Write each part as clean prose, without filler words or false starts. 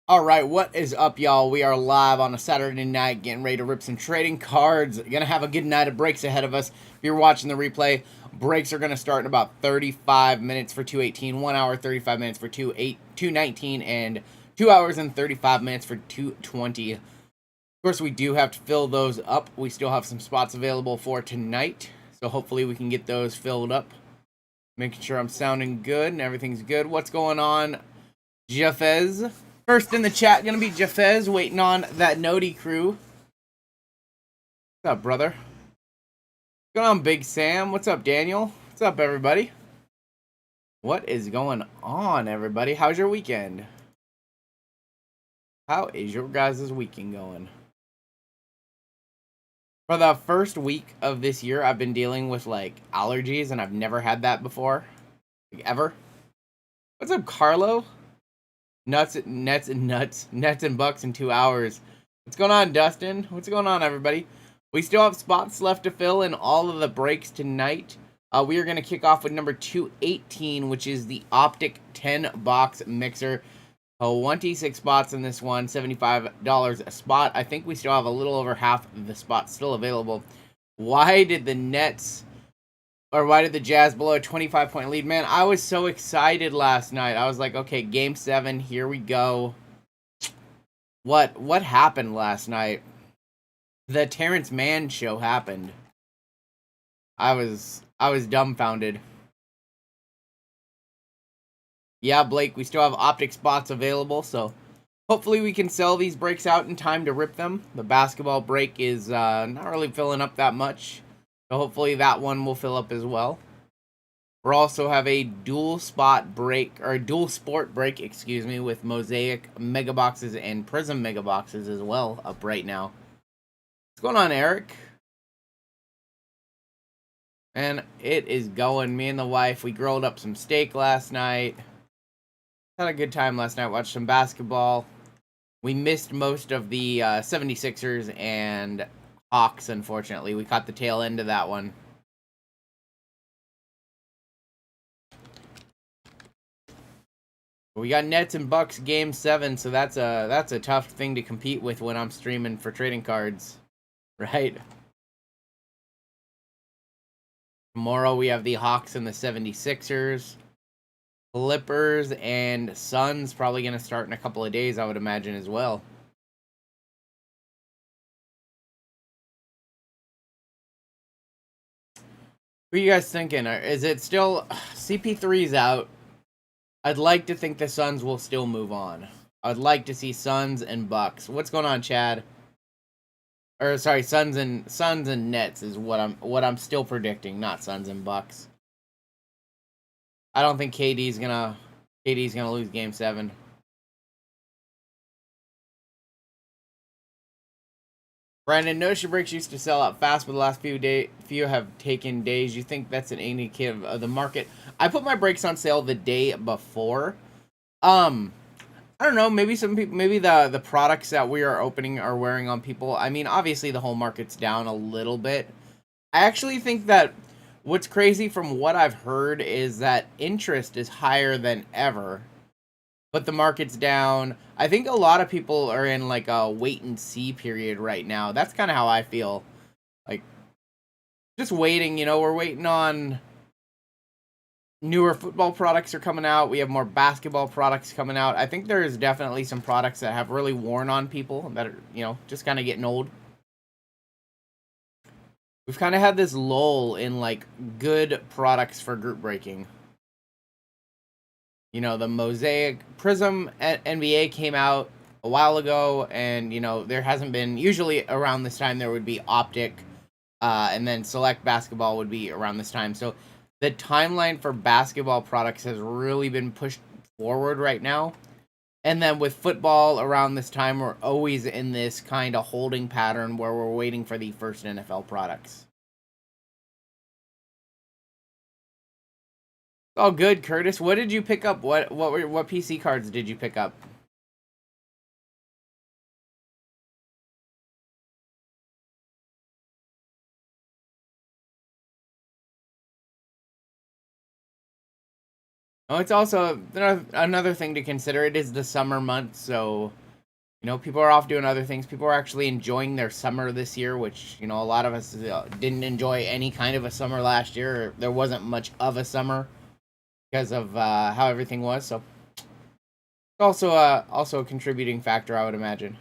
All right, what is up, y'all? We are live on a Saturday night, getting ready to rip some trading cards. Gonna have a good night of breaks ahead of us. If you're watching the replay, breaks are gonna start in about 35 minutes for 218, 1 hour 35 minutes for 219, and 2 hours and 35 minutes for 220. Of course, we do have to fill those up. We still have some spots available for tonight, so hopefully we can get those filled up. Making sure I'm sounding good and everything's good. What's going on, Jafez? First in the chat, gonna be Jafez, waiting on that Noti crew. What's up, brother? What's going on, Big Sam? What's up, Daniel? What's up, everybody? What is going on, everybody? How's your weekend? How is your guys' weekend going? For the first week of this year, I've been dealing with, like, allergies, and I've never had that before. Like, ever. What's up, Carlo? Nets and bucks in 2 hours. What's going on, Dustin? What's going on, everybody? We still have spots left to fill in all of the breaks tonight. We are going to kick off with number 218, which is the Optic 10-box mixer. 26 spots in this one, $75 a spot. I think we still have a little over half of the spots still available. Why did the Jazz blow a 25-point lead? Man, I was so excited last night. I was like, okay, game 7, here we go. What happened last night? The Terrence Mann show happened. I was dumbfounded. Yeah, Blake, we still have Optic spots available, so hopefully we can sell these breaks out in time to rip them. The basketball break is not really filling up that much, so hopefully that one will fill up as well. We also have a dual sport break, excuse me, with Mosaic mega boxes and Prism mega boxes as well up right now. What's going on, Eric? And it is going. Me and the wife, we grilled up some steak last night. Had a good time last night, watched some basketball. We missed most of the 76ers and Hawks, unfortunately. We caught the tail end of that one. We got Nets and Bucks game 7, so that's a tough thing to compete with when I'm streaming for trading cards, right? Tomorrow we have the Hawks and the 76ers. Clippers and Suns probably going to start in a couple of days, I would imagine, as well. What are you guys thinking? Is it still... CP3's out. I'd like to think the Suns will still move on. I'd like to see Suns and Bucks. What's going on, Chad? Or sorry, Suns and Nets is what I'm still predicting, not Suns and Bucks. I don't think KD's gonna lose game 7. Brandon, notice breaks used to sell out fast, but the last few have taken days. You think that's an indicator of the market? I put my breaks on sale the day before. I don't know. Maybe some people, maybe the products that we are opening are wearing on people. I mean, obviously the whole market's down a little bit. I actually think that what's crazy from what I've heard is that interest is higher than ever, but the market's down. I think a lot of people are in like a wait and see period right now. That's kind of how I feel. Like, just waiting, we're waiting on newer football products are coming out. We have more basketball products coming out. I think there's definitely some products that have really worn on people that are, just kind of getting old. We've kind of had this lull in, like, good products for group breaking. The Mosaic Prism at NBA came out a while ago, and, there hasn't been... Usually around this time there would be Optic, and then Select Basketball would be around this time. So the timeline for basketball products has really been pushed forward right now. And then with football around this time, we're always in this kind of holding pattern where we're waiting for the first NFL products. Oh, good, Curtis. What did you pick up? What PC cards did you pick up? Oh, it's also another thing to consider. It is the summer month, so people are off doing other things. People are actually enjoying their summer this year, which a lot of us didn't enjoy any kind of a summer last year. There wasn't much of a summer because of how everything was. So it's also a contributing factor, I would imagine.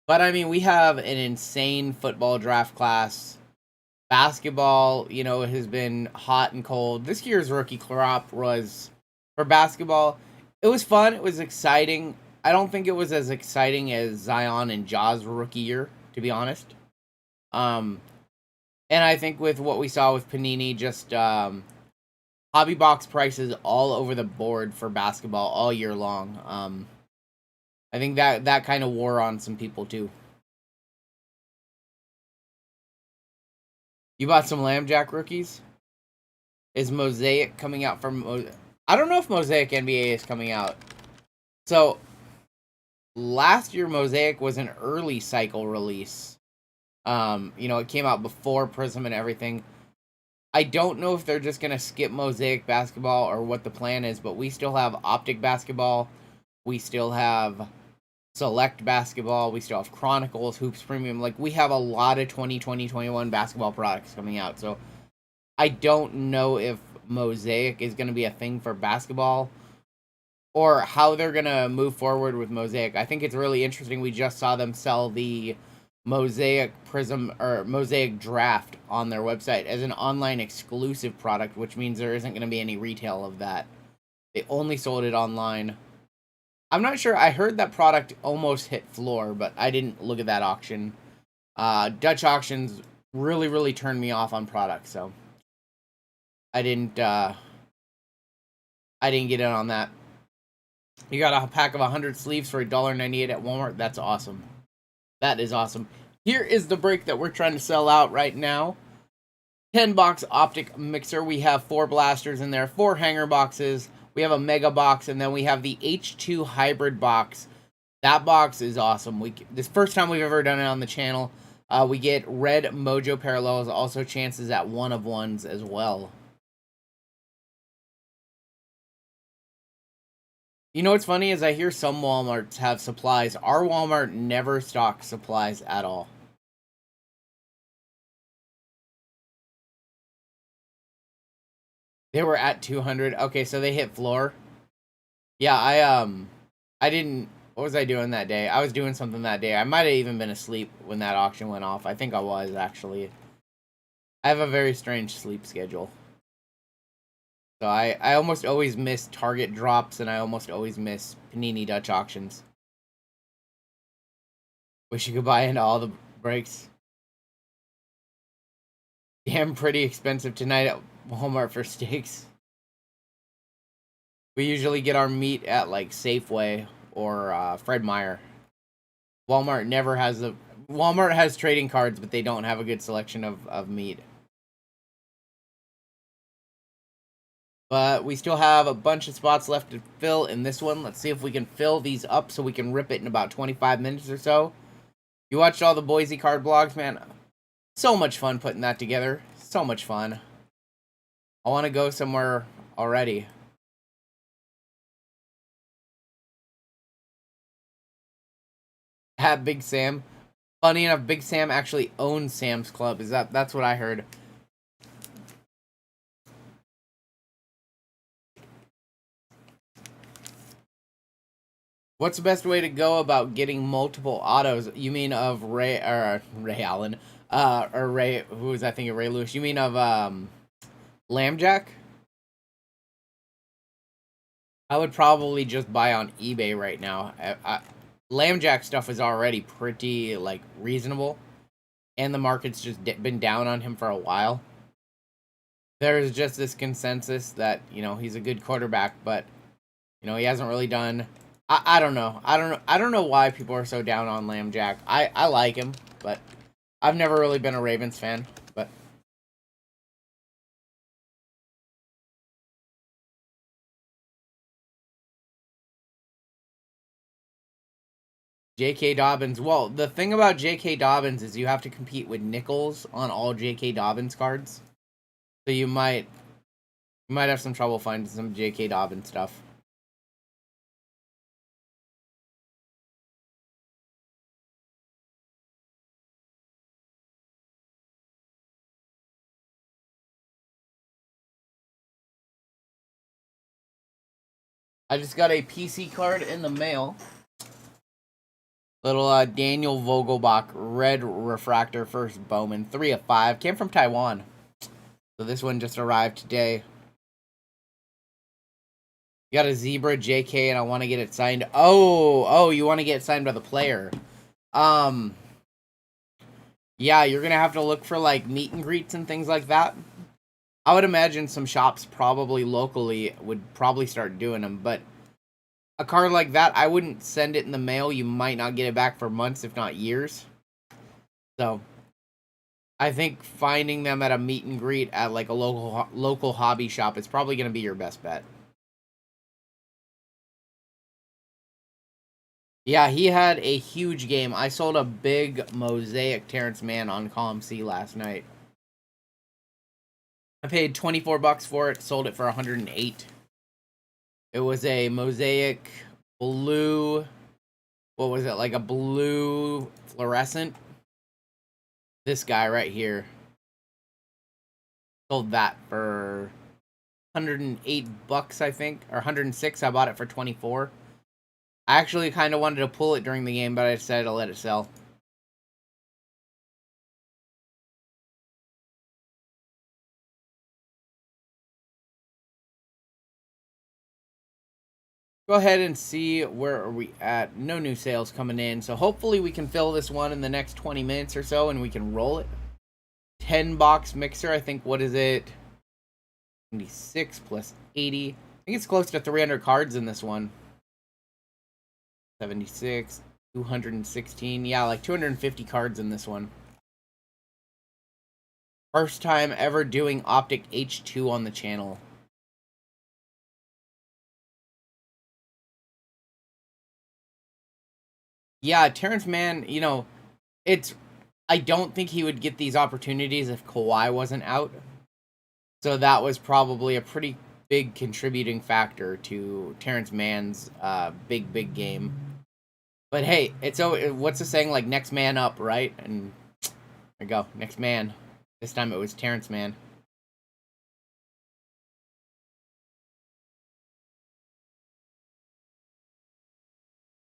But I mean, we have an insane football draft class. Basketball, has been hot and cold. This year's rookie crop was for basketball. It was fun. It was exciting. I don't think it was as exciting as Zion and Ja's rookie year, to be honest. Um, and I think with what we saw with Panini, just hobby box prices all over the board for basketball all year long. I think that kind of wore on some people too. You bought some Lambjack rookies? Is Mosaic coming out from? I don't know if Mosaic NBA is coming out. So last year Mosaic was an early cycle release. It came out before Prism and everything. I don't know if they're just gonna skip Mosaic basketball or what the plan is, but we still have Optic basketball. We still have Select basketball. We still have Chronicles, Hoops Premium. Like, we have a lot of 2020-21 basketball products coming out. So I don't know if Mosaic is going to be a thing for basketball or how they're going to move forward with Mosaic. I think it's really interesting. We just saw them sell the Mosaic Prism or Mosaic Draft on their website as an online exclusive product, which means there isn't going to be any retail of that. They only sold it online. I'm not sure. I heard that product almost hit floor, but I didn't look at that auction. Dutch auctions really, really turned me off on products, so I didn't get in on that. You got a pack of 100 sleeves for $1.98 at Walmart. That's awesome. That is awesome. Here is the break that we're trying to sell out right now. 10-box optic mixer. We have 4 blasters in there, 4 hanger boxes. We have a mega box, and then we have the H2 hybrid box. That box is awesome. This first time we've ever done it on the channel. We get red Mojo parallels, also chances at 1 of 1s as well. You know what's funny is I hear some Walmarts have supplies. Our Walmart never stocks supplies at all. They were at 200. Okay, so they hit floor. Yeah, I didn't. What was I doing that day? I was doing something that day. I might have even been asleep when that auction went off. I think I was, actually. I have a very strange sleep schedule. So I almost always miss Target drops, and I almost always miss Panini Dutch auctions. Wish you could buy into all the breaks. Damn, pretty expensive tonight at Walmart for steaks. We usually get our meat at like Safeway or Fred Meyer. Walmart never has the. Walmart has trading cards, but they don't have a good selection of meat. But we still have a bunch of spots left to fill in this one. Let's see if we can fill these up so we can rip it in about 25 minutes or so. You watched all the Boise card blogs, man. So much fun putting that together. So much fun. I want to go somewhere already. At Big Sam. Funny enough, Big Sam actually owns Sam's Club. That's what I heard. What's the best way to go about getting multiple autos? You mean of Ray Allen? Or Ray, who was I thinking? Ray Lewis. You mean of Lambjack? I would probably just buy on eBay right now. Lambjack stuff is already pretty like reasonable, and the market's just been down on him for a while. There's just this consensus that he's a good quarterback, but he hasn't really done. I don't know. I don't know why people are so down on Lambjack. I like him, but I've never really been a Ravens fan. But J.K. Dobbins. Well, the thing about J.K. Dobbins is you have to compete with nickels on all J.K. Dobbins cards. So you might have some trouble finding some J.K. Dobbins stuff. I just got a PC card in the mail. Little Daniel Vogelbach red refractor first Bowman, 3 of 5. Came from Taiwan. So this one just arrived today. You got a Zebra JK and I want to get it signed. Oh, you want to get it signed by the player. Yeah, you're going to have to look for like meet and greets and things like that. I would imagine some shops probably locally would probably start doing them, but a card like that, I wouldn't send it in the mail. You might not get it back for months, if not years. So, I think finding them at a meet and greet at like a local hobby shop is probably going to be your best bet. Yeah, he had a huge game. I sold a big Mosaic Terrence Mann on Column C last night. I paid $24 for it, sold it for $108. It was a Mosaic blue, what was it, like a blue fluorescent? This guy right here. Sold that for $108, I think, or $106. I bought it for $24. I actually kind of wanted to pull it during the game, but I decided to let it sell. Go ahead and see where are we at. No new sales coming in, so hopefully we can fill this one in the next 20 minutes or so and we can roll it. 10-box mixer, I think, what is it? 76 plus 80. I think it's close to 300 cards in this one. 76, 216. Yeah, like 250 cards in this one. First time ever doing Optic H2 on the channel. Yeah, Terrence Mann, you know, I don't think he would get these opportunities if Kawhi wasn't out. So that was probably a pretty big contributing factor to Terrence Mann's big game. But hey, what's the saying, like, next man up, right? And there you go, next man. This time it was Terrence Mann.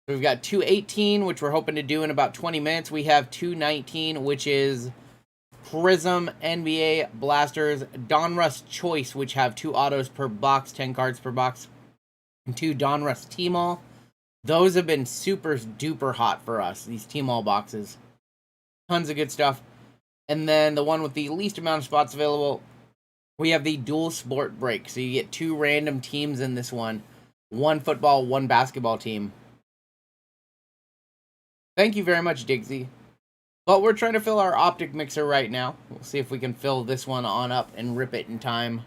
We've got 218, which we're hoping to do in about 20 minutes. We have 219, which is Prism, NBA, Blasters, Donruss Choice, which have 2 autos per box, 10 cards per box, and 2 Donruss T-Mall. Those have been super duper hot for us, these T-Mall boxes. Tons of good stuff. And then the one with the least amount of spots available, we have the dual sport break. So you get 2 random teams in this one. 1 football, 1 basketball team. Thank you very much, Diggsy. But we're trying to fill our Optic mixer right now. We'll see if we can fill this one on up and rip it in time.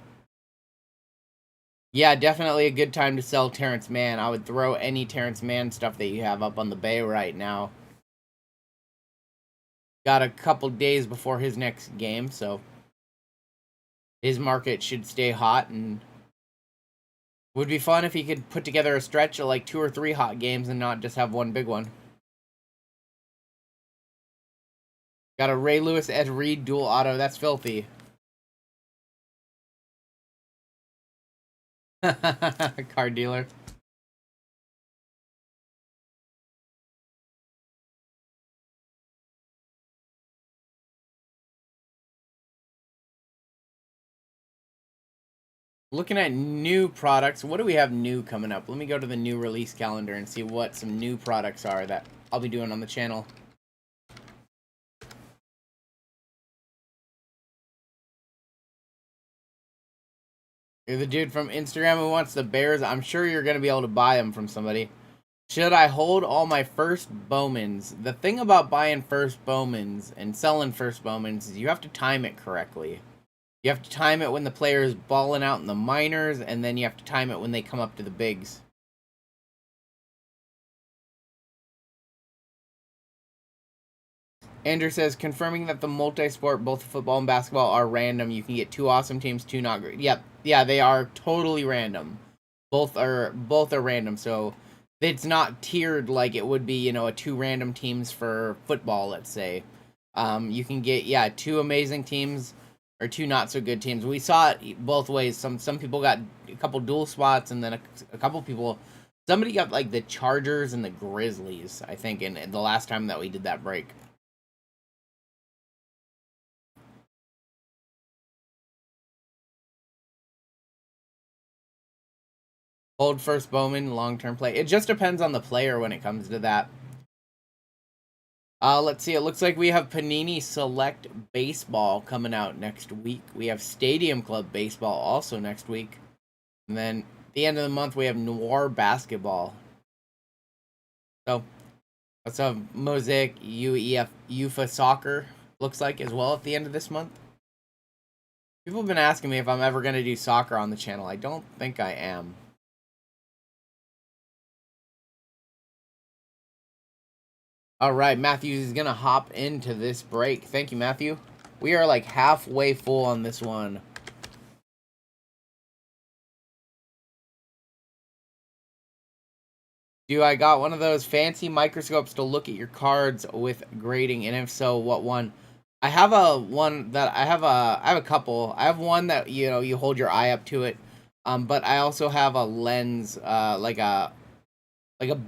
Yeah, definitely a good time to sell Terrence Mann. I would throw any Terrence Mann stuff that you have up on the bay right now. Got a couple days before his next game, so his market should stay hot, and would be fun if he could put together a stretch of like 2 or 3 hot games and not just have one big one. Got a Ray Lewis, Ed Reed dual auto. That's filthy. Card dealer. Looking at new products, what do we have new coming up? Let me go to the new release calendar and see what some new products are that I'll be doing on the channel. You're the dude from Instagram who wants the bears. I'm sure you're going to be able to buy them from somebody. Should I hold all my first Bowmans? The thing about buying first Bowmans and selling first Bowmans is you have to time it correctly. You have to time it when the player is balling out in the minors, and then you have to time it when they come up to the bigs. Andrew says, confirming that the multi-sport, both football and basketball, are random. You can get 2 awesome teams, 2 not great. Yep. Yeah, they are totally random. Both are random, so it's not tiered like it would be, you know, a 2 random teams for football, let's say. You can get, yeah, 2 amazing teams or 2 not so good teams. We saw it both ways. Some people got a couple dual spots, and then a couple people, somebody got like the Chargers and the Grizzlies, I think, in the last time that we did that break. Hold first Bowman, long-term play. It just depends on the player when it comes to that. Let's see. It looks like we have Panini Select Baseball coming out next week. We have Stadium Club Baseball also next week. And then at the end of the month, we have Noir Basketball. So, let's have Mosaic UFA Soccer, looks like, as well at the end of this month. People have been asking me if I'm ever going to do soccer on the channel. I don't think I am. All right, Matthew is going to hop into this break. Thank you, Matthew. We are like halfway full on this one. Do I got one of those fancy microscopes to look at your cards with grading? And if so, what one? I have a couple. I have one that, you know, you hold your eye up to it. But I also have a lens, like a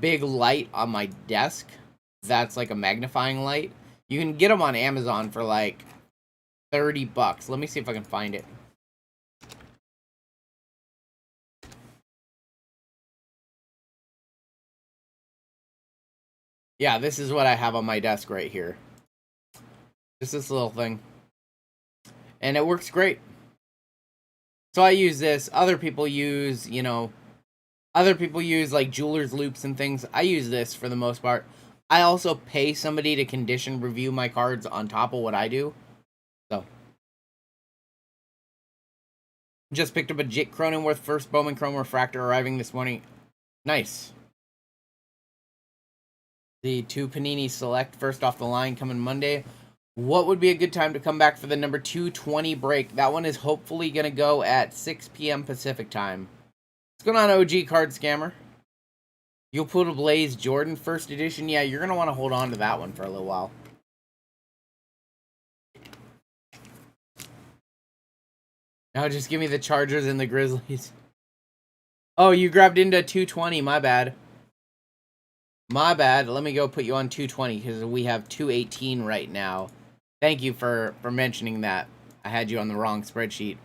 big light on my desk. That's like a magnifying light. You can get them on Amazon for like $30. Let me see if I can find it. Yeah, this is what I have on my desk right here. Just this little thing. And it works great. So I use this. Other people use, you know, like jeweler's loops and things. I use this for the most part. I also pay somebody to condition review my cards on top of what I do. So. Just picked up a Jake Cronenworth first Bowman Chrome Refractor arriving this morning. Nice. The 2 Panini Select first off the line coming Monday. What would be a good time to come back for the number 220 break? That one is hopefully going to go at 6 p.m. Pacific time. What's going on, OG Card Scammer? You'll put a Blaze Jordan first edition. Yeah, you're going to want to hold on to that one for a little while. Now just give me the Chargers and the Grizzlies. Oh, you grabbed into 220. My bad. My bad. Let me go put you on 220 because we have 218 right now. Thank you for mentioning that. I had you on the wrong spreadsheet.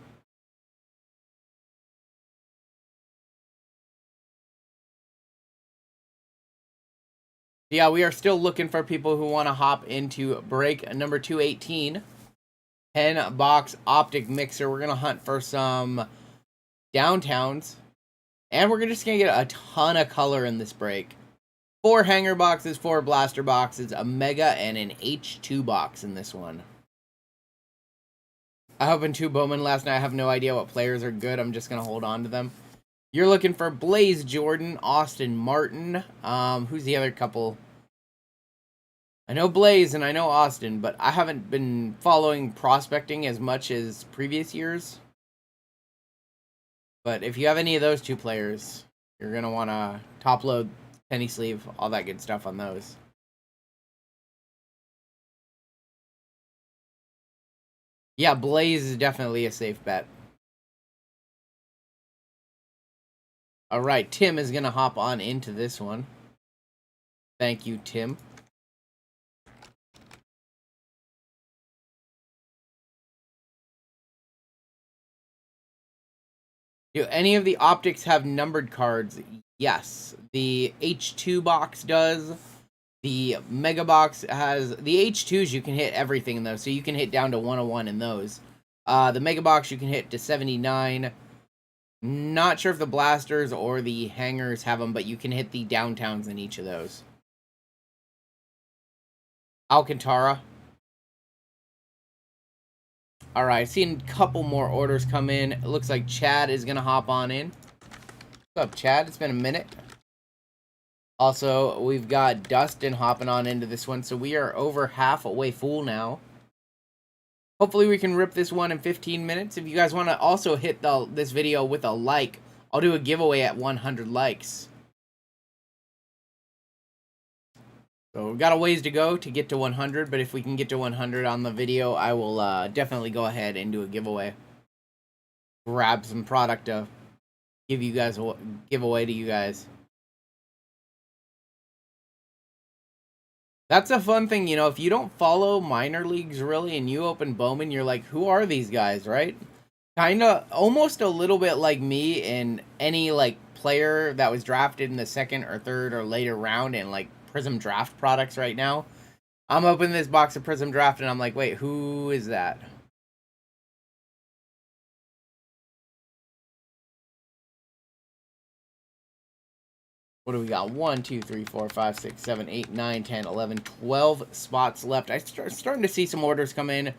Yeah, we are still looking for people who want to hop into break number 218. 10-box Optic Mixer. We're going to hunt for some downtowns. And we're just going to get a ton of color in this break. 4 hanger boxes, 4 blaster boxes, a mega, and an H2 box in this one. I opened 2 Bowman last night. I have no idea what players are good. I'm just going to hold on to them. You're looking for Blaze Jordan, Austin Martin. Who's the other couple? I know Blaze and I know Austin, but I haven't been following prospecting as much as previous years. But if you have any of those 2 players, you're going to want to top load, penny sleeve, all that good stuff on those. Yeah, Blaze is definitely a safe bet. All right, Tim is going to hop on into this one. Thank you, Tim. Do any of the optics have numbered cards? Yes. The H2 box does. The Mega box has... The H2s, you can hit everything in those. So you can hit down to 101 in those. The Mega box, you can hit to 79. Not sure if the blasters or the hangers have them, but you can hit the downtowns in each of those. Alcantara. All right, I've seen a couple more orders come in. It looks like Chad is going to hop on in. What's up, Chad? It's been a minute. Also, we've got Dustin hopping on into this one, so we are over halfway full now. Hopefully we can rip this one in 15 minutes. If you guys want to also hit this video with a like, I'll do a giveaway at 100 likes. So we've got a ways to go to get to 100, but if we can get to 100 on the video, I will definitely go ahead and do a giveaway. Grab some product to give away to you guys. That's a fun thing, you know, if you don't follow minor leagues really and you open Bowman, you're like, who are these guys, right? Kind of almost a little bit like me and any like player that was drafted in the second or third or later round in like Prism draft products right now. I'm opening this box of Prism draft and I'm like, wait, who is that? What do we got? 1, 2, 3, 4, 5, 6, 7, 8, 9, 10, 11, 12 spots left. I'm starting to see some orders come in.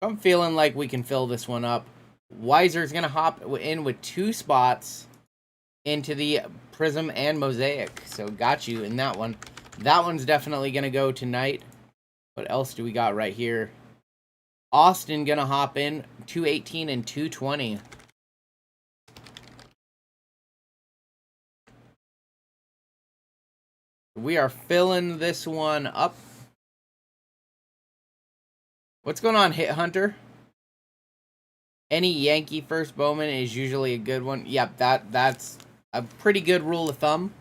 I'm feeling like we can fill this one up. Weiser's going to hop in with 2 spots into the Prism and Mosaic. So got you in that one. That one's definitely going to go tonight. What else do we got right here? Austin going to hop in 218 and 220. We are filling this one up. What's going on, Hit Hunter? Any Yankee first Bowman is usually a good one. Yep, that's a pretty good rule of thumb.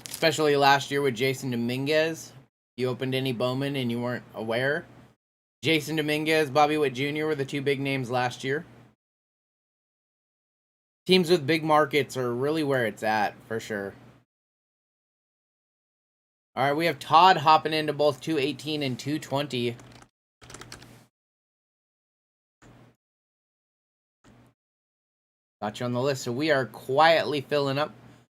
Especially last year with Jason Dominguez. You opened any Bowman and you weren't aware. Jason Dominguez, Bobby Witt Jr. were the 2 big names last year. Teams with big markets are really where it's at, for sure. All right, we have Todd hopping into both 218 and 220. Got you on the list. So we are quietly filling up.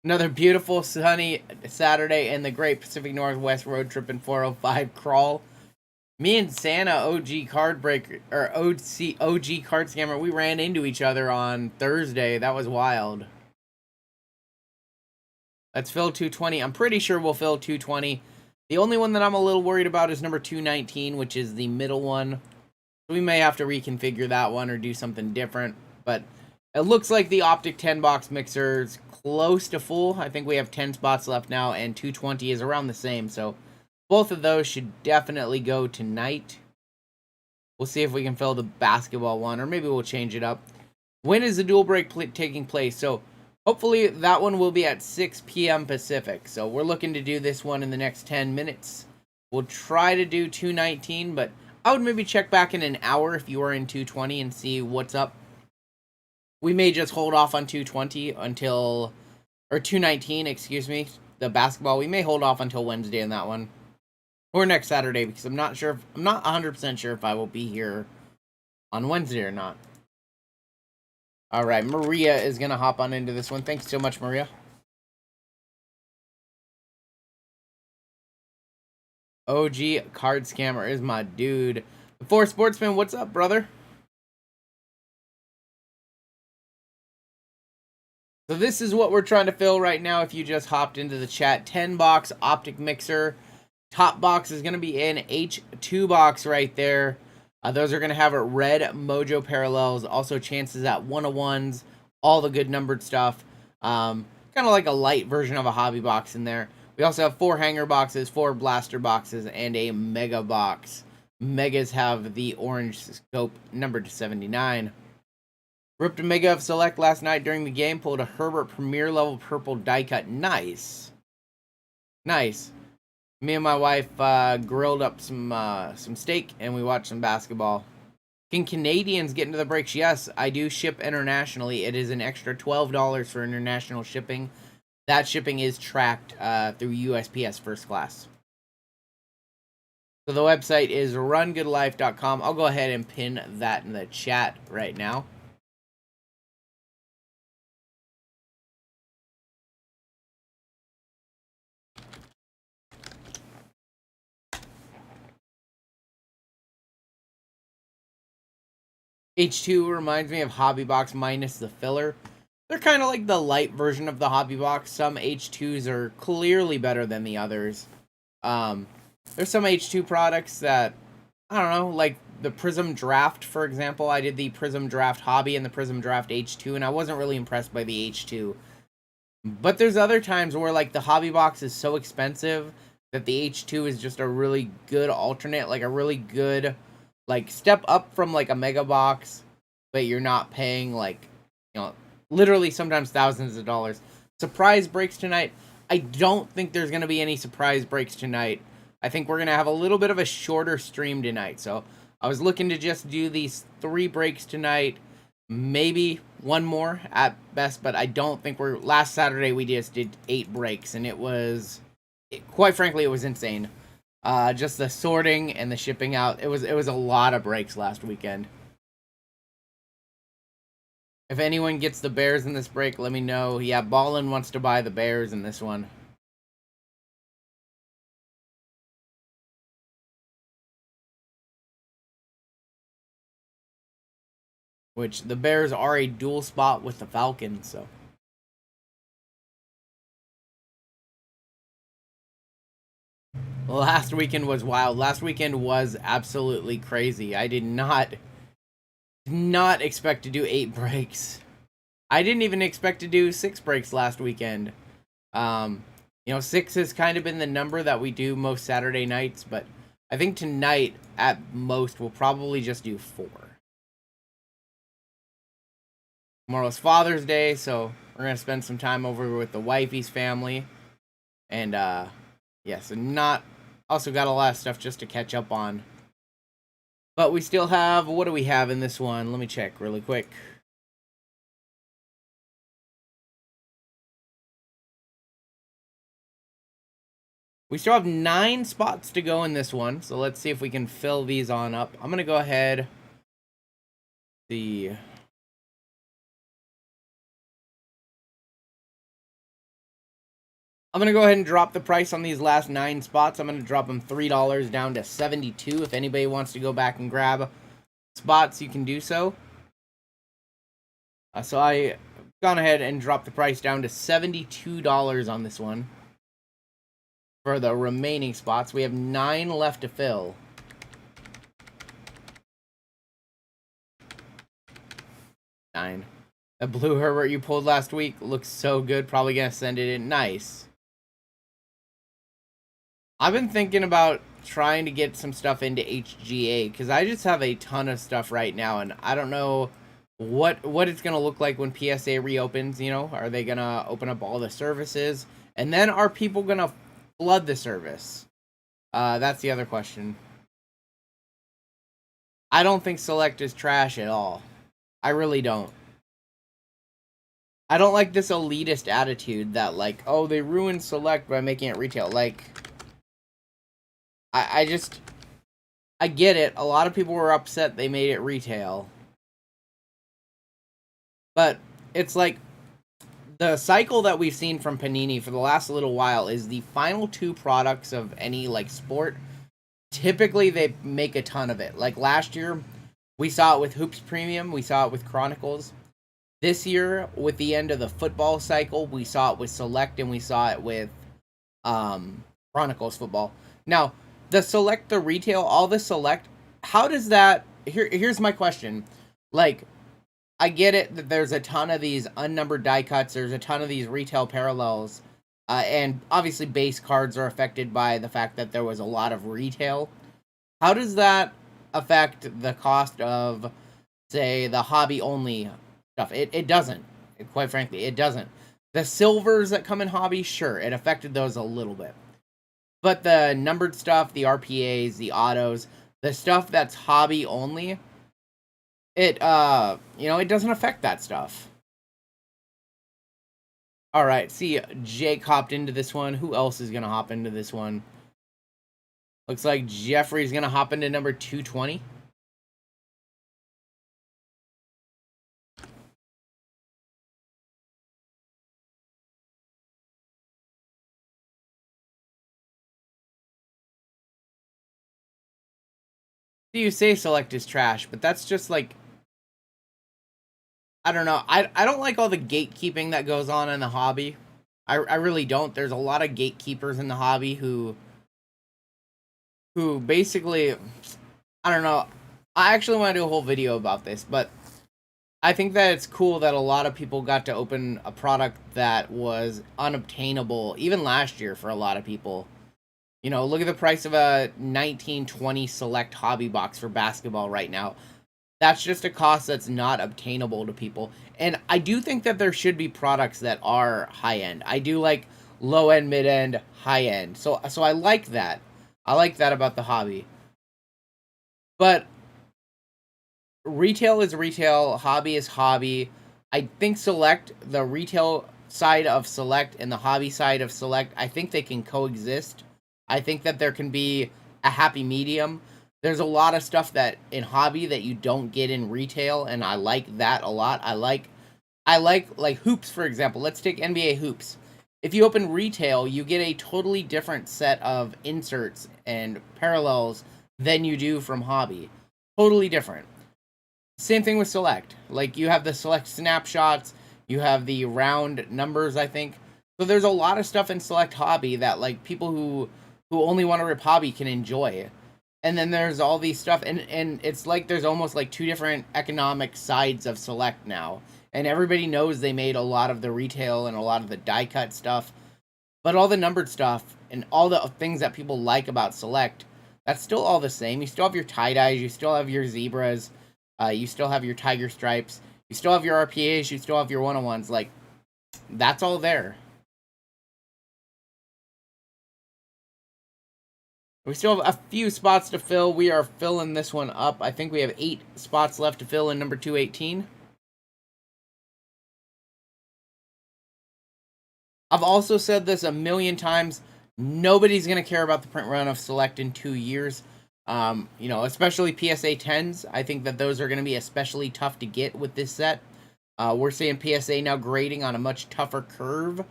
Another beautiful sunny Saturday in the Great Pacific Northwest road trip in 405 crawl. Me and Santa, OG card breaker, or OG card scammer, we ran into each other on Thursday. That was wild. Let's fill 220. I'm pretty sure we'll fill 220. The only one that I'm a little worried about is number 219, which is the middle one. We may have to reconfigure that one or do something different. But it looks like the Optic 10 box mixer is close to full. I think we have 10 spots left now, and 220 is around the same. So both of those should definitely go tonight. We'll see if we can fill the basketball one, or maybe we'll change it up. When is the dual break taking place? So hopefully that one will be at 6 p.m. Pacific. So we're looking to do this one in the next 10 minutes. We'll try to do 219, but I would maybe check back in an hour if you are in 220 and see what's up. We may just hold off on 220 until, or 219, excuse me, the basketball. We may hold off until Wednesday on that one. Or next Saturday, because I'm not 100% sure if I will be here on Wednesday or not. All right, Maria is going to hop on into this one. Thanks so much, Maria. OG card scammer is my dude. The 4 Sportsman, what's up, brother? So this is what we're trying to fill right now if you just hopped into the chat. 10 box Optic Mixer. Top box is going to be an H2 box right there. Those are going to have red Mojo parallels. Also chances at 101s. All the good numbered stuff. Kind of like a light version of a hobby box in there. We also have 4 hanger boxes, 4 blaster boxes, and a mega box. Megas have the orange scope numbered to 79. Ripped a mega of Select last night during the game. Pulled a Herbert Premier level purple die cut. Nice. Nice. Me and my wife grilled up some steak and we watched some basketball. Can Canadians get into the breaks? Yes, I do ship internationally. It is an extra $12 for international shipping. That shipping is tracked through USPS First Class. So the website is rungoodlife.com. I'll go ahead and pin that in the chat right now. H2 reminds me of Hobby Box minus the filler. They're kind of like the light version of the hobby box. Some H2s are clearly better than the others. Um, there's some H2 products that, I don't know, like the Prism Draft, for example. I did the Prism Draft Hobby and the Prism Draft H2, and I wasn't really impressed by the H2. But there's other times where, like, the hobby box is so expensive that the H2 is just a really good alternate, like a really good, like, step up from, like, a mega box, but you're not paying, like, literally sometimes thousands of dollars. Surprise breaks tonight. I don't think there's going to be any surprise breaks tonight. I think we're going to have a little bit of a shorter stream tonight. So I was looking to just do these 3 breaks tonight. Maybe one more at best, but I don't think we're... Last Saturday we just did 8 breaks, and it was... quite frankly, it was insane. Just the sorting and the shipping out. It was a lot of breaks last weekend. If anyone gets the Bears in this break, let me know. Yeah, Ballin wants to buy the Bears in this one. Which, the Bears are a dual spot with the Falcons, so... Last weekend was wild. Last weekend was absolutely crazy. I did not expect to do 8 breaks. I didn't even expect to do 6 breaks last weekend. 6 has kind of been the number that we do most Saturday nights, but I think tonight, at most, we'll probably just do 4. Tomorrow's Father's Day, so we're going to spend some time over with the wifey's family. And, so also got a lot of stuff just to catch up on. But we still have, what do we have in this one? Let me check really quick. We still have 9 spots to go in this one, so let's see if we can fill these on up. I'm going to go ahead. I'm going to go ahead and drop the price on these last 9 spots. I'm going to drop them $3 down to $72. If anybody wants to go back and grab spots, you can do so. So I gone ahead and dropped the price down to $72 on this one. For the remaining spots, we have 9 left to fill. 9. That blue Herbert you pulled last week looks so good. Probably going to send it in. Nice. I've been thinking about trying to get some stuff into HGA because I just have a ton of stuff right now, and I don't know what it's going to look like when PSA reopens. Are they going to open up all the services? And then are people going to flood the service? That's the other question. I don't think Select is trash at all. I really don't. I don't like this elitist attitude that, like, oh, they ruined Select by making it retail. Like, I get it. A lot of people were upset they made it retail. But it's like, the cycle that we've seen from Panini for the last little while is the final 2 products of any, like, sport. Typically, they make a ton of it. Like, last year, we saw it with Hoops Premium. We saw it with Chronicles. This year, with the end of the football cycle, we saw it with Select, and we saw it with Chronicles football. Now, the retail, all the Select, how does that... Here's my question. Like, I get it that there's a ton of these unnumbered die cuts, there's a ton of these retail parallels, and obviously base cards are affected by the fact that there was a lot of retail. How does that affect the cost of, say, the hobby-only stuff? It doesn't. Quite frankly, it doesn't. The silvers that come in hobby, sure, it affected those a little bit. But the numbered stuff, the RPAs, the autos, the stuff that's hobby-only, it doesn't affect that stuff. Alright, see, Jake hopped into this one. Who else is going to hop into this one? Looks like Jeffrey's going to hop into number 220. You say Select is trash, but that's just like... I don't know. I don't like all the gatekeeping that goes on in the hobby. I really don't. There's a lot of gatekeepers in the hobby who basically, I don't know. I actually want to do a whole video about this, but I think that it's cool that a lot of people got to open a product that was unobtainable even last year for a lot of people. You know, look at the price of a 1920 select hobby box for basketball right now. That's just a cost that's not obtainable to people. And I do think that there should be products that are high end. I do like low end, mid end, high end. So I like that. I like that about the hobby. But retail is retail, hobby is hobby. I think Select, the retail side of Select and the hobby side of Select, I think they can coexist. I think that there can be a happy medium. There's a lot of stuff that in hobby that you don't get in retail, and I like that a lot. I like hoops, for example. Let's take NBA hoops. If you open retail, you get a totally different set of inserts and parallels than you do from hobby. Totally different. Same thing with select. Like, you have the select snapshots, you have the round numbers, I think. So there's a lot of stuff in select hobby that, like, people who only want to rip hobby can enjoy. And then there's all these stuff, and it's like there's almost like two different economic sides of select now. And everybody knows they made a lot of the retail and a lot of the die cut stuff, but all the numbered stuff and all the things that people like about select, that's still all the same. You still have your tie-dyes, you still have your zebras, you still have your tiger stripes, you still have your RPAs, you still have your 101s. Like, that's all there. We still have a few spots to fill. We are filling this one up. I think we have 8 spots left to fill in number 218. I've also said this a million times. Nobody's going to care about the print run of Select in 2 years. You know, especially PSA 10s. I think that those are going to be especially tough to get with this set. We're seeing PSA now grading on a much tougher curve.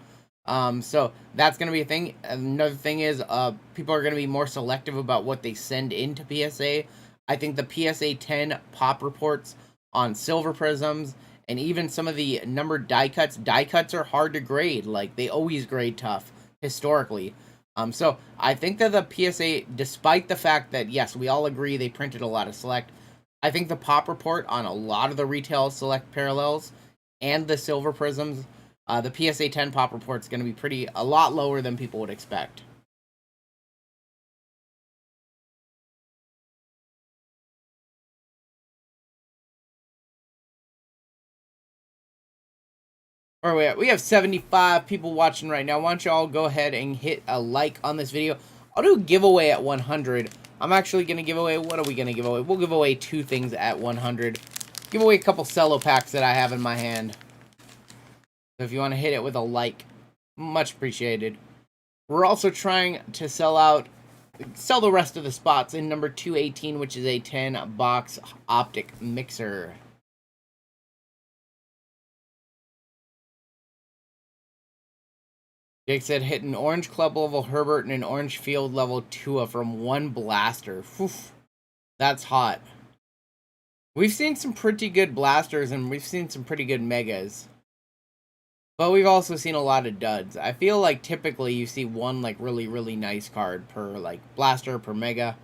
So that's going to be a thing. Another thing is, people are going to be more selective about what they send into PSA. I think the PSA 10 pop reports on silver prisms and even some of the numbered die cuts are hard to grade. Like, they always grade tough historically. So I think that the PSA, despite the fact that, yes, we all agree they printed a lot of select, I think the pop report on a lot of the retail select parallels and the silver prisms, the PSA 10 pop report is going to be a lot lower than people would expect. Where are we at? We have 75 people watching right now. Why don't y'all go ahead and hit a like on this video. I'll do a giveaway at 100. I'm actually going to give away, what are we going to give away? We'll give away 2 things at 100. Give away a couple cello packs that I have in my hand. So if you want to hit it with a like, much appreciated. We're also trying to sell the rest of the spots in number 218, which is a 10-box optic mixer. Jake said, hit an orange club level Herbert and an orange field level Tua from one blaster. Whew, that's hot. We've seen some pretty good blasters and we've seen some pretty good megas. But we've also seen a lot of duds. I feel like typically you see one, like, really, really nice card per, like, blaster, per mega.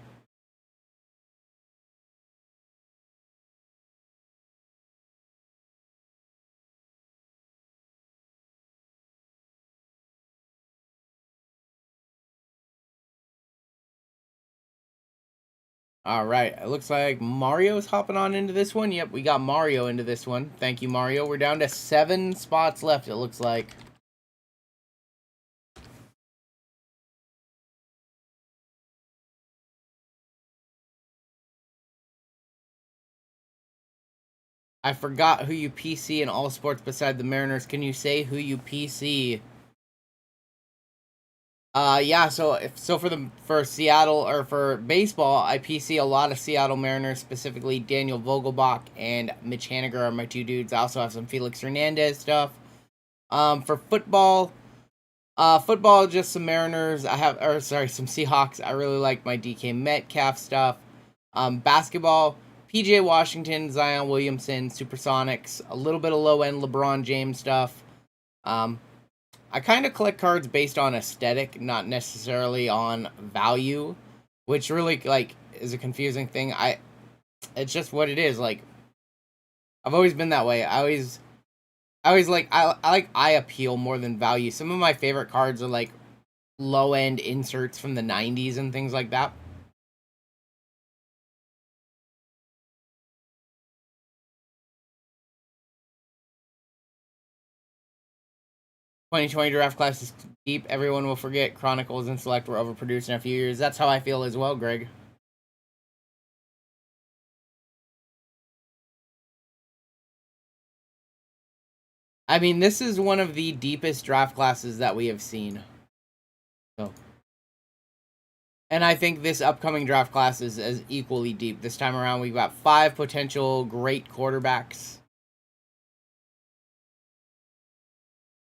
Alright, it looks like Mario's hopping on into this one. Yep, we got Mario into this one. Thank you, Mario. We're down to 7 spots left, it looks like. I forgot who you PC in all sports beside the Mariners. Can you say who you PC? Yeah, so for Seattle, or for baseball, I PC a lot of Seattle Mariners, specifically Daniel Vogelbach and Mitch Haniger are my 2 dudes. I also have some Felix Hernandez stuff. For football, just some Mariners. Some Seahawks. I really like my DK Metcalf stuff. Basketball, PJ Washington, Zion Williamson, Supersonics, a little bit of low-end LeBron James stuff. I kind of collect cards based on aesthetic, not necessarily on value, which really, like, is a confusing thing. It's just what it is. Like, I've always been that way. I like eye appeal more than value. Some of my favorite cards are like low-end inserts from the 90s and things like that. "2020 draft class is deep. Everyone will forget Chronicles and Select were overproduced in a few years." That's how I feel as well, Greg. I mean, this is one of the deepest draft classes that we have seen. So, and I think this upcoming draft class is as equally deep. This time around, we've got 5 potential great quarterbacks.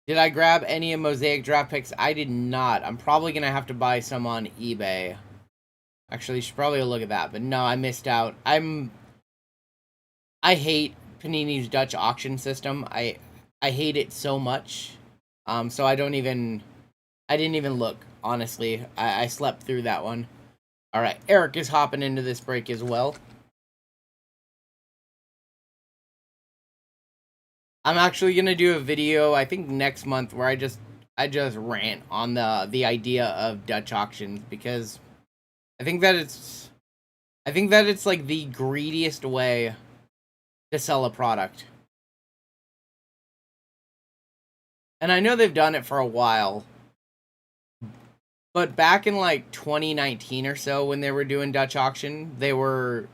Did I grab any of Mosaic draft picks? I did not. I'm probably going to have to buy some on eBay. Actually, you should probably look at that. But no, I missed out. I hate Panini's Dutch auction system. I hate it so much. So I didn't even look, honestly. I slept through that one. All right, Eric is hopping into this break as well. I'm actually gonna do a video, I think next month, where I just rant on the idea of Dutch auctions, because I think that it's like the greediest way to sell a product. And I know they've done it for a while, but back in like 2019 or so, when they were doing Dutch auction, they were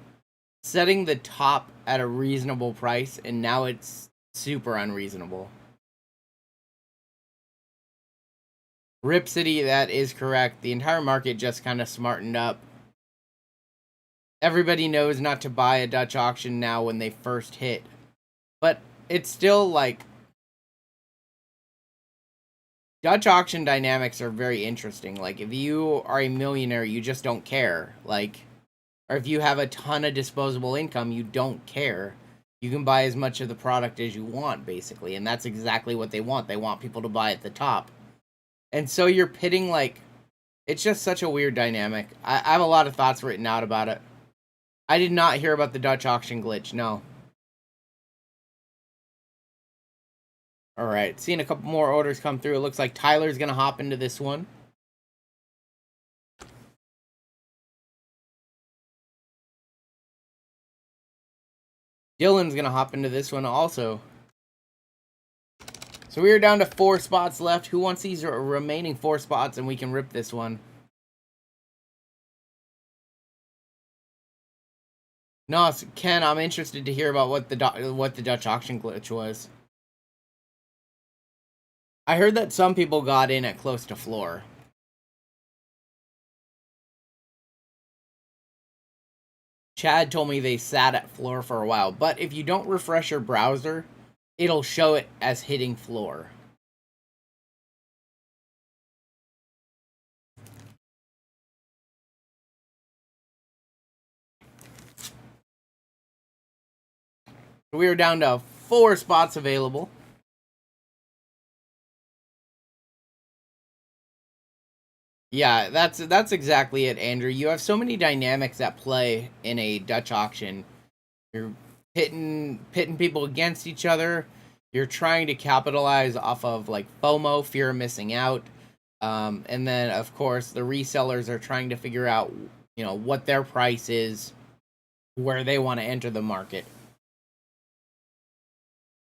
setting the top at a reasonable price, and now it's super unreasonable. Rip City, that is correct. The entire market just kind of smartened up. Everybody knows not to buy a Dutch auction now when they first hit. But it's still like, Dutch auction dynamics are very interesting. Like, if you are a millionaire, you just don't care. Like, or if you have a ton of disposable income, you don't care. You can buy as much of the product as you want, basically. And that's exactly what they want. They want people to buy at the top. And so you're pitting, like, it's just such a weird dynamic. I have a lot of thoughts written out about it. I did not hear about the Dutch auction glitch, no. Alright, seeing a couple more orders come through. It looks like Tyler's going to hop into this one. Dylan's going to hop into this one also. So we are down to 4 spots left. Who wants these remaining 4 spots, and we can rip this one? No, Ken, I'm interested to hear about what the Dutch auction glitch was. I heard that some people got in at close to floor. Chad told me they sat at floor for a while, but if you don't refresh your browser, it'll show it as hitting floor. We are down to 4 spots available. Yeah, that's exactly it, Andrew. You have so many dynamics at play in a Dutch auction. You're pitting people against each other. You're trying to capitalize off of, like, FOMO, fear of missing out. And then, of course, the resellers are trying to figure out, you know, what their price is, where they want to enter the market.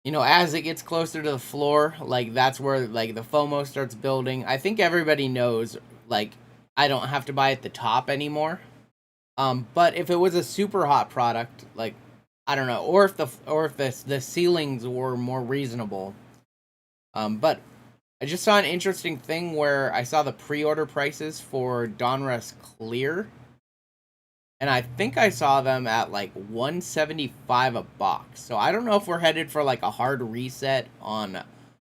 You know, as it gets closer to the floor, like, that's where, like, the FOMO starts building. I think everybody knows, like, I don't have to buy at the top anymore. But if it was a super hot product, like, I don't know, or if the ceilings were more reasonable. But I just saw an interesting thing where I saw the pre-order prices for Donruss Clear, and I think I saw them at like $175 a box. So I don't know if we're headed for like a hard reset on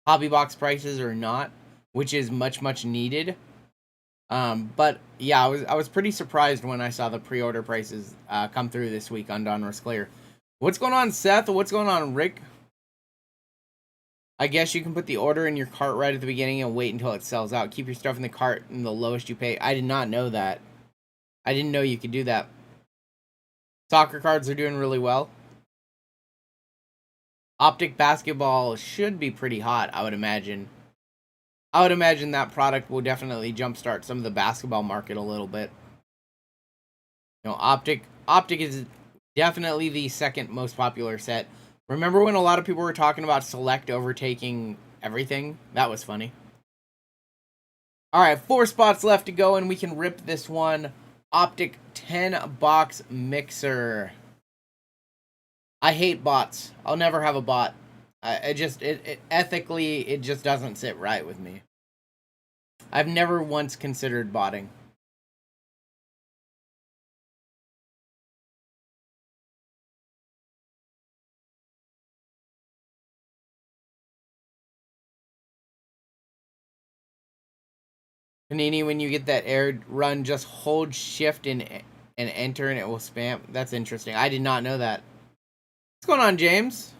hobby box prices or not, which is much needed. But yeah, I was pretty surprised when I saw the pre-order prices come through this week on Donruss Clear. What's going on, Seth? What's going on, Rick? I guess you can put the order in your cart right at the beginning and wait until it sells out. Keep your stuff in the cart and the lowest you pay. I did not know that. I didn't know you could do that. Soccer cards are doing really well. Optic basketball should be pretty hot, I would imagine. I would imagine that product will definitely jumpstart some of the basketball market a little bit. You know, Optic is definitely the second most popular set. Remember when a lot of people were talking about Select overtaking everything? That was funny. Alright, 4 spots left to go, and we can rip this one. Optic 10-box mixer. I hate bots. I'll never have a bot. Ethically, it just doesn't sit right with me. I've never once considered botting. Panini, when you get that air run, just hold shift and enter and it will spam. That's interesting. I did not know that. What's going on, James?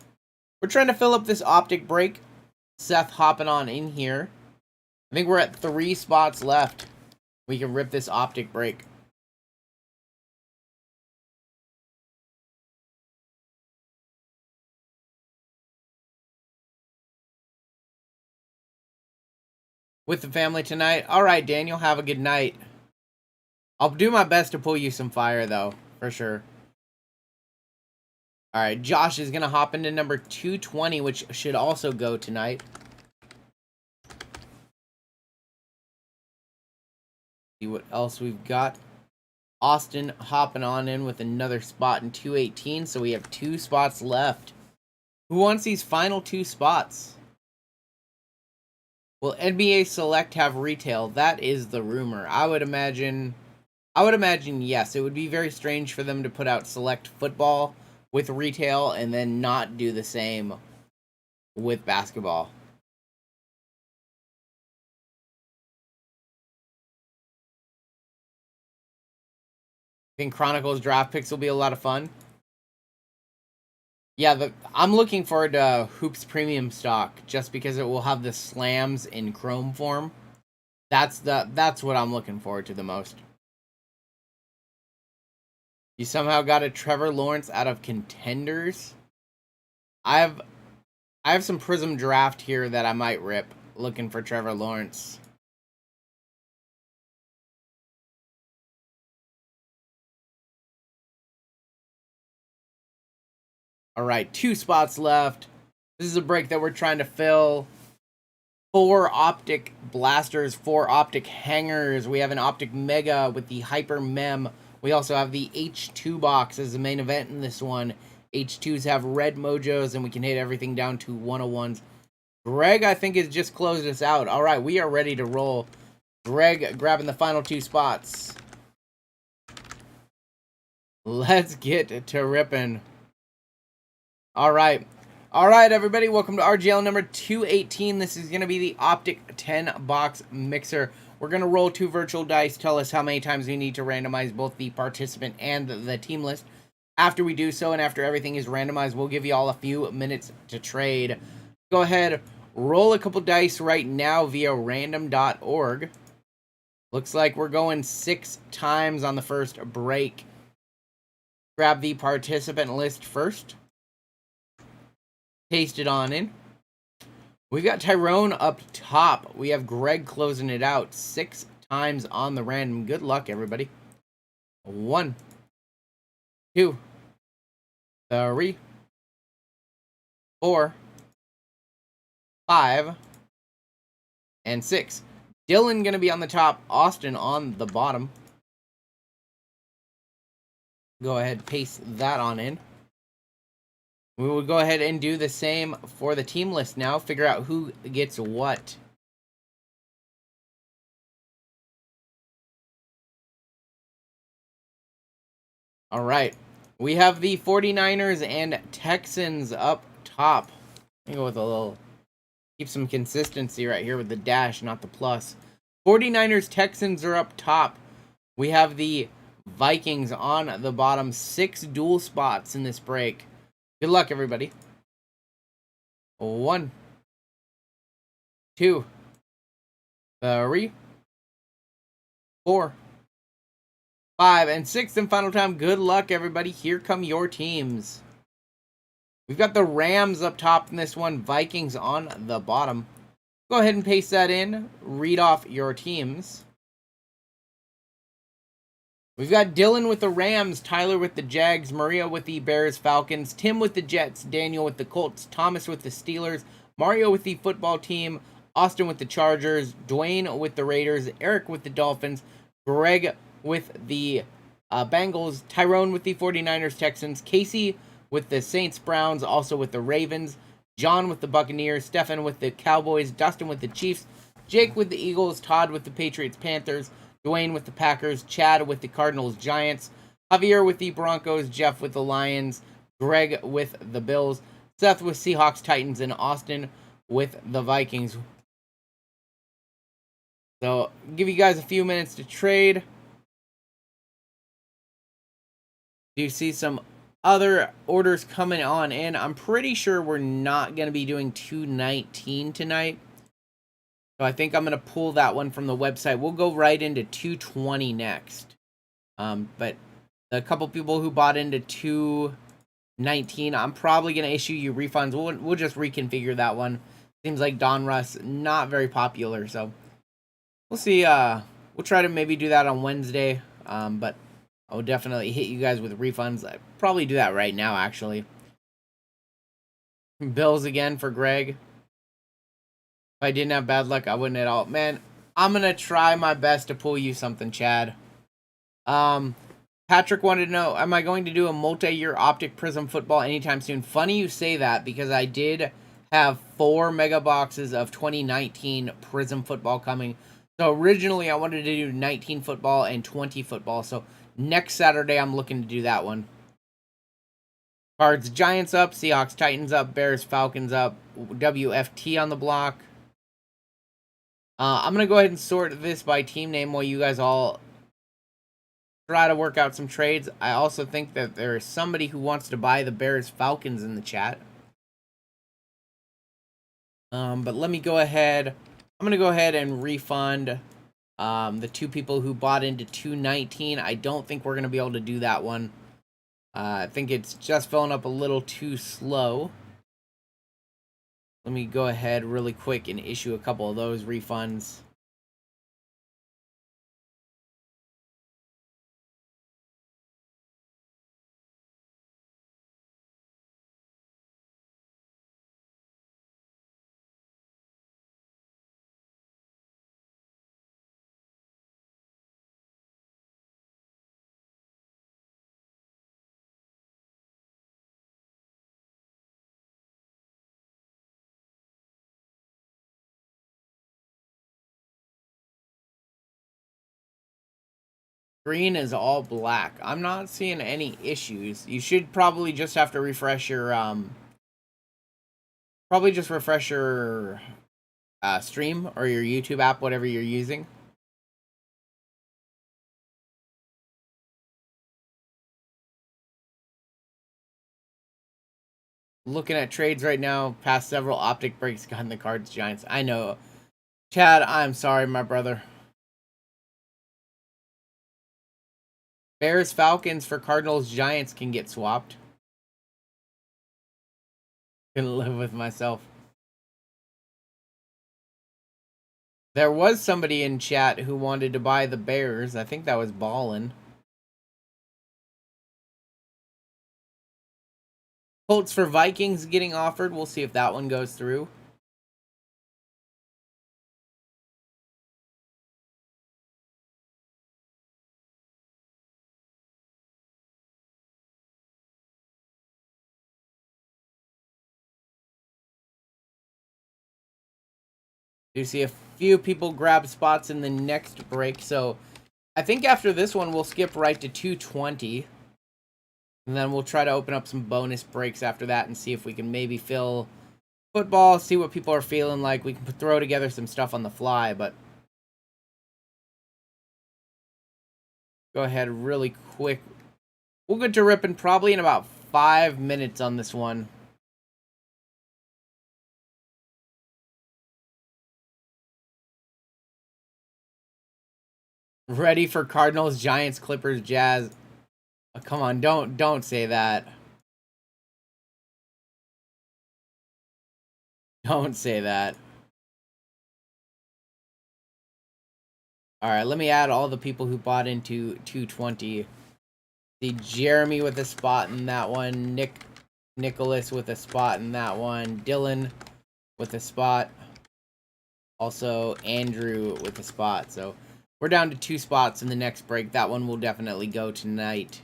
We're trying to fill up this Optic break. Seth hopping on in here. I think we're at 3 spots left. We can rip this Optic break. With the family tonight. All right, Daniel, have a good night. I'll do my best to pull you some fire, though, for sure. All right, Josh is going to hop into number 220, which should also go tonight. See what else we've got. Austin hopping on in with another spot in 218, so we have 2 spots left. Who wants these final 2 spots? Will NBA Select have retail? That is the rumor. I would imagine yes. It would be very strange for them to put out Select football with retail and then not do the same with basketball. I think Chronicles draft picks will be a lot of fun. Yeah, I'm looking forward to Hoops Premium stock just because it will have the slams in Chrome form. That's what I'm looking forward to the most. You somehow got a Trevor Lawrence out of contenders. I have some Prism draft here that I might rip looking for Trevor Lawrence. All right, 2 spots left. This is a break that we're trying to fill. 4 Optic blasters, 4 Optic hangers. We have an Optic Mega with the Hyper Mem. We also have the H2 box as the main event in this one. H2s have red mojos, and we can hit everything down to 101s. Greg, I think, has just closed us out. All right, we are ready to roll. Greg grabbing the final 2 spots. Let's get to ripping. All right. All right, everybody. Welcome to RGL number 218. This is going to be the Optic 10-box mixer. We're going to roll 2 virtual dice. Tell us how many times we need to randomize both the participant and the team list. After we do so and after everything is randomized, we'll give you all a few minutes to trade. Go ahead, roll a couple dice right now via random.org. Looks like we're going 6 times on the first break. Grab the participant list first. Paste it on in. We've got Tyrone up top. We have Greg closing it out 6 times on the random. Good luck, everybody. 1, 2, 3, 4, 5, and 6. Dylan gonna be on the top. Austin on the bottom. Go ahead, paste that on in. We will go ahead and do the same for the team list now. Figure out who gets what. All right. We have the 49ers and Texans up top. Let me go with a little... Keep some consistency right here with the dash, not the plus. 49ers, Texans are up top. We have the Vikings on the bottom. 6 dual spots in this break. Good luck, everybody. 1, 2, 3, 4, 5, and 6, and final time. Good luck, everybody. Here come your teams. We've got the Rams up top in this one. Vikings on the bottom. Go ahead and paste that in. Read off your teams. We've got Dylan with the Rams, Tyler with the Jags, Maria with the Bears, Falcons, Tim with the Jets, Daniel with the Colts, Thomas with the Steelers, Mario with the football team, Austin with the Chargers, Dwayne with the Raiders, Eric with the Dolphins, Greg with the Bengals, Tyrone with the 49ers, Texans, Casey with the Saints, Browns, also with the Ravens, John with the Buccaneers, Stefan with the Cowboys, Dustin with the Chiefs, Jake with the Eagles, Todd with the Patriots, Panthers, Dwayne with the Packers, Chad with the Cardinals, Giants, Javier with the Broncos, Jeff with the Lions, Greg with the Bills, Seth with Seahawks, Titans, and Austin with the Vikings. So, give you guys a few minutes to trade. Do you see some other orders coming on in? I'm pretty sure we're not going to be doing 219 tonight. So I think I'm going to pull that one from the website. We'll go right into 220 next. But the couple people who bought into 219, I'm probably going to issue you refunds. We'll just reconfigure that one. Seems like Donruss, not very popular. So we'll see. We'll try to maybe do that on Wednesday. But I'll definitely hit you guys with refunds. I'd probably do that right now, actually. Bills again for Greg. If I didn't have bad luck, I wouldn't at all. Man, I'm going to try my best to pull you something, Chad. Patrick wanted to know, am I going to do a multi-year Optic Prism football anytime soon? Funny you say that, because I did have 4 mega boxes of 2019 Prism football coming. So originally I wanted to do 19 football and 20 football. So next Saturday I'm looking to do that one. Cards, Giants up, Seahawks, Titans up, Bears, Falcons up, WFT on the block. I'm going to go ahead and sort this by team name while you guys all try to work out some trades. I also think that there is somebody who wants to buy the Bears Falcons in the chat. But let me go ahead. I'm going to go ahead and refund the 2 people who bought into 219. I don't think we're going to be able to do that one. I think it's just filling up a little too slow. Let me go ahead really quick and issue a couple of those refunds. Green is all black. I'm not seeing any issues. You should probably just have to refresh your stream or your YouTube app, whatever you're using. Looking at trades right now, past several Optic breaks, gotten the Cards, Giants. I know. Chad, I'm sorry, my brother. Bears, Falcons for Cardinals, Giants can get swapped. Can live with myself. There was somebody in chat who wanted to buy the Bears. I think that was Ballin. Colts for Vikings getting offered. We'll see if that one goes through. You see a few people grab spots in the next break, so I think after this one we'll skip right to 220. And then we'll try to open up some bonus breaks after that and see if we can maybe fill football, see what people are feeling like. We can throw together some stuff on the fly, but go ahead really quick. We'll get to ripping probably in about 5 minutes on this one. Ready for Cardinals, Giants, Clippers, Jazz. Oh, come on, don't say that. Don't say that. All right, let me add all the people who bought into 220. See Jeremy with a spot in that one. Nicholas with a spot in that one. Dylan with a spot. Also Andrew with a spot. So we're down to 2 spots in the next break. That one will definitely go tonight.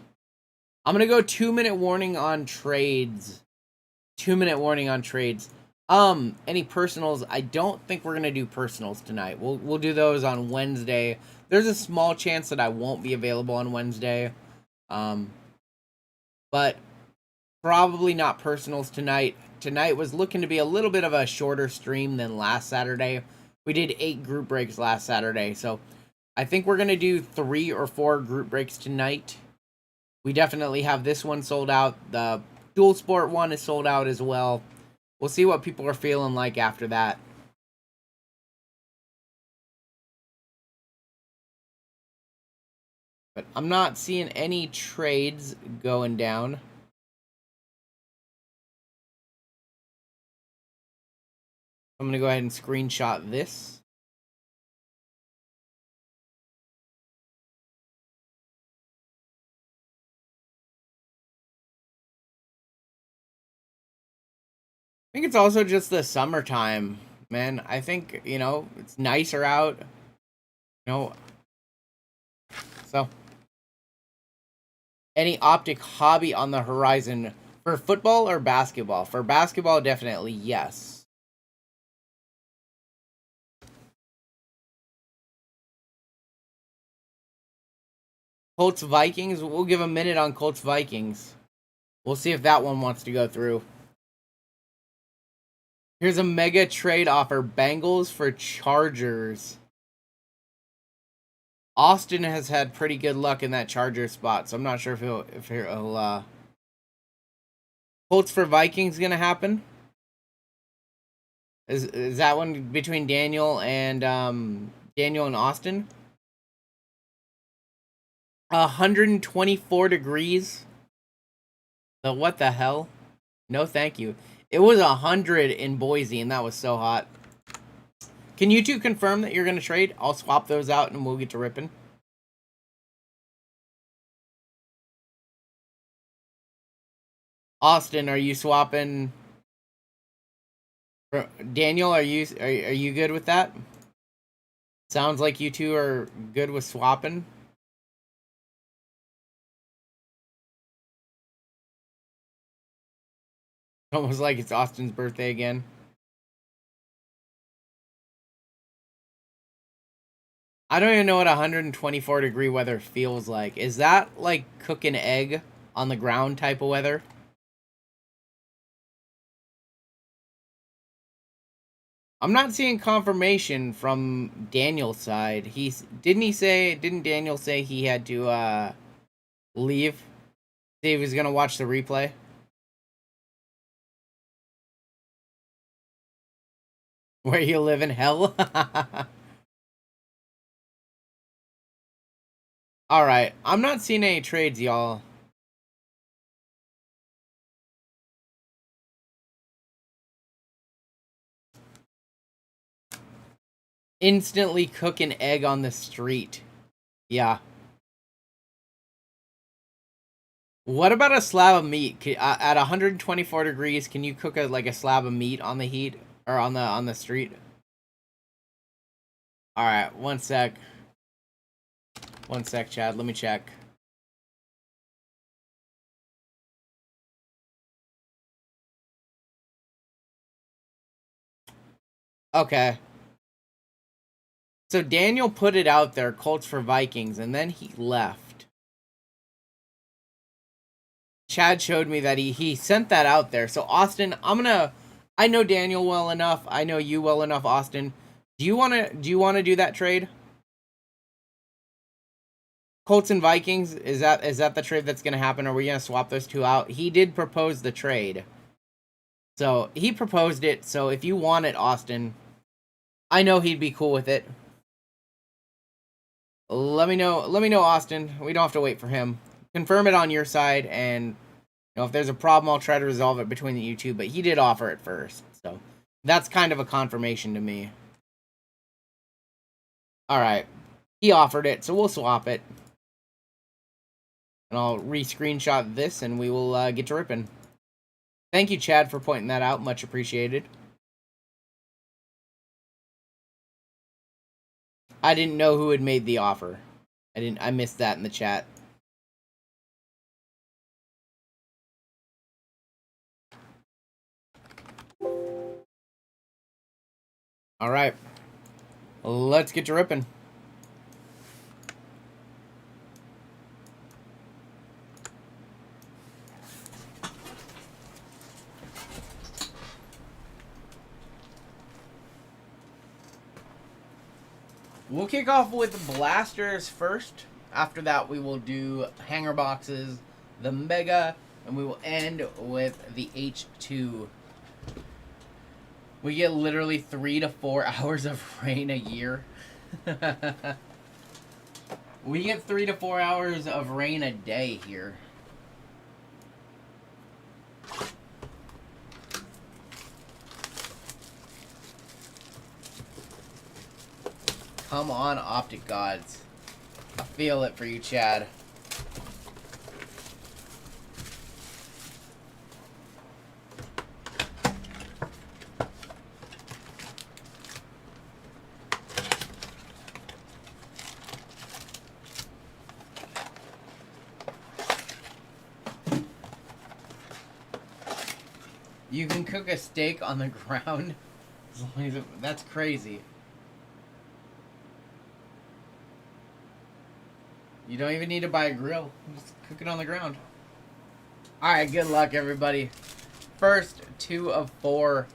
I'm going to go 2-minute warning on trades. 2-minute warning on trades. Any personals? I don't think we're gonna do personals tonight. We'll do those on Wednesday. There's a small chance that I won't be available on Wednesday. But probably not personals tonight. Tonight was looking to be a little bit of a shorter stream than last Saturday. We did 8 group breaks last Saturday, so I think we're gonna do 3 or 4 group breaks tonight. We definitely have this one sold out. The dual sport one is sold out as well. We'll see what people are feeling like after that. But I'm not seeing any trades going down. I'm going to go ahead and screenshot this. I think it's also just the summertime, man. I think, it's nicer out. So any Optic hobby on the horizon for football or basketball? For basketball, definitely yes. Colts Vikings, we'll give a minute on Colts Vikings. We'll see if that one wants to go through. Here's a mega trade offer. Bengals for Chargers. Austin has had pretty good luck in that Charger spot, so I'm not sure if he'll Colts for Vikings gonna happen. Is that one between Daniel and Austin? 124 degrees. So what the hell? No, thank you. It was 100 in Boise, and that was so hot. Can you two confirm that you're gonna trade? I'll swap those out, and we'll get to ripping. Austin, are you swapping? Daniel, are you good with that? Sounds like you two are good with swapping. Almost like it's Austin's birthday again. I don't even know what 124 degree weather feels like. Is that like cook an egg on the ground type of weather? I'm not seeing confirmation from Daniel's side. Didn't Daniel say he had to leave? Say he was gonna watch the replay? Where you live in hell? Alright, I'm not seeing any trades, y'all. Instantly cook an egg on the street. Yeah. What about a slab of meat? At 124 degrees, can you cook a slab of meat on the heat or on the street? All right, one sec. One sec, Chad. Let me check. Okay. So Daniel put it out there, Colts for Vikings, and then he left. Chad showed me that he sent that out there. So Austin, I know Daniel well enough. I know you well enough, Austin. Do you want to do that trade? Colts and Vikings, is that the trade that's going to happen? Are we going to swap those two out? He did propose the trade. So, he proposed it. So, if you want it, Austin, I know he'd be cool with it. Let me know, Austin. We don't have to wait for him. Confirm it on your side, and if there's a problem, I'll try to resolve it between you two, but he did offer it first. So, that's kind of a confirmation to me. Alright. He offered it, so we'll swap it. And I'll re-screenshot this, and we will get to ripping. Thank you, Chad, for pointing that out. Much appreciated. I didn't know who had made the offer. I missed that in the chat. Alright. Let's get to ripping. We'll kick off with blasters first. After that, we will do hanger boxes, the mega, and we will end with the H2. We get literally 3 to 4 hours of rain a year. We get 3 to 4 hours of rain a day here. Come on, Optic Gods. I feel it for you, Chad. You can cook a steak on the ground? As long as that's crazy. You don't even need to buy a grill. Just cook it on the ground. Alright, good luck, everybody. First 2 of 4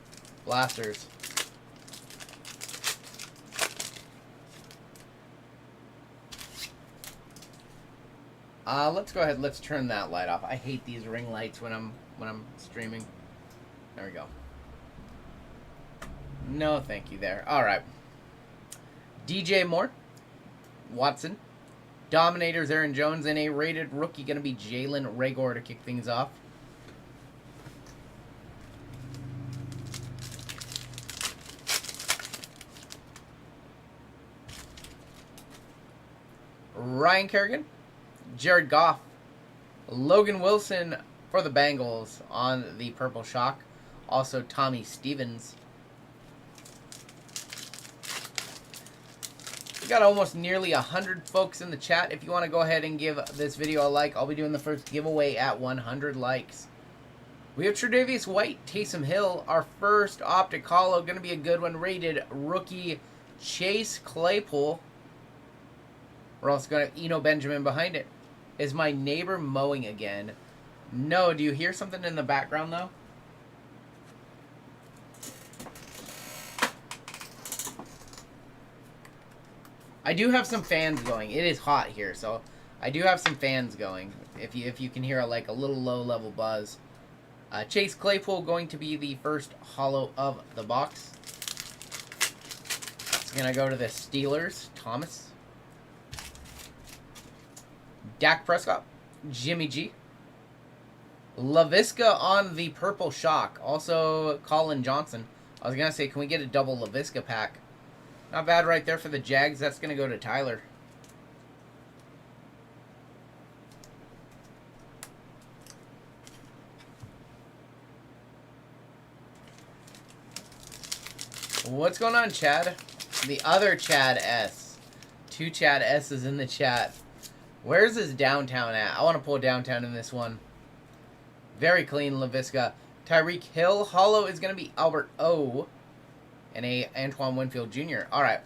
blasters. Let's go ahead. Let's turn that light off. I hate these ring lights when I'm streaming. There we go. No, thank you there. Alright. DJ Moore. Watson. Dominators, Aaron Jones, and a rated rookie going to be Jalen Reagor to kick things off. Ryan Kerrigan, Jared Goff, Logan Wilson for the Bengals on the Purple Shock. Also Tommy Stevens. We got almost nearly 100 folks in the chat. If you want to go ahead and give this video a like, I'll be doing the first giveaway at 100 likes. We have Tre'Davious White, Taysom Hill. Our first Optic Holo, going to be a good one. Rated rookie Chase Claypool. We're also going to have Eno Benjamin behind it. Is my neighbor mowing again? No, do you hear something in the background though? I do have some fans going. It is hot here, so I do have some fans going. If you can hear a little low level buzz. Chase Claypool going to be the first holo of the box. It's gonna go to the Steelers. Thomas. Dak Prescott. Jimmy G. LaVisca on the Purple Shock. Also Colin Johnson. I was gonna say, can we get a double LaVisca pack? Not bad right there for the Jags. That's going to go to Tyler. What's going on, Chad? The other Chad S. 2 Chad S's in the chat. Where's his downtown at? I want to pull downtown in this one. Very clean, LaVisca. Tyreek Hill. Holo is going to be Albert O. And a Antoine Winfield Jr. Alright.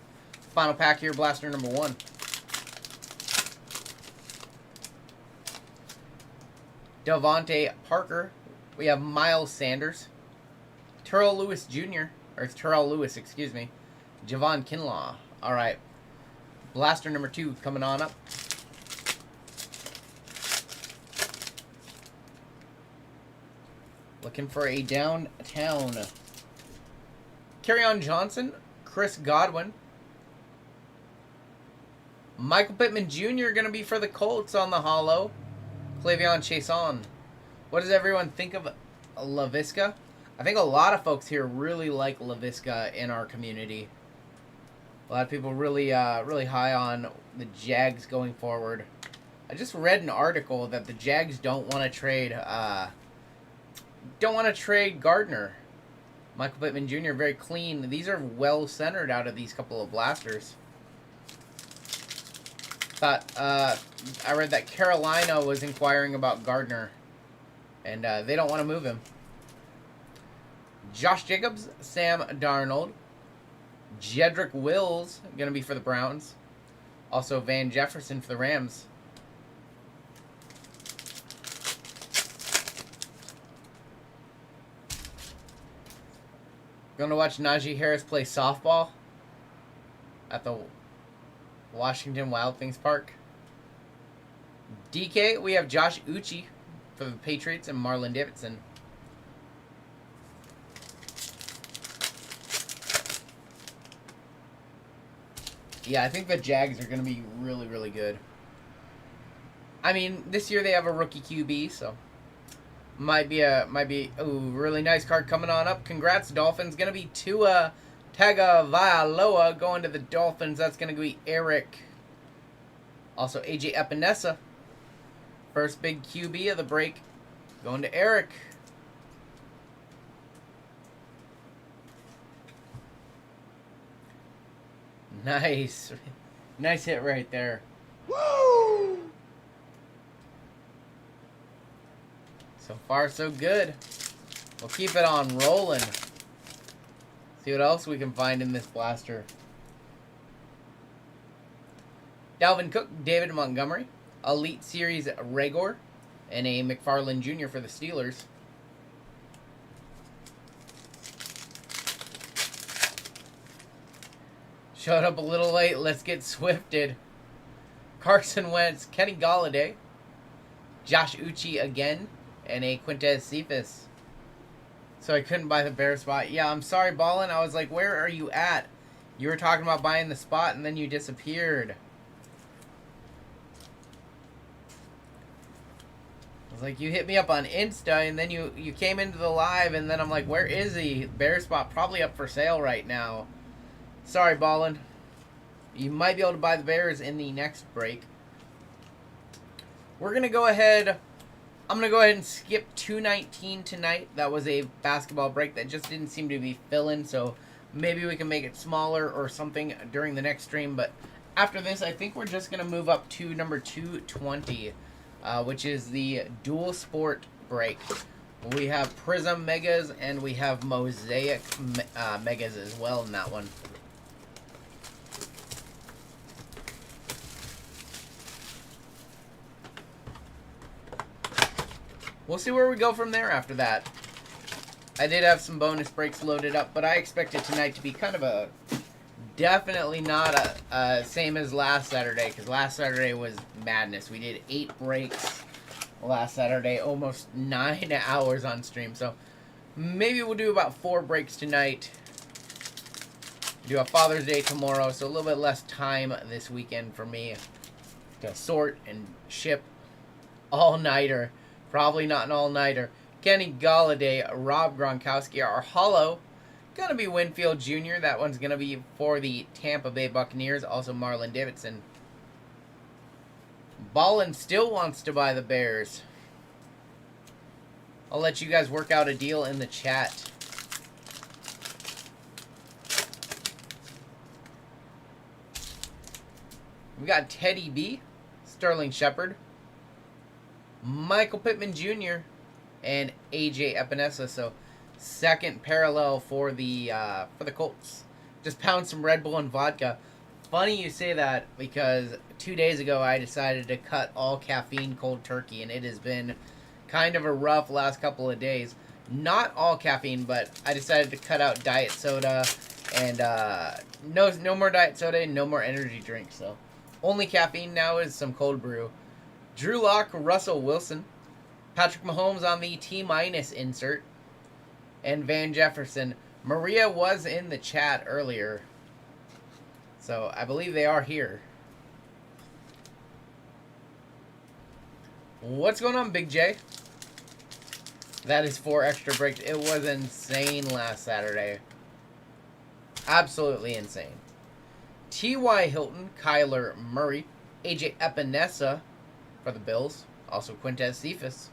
Final pack here, blaster number 1. Devontae Parker. We have Miles Sanders. Terrell Lewis Jr. Or it's Terrell Lewis, excuse me. Javon Kinlaw. Alright. Blaster number 2 coming on up. Looking for a downtown. Kerryon Johnson, Chris Godwin. Michael Pittman Jr. going to be for the Colts on the holo. Clavion Chason. What does everyone think of LaVisca? I think a lot of folks here really like LaVisca in our community. A lot of people really high on the Jags going forward. I just read an article that the Jags don't want to trade Gardner. Michael Pittman Jr. very clean. These are well centered out of these couple of blasters. I read that Carolina was inquiring about Gardner, and they don't want to move him. Josh Jacobs, Sam Darnold, Jedrick Wills going to be for the Browns. Also Van Jefferson for the Rams. Going to watch Najee Harris play softball at the Washington Wild Things Park. DK, we have Josh Uche for the Patriots and Marlon Davidson. Yeah, I think the Jags are going to be really, really good. I mean, this year they have a rookie QB, so might be really nice card coming on up. Congrats, Dolphins. Going to be Tua Tagovailoa going to the Dolphins. That's going to be Eric. Also, AJ Epinesa. First big QB of the break going to Eric. Nice. Nice hit right there. Woo! So far, so good. We'll keep it on rolling. See what else we can find in this blaster. Dalvin Cook, David Montgomery, Elite Series Regor, and a McFarland Jr. for the Steelers. Showed up a little late. Let's get swifted. Carson Wentz, Kenny Golladay, Josh Uche again, and a Quintez Cephas. So I couldn't buy the Bear spot. Yeah, I'm sorry, Ballin. I was like, where are you at? You were talking about buying the spot, and then you disappeared. I was like, you hit me up on Insta, and then you came into the live, and then I'm like, where is he? Bear spot probably up for sale right now. Sorry, Ballin. You might be able to buy the Bears in the next break. We're going to go ahead. I'm going to go ahead and skip 219 tonight. That was a basketball break that just didn't seem to be filling, so maybe we can make it smaller or something during the next stream. But after this, I think we're just going to move up to number 220, which is the dual sport break. We have Prism Megas and we have Mosaic Megas as well in that one. We'll see where we go from there after that. I did have some bonus breaks loaded up, but I expected tonight to be kind of a... Definitely not a same as last Saturday, because last Saturday was madness. We did 8 breaks last Saturday, almost 9 hours on stream. So maybe we'll do about 4 breaks tonight. Do a Father's Day tomorrow, so a little bit less time this weekend for me to sort and ship all-nighter. Probably not an all-nighter. Kenny Golladay, Rob Gronkowski, our holo. Gonna be Winfield Jr. That one's gonna be for the Tampa Bay Buccaneers. Also Marlon Davidson. Ballin still wants to buy the Bears. I'll let you guys work out a deal in the chat. We got Teddy B, Sterling Shepard, Michael Pittman Jr., and AJ Epinesa. So second parallel for the Colts. Just pound some Red Bull and vodka. Funny you say that, because 2 days ago I decided to cut all caffeine cold turkey, and it has been kind of a rough last couple of days. Not all caffeine, but I decided to cut out diet soda, and no more diet soda and no more energy drinks. So only caffeine now is some cold brew. Drew Lock, Russell Wilson, Patrick Mahomes on the T- insert. and Van Jefferson. Maria was in the chat earlier, so I believe they are here. What's going on, Big J? That is 4 extra breaks. It was insane last Saturday. Absolutely insane. T.Y. Hilton, Kyler Murray, AJ Epinesa for the Bills. Also Quintez Cephas.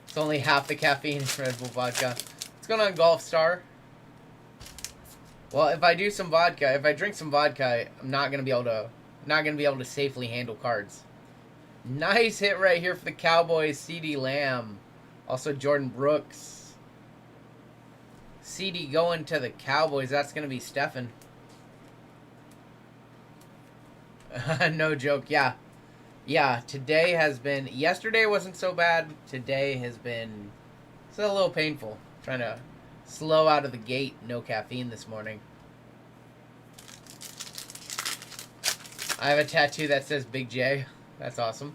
It's only half the caffeine in Red Bull vodka. What's going on, Golf Star? Well, if I drink some vodka, I'm not gonna be able to safely handle cards. Nice hit right here for the Cowboys, CeeDee Lamb. Also Jordan Brooks. CeeDee going to the Cowboys. That's gonna be Stefan. No joke. Yeah. Today has been. Yesterday wasn't so bad. Today has been. It's a little painful. Trying to slow out of the gate. No caffeine this morning. I have a tattoo that says Big J. That's awesome.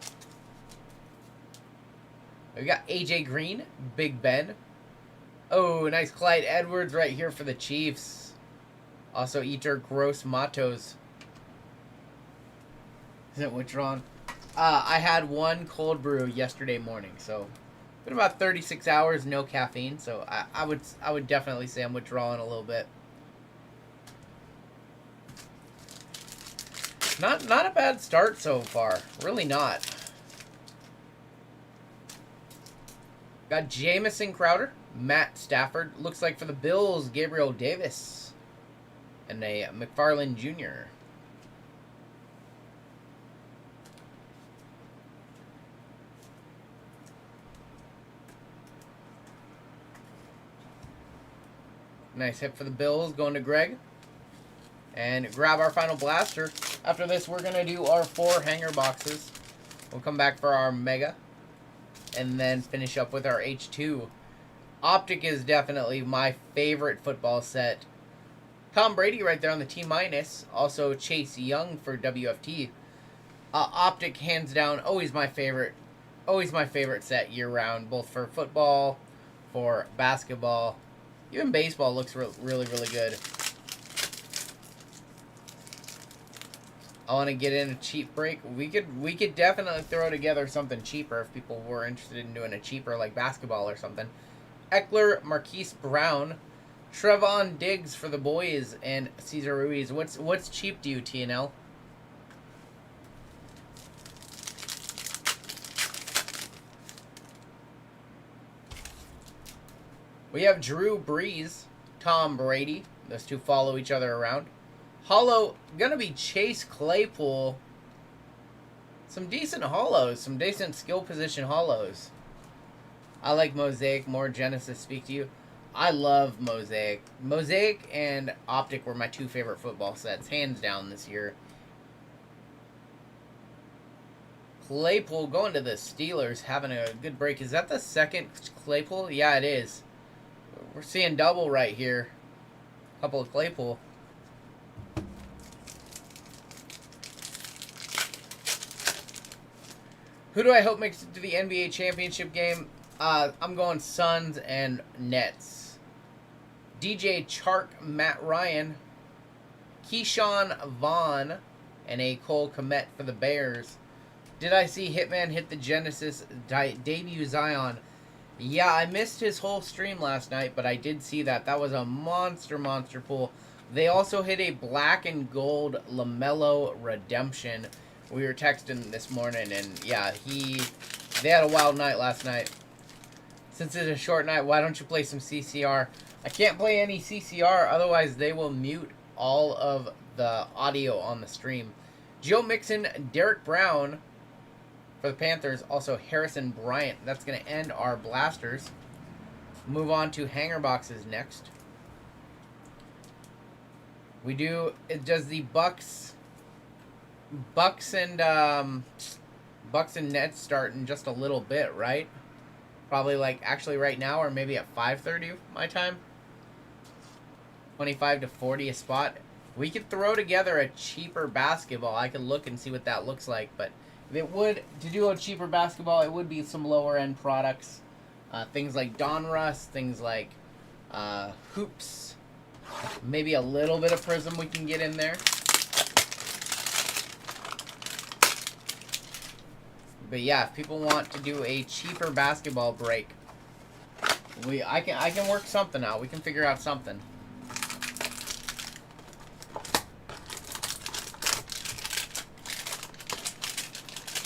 We got AJ Green, Big Ben. Oh, nice Clyde Edwards right here for the Chiefs. Also Eater Gross Matos. Isn't it withdrawn? I had one cold brew yesterday morning, so been about 36 hours, no caffeine. So I would definitely say I'm withdrawing a little bit. Not a bad start so far. Really not. Got Jamison Crowder, Matt Stafford. Looks like for the Bills, Gabriel Davis. And a McFarland Jr. Nice hit for the Bills, going to Greg. And grab our final blaster. After this, we're going to do our 4 hanger boxes. We'll come back for our Mega. And then finish up with our H2. Optic is definitely my favorite football set. Tom Brady right there on the T-. Also Chase Young for WFT. Optic, hands down, always my favorite. Always my favorite set year-round. Both for football, for basketball. Even baseball looks really, really good. I want to get in a cheap break. We could definitely throw together something cheaper if people were interested in doing a cheaper like basketball or something. Eckler, Marquise Brown, Trevon Diggs for the boys, and Cesar Ruiz. What's cheap to you, TNL? We have Drew Brees, Tom Brady. Those two follow each other around. Hollow, gonna be Chase Claypool. Some decent hollows, some decent skill position hollows. I like Mosaic more. Genesis, speak to you. I love Mosaic. Mosaic and Optic were my 2 favorite football sets, hands down this year. Claypool going to the Steelers, having a good break. Is that the second Claypool? Yeah, it is. We're seeing double right here. Couple of Claypool. Who do I hope makes it to the NBA championship game? I'm going Suns and Nets. DJ Chark, Matt Ryan, Keyshawn Vaughn, and a Cole Kmet for the Bears. Did I see Hitman hit the Genesis debut Zion? Yeah, I missed his whole stream last night, but I did see that. That was a monster pull. They also hit a black and gold LaMelo redemption. We were texting this morning, and yeah, they had a wild night last night. Since it's a short night, why don't you play some CCR? I can't play any CCR, otherwise they will mute all of the audio on the stream. Joe Mixon, Derek Brown for the Panthers, also Harrison Bryant. That's going to end our blasters. Move on to hanger boxes next. It does the Bucks and Nets start in just a little bit, right? Probably like actually right now, or maybe at 5:30 my time. 25 to 40 a spot. We could throw together a cheaper basketball. I could look and see what that looks like, but if it would, to do a cheaper basketball, it would be some lower end products. Things like Donruss, things like Hoops, maybe a little bit of Prism we can get in there. But yeah, if people want to do a cheaper basketball break, I can work something out. We can figure out something.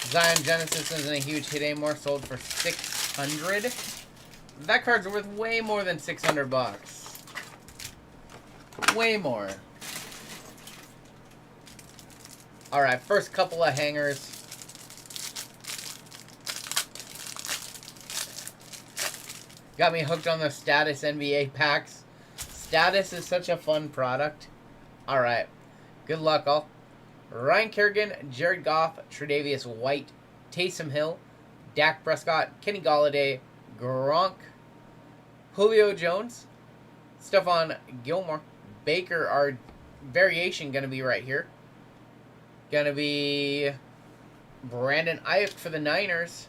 Zion Genesis isn't a huge hit anymore. Sold for $600. That card's worth way more than $600. Way more. All right, first couple of hangers. Got me hooked on the Status NBA packs. Status is such a fun product. All right, good luck, all. Ryan Kerrigan, Jared Goff, Tre'Davious White, Taysom Hill, Dak Prescott, Kenny Golladay, Gronk, Julio Jones, Stephon Gilmore, Baker. Our variation going to be right here. Going to be Brandon Ayuk for the Niners.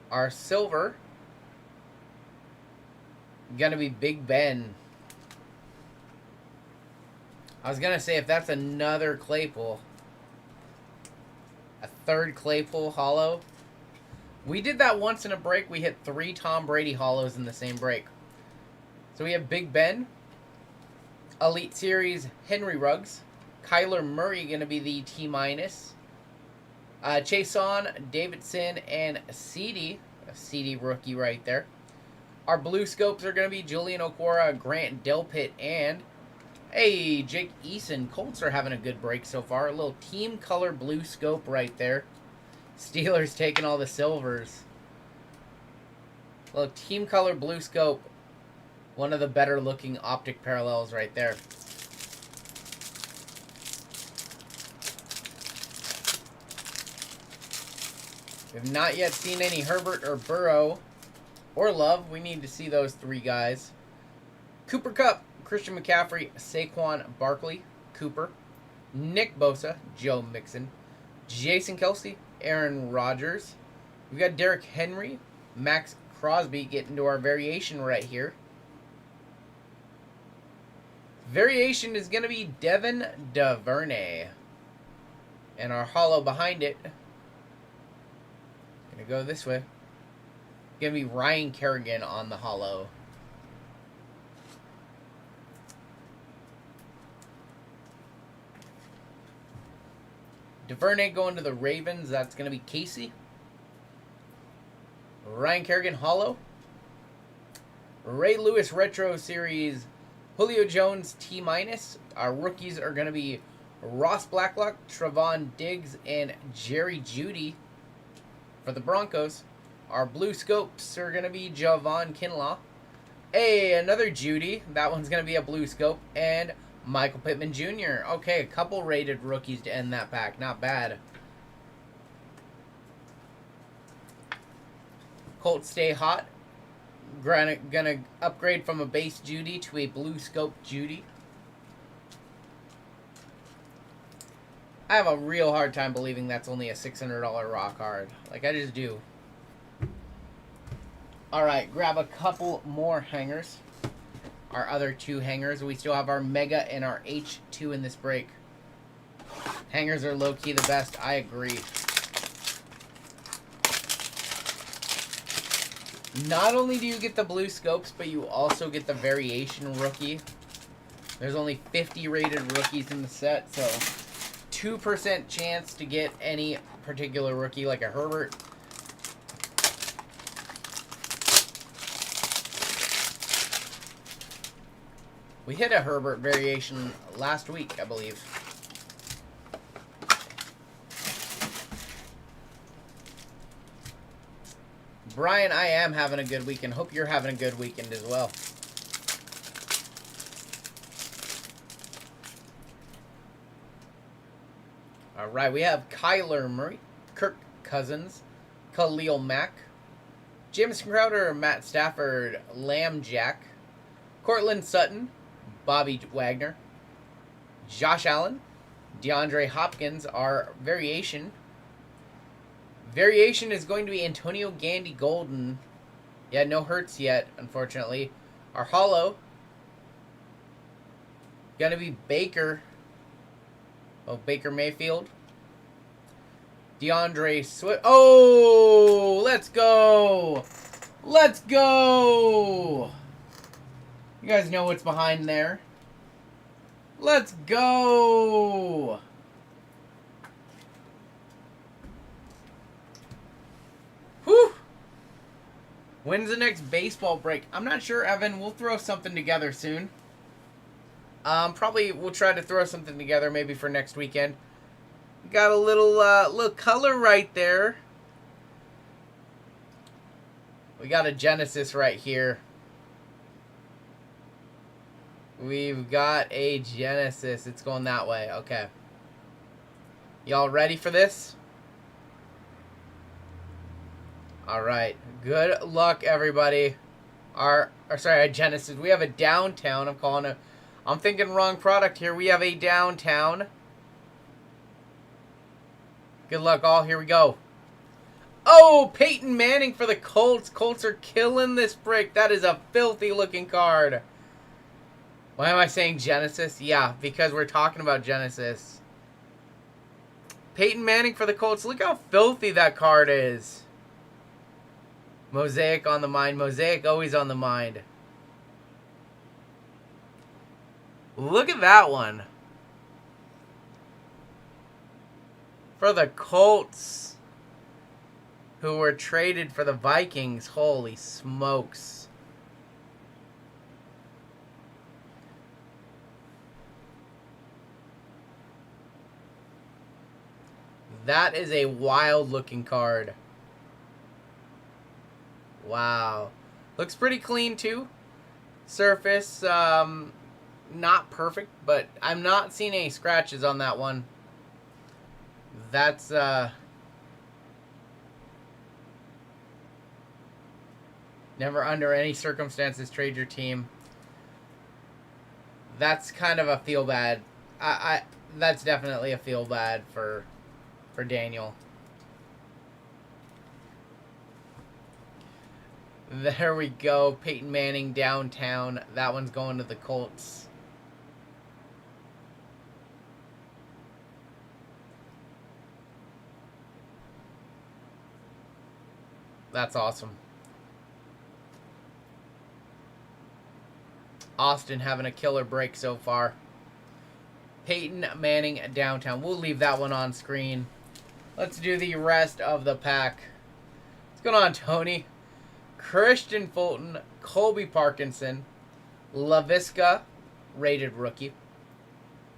Our silver going to be Big Ben. I was going to say, if that's another Claypool, a third Claypool hollow. We did that once in a break. We hit 3 Tom Brady hollows in the same break. So we have Big Ben, Elite Series Henry Ruggs, Kyler Murray going to be the T-. Chason, Davidson, and CD. A CD rookie right there. Our blue scopes are going to be Julian Okwara, Grant Delpit, and hey, Jake Eason. Colts are having a good break so far. A little team color blue scope right there. Steelers taking all the silvers. A little team color blue scope. One of the better looking optic parallels right there. We've not yet seen any Herbert or Burrow or Love. We need to see those 3 guys. Cooper Kupp, Christian McCaffrey, Saquon Barkley, Cooper, Nick Bosa, Joe Mixon, Jason Kelsey, Aaron Rodgers. We've got Derrick Henry, Max Crosby getting to our variation right here. Variation is going to be Devin DuVernay. And our hollow behind it, going to go this way, going to be Ryan Kerrigan on the hollow. DuVernay going to the Ravens. That's going to be Casey. Ryan Kerrigan hollow. Ray Lewis Retro Series Julio Jones T-. Our rookies are going to be Ross Blacklock, Trevon Diggs, and Jerry Jeudy for the Broncos. Our blue scopes are going to be Javon Kinlaw. Hey, another Jeudy. That one's going to be a blue scope. And Michael Pittman Jr. Okay, a couple rated rookies to end that pack. Not bad. Colts stay hot. Gonna upgrade from a base Jeudy to a blue scope Jeudy. I have a real hard time believing that's only a $600 raw card. Like, I just do. Alright, grab a couple more hangers. Our other 2 hangers. We still have our Mega and our H2 in this break. Hangers are low-key the best. I agree. Not only do you get the blue scopes, but you also get the variation rookie. There's only 50 rated rookies in the set, so 2% chance to get any particular rookie like a Herbert. We hit a Herbert variation last week, I believe. Brian, I am having a good weekend. Hope you're having a good weekend as well. All right, we have Kyler Murray, Kirk Cousins, Khalil Mack, Jamison Crowder, Matt Stafford, Lamb Jack, Cortland Sutton, Bobby Wagner, Josh Allen, DeAndre Hopkins, our variation, Variation is going to be Antonio Gandy Golden. Yeah, no hurts yet, unfortunately. Our holo. Gonna be Baker. Oh, Baker Mayfield. DeAndre Swift. Oh, let's go. Let's go. You guys know what's behind there. Let's go. Whew. When's the next baseball break? I'm not sure, Evan. We'll throw something together soon. Probably we'll try to throw something together maybe for next weekend. Got a little color right there. We got a Genesis right here. We've got a Genesis. It's going that way. Okay. Y'all ready for this? All right. Good luck, everybody. Our Genesis. We have a downtown. I'm thinking wrong product here. We have a downtown. Good luck, all. Here we go. Oh, Peyton Manning for the Colts. Colts are killing this break. That is a filthy looking card. Why am I saying Genesis? Yeah, because we're talking about Genesis. Peyton Manning for the Colts. Look how filthy that card is. Mosaic on the mind. Mosaic always on the mind. Look at that one. For the Colts, who were traded for the Vikings. Holy smokes. That is a wild looking card. Wow. Looks pretty clean too. Surface, not perfect, but I'm not seeing any scratches on that one. That's, never under any circumstances trade your team. That's kind of a feel bad. That's definitely a feel bad for Daniel. There we go. Peyton Manning downtown. That one's going to the Colts. That's awesome. Austin having a killer break so far. Peyton Manning downtown. We'll leave that one on screen. Let's do the rest of the pack. What's going on, Tony? Christian Fulton, Colby Parkinson, LaVisca, rated rookie.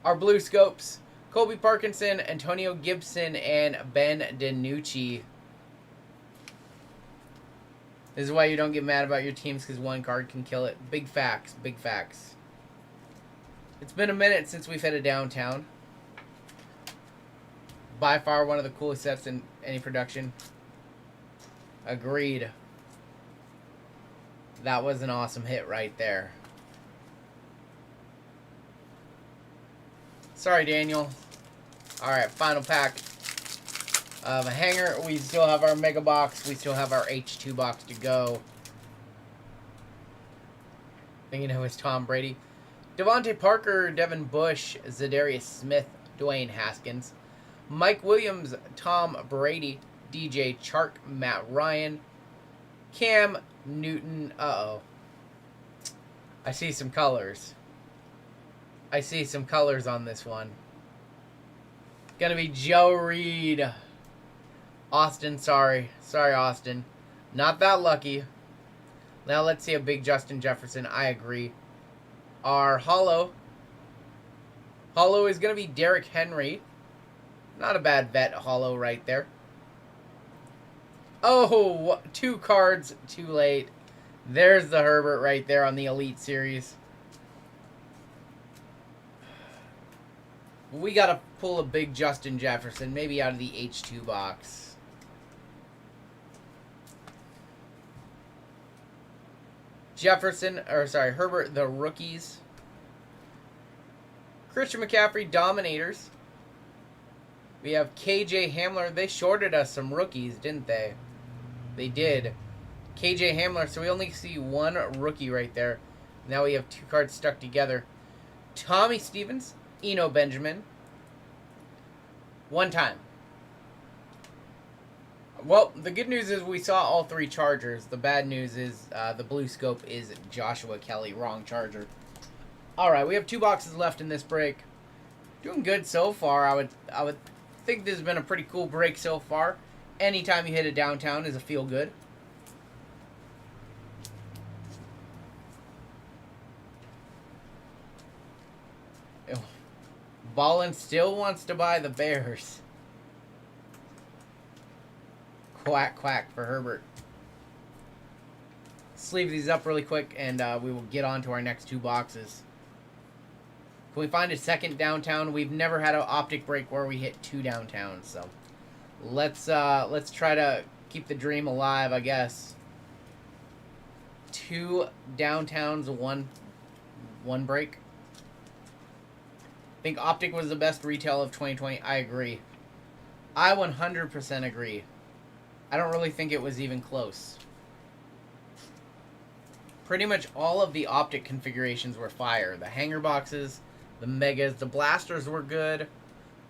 Our blue scopes, Colby Parkinson, Antonio Gibson, and Ben DiNucci. This is why you don't get mad about your teams, because one card can kill it. Big facts, big facts. It's been a minute since we've hit a downtown. By far one of the coolest sets in any production. Agreed. That was an awesome hit right there. Sorry, Daniel. Alright, final pack of a hanger. We still have our Mega Box. We still have our H2 box to go. Thinking it was Tom Brady. Devontae Parker, Devin Bush, Zadarius Smith, Dwayne Haskins, Mike Williams, Tom Brady, DJ Chark, Matt Ryan, Cam Newton. Uh-oh. I see some colors. I see some colors on this one. Gonna be Joe Reed. Austin, sorry. Sorry, Austin. Not that lucky. Now let's see a big Justin Jefferson. I agree. Our holo. Holo is gonna be Derrick Henry. Not a bad vet holo right there. Oh, 2 cards too late. There's the Herbert right there on the Elite Series. We got to pull a big Justin Jefferson, maybe out of the H2 box. Herbert, the rookies. Christian McCaffrey, Dominators. We have KJ Hamler. They shorted us some rookies, didn't they? They did. KJ Hamler. So we only see one rookie right there. Now we have 2 cards stuck together. Tommy Stevens, Eno Benjamin. One time. Well, the good news is we saw all 3 Chargers. The bad news is the blue scope is Joshua Kelly. Wrong Charger. Alright, we have 2 boxes left in this break. Doing good so far. I would think this has been a pretty cool break so far. Anytime you hit a downtown is a feel good. Ballin still wants to buy the Bears. Quack, quack for Herbert. Sleeve these up really quick, and we will get on to our next 2 boxes. Can we find a second downtown? We've never had an optic break where we hit 2 downtowns, so let's try to keep the dream alive, I guess. 2 downtowns, one break. I think Optic was the best retail of 2020. I agree. I 100% agree. I don't really think it was even close. Pretty much all of the Optic configurations were fire. The hanger boxes, the megas, the blasters were good.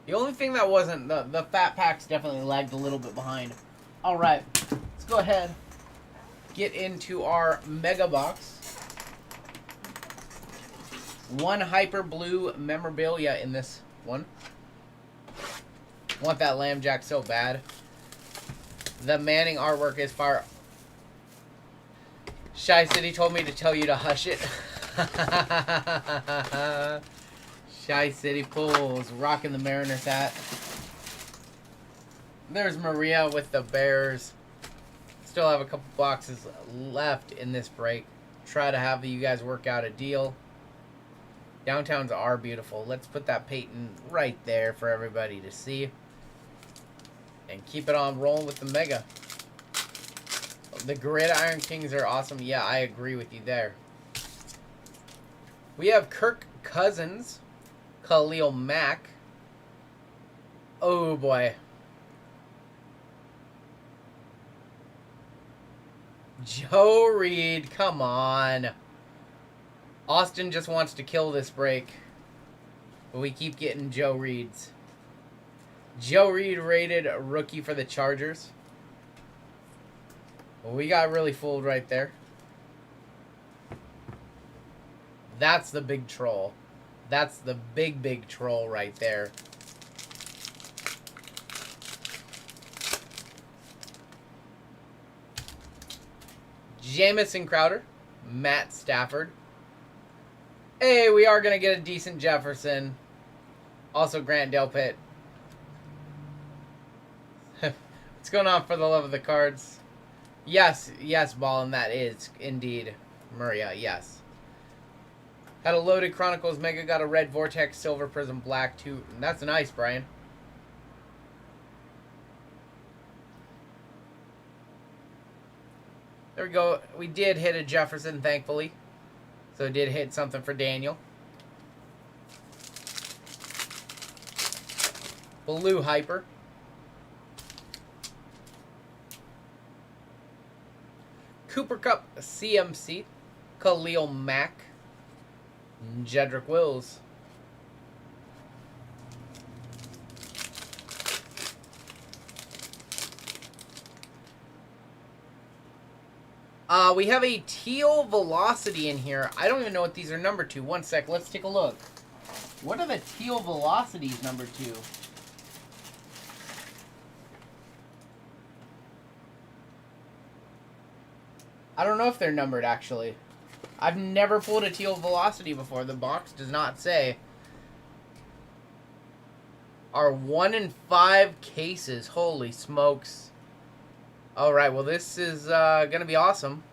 The only thing that wasn't, the fat packs definitely lagged a little bit behind. Alright, let's go ahead. Get into our mega box. 1 hyper blue memorabilia in this one. Want that Lamb Jack so bad. The Manning artwork is fire. Shy City told me to tell you to hush it. Shy City Pulls, rocking the Mariners hat. There's Maria with the Bears. Still have a couple boxes left in this break. Try to have you guys work out a deal. Downtowns are beautiful. Let's put that Peyton right there for everybody to see. And keep it on rolling with the Mega. The Gridiron Kings are awesome. Yeah, I agree with you there. We have Kirk Cousins. Khalil Mack. Oh, boy. Joe Reed. Come on. Austin just wants to kill this break. But we keep getting Joe Reeds. Joe Reed rated rookie for the Chargers. Well, we got really fooled right there. That's the big troll. That's the big troll right there. Jamison Crowder. Matt Stafford. Hey, we are going to get a decent Jefferson. Also Grant Delpit. What's going on for the love of the cards? Yes, Ballin, that is indeed Maria, yes. Had a loaded Chronicles Mega, got a red Vortex, silver Prism, black, 2. That's nice, Brian. There we go. We did hit a Jefferson, thankfully. So it did hit something for Daniel. Blue Hyper. Cooper Cup CMC. Khalil Mack. Jedrick Wills. We have a teal velocity in here. I don't even know what these are numbered to. One sec, let's take a look. What are the teal velocities numbered to? I don't know if they're numbered, actually. I've never pulled a teal velocity before. The box does not say. Our 1 in 5 cases. Holy smokes. Alright, well this is going to be awesome.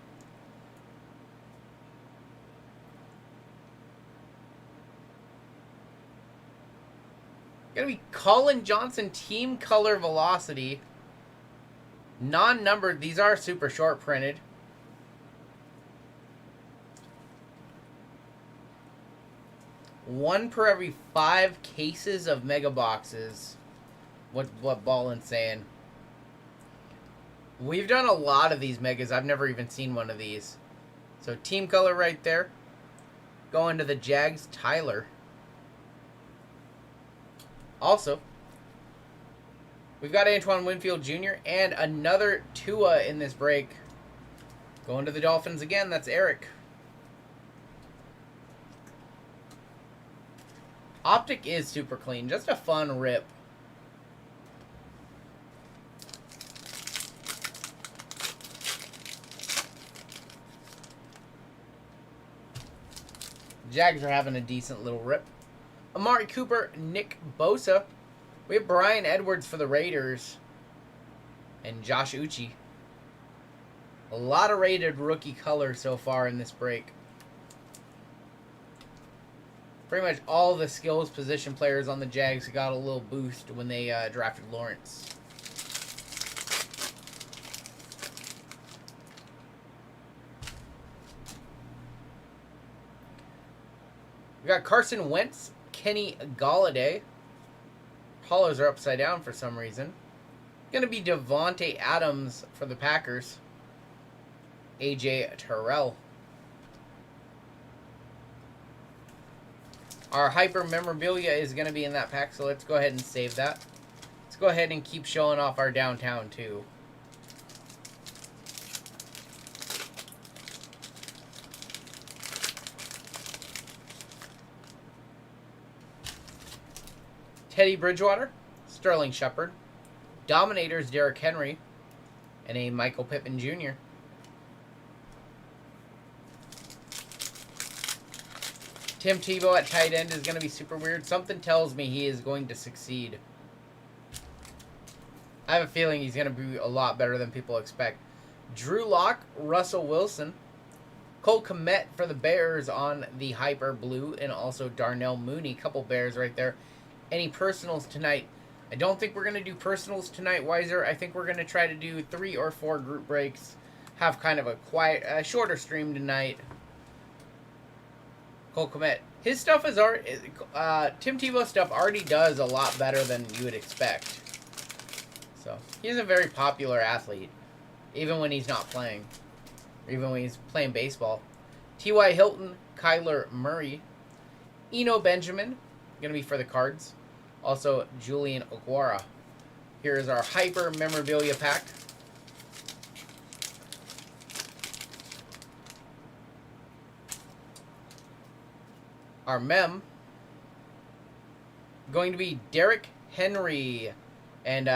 Going to be Colin Johnson Team Color Velocity. Non-numbered. These are super short printed. One per every 5 cases of mega boxes. What Ballin's saying. We've done a lot of these megas. I've never even seen one of these. So team color right there. Going to the Jags, Tyler. Also, we've got Antoine Winfield Jr. and another Tua in this break. Going to the Dolphins again, that's Eric. Optic is super clean, just a fun rip. Jags are having a decent little rip. Amari Cooper, Nick Bosa. We have Brian Edwards for the Raiders. And Josh Uche. A lot of rated rookie color so far in this break. Pretty much all the skills position players on the Jags got a little boost when they drafted Lawrence. We got Carson Wentz, Kenny Galladay. Hollows are upside down for some reason. Going to be Devontae Adams for the Packers. AJ Terrell. Our hyper memorabilia is going to be in that pack, so let's go ahead and save that. Let's go ahead and keep showing off our downtown too. Teddy Bridgewater, Sterling Shepard, Dominators Derrick Henry, and a Michael Pittman Jr. Tim Tebow at tight end is going to be super weird. Something tells me he is going to succeed. I have a feeling he's going to be a lot better than people expect. Drew Lock, Russell Wilson, Cole Kmet for the Bears on the Hyper Blue, and also Darnell Mooney. Couple Bears right there. Any personals tonight? I don't think we're going to do personals tonight, Weiser. I think we're going to try to do 3 or 4 group breaks. Have kind of a quiet, shorter stream tonight. Cole Kmet. His stuff is already... Tim Tebow stuff already does a lot better than you would expect. So, he's a very popular athlete. Even when he's not playing. Even when he's playing baseball. T.Y. Hilton, Kyler Murray. Eno Benjamin. Going to be for the Cards. Also, Julian Okwara. Here is our Hyper Memorabilia pack. Our Mem. Going to be Derrick Henry. And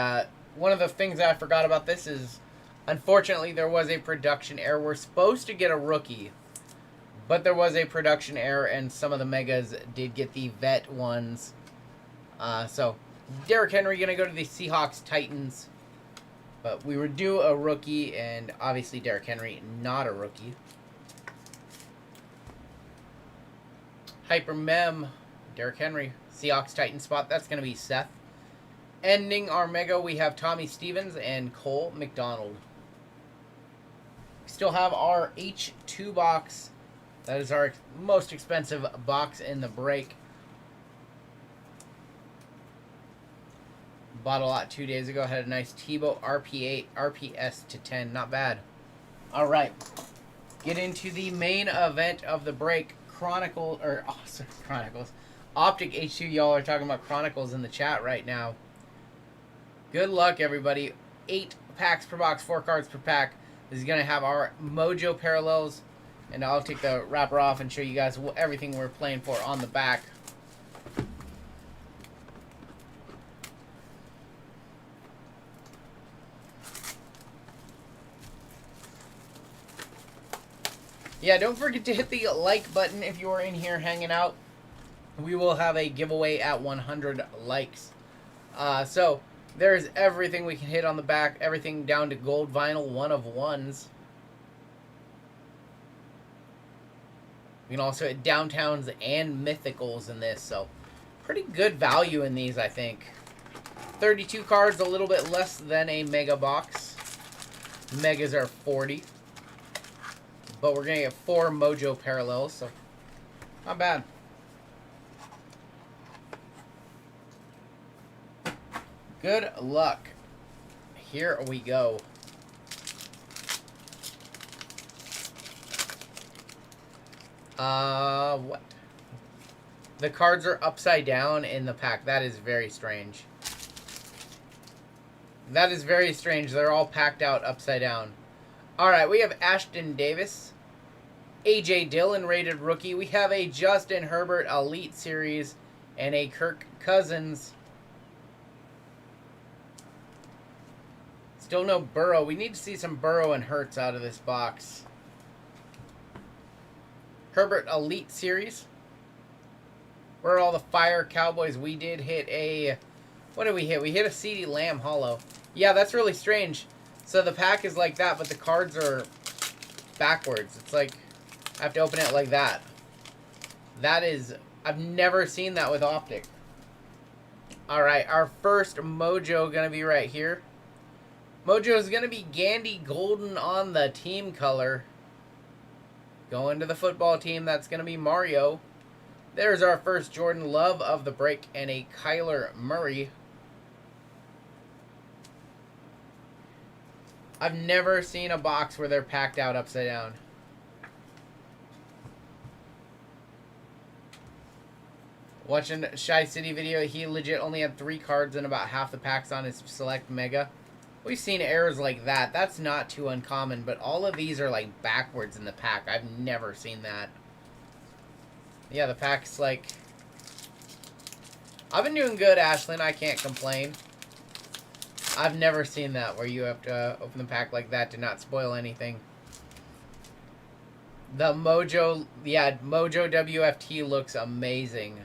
one of the things that I forgot about this is, unfortunately, there was a production error. We're supposed to get a rookie. But there was a production error, and some of the megas did get the vet ones. So, Derrick Henry going to go to the Seahawks Titans. But we would do a rookie, and obviously Derrick Henry, not a rookie. Hyper Mem, Derrick Henry, Seahawks Titans spot. That's going to be Seth. Ending our mega, we have Tommy Stevens and Cole McDonald. We still have our H2 box. That is our most expensive box in the break. Bought a lot 2 days ago. Had a nice Tebow RP8, RPS to 10. Not bad. All right. Get into the main event of the break. Chronicles. Optic H2. Y'all are talking about Chronicles in the chat right now. Good luck, everybody. 8 packs per box, 4 cards per pack. This is going to have our Mojo parallels. And I'll take the wrapper off and show you guys everything we're playing for on the back. Yeah, don't forget to hit the like button if you are in here hanging out. We will have a giveaway at 100 likes. So, there's everything we can hit on the back. Everything down to gold vinyl, 1 of 1s. We can also hit downtowns and mythicals in this, so pretty good value in these, I think. 32 cards, a little bit less than a mega box. Megas are 40. But we're going to get 4 Mojo parallels, so not bad. Good luck. Here we go. What? The cards are upside down in the pack. That is very strange. That is very strange. They're all packed out upside down. Alright, we have Ashton Davis. A.J. Dillon rated rookie. We have a Justin Herbert Elite Series and a Kirk Cousins. Still no Burrow. We need to see some Burrow and Hurts out of this box. Herbert Elite Series. Where are all the Fire Cowboys? We did hit a... What did we hit? We hit a CeeDee Lamb holo. Yeah, that's really strange. So the pack is like that, but the cards are backwards. It's like... I have to open it like that. That is... I've never seen that with Optic. Alright, our first Mojo going to be right here. Mojo is going to be Gandy Golden on the team color. Going to the football team, that's going to be Mario. There's our first Jordan Love of the break and a Kyler Murray. I've never seen a box where they're packed out upside down. Watching Shy City video, he legit only had 3 cards and about half the packs on his Select Mega. We've seen errors like that. That's not too uncommon, but all of these are like backwards in the pack. I've never seen that. Yeah, the pack's like... I've been doing good, Ashlyn. I can't complain. I've never seen that where you have to open the pack like that to not spoil anything. The Mojo... Yeah, Mojo WFT looks amazing.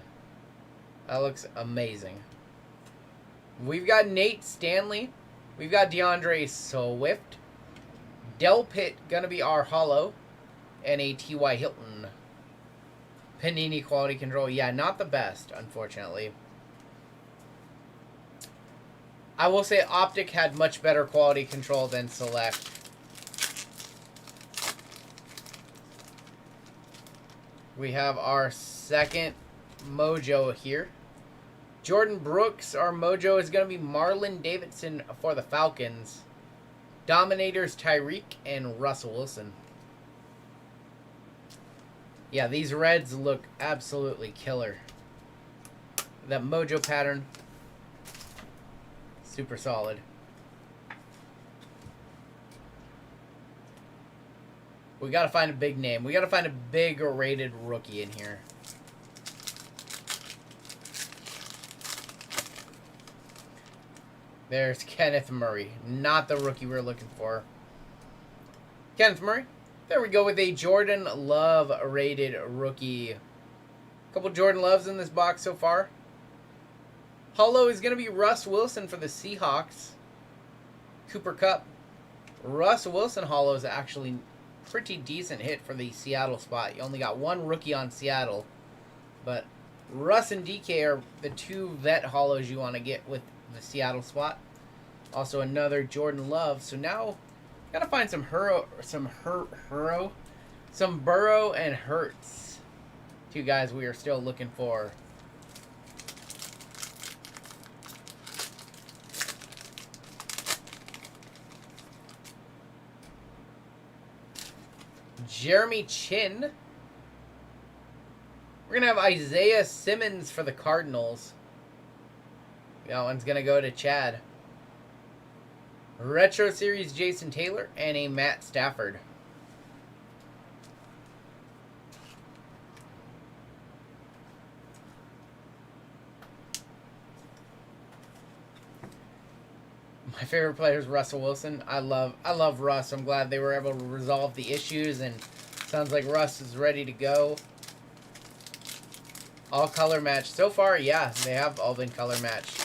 That looks amazing. We've got Nate Stanley. We've got DeAndre Swift. Del Pitt going to be our holo. And a T.Y. Hilton. Panini quality control. Yeah, not the best, unfortunately. I will say Optic had much better quality control than Select. We have our second Mojo here. Jordan Brooks, our Mojo, is going to be Marlon Davidson for the Falcons. Dominators, Tyreek, and Russell Wilson. Yeah, these reds look absolutely killer. That Mojo pattern, super solid. We got to find a big name. We got to find a big rated rookie in here. There's Kenneth Murray. Not the rookie we're looking for. Kenneth Murray. There we go with a Jordan Love rated rookie. Couple Jordan Loves in this box so far. Holo is going to be Russ Wilson for the Seahawks. Cooper Kupp. Russ Wilson holo is actually pretty decent hit for the Seattle spot. You only got 1 rookie on Seattle. But Russ and DK are the 2 vet holos you want to get with the Seattle spot. Also another Jordan Love. So now gotta find some Burrow and Hurts. 2 guys we are still looking for. Jeremy Chin. We're gonna have Isaiah Simmons for the Cardinals. That one's going to go to Chad. Retro Series Jason Taylor and a Matt Stafford. My favorite player is Russell Wilson. I love Russ. I'm glad they were able to resolve the issues, and sounds like Russ is ready to go. All color match. So far, yeah, they have all been color matched.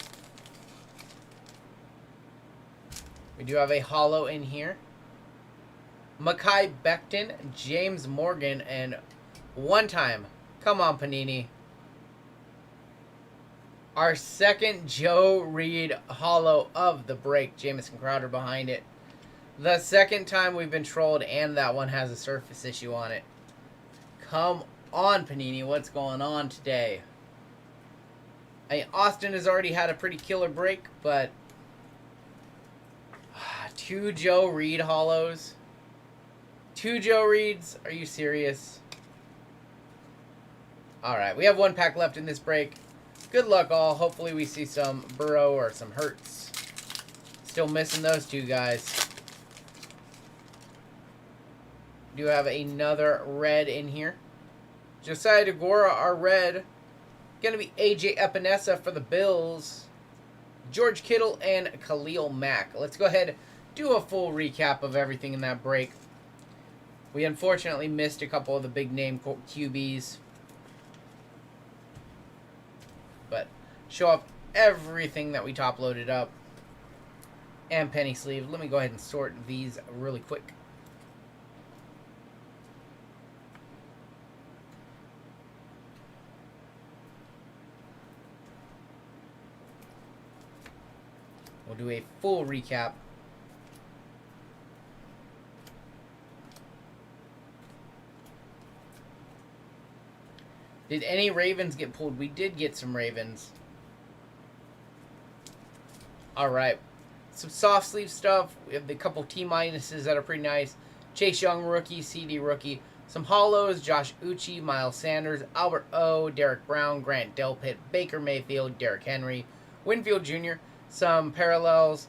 We do have a holo in here. Mekhi Becton, James Morgan, and one time. Come on, Panini. Our second Joe Reed holo of the break. Jamison Crowder behind it. The second time we've been trolled, and that one has a surface issue on it. Come on, Panini. What's going on today? I mean, Austin has already had a pretty killer break, but 2 Joe Reed hollows. 2 Joe Reeds? Are you serious? Alright, we have 1 pack left in this break. Good luck, all. Hopefully we see some Burrow or some Hurts. Still missing those 2 guys. Do have another red in here. Josiah DeGora, our red. Going to be AJ Epinesa for the Bills. George Kittle and Khalil Mack. Let's go ahead and do a full recap of everything in that break. We unfortunately missed a couple of the big name QBs. But show up everything that we top loaded up. And penny sleeve. Let me go ahead and sort these really quick. We'll do a full recap. Did any Ravens get pulled? We did get some Ravens. Alright. Some soft sleeve stuff. We have the couple T-minuses that are pretty nice. Chase Young rookie, CD rookie. Some hollows. Josh Uche, Miles Sanders, Albert O, Derek Brown, Grant Delpit, Baker Mayfield, Derrick Henry, Winfield Jr., some parallels,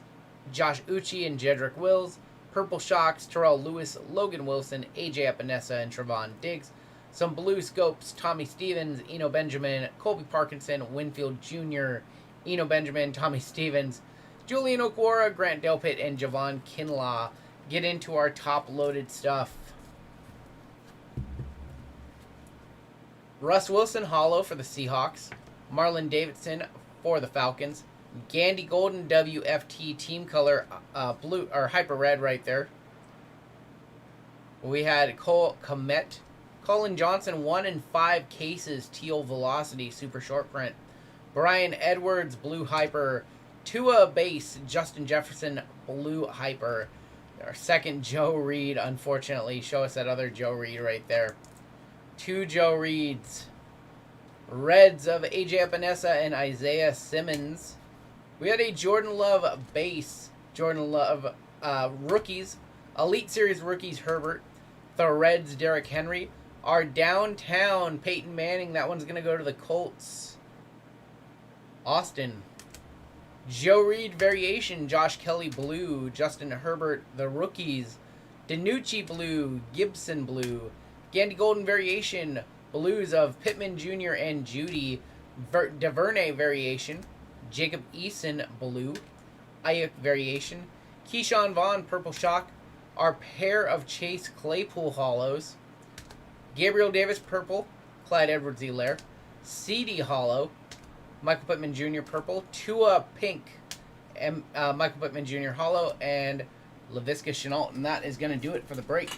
Josh Uche and Jedrick Wills, Purple Shocks, Terrell Lewis, Logan Wilson, AJ Epinesa, and Trevon Diggs. Some blue scopes, Tommy Stevens, Eno Benjamin, Colby Parkinson, Winfield Jr., Eno Benjamin, Tommy Stevens, Julian Okwara, Grant Delpit, and Javon Kinlaw. Get into our top-loaded stuff. Russ Wilson, hollow for the Seahawks. Marlon Davidson for the Falcons. Gandy Golden WFT team color blue or hyper red right there. We had Cole Komet, Colin Johnson 1 in 5 cases teal velocity super short print. Brian Edwards blue hyper. Tua base Justin Jefferson blue hyper. Our second Joe Reed, unfortunately. Show us that other Joe Reed right there. 2 Joe Reeds. Reds of AJ Epinesa and Isaiah Simmons. We had a Jordan Love base. Jordan Love rookies. Elite Series rookies Herbert. The Reds Derrick Henry. Our downtown Peyton Manning. That one's going to go to the Colts. Austin. Joe Reed variation. Josh Kelly blue. Justin Herbert the rookies. DiNucci blue. Gibson blue. Gandy Golden variation. Blues of Pittman Jr. and Judy. DuVernay variation. Jacob Eason blue. Ayuk variation. Keyshawn Vaughn purple shock. Our pair of Chase Claypool hollows. Gabriel Davis purple. Clyde Edwards-Helaire. CD hollow. Michael Pittman Jr. purple. Tua pink. And Michael Pittman Jr. hollow. And Laviska Shenault. And that is going to do it for the break.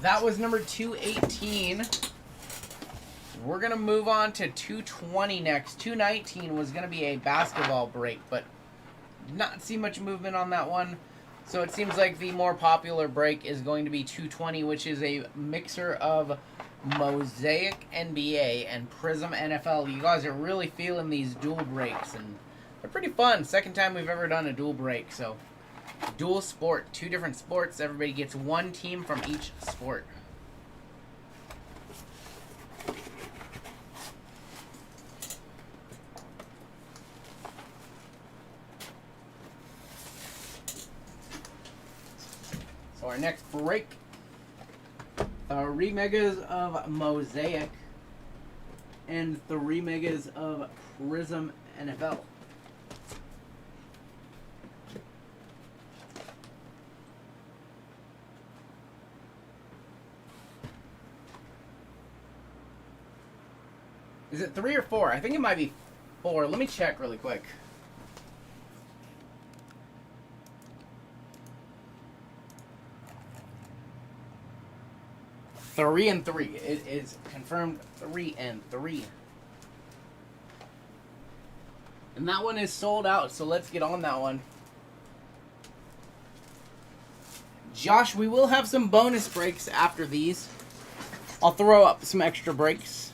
That was number 218. We're going to move on to 220 next. 219 was going to be a basketball break, but not see much movement on that one. So it seems like the more popular break is going to be 220, which is a mixer of Mosaic NBA and Prism NFL. You guys are really feeling these dual breaks, and they're pretty fun. Second time we've ever done a dual break, so dual sport, 2 different sports. Everybody gets 1 team from each sport. So our next break, 3 megas of Mosaic and 3 megas of Prism NFL. Is it 3 or 4? I think it might be 4. Let me check really quick. Three and 3. It is confirmed 3 and 3. And that one is sold out, so let's get on that one. Josh, we will have some bonus breaks after these. I'll throw up some extra breaks.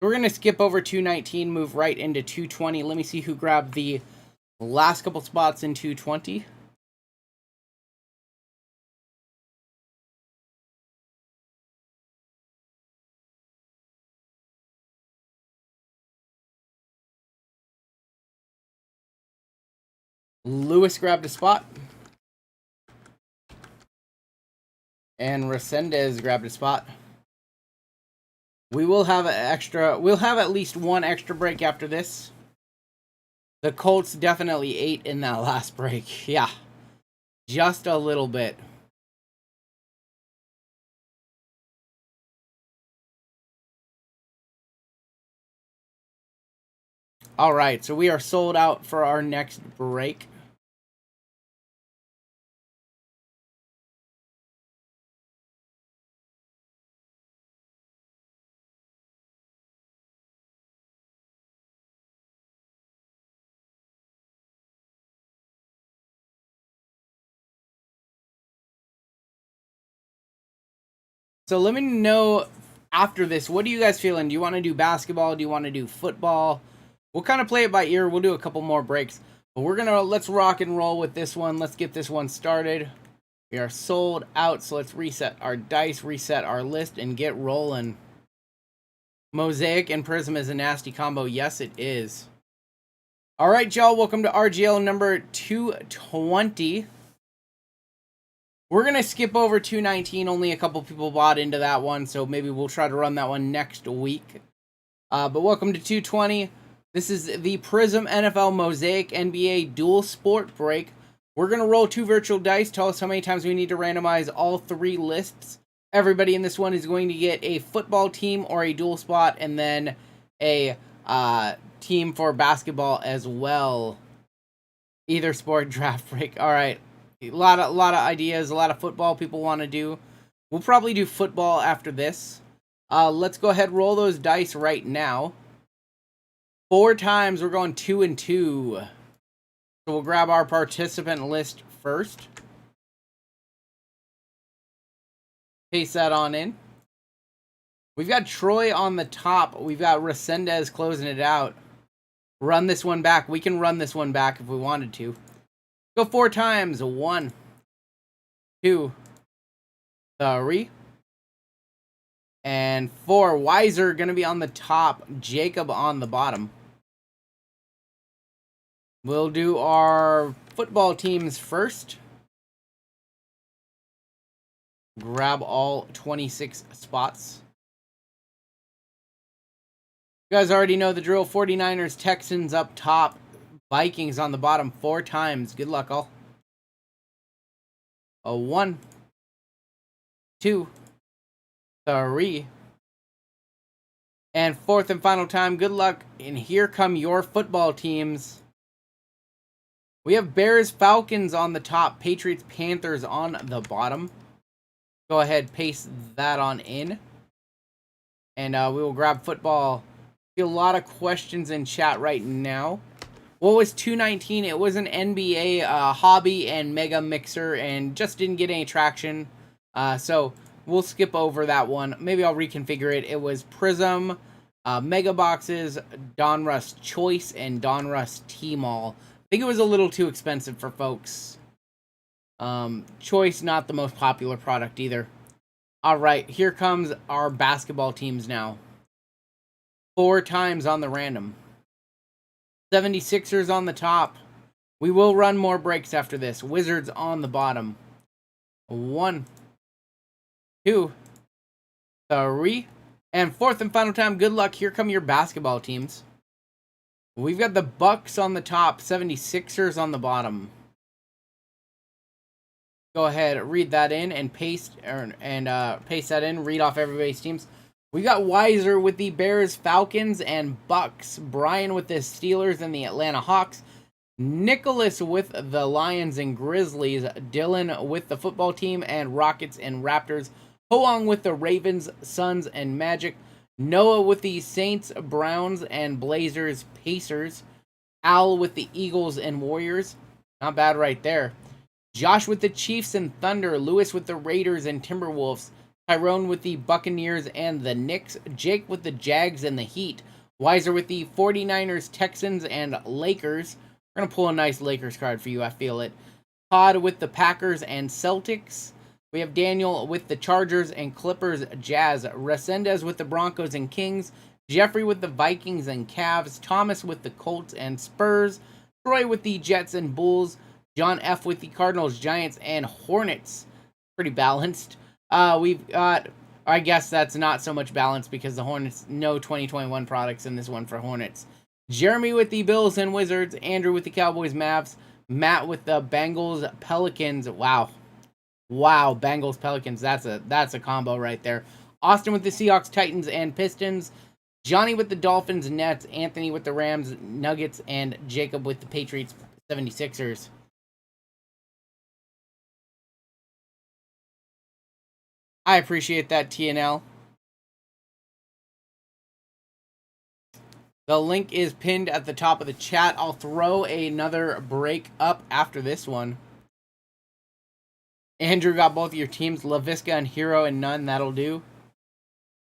We're going to skip over 219, move right into 220. Let me see who grabbed the last couple spots in 220. Lewis grabbed a spot. And Resendez grabbed a spot. We will have we'll have at least one extra break after this. The Colts definitely ate in that last break. Yeah. Just a little bit. Alright, so we are sold out for our next break. So let me know after this, what are you guys feeling? Do you want to do basketball? Do you want to do football? We'll kind of play it by ear. We'll do a couple more breaks. But let's rock and roll with this one. Let's get this one started. We are sold out, so let's reset our dice, reset our list, and get rolling. Mosaic and Prism is a nasty combo. Yes, it is. All right, y'all. Welcome to RGL number 220. We're going to skip over 219. Only a couple people bought into that one, so maybe we'll try to run that one next week. But welcome to 220. This is the Prizm NFL Mosaic NBA dual sport break. We're going to roll 2 virtual dice. Tell us how many times we need to randomize all 3 lists. Everybody in this one is going to get a football team or a dual spot, and then a team for basketball as well. Either sport draft break. All right. A lot of ideas, a lot of football people want to do. We'll probably do football after this. Let's go ahead and roll those dice right now. 4 times, we're going 2 and 2. So we'll grab our participant list first. Paste that on in. We've got Troy on the top. We've got Resendez closing it out. Run this one back. We can run this one back if we wanted to. Go 4 times. 1, 2, 3, and 4. Weiser going to be on the top. Jacob on the bottom. We'll do our football teams first. Grab all 26 spots. You guys already know the drill. 49ers, Texans up top. Vikings on the bottom 4 times. Good luck, all. 1, 2, 3, and 4th and final time. Good luck. And here come your football teams. We have Bears, Falcons on the top. Patriots, Panthers on the bottom. Go ahead, paste that on in. And we will grab football. See a lot of questions in chat right now. What was 219? It was an NBA hobby and mega mixer and just didn't get any traction. So we'll skip over that one. Maybe I'll reconfigure it. It was Prism, Mega Boxes, Donruss Choice, and Donruss T-Mall. I think it was a little too expensive for folks. Choice, not the most popular product either. All right, here comes our basketball teams now. 4 times on the random. 76ers on the top. We will run more breaks after this. Wizards on the bottom. 1, 2, 3, and 4th and final time. Good luck. Here come your basketball teams. We've got the Bucks on the top. 76ers on the bottom. Go ahead, read that in and paste paste that in. Read off everybody's teams. We got Weiser with the Bears, Falcons, and Bucks. Brian with the Steelers and the Atlanta Hawks. Nicholas with the Lions and Grizzlies. Dylan with the football team and Rockets and Raptors. Hoang with the Ravens, Suns, and Magic. Noah with the Saints, Browns, and Blazers, Pacers. Al with the Eagles and Warriors. Not bad right there. Josh with the Chiefs and Thunder. Lewis with the Raiders and Timberwolves. Tyrone with the Buccaneers and the Knicks. Jake with the Jags and the Heat. Weiser with the 49ers, Texans, and Lakers. We're going to pull a nice Lakers card for you, I feel it. Todd with the Packers and Celtics. We have Daniel with the Chargers and Clippers, Jazz. Resendez with the Broncos and Kings. Jeffrey with the Vikings and Cavs. Thomas with the Colts and Spurs. Troy with the Jets and Bulls. John F. with the Cardinals, Giants, and Hornets. Pretty balanced. We've got, I guess that's not so much balanced because the Hornets, no 2021 products in this one for Hornets. Jeremy with the Bills and Wizards. Andrew with the Cowboys, Mavs. Matt with the Bengals, Pelicans. Wow, Bengals, Pelicans. That's a combo right there. Austin with the Seahawks, Titans, and Pistons. Johnny with the Dolphins, Nets. Anthony with the Rams, Nuggets, and Jacob with the Patriots, 76ers. I appreciate that, TNL. The link is pinned at the top of the chat. I'll throw another break up after this one. Andrew got both of your teams, LaVisca and Hero and none. That'll do.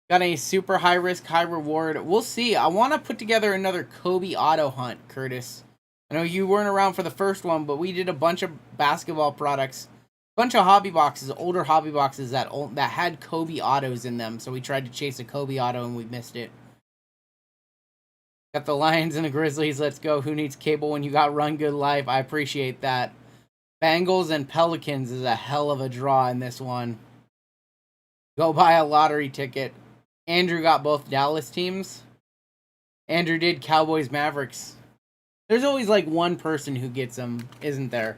Got a super high risk, high reward. We'll see. I want to put together another Kobe auto hunt, Curtis. I know you weren't around for the first one, but we did a bunch of basketball products. Bunch of hobby boxes, older hobby boxes that had Kobe autos in them. So we tried to chase a Kobe auto and we missed it. Got the Lions and the Grizzlies. Let's go. Who needs cable when you got Run Good Life? I appreciate that. Bengals and Pelicans is a hell of a draw in this one. Go buy a lottery ticket. Andrew got both Dallas teams. Andrew did Cowboys Mavericks. There's always like one person who gets them, isn't there?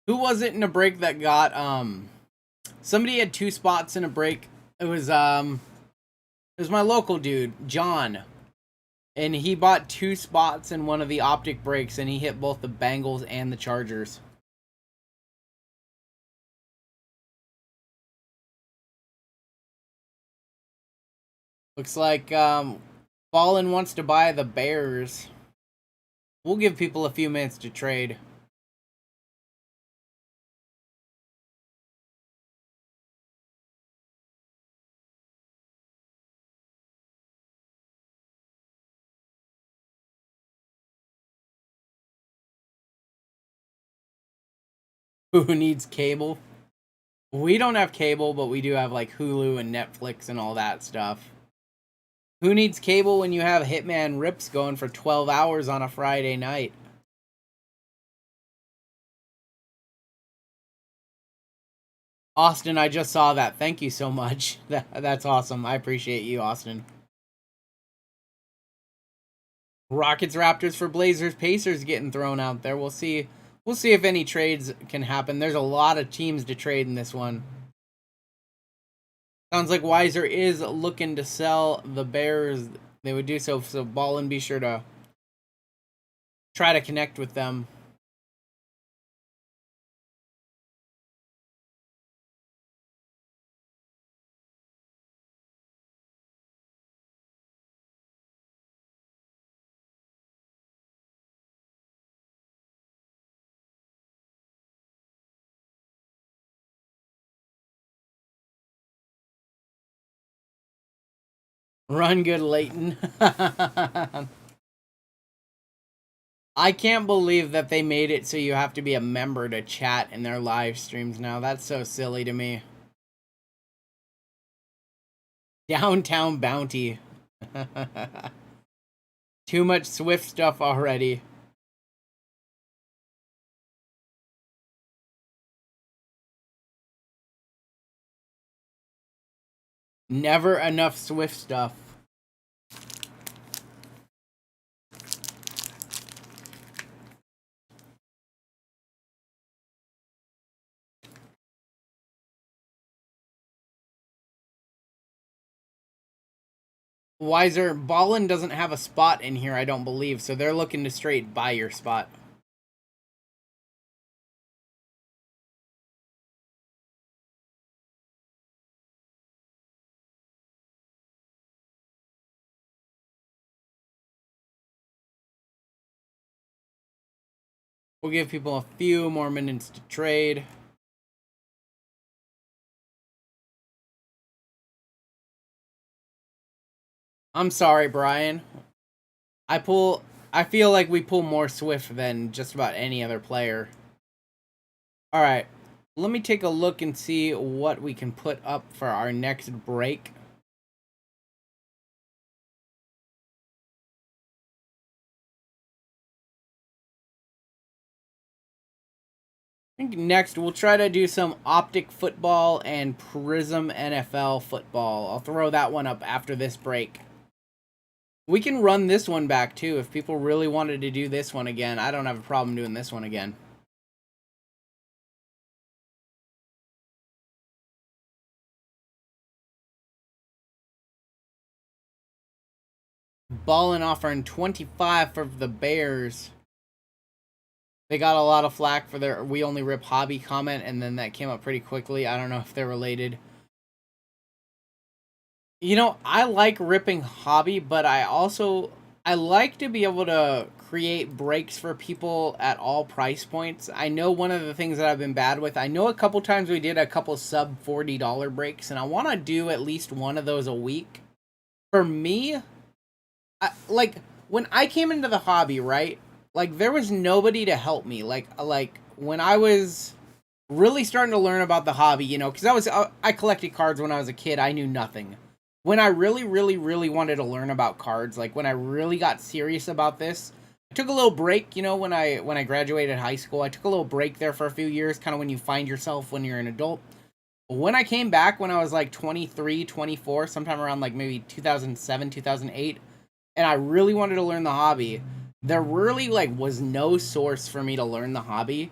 Who was it in a break that got somebody had 2 spots in a break. It was my local dude, John. And he bought 2 spots in one of the Optic breaks and he hit both the Bengals and the Chargers. Looks like Ballin wants to buy the Bears. We'll give people a few minutes to trade. Who needs cable? We don't have cable, but we do have like Hulu and Netflix and all that stuff. Who needs cable when you have Hitman Rips going for 12 hours on a Friday night? Austin, I just saw that. Thank you so much. That's awesome. I appreciate you, Austin. Rockets, Raptors for Blazers, Pacers getting thrown out there. We'll see. We'll see if any trades can happen. There's a lot of teams to trade in this one. Sounds like Weiser is looking to sell the Bears. They would do so. So Ballin, be sure to try to connect with them. Run good, Leighton. I can't believe that they made it so you have to be a member to chat in their live streams now. That's so silly to me. Downtown Bounty. Too much Swift stuff already. Never enough Swift stuff. Weiser, Ballin doesn't have a spot in here, I don't believe, so they're looking to straight buy your spot. We'll give people a few more minutes to trade. I'm sorry, Brian. I feel like we pull more Swift than just about any other player. All right. Let me take a look and see what we can put up for our next break. I think next we'll try to do some Optic football and Prism NFL football. I'll throw that one up after this break. We can run this one back too if people really wanted to do this one again. I don't have a problem doing this one again. Ballin offering 25 for the Bears. They got a lot of flack for their "we only rip hobby" comment, and then that came up pretty quickly. I don't know if they're related. You know, I like ripping hobby, but I like to be able to create breaks for people at all price points. I know one of the things that I've been bad with, I know a couple times we did a couple sub $40 breaks, and I want to do at least one of those a week. For me, like when I came into the hobby, right? Like there was nobody to help me. Like when I was really starting to learn about the hobby, you know, because I collected cards when I was a kid. I knew nothing. When I really, really, really wanted to learn about cards, like when I really got serious about this, I took a little break. You know, when I graduated high school, I took a little break there for a few years, kind of when you find yourself when you're an adult. When I came back when I was like 23, 24, sometime around like maybe 2007, 2008, and I really wanted to learn the hobby, there really like was no source for me to learn the hobby.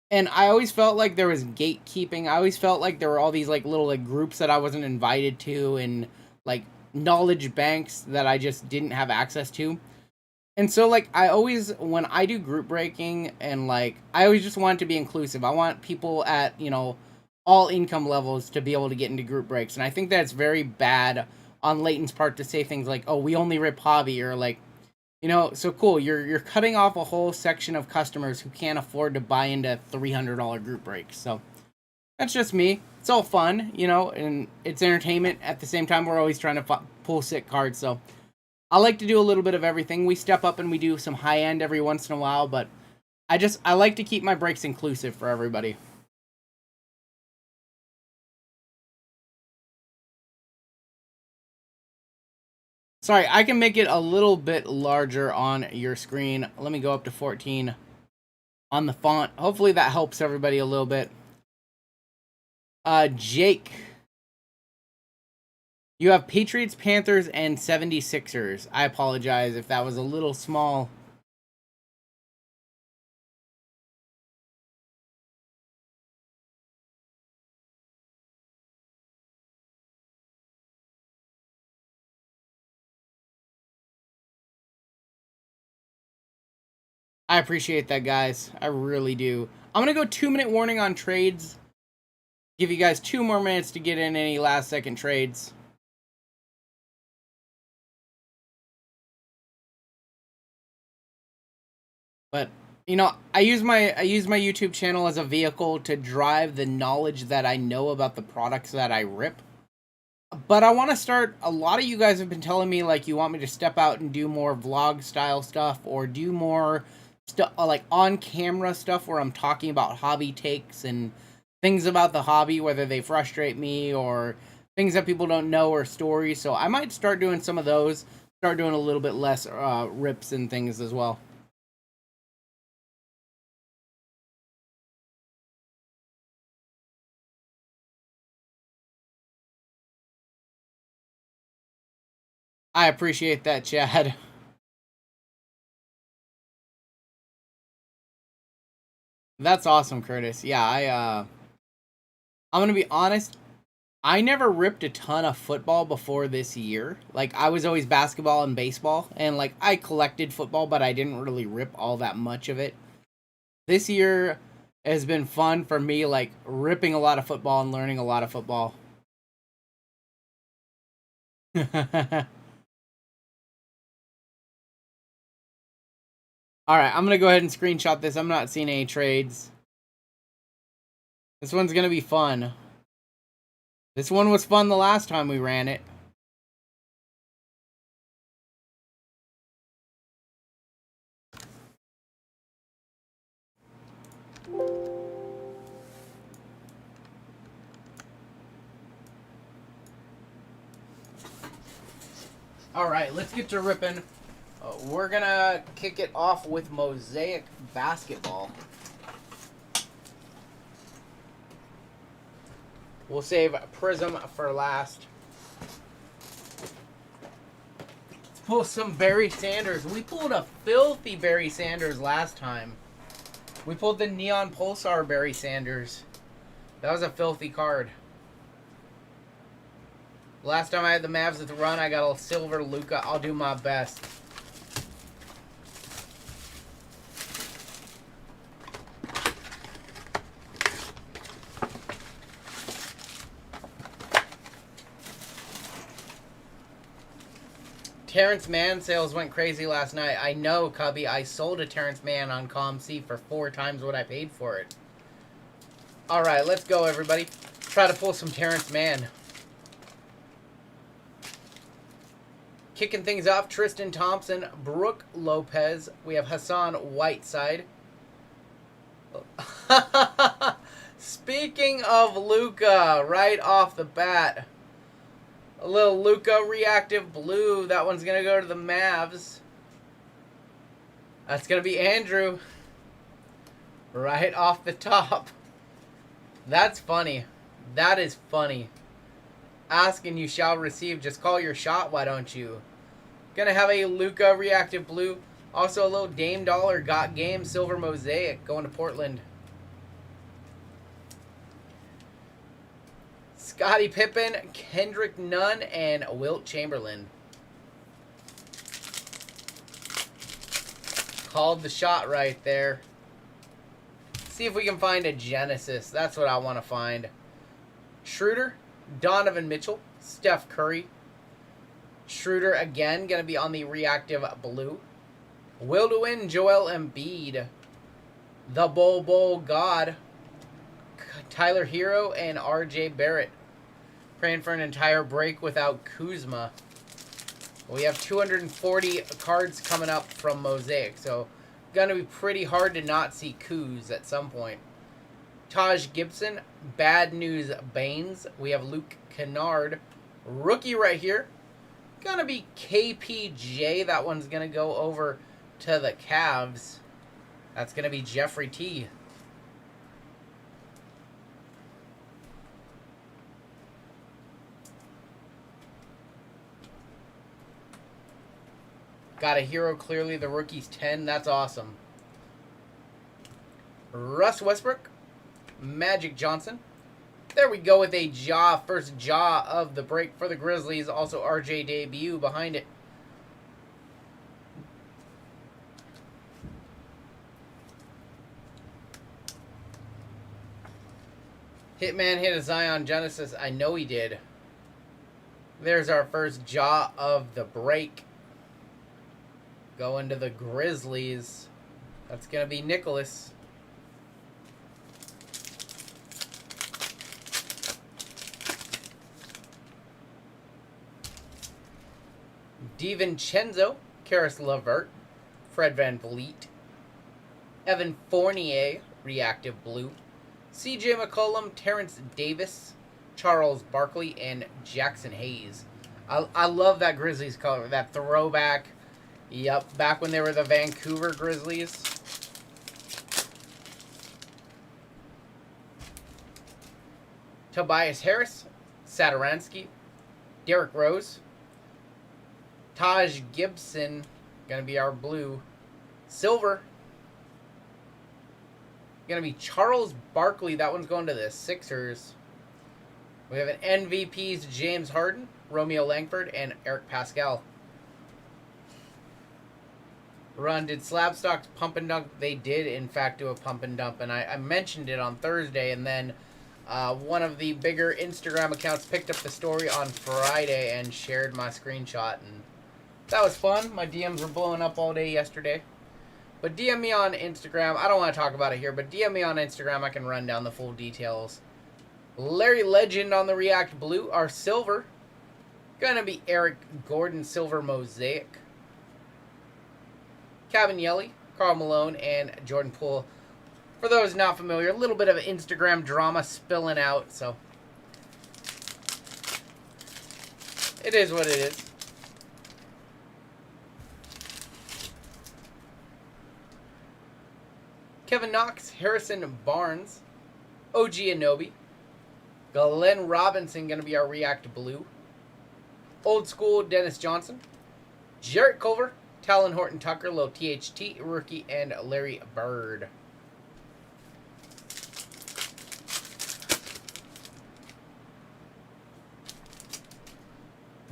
And I always felt like there was gatekeeping. I always felt like there were all these like little like groups that I wasn't invited to, and like knowledge banks that I just didn't have access to. And so like I always, when I do group breaking, and like I always just want it to be inclusive. I want people at, you know, all income levels to be able to get into group breaks. And I think that's very bad on Leighton's part to say things like, "Oh, we only rip hobby," or like, you know, so cool. You're cutting off a whole section of customers who can't afford to buy into $300 group breaks. So that's just me. It's all fun, you know, and it's entertainment. At the same time, we're always trying to pull sick cards. So I like to do a little bit of everything. We step up and we do some high end every once in a while, but I like to keep my breaks inclusive for everybody. Sorry, I can make it a little bit larger on your screen. Let me go up to 14 on the font. Hopefully that helps everybody a little bit. Jake, you have Patriots, Panthers, and 76ers. I apologize if that was a little small. I appreciate that, guys. I really do. I'm going to go 2-minute warning on trades. Give you guys 2 more minutes to get in any last second trades. But you know, I use my YouTube channel as a vehicle to drive the knowledge that I know about the products that I rip. But I want to start. A lot of you guys have been telling me like you want me to step out and do more vlog style stuff, or do more stuff like on camera stuff where I'm talking about hobby takes and things about the hobby, whether they frustrate me or things that people don't know or stories. So I might start doing some of those. Start doing a little bit less rips and things as well. I appreciate that, Chad. That's awesome, Curtis. Yeah, I'm gonna be honest. I never ripped a ton of football before this year. Like I was always basketball and baseball, and like I collected football, but I didn't really rip all that much of it. This year has been fun for me, like ripping a lot of football and learning a lot of football. All Alright, I'm going to go ahead and screenshot this. I'm not seeing any trades. This one's going to be fun. This one was fun the last time we ran it. Alright, let's get to ripping. We're going to kick it off with Mosaic Basketball. We'll save Prism for last. Let's pull some Barry Sanders. We pulled a filthy Barry Sanders last time. We pulled the Neon Pulsar Barry Sanders. That was a filthy card. Last time I had the Mavs at the run, I got a silver Luka. I'll do my best. Terrence Mann sales went crazy last night. I know, Cubby. I sold a Terrence Mann on ComC for 4 times what I paid for it. Alright, let's go, everybody. Try to pull some Terrence Mann. Kicking things off, Tristan Thompson, Brooke Lopez. We have Hassan Whiteside. Speaking of Luka, right off the bat, a little Luka reactive blue. That one's going to go to the Mavs. That's going to be Andrew. Right off the top. That's funny. That is funny. Ask and you shall receive. Just call your shot, why don't you? Gonna have a Luka reactive blue. Also a little Dame Dollar got game silver Mosaic going to Portland. Scottie Pippen, Kendrick Nunn, and Wilt Chamberlain. Called the shot right there. See if we can find a Genesis. That's what I want to find. Schroeder, Donovan Mitchell, Steph Curry. Schroeder again, going to be on the reactive blue. Will to win, Joel Embiid. The Bowl God. Tyler Hero and RJ Barrett. Praying for an entire break without Kuzma. We have 240 cards coming up from Mosaic, so going to be pretty hard to not see Kuz at some point. Taj Gibson, Bad News Baines. We have Luke Kennard. Rookie right here. Going to be KPJ. That one's going to go over to the Cavs. That's going to be Jeffrey T. Got a hero, clearly the rookie's 10. That's awesome. Russ Westbrook. Magic Johnson. There we go with a jaw. First jaw of the break for the Grizzlies. Also RJ debut behind it. Hitman hit a Zion Genesis. I know he did. There's our first jaw of the break. Going to the Grizzlies. That's going to be Nicholas. DiVincenzo, Karis LeVert, Fred VanVleet, Evan Fournier, reactive blue, CJ McCollum, Terrence Davis, Charles Barkley, and Jackson Hayes. I love that Grizzlies color, that throwback. Yep, back when they were the Vancouver Grizzlies. Tobias Harris, Satoransky, Derrick Rose, Taj Gibson, going to be our blue. Silver, going to be Charles Barkley. That one's going to the Sixers. We have an MVP's James Harden, Romeo Langford, and Eric Pascal. Run, did Slabstox pump and dunk? They did, in fact, do a pump and dump, and I mentioned it on Thursday, and then one of the bigger Instagram accounts picked up the story on Friday and shared my screenshot, and that was fun. My DMs were blowing up all day yesterday. But DM me on Instagram. I don't want to talk about it here, but DM me on Instagram. I can run down the full details. Larry Legend on the React Blue. Our silver. Gonna be Eric Gordon Silver Mosaic. Cabinelli, Karl Malone, and Jordan Poole. For those not familiar, a little bit of Instagram drama spilling out, so it is what it is. Kevin Knox, Harrison Barnes, OG Anobi, Glenn Robinson going to be our React Blue, Old School Dennis Johnson, Jarrett Culver, Talon Horton Tucker, Low THT, rookie, and Larry Bird.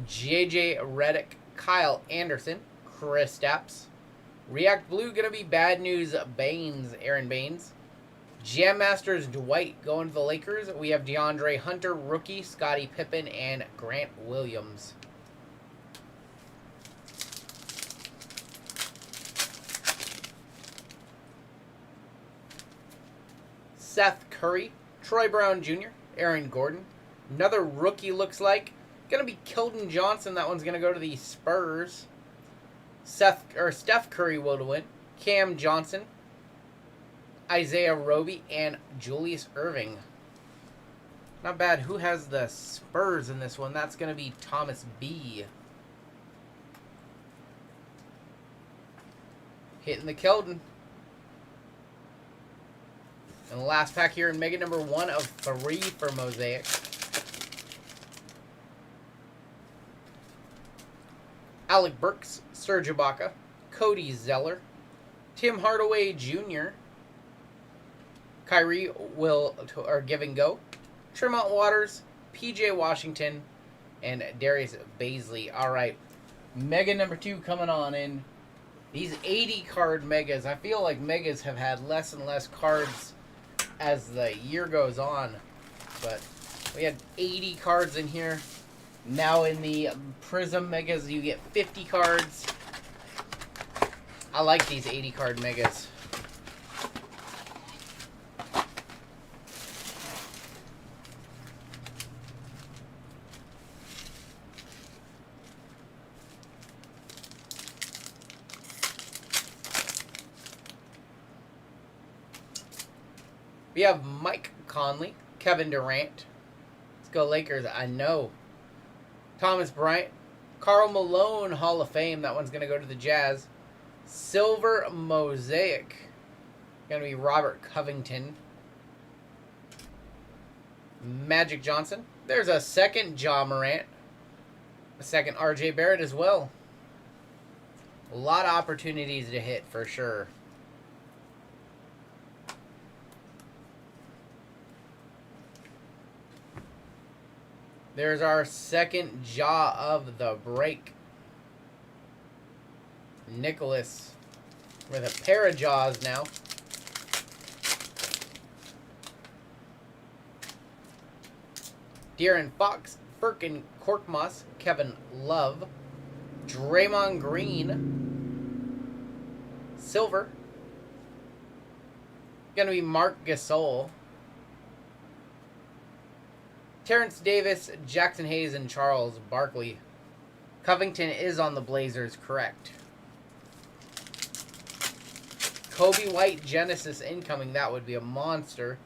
JJ Reddick, Kyle Anderson, Chris Stapps. React Blue going to be Bad News Baines, Aaron Baines. Jam Masters Dwight going to the Lakers. We have DeAndre Hunter, rookie, Scottie Pippen, and Grant Williams. Seth Curry, Troy Brown Jr., Aaron Gordon. Another rookie looks like. Going to be Keldon Johnson. That one's going to go to the Spurs. Steph Curry will win. Cam Johnson, Isaiah Roby, and Julius Irving. Not bad. Who has the Spurs in this one? That's going to be Thomas B. Hitting the Keldon. And the last pack here in Mega number 1 of 3 for Mosaic. Alec Burks, Serge Ibaka, Cody Zeller, Tim Hardaway Jr., Kyrie Give and Go, Tremont Waters, PJ Washington, and Darius Baisley. All right, Mega number 2 coming on in. These 80 card Megas, I feel like Megas have had less and less cards as the year goes on, but we had 80 cards in here. Now in the Prism Megas, you get 50 cards. I like these 80 card Megas. We have Mike Conley, Kevin Durant. Let's go Lakers. I know. Thomas Bryant, Karl Malone, Hall of Fame. That one's going to go to the Jazz. Silver Mosaic. Going to be Robert Covington. Magic Johnson. There's a second Ja Morant. A second RJ Barrett as well. A lot of opportunities to hit for sure. There's our second jaw of the break. Nicholas with a pair of jaws now. De'Aaron Fox, Firkin Korkmaz, Kevin Love, Draymond Green, silver. Gonna be Mark Gasol. Terrence Davis, Jackson Hayes, and Charles Barkley. Covington is on the Blazers, correct. Kobe White, Genesis incoming. That would be a monster.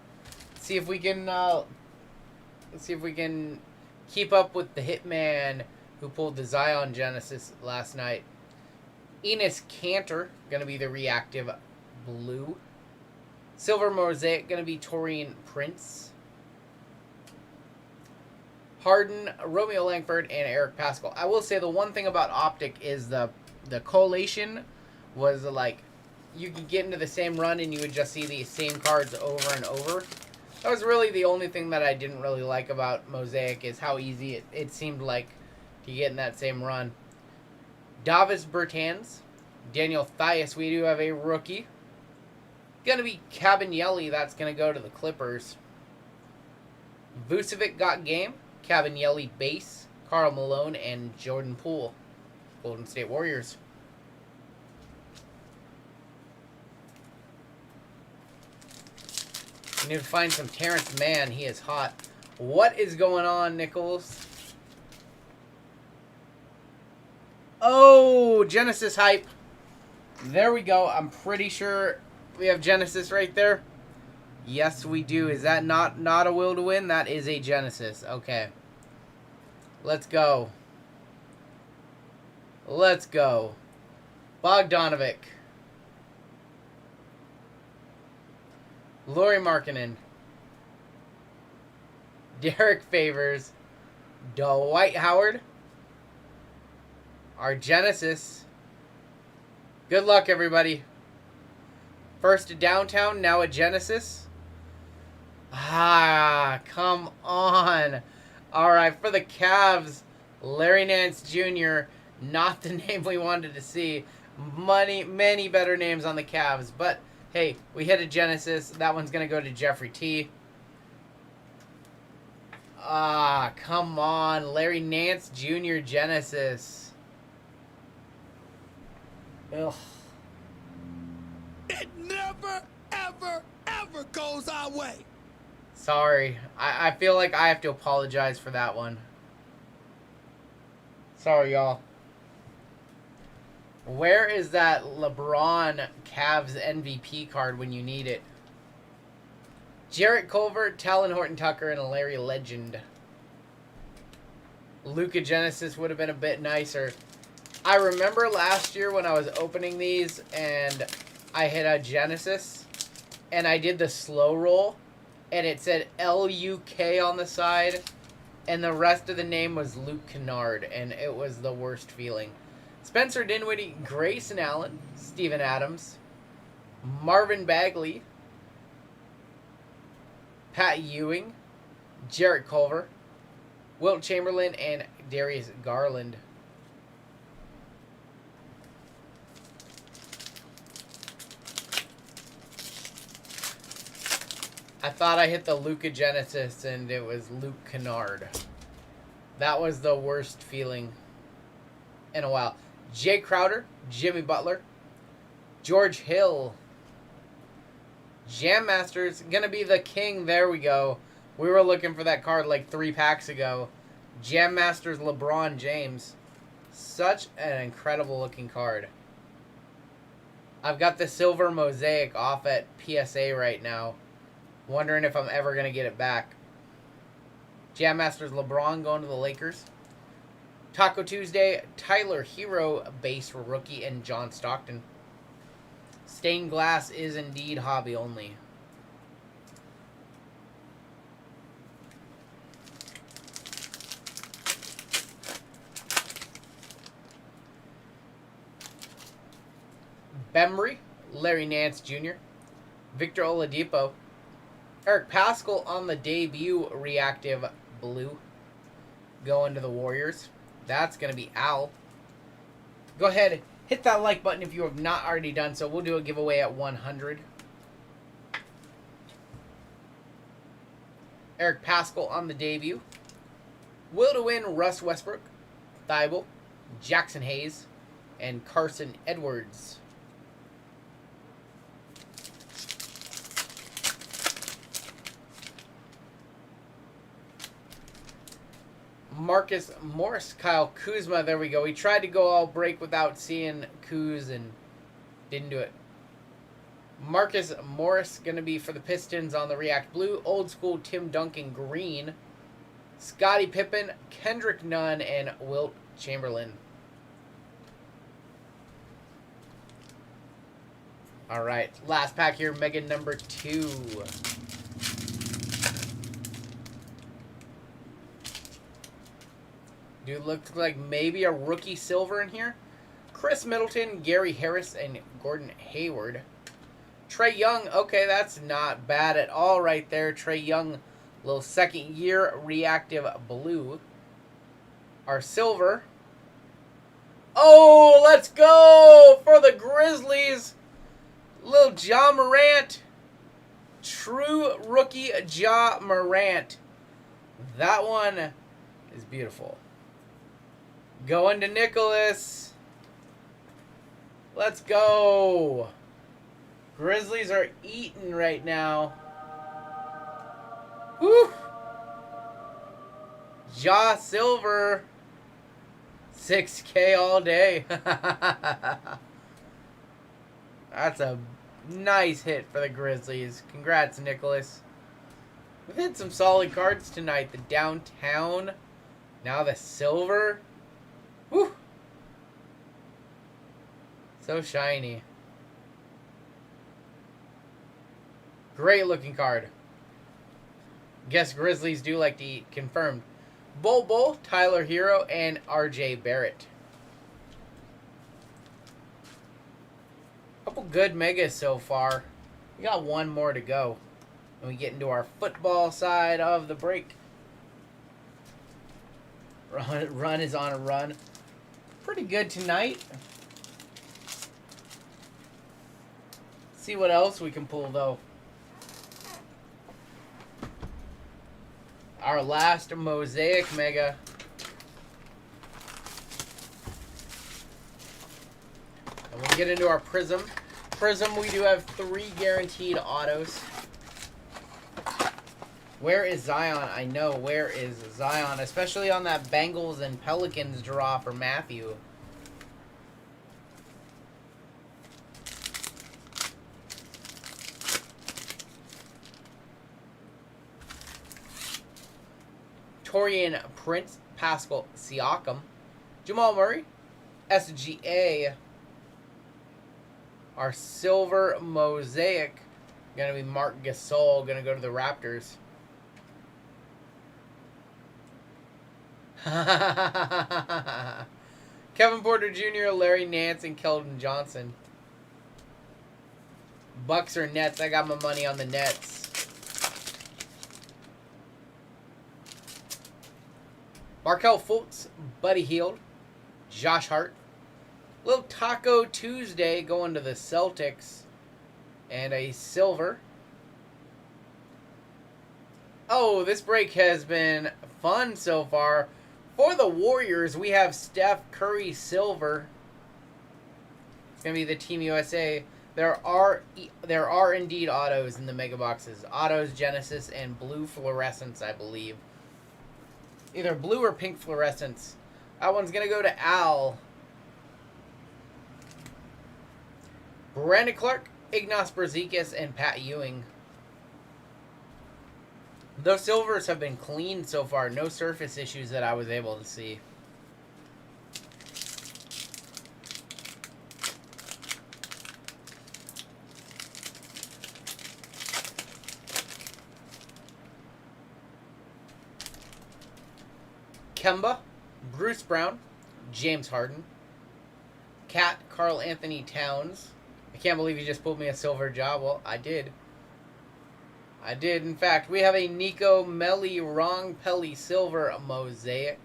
Let's see if we can. Let's see if we can keep up with the Hitman who pulled the Zion Genesis last night. Enes Kanter, gonna be the reactive blue. Silver Mosaic, gonna be Taurean Prince. Harden, Romeo Langford, and Eric Paschall. I will say the one thing about Optic is the collation was like you could get into the same run and you would just see the same cards over and over. That was really the only thing that I didn't really like about Mosaic is how easy it seemed like to get in that same run. Davis Bertans, Daniel Thias, we do have a rookie. Going to be Cabinelli, that's going to go to the Clippers. Vucevic got game. Cabinelli base, Karl Malone, and Jordan Poole, Golden State Warriors. We need to find some Terrence Mann. He is hot. What is going on, Nichols? Oh, Genesis hype. There we go. I'm pretty sure we have Genesis right there. Yes, we do. Is that not a will to win? That is a Genesis. Okay. Let's go. Let's go. Bogdanovic. Lauri Markkanen. Derek Favors. Dwight Howard. Our Genesis. Good luck, everybody. First a downtown, now a Genesis. Ah, come on. All right, for the Cavs, Larry Nance Jr., not the name we wanted to see. Many better names on the Cavs. But, hey, we hit a Genesis. That one's going to go to Jeffrey T. Ah, come on. Larry Nance Jr. Genesis. Ugh. It never, ever goes our way. Sorry. I feel like I have to apologize for that one. Sorry, y'all. Where is that LeBron Cavs MVP card when you need it? Jarrett Culver, Talon Horton-Tucker, and a Larry Legend. Luka Genesis would have been a bit nicer. I remember last year when I was opening these and I hit a Genesis and I did the slow roll and it said L-U-K on the side and the rest of the name was Luke Kennard and it was the worst feeling. Spencer Dinwiddie, Grayson Allen, Steven Adams, Marvin Bagley, Pat Ewing, Jarrett Culver, Wilt Chamberlain, and Darius Garland. I thought I hit the Luka Genesis and it was Luke Kennard. That was the worst feeling in a while. Jay Crowder, Jimmy Butler, George Hill, Jam Masters, gonna be the king. There we go. We were looking for that card like 3 packs ago. Jam Masters LeBron James. Such an incredible looking card. I've got the silver Mosaic off at PSA right now. Wondering if I'm ever going to get it back. Jam Masters LeBron going to the Lakers. Taco Tuesday, Tyler Hero, base rookie, and John Stockton. Stained glass is indeed hobby only. Bembry, Larry Nance Jr., Victor Oladipo, Eric Pascal on the debut reactive blue. Going to the Warriors. That's going to be Al. Go ahead, hit that like button if you have not already done so. We'll do a giveaway at 100. Eric Pascal on the debut. Will to win Russ Westbrook, Thibault, Jackson Hayes, and Carson Edwards. Marcus Morris, Kyle Kuzma. There we go. We tried to go all break without seeing Kuz and didn't do it. Marcus Morris going to be for the Pistons on the React Blue. Old school Tim Duncan green. Scottie Pippen, Kendrick Nunn, and Wilt Chamberlain. All right. Last pack here. Mega number 2. Dude, looks like maybe a rookie silver in here. Chris Middleton, Gary Harris, and Gordon Hayward. Trae Young, okay, that's not bad at all right there. Trae Young, little second year reactive blue. Our silver. Oh, let's go for the Grizzlies. Little Ja Morant. True rookie Ja Morant. That one is beautiful. Going to Nicholas. Let's go. Grizzlies are eating right now. Whew. Ja Silver. 6K all day. That's a nice hit for the Grizzlies. Congrats, Nicholas. We've hit some solid cards tonight. The downtown. Now the silver. Whew. So shiny. Great looking card. Guess Grizzlies do like to eat. Confirmed. Bol, Tyler Hero, and RJ Barrett. Couple good megas so far. We got one more to go. And we get into our football side of the break. Run is on a run. Pretty good tonight. See what else we can pull though. Our last Mosaic Mega. And we'll get into our Prism. Prism, we do have 3 guaranteed autos. Where is Zion? I know, where is Zion? Especially on that Bengals and Pelicans draw for Matthew. Torian Prince, Pascal Siakam, Jamal Murray, SGA. Our silver Mosaic, gonna be Marc Gasol, gonna go to the Raptors. Kevin Porter Jr., Larry Nance, and Keldon Johnson. Bucks or Nets? I got my money on the Nets. Markelle Fultz, Buddy Hield, Josh Hart. Little Taco Tuesday going to the Celtics. And a silver. Oh, this break has been fun so far. For the Warriors, we have Steph Curry silver. It's going to be the Team USA. There are indeed autos in the mega boxes. Autos, Genesis, and blue fluorescence, I believe. Either blue or pink fluorescence. That one's going to go to Al. Brandon Clark, Ignas Brzezikis, and Pat Ewing. Those silvers have been clean so far. No surface issues that I was able to see. Kemba, Bruce Brown, James Harden, Cat, Karl Anthony Towns. I can't believe you just pulled me a silver job. Well, I did. I did. In fact, we have a Nico Melli Wrong Pelly Silver Mosaic.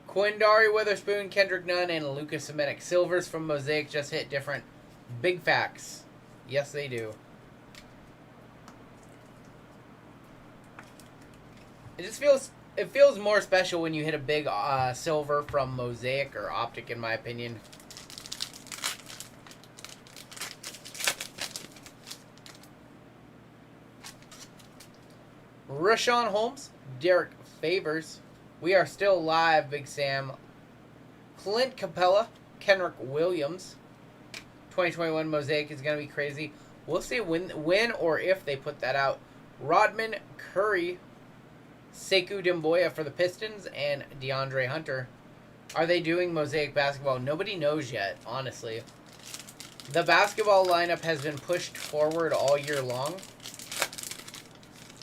Quindari Witherspoon, Kendrick Nunn, and Lucas Semenic. Silvers from Mosaic just hit different. Big facts. Yes, they do. It feels more special when you hit a big silver from Mosaic or Optic, in my opinion. Rashawn Holmes, Derek Favors. We are still live, Big Sam. Clint Capella, Kenrick Williams. 2021 Mosaic is going to be crazy. We'll see when or if they put that out. Rodman Curry, Sekou Demboya for the Pistons, and DeAndre Hunter. Are they doing Mosaic basketball? Nobody knows yet, honestly. The basketball lineup has been pushed forward all year long.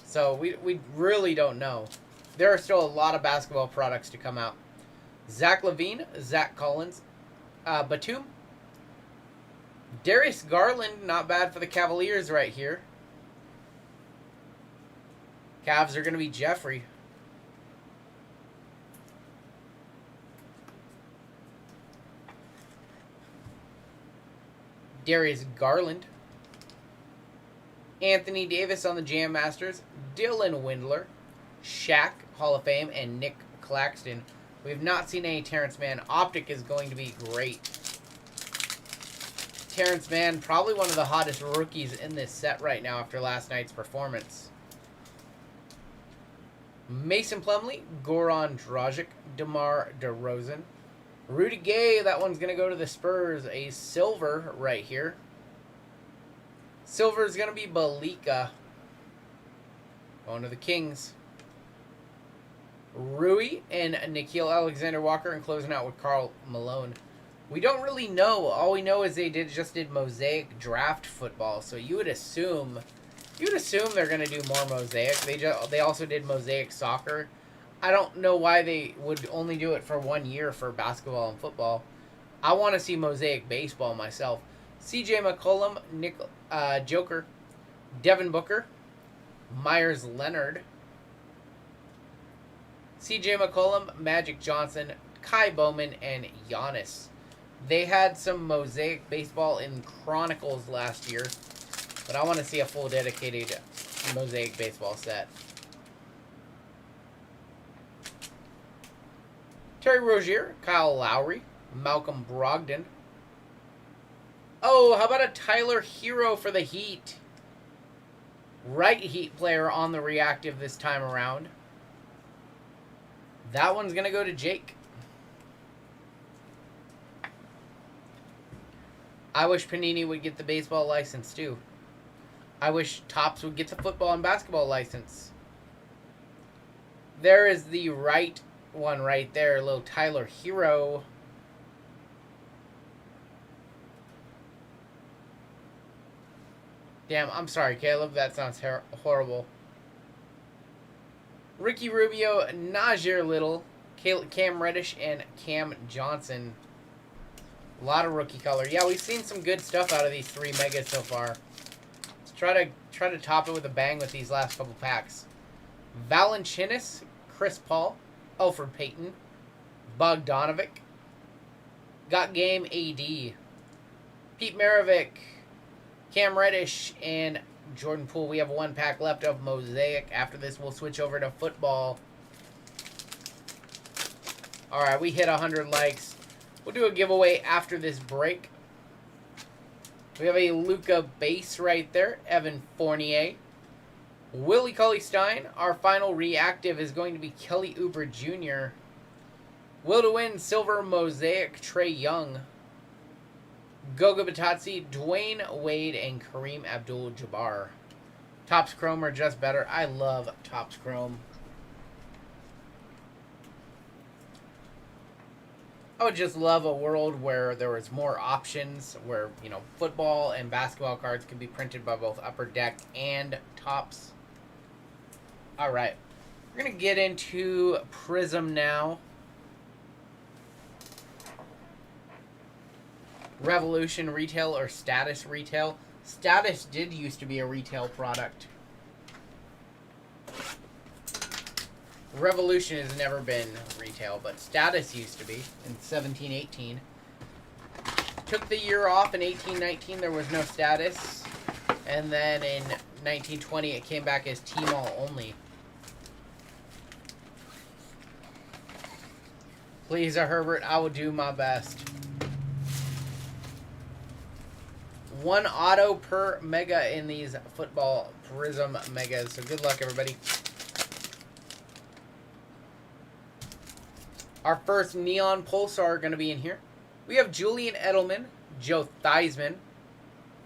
So we really don't know. There are still a lot of basketball products to come out. Zach LaVine, Zach Collins, Batum. Darius Garland, not bad for the Cavaliers right here. Cavs are going to be Jeffrey. Darius Garland. Anthony Davis on the Jam Masters. Dylan Windler. Shaq, Hall of Fame, and Nick Claxton. We have not seen any Terrence Mann. Optic is going to be great. Terrence Mann, probably one of the hottest rookies in this set right now after last night's performance. Mason Plumlee, Goran Dragic, DeMar DeRozan. Rudy Gay, that one's going to go to the Spurs. A silver right here. Silver is going to be Balika. Going to the Kings. Rui and Nikhil Alexander-Walker, and closing out with Karl Malone. We don't really know. All we know is they just did Mosaic draft football. So you would assume they're going to do more Mosaic. They also did Mosaic soccer. I don't know why they would only do it for 1 year for basketball and football. I want to see Mosaic baseball myself. CJ McCollum, Joker, Devin Booker, Myers Leonard, CJ McCollum, Magic Johnson, Kai Bowman, and Giannis. They had some Mosaic baseball in Chronicles last year, but I want to see a full dedicated Mosaic baseball set. Terry Rozier, Kyle Lowry, Malcolm Brogdon. Oh, how about a Tyler Hero for the Heat? Right Heat player on the reactive this time around. That one's going to go to Jake. I wish Panini would get the baseball license too. I wish Topps would get the football and basketball license. There is the right one right there, little Tyler Hero. Damn, I'm sorry, Caleb. That sounds horrible. Ricky Rubio, Najir Little, Cam Reddish, and Cam Johnson. A lot of rookie color. Yeah, we've seen some good stuff out of these 3 megas so far. Let's try to top it with a bang with these last couple packs. Valanciunas, Chris Paul, Elfrid Payton, Bogdanovic, Got Game AD, Pete Maravich, Cam Reddish, and Jordan Poole. We have 1 pack left of Mosaic. After this, we'll switch over to football. Alright, we hit 100 likes. We'll do a giveaway after this break. We have a Luka base right there. Evan Fournier. Willie Cauley-Stein. Our final reactive is going to be Kelly Oubre Jr. Will to win, silver Mosaic, Trey Young. Goga Batazzi, Dwayne Wade, and Kareem Abdul-Jabbar. Topps Chrome are just better. I love Topps Chrome. I would just love a world where there was more options, where, you know, football and basketball cards could be printed by both Upper Deck and Topps. All right. We're going to get into Prism now. Revolution retail or Status retail. Status did used to be a retail product. Revolution has never been retail, but Status used to be in 17-18. Took the year off in 18-19. There was no Status. And then in 1920, it came back as T-Mall only. Please, Herbert, I will do my best. 1 auto per mega in these football Prism megas. So good luck, everybody. Our first Neon Pulsar going to be in here. We have Julian Edelman, Joe Theismann.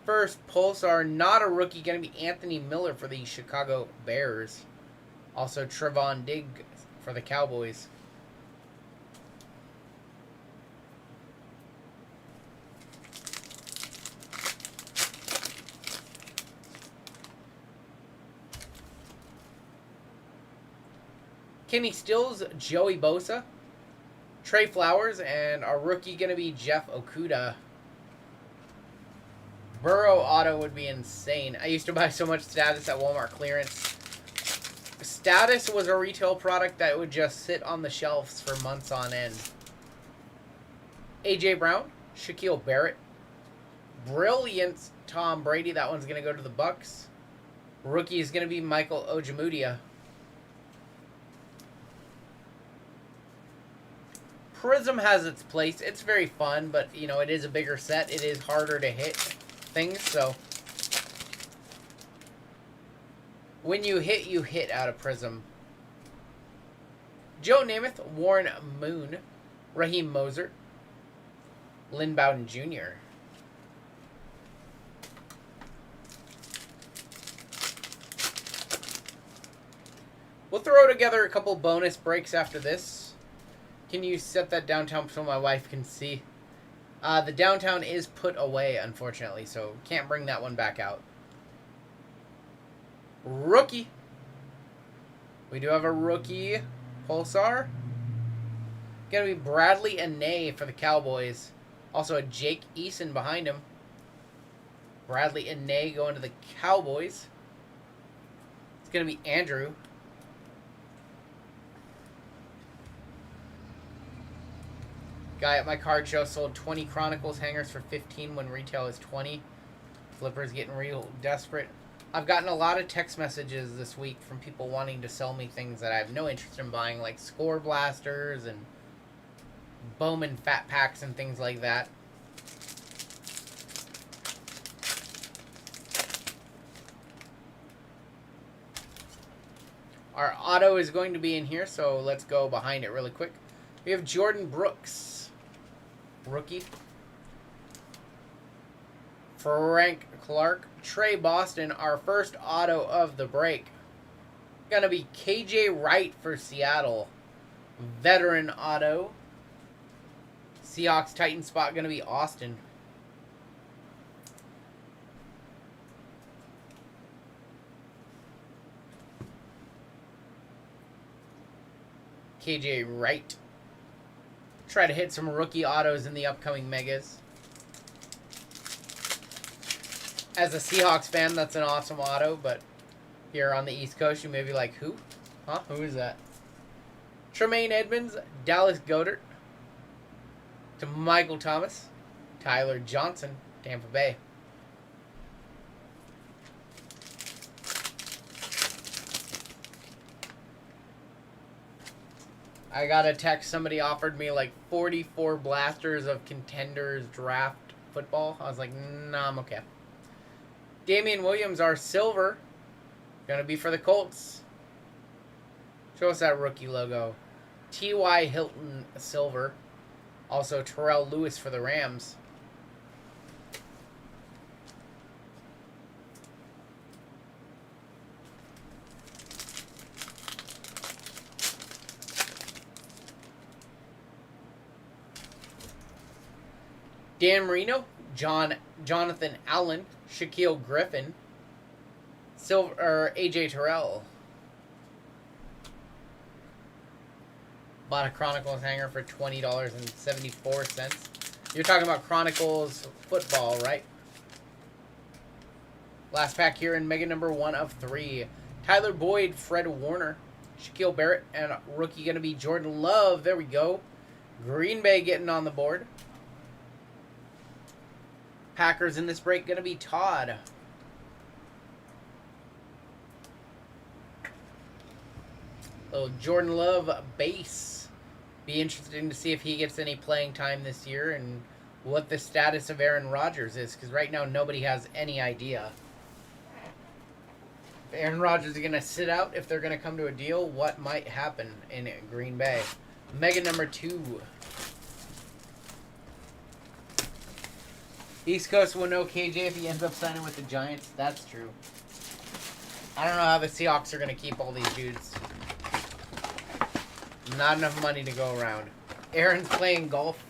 First Pulsar, not a rookie, going to be Anthony Miller for the Chicago Bears. Also Trevon Diggs for the Cowboys. Kenny Stills, Joey Bosa, Trey Flowers, and our rookie going to be Jeff Okuda. Burrow auto would be insane. I used to buy so much Status at Walmart clearance. Status was a retail product that would just sit on the shelves for months on end. A.J. Brown, Shaquille Barrett, Brilliant Tom Brady. That one's going to go to the Bucks. Rookie is going to be Michael Ojemudia. Prism has its place. It's very fun, but, you know, it is a bigger set. It is harder to hit things, so when you hit out of Prism. Joe Namath, Warren Moon, Raheem Mostert, Lynn Bowden Jr. We'll throw together a couple bonus breaks after this. Can you set that downtown so my wife can see? The downtown is put away, unfortunately, so can't bring that one back out. Rookie. We do have a rookie Pulsar. Gonna be Bradley and Nay for the Cowboys. Also a Jake Eason behind him. Bradley and Nay going to the Cowboys. It's gonna be Andrew. Guy at my card show sold 20 Chronicles hangers for 15 when retail is 20. Flipper's getting real desperate. I've gotten a lot of text messages this week from people wanting to sell me things that I have no interest in buying, like Score Blasters and Bowman Fat Packs and things like that. Our auto is going to be in here, so let's go behind it really quick. We have Jordan Brooks, rookie. Frank Clark, Trey Boston, our first auto of the break. Gonna be KJ Wright for Seattle, veteran auto. Seahawks Titan spot gonna be Austin. KJ Wright. Try to hit some rookie autos in the upcoming megas. As a Seahawks fan, that's an awesome auto, but here on the East Coast, you may be like, who? Huh? Who is that? Tremaine Edmonds, Dallas Goedert, to Michael Thomas, Tyler Johnson, Tampa Bay. I got a text, somebody offered me like 44 blasters of Contenders draft football. I was like, nah, I'm okay. Damian Williams, our silver, gonna be for the Colts. Show us that rookie logo. T.Y. Hilton, silver. Also Terrell Lewis for the Rams. Dan Marino, Jonathan Allen, Shaquille Griffin, AJ Terrell. Bought a Chronicles hanger for $20.74. You're talking about Chronicles football, right? Last pack here in Mega number 1 of 3. Tyler Boyd, Fred Warner, Shaquille Barrett, and rookie going to be Jordan Love. There we go. Green Bay getting on the board. Packers in this break going to be Todd. Little Jordan Love base. Be interesting to see if he gets any playing time this year and what the status of Aaron Rodgers is, because right now nobody has any idea. If Aaron Rodgers is going to sit out, if they're going to come to a deal, what might happen in Green Bay. Mega number 2. East Coast will know KJ if he ends up signing with the Giants. That's true. I don't know how the Seahawks are going to keep all these dudes. Not enough money to go around. Aaron's playing golf.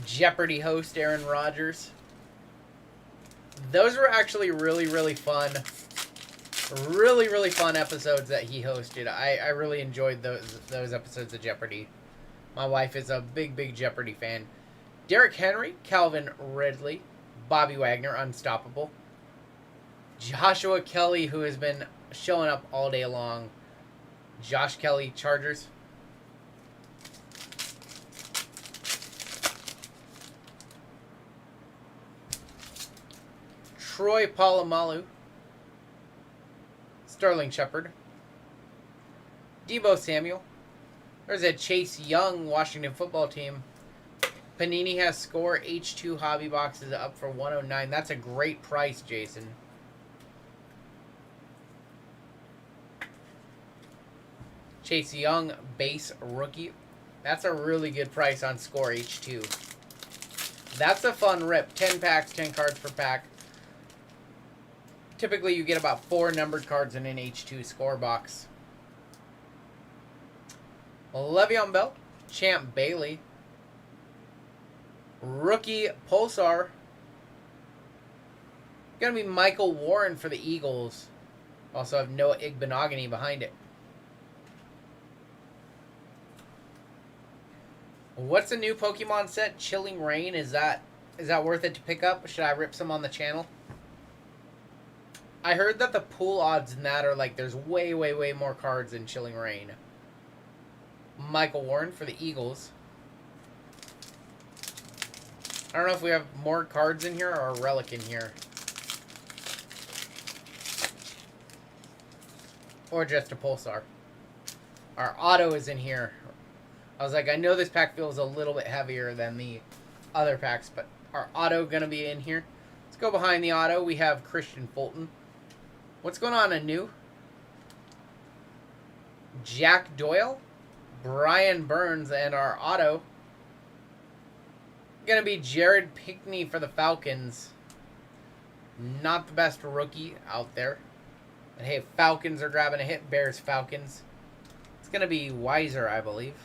Jeopardy host Aaron Rodgers. Those were actually really, really fun. Really, really fun episodes that he hosted. I really enjoyed those episodes of Jeopardy. My wife is a big, big Jeopardy fan. Derrick Henry, Calvin Ridley, Bobby Wagner, Unstoppable. Joshua Kelly, who has been showing up all day long. Josh Kelly, Chargers. Troy Polamalu. Sterling Shepard. Deebo Samuel. There's a Chase Young Washington football team. Panini has Score H2 hobby boxes up for $109. That's a great price, Jason. Chase Young, base rookie. That's a really good price on Score H2. That's a fun rip. 10 packs, 10 cards per pack. Typically, you get about 4 numbered cards in an H2 score box. Le'Veon Bell, Champ Bailey, rookie Pulsar. Gonna be Michael Warren for the Eagles. Also have Noah Igbenogany behind it. What's the new Pokemon set? Chilling Rain. Is that worth it to pick up? Should I rip some on the channel? I heard that the pool odds in that are like there's way, way, way more cards in Chilling Rain. Michael Warren for the Eagles. I don't know if we have more cards in here or a relic in here. Or just a Pulsar. Our auto is in here. I was like, I know this pack feels a little bit heavier than the other packs, but our auto going to be in here. Let's go behind the auto. We have Christian Fulton. What's going on in new? Jack Doyle, Brian Burns, and our auto going to be Jared Pinkney for the Falcons. Not the best rookie out there. But hey, Falcons are grabbing a hit. Bears, Falcons. It's going to be Weiser, I believe.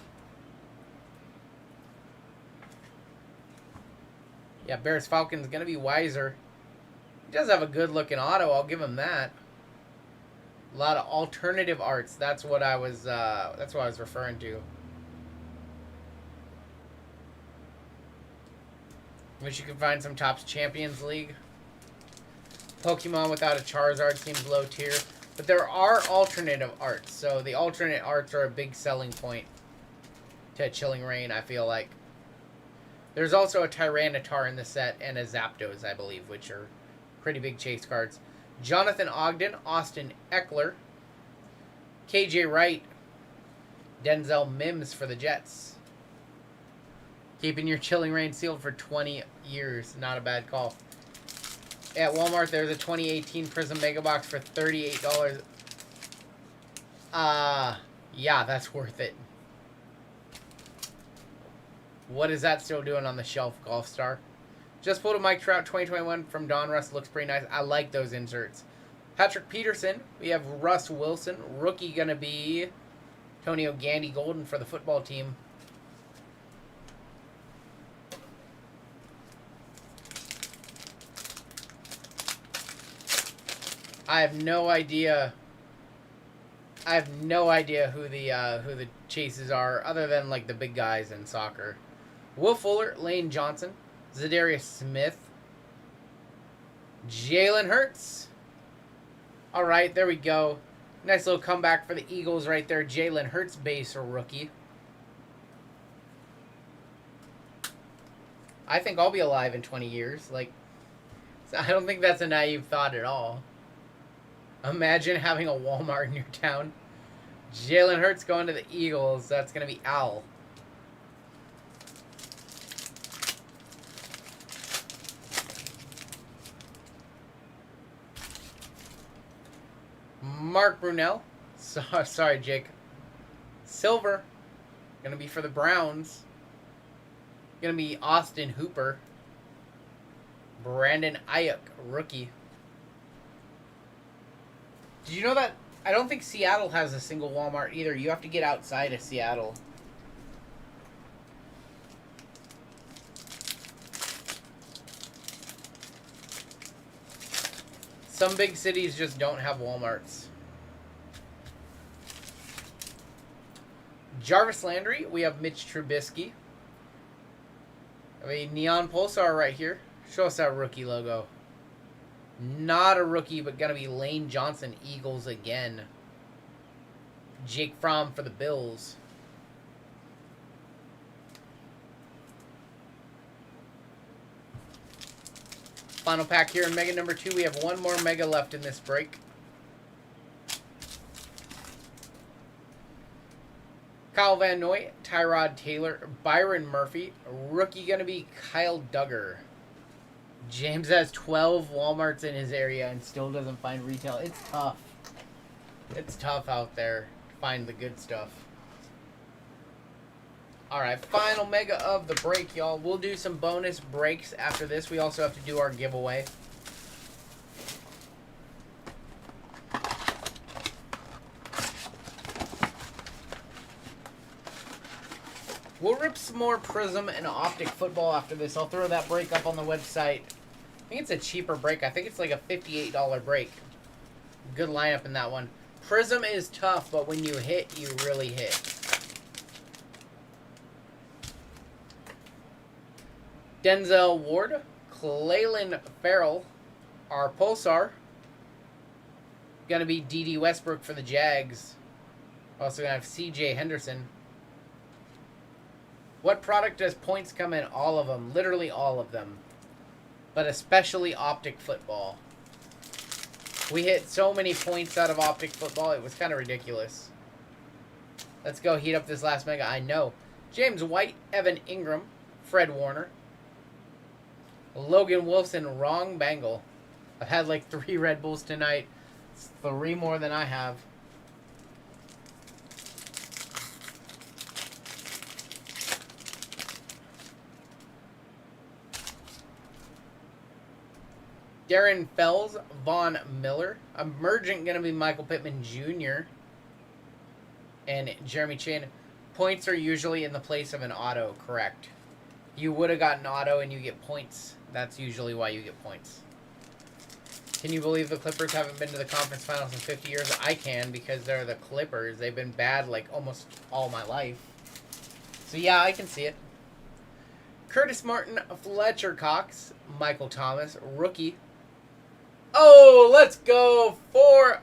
Yeah, Bears, Falcons going to be Weiser. He does have a good looking auto. I'll give him that. A lot of alternative arts. That's what I was referring to. Wish you could find some Topps Champions League. Pokemon without a Charizard seems low tier. But there are alternative arts. So the alternate arts are a big selling point to Chilling Rain, I feel like. There's also a Tyranitar in the set and a Zapdos, I believe, which are pretty big chase cards. Jonathan Ogden, Austin Eckler, KJ Wright, Denzel Mims for the Jets. Keeping your Chilling Rain sealed for 20 years. Not a bad call. At Walmart, there's a 2018 Prism Mega Box for $38. Yeah, that's worth it. What is that still doing on the shelf, Golf Star? Just pulled a Mike Trout 2021 from Donruss. Looks pretty nice. I like those inserts. Patrick Peterson. We have Russ Wilson. Rookie going to be Antonio Gandy Golden for the football team. I have no idea. I have no idea who the chases are, other than like the big guys in soccer. Will Fuller, Lane Johnson, Zadarius Smith, Jalen Hurts. All right, there we go. Nice little comeback for the Eagles right there. Jalen Hurts base rookie. I think I'll be alive in 20 years. Like, I don't think that's a naive thought at all. Imagine having a Walmart in your town. Jalen Hurts going to the Eagles. That's going to be Al. Mark Brunell. Sorry, Jake. Silver. Going to be for the Browns. Going to be Austin Hooper. Brandon Ayuk, rookie. Did you know that? I don't think Seattle has a single Walmart either. You have to get outside of Seattle. Some big cities just don't have Walmarts. Jarvis Landry. We have Mitch Trubisky. I mean, Neon Pulsar right here. Show us that rookie logo. Not a rookie, but going to be Lane Johnson, Eagles again. Jake Fromm for the Bills. Final pack here in Mega number 2. We have one more Mega left in this break. Kyle Van Noy, Tyrod Taylor, Byron Murphy. Rookie going to be Kyle Duggar. James has 12 Walmarts in his area and still doesn't find retail. It's tough. It's tough out there to find the good stuff. Alright, final mega of the break, y'all. We'll do some bonus breaks after this. We also have to do our giveaway. We'll rip some more Prism and Optic football after this. I'll throw that break up on the website. I think it's a cheaper break. I think it's like a $58 break. Good lineup in that one. Prism is tough, but when you hit, you really hit. Denzel Ward, Clayton Farrell, our Pulsar. Gonna be D.D. Westbrook for the Jags. Also gonna have C.J. Henderson. What product does points come in? All of them. Literally all of them. But especially Optic football. We hit so many points out of Optic football, it was kind of ridiculous. Let's go heat up this last mega. I know. James White, Evan Ingram, Fred Warner, Logan Wilson, wrong Bengal. I've had like 3 Red Bulls tonight. It's 3 more than I have. Darren Fells, Von Miller. Emergent going to be Michael Pittman Jr. and Jeremy Chin. Points are usually in the place of an auto, correct. You would have gotten auto and you get points. That's usually why you get points. Can you believe the Clippers haven't been to the conference finals in 50 years? I can, because they're the Clippers. They've been bad like almost all my life. So yeah, I can see it. Curtis Martin, Fletcher Cox, Michael Thomas, rookie. Oh, let's go for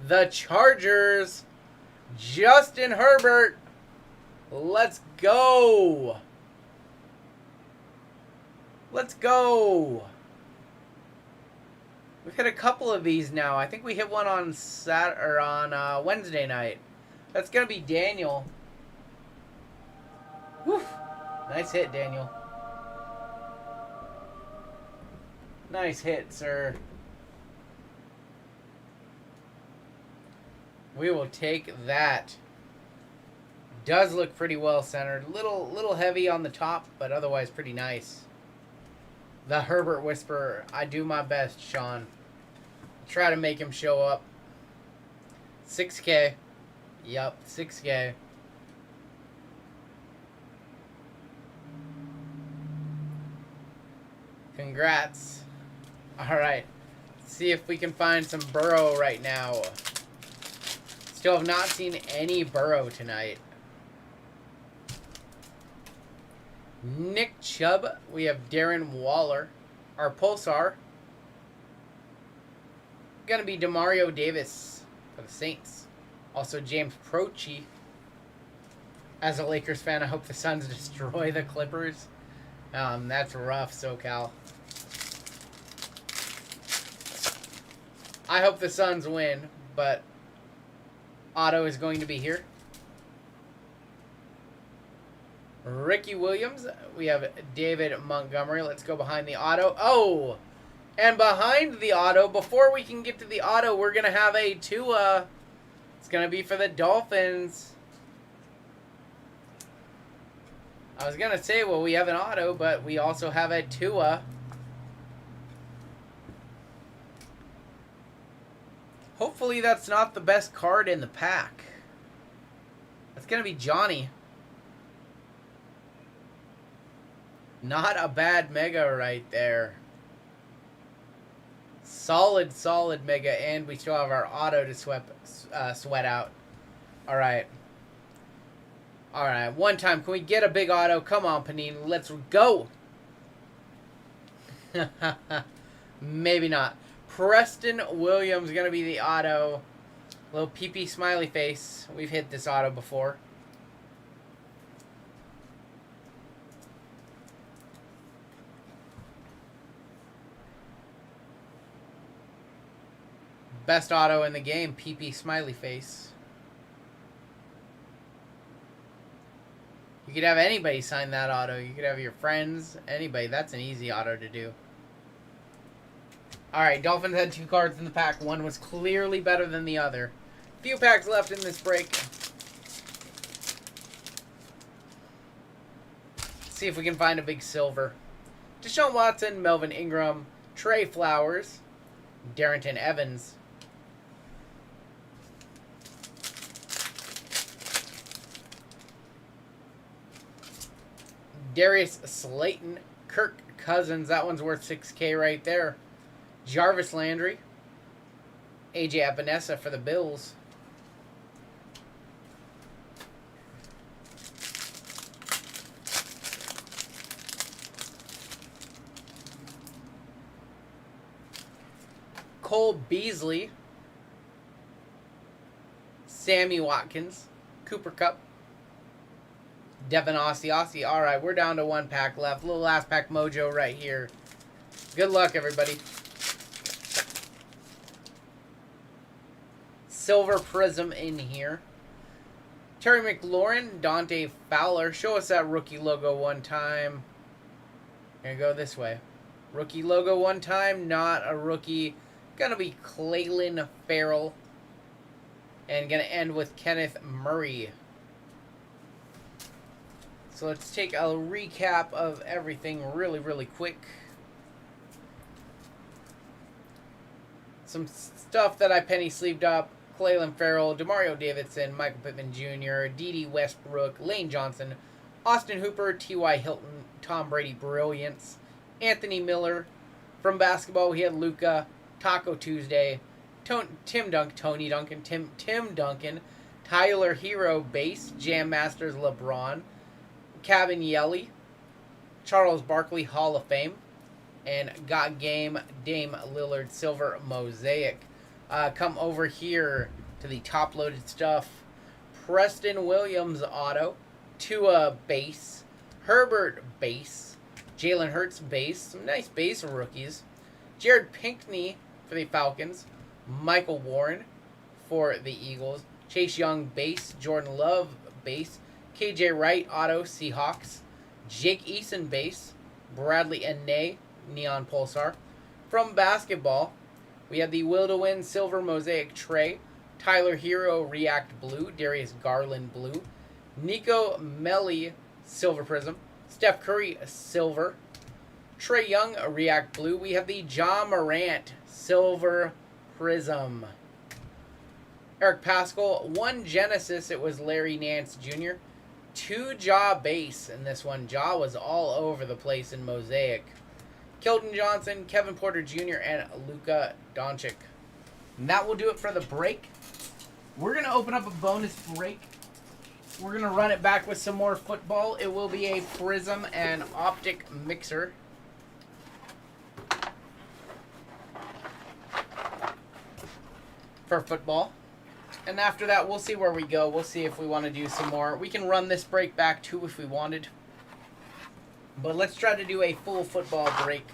the Chargers. Justin Herbert. Let's go. Let's go. We've hit a couple of these now. I think we hit one on Wednesday night. That's going to be Daniel. Whew. Nice hit, Daniel. Nice hit, sir. We will take that. Does look pretty well centered. Little heavy on the top, but otherwise pretty nice. The Herbert Whisperer. I do my best, Sean. Try to make him show up. 6K. Yup, 6K. Congrats. Alright. See if we can find some Burrow right now. Still have not seen any Burrow tonight. Nick Chubb. We have Darren Waller. Our Pulsar. Gonna be Demario Davis for the Saints. Also James Prochi. As a Lakers fan, I hope the Suns destroy the Clippers. That's rough, SoCal. I hope the Suns win, but auto is going to be here. Ricky Williams. We have David Montgomery. Let's go behind the auto. Oh! And behind the auto, before we can get to the auto, we're going to have a Tua. It's going to be for the Dolphins. I was going to say, well, we have an auto, but we also have a Tua. Hopefully that's not the best card in the pack. That's going to be Johnny. Not a bad mega right there. Solid mega, and we still have our auto to sweat out. Alright. Alright, one time. Can we get a big auto? Come on, Panini. Let's go. Maybe not. Preston Williams going to be the auto. Little PP smiley face. We've hit this auto before. Best auto in the game, PP smiley face. You could have anybody sign that auto. You could have your friends, anybody. That's an easy auto to do. Alright, Dolphins had 2 cards in the pack. One was clearly better than the other. Few packs left in this break. See if we can find a big silver. Deshaun Watson, Melvin Ingram, Trey Flowers, Darrington Evans. Darius Slayton, Kirk Cousins. That one's worth $6K right there. Jarvis Landry, AJ Epinesa for the Bills. Cole Beasley, Sammy Watkins, Cooper Kupp, Devin Aussie. All right, we're down to one pack left. Little last pack mojo right here. Good luck, everybody. Silver Prism in here. Terry McLaurin, Dante Fowler. Show us that rookie logo one time. Gonna go this way. Rookie logo one time, not a rookie. Gonna be Clayton Farrell. And gonna end with Kenneth Murray. So let's take a recap of everything really quick. Some stuff that I penny sleeved up. Clayton Farrell, Demario Davidson, Michael Pittman Jr., Dede Westbrook, Lane Johnson, Austin Hooper, T.Y. Hilton, Tom Brady Brilliance, Anthony Miller. From basketball, we had Luka, Taco Tuesday, Tim Duncan, Tyler Hero Base, Jam Masters LeBron, Cabin Yelly, Charles Barkley Hall of Fame, and Got Game Dame Lillard Silver Mosaic. Come over here to the top loaded stuff. Preston Williams auto, Tua base, Herbert base, Jalen Hurts base, some nice base rookies. Jared Pinkney for the Falcons, Michael Warren for the Eagles, Chase Young base, Jordan Love base, KJ Wright auto Seahawks, Jake Eason base, Bradley Anae Neon Pulsar. From basketball, we have the Will to Win Silver Mosaic Trey, Tyler Hero React Blue, Darius Garland Blue, Nico Melli Silver Prism, Steph Curry Silver, Trey Young React Blue. We have the Ja Morant Silver Prism. Eric Paschal, 1 Genesis, it was Larry Nance Jr. 2 Ja base in this one. Ja was all over the place in Mosaic. Keldon Johnson, Kevin Porter Jr., and Luka Doncic. And that will do it for the break. We're going to open up a bonus break. We're going to run it back with some more football. It will be a Prism and Optic mixer. For football. And after that, we'll see where we go. We'll see if we want to do some more. We can run this break back too if we wanted. But let's try to do a full football break.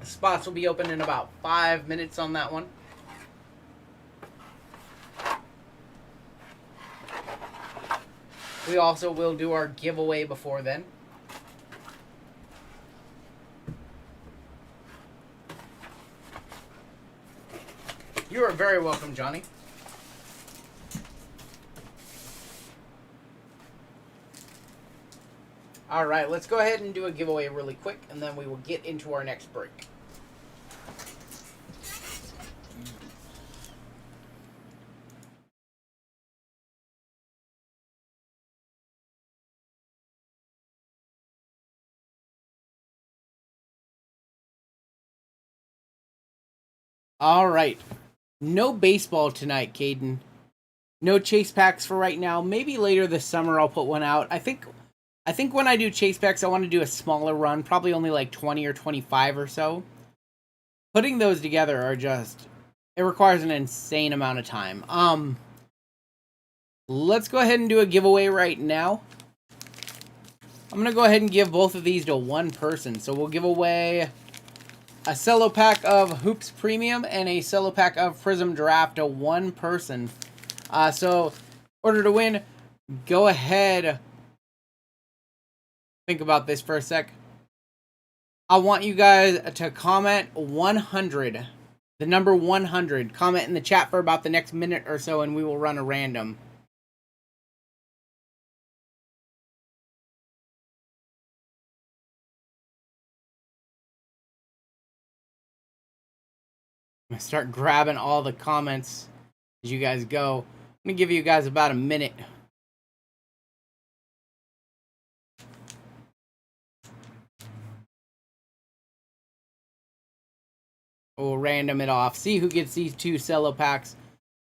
Spots will be open in about 5 minutes on that one. We also will do our giveaway before then. You are very welcome, Johnny. All right, let's go ahead and do a giveaway really quick, and then we will get into our next break. All right. No baseball tonight, Caden. No chase packs for right now. Maybe later this summer I'll put one out. I think when I do chase packs, I want to do a smaller run, probably only like 20 or 25 or so. Putting those together are just, it requires an insane amount of time. Let's go ahead and do a giveaway right now. I'm going to go ahead and give both of these to one person. So we'll give away a cello pack of Hoops Premium and a cello pack of Prism Draft to one person. So, in order to win, go ahead. Think about this for a sec. I want you guys to comment 100. The number 100. Comment in the chat for about the next minute or so, and we will run a random. I'm gonna start grabbing all the comments as you guys go. I'm gonna give you guys about a minute. We'll random it off. See who gets these 2 cello packs.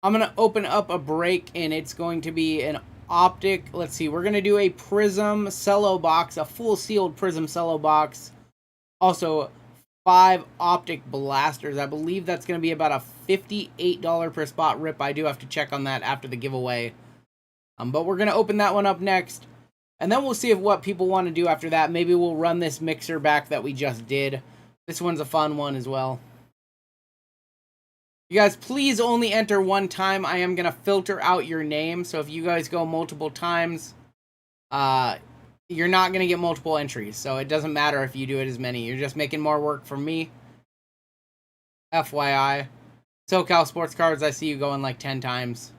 I'm going to open up a break, and it's going to be an Optic. Let's see. We're going to do a Prism cello box, a full sealed Prism cello box. Also, 5 Optic blasters. I believe that's going to be about a $58 per spot rip. I do have to check on that after the giveaway. But we're going to open that one up next. And then we'll see what people want to do after that. Maybe we'll run this mixer back that we just did. This one's a fun one as well. You guys, please only enter 1 time. I am going to filter out your name. So if you guys go multiple times, you're not going to get multiple entries. So it doesn't matter if you do it as many. You're just making more work for me. FYI. SoCal Sports Cards, I see you going like 10 times.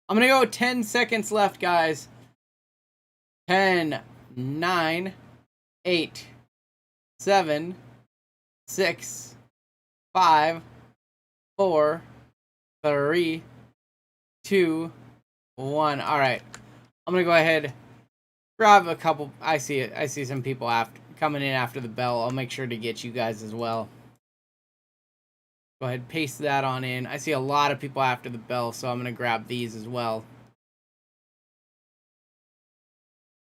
I'm going to go 10 seconds left, guys. 10, 9, 8, 7, 6, 5, 4, 3, 2, 1. All right. I'm going to go ahead, grab a couple. I see it. I see some people coming in after the bell. I'll make sure to get you guys as well. Go ahead, paste that on in. I see a lot of people after the bell, so I'm going to grab these as well.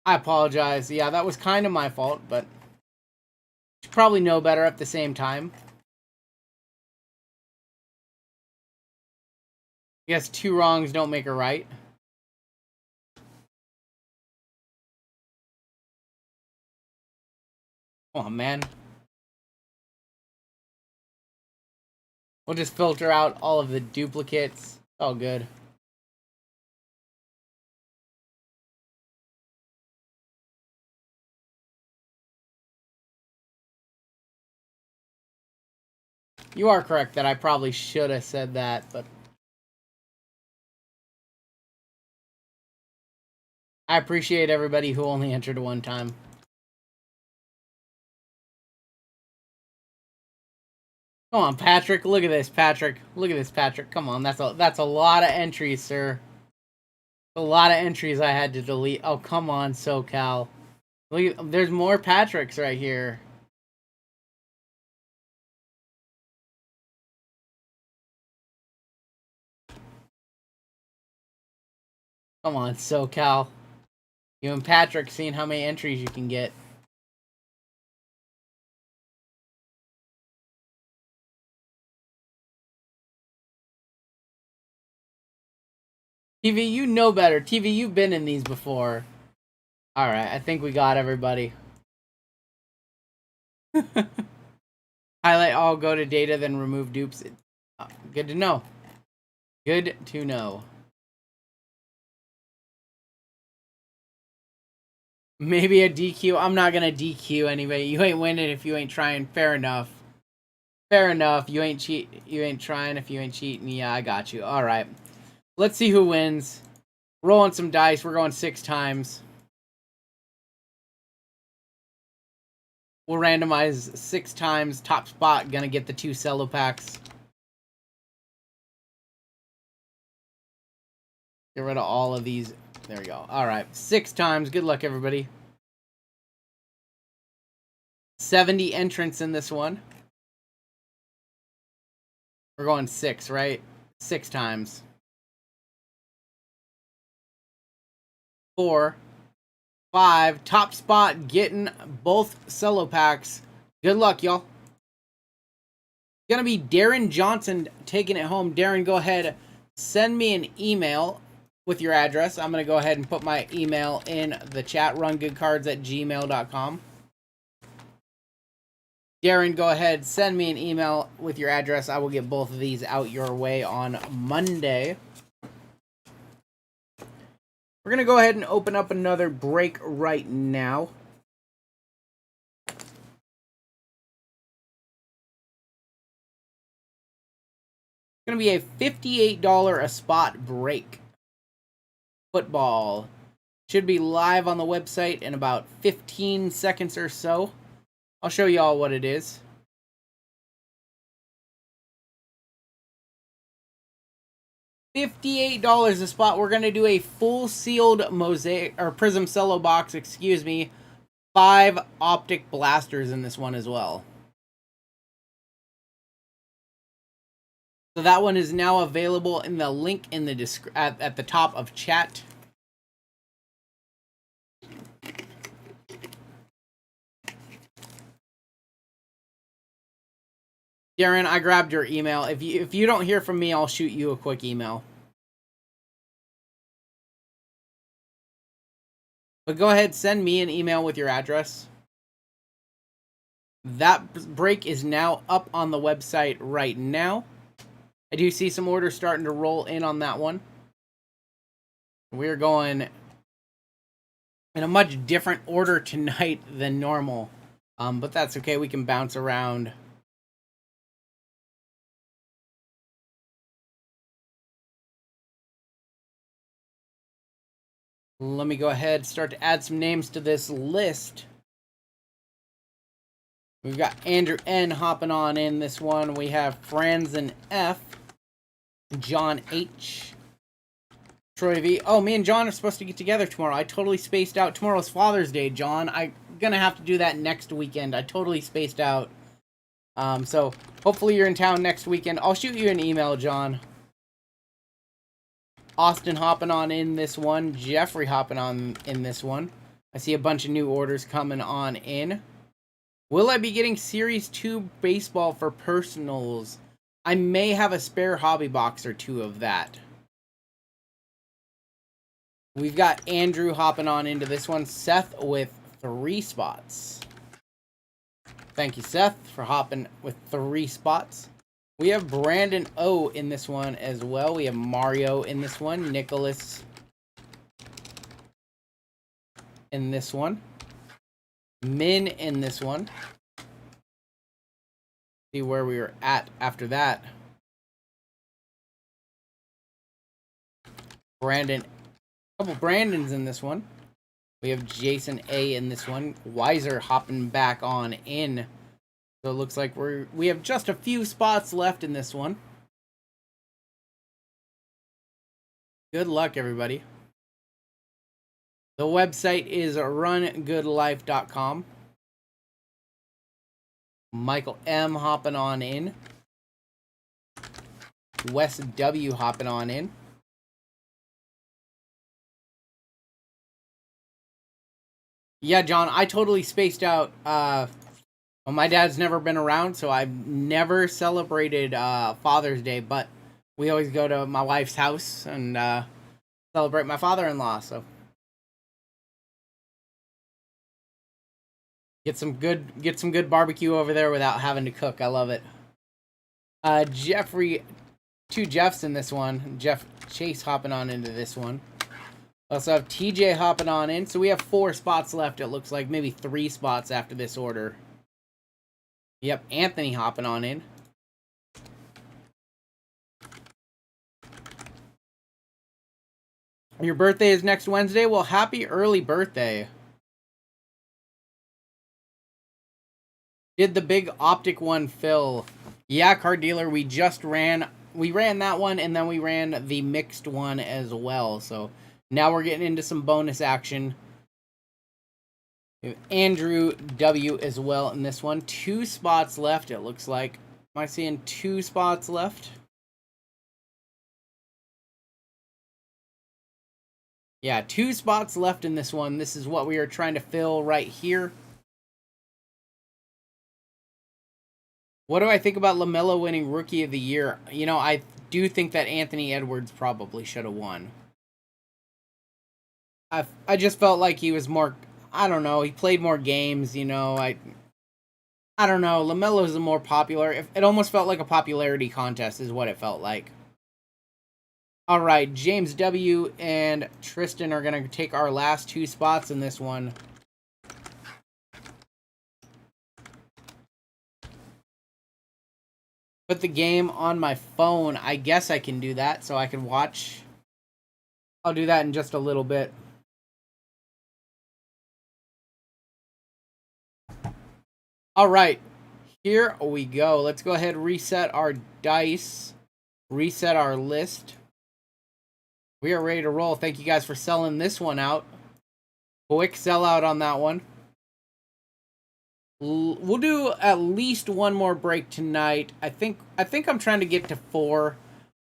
I apologize. Yeah, that was kind of my fault, but you should probably know better at the same time. I guess 2 wrongs don't make a right. Come on, man. We'll just filter out all of the duplicates. All good. You are correct that I probably should have said that, but I appreciate everybody who only entered 1 time. Come on, Patrick. Look at this, Patrick. Look at this, Patrick. Come on, that's a lot of entries, sir. A lot of entries I had to delete. Oh, come on, SoCal. Look, there's more Patricks right here. Come on, SoCal. You and Patrick seeing how many entries you can get. TV, you know better. TV, you've been in these before. Alright, I think we got everybody. Highlight all, go to data, then remove dupes. Good to know. Good to know. Maybe a DQ. I'm not gonna DQ anyway. You ain't winning if you ain't trying. Fair enough. Fair enough. You ain't trying if you ain't cheating. Yeah, I got you. Alright. Let's see who wins. Rolling some dice. We're going 6 times. We'll randomize 6 times. Top spot gonna get the 2 cello packs. Get rid of all of these. There we go. Alright. 6 times. Good luck, everybody. 70 entrants in this one. We're going 6, right? 6 times. 4, 5. Top spot getting both cello packs. Good luck, y'all. Gonna be Darren Johnson taking it home. Darren, go ahead. Send me an email with your address. I'm gonna go ahead and put my email in the chat. rungoodcards@gmail.com. Darren, go ahead. Send me an email with your address. I will get both of these out your way on Monday. We're going to go ahead and open up another break right now. It's going to be a $58 a spot break. Football. Should be live on the website in about 15 seconds or so. I'll show you all what it is. $58 a spot. We're going to do a full sealed Mosaic or Prism Cello box, excuse me. 5 optic blasters in this one as well. So that one is now available in the link in the at the top of chat. Darren, I grabbed your email. If you don't hear from me, I'll shoot you a quick email. But go ahead, send me an email with your address. That break is now up on the website right now. I do see some orders starting to roll in on that one. We're going in a much different order tonight than normal. But that's okay. We can bounce around. Let me go ahead and start to add some names to this list. We've got Andrew N hopping on in this one. We have Franzen F, John H, Troy V. Oh, me and John are supposed to get together tomorrow. I totally spaced out. Tomorrow's Father's Day, John. I'm gonna have to do that next weekend. I totally spaced out. So hopefully you're in town next weekend. I'll shoot you an email, John. Austin hopping on in this one. Jeffrey hopping on in this one. I see a bunch of new orders coming on in. Will I be getting Series 2 baseball for personals? I may have a spare hobby box or 2 of that. We've got Andrew hopping on into this one. Seth with 3 spots. Thank you, Seth, for hopping with 3 spots. We have Brandon O in this one as well. We have Mario in this one. Nicholas in this one. Min in this one. See where we were at after that. Brandon. A couple Brandons in this one. We have Jason A in this one. Weiser hopping back on in. So it looks like we have just a few spots left in this one. Good luck, everybody. The website is rungoodlife.com. Michael M hopping on in. Wes W hopping on in. Yeah, John, I totally spaced out. Well, my dad's never been around, so I've never celebrated Father's Day, but we always go to my wife's house and celebrate my father-in-law, so. Get some good barbecue over there without having to cook. I love it. Jeffrey, 2 Jeffs in this one. Jeff Chase hopping on into this one. Also have TJ hopping on in. So we have 4 spots left. It looks like maybe 3 spots after this order. Yep, Anthony hopping on in. Your birthday is next Wednesday? Well, happy early birthday. Did the big optic one fill? Yeah, card dealer, we ran that one, and then we ran the mixed one as well. So now we're getting into some bonus action. We have Andrew W as well in this one. 2 spots left, it looks like. Am I seeing 2 spots left? Yeah, 2 spots left in this one. This is what we are trying to fill right here. What do I think about LaMelo winning Rookie of the Year? You know, I do think that Anthony Edwards probably should have won. I just felt like he was more, I don't know, he played more games, you know. I don't know, LaMelo's a more popular, it almost felt like a popularity contest is what it felt like. All right, James W and Tristan are going to take our last 2 spots in this one. Put the game on my phone. I guess I can do that so I can watch. I'll do that in just a little bit. All right, here we go. Let's go ahead and reset our dice, reset our list. We are ready to roll. Thank you guys for selling this one out. Quick sellout on that one. We'll do at least one more break tonight. I think I'm trying to get to 4.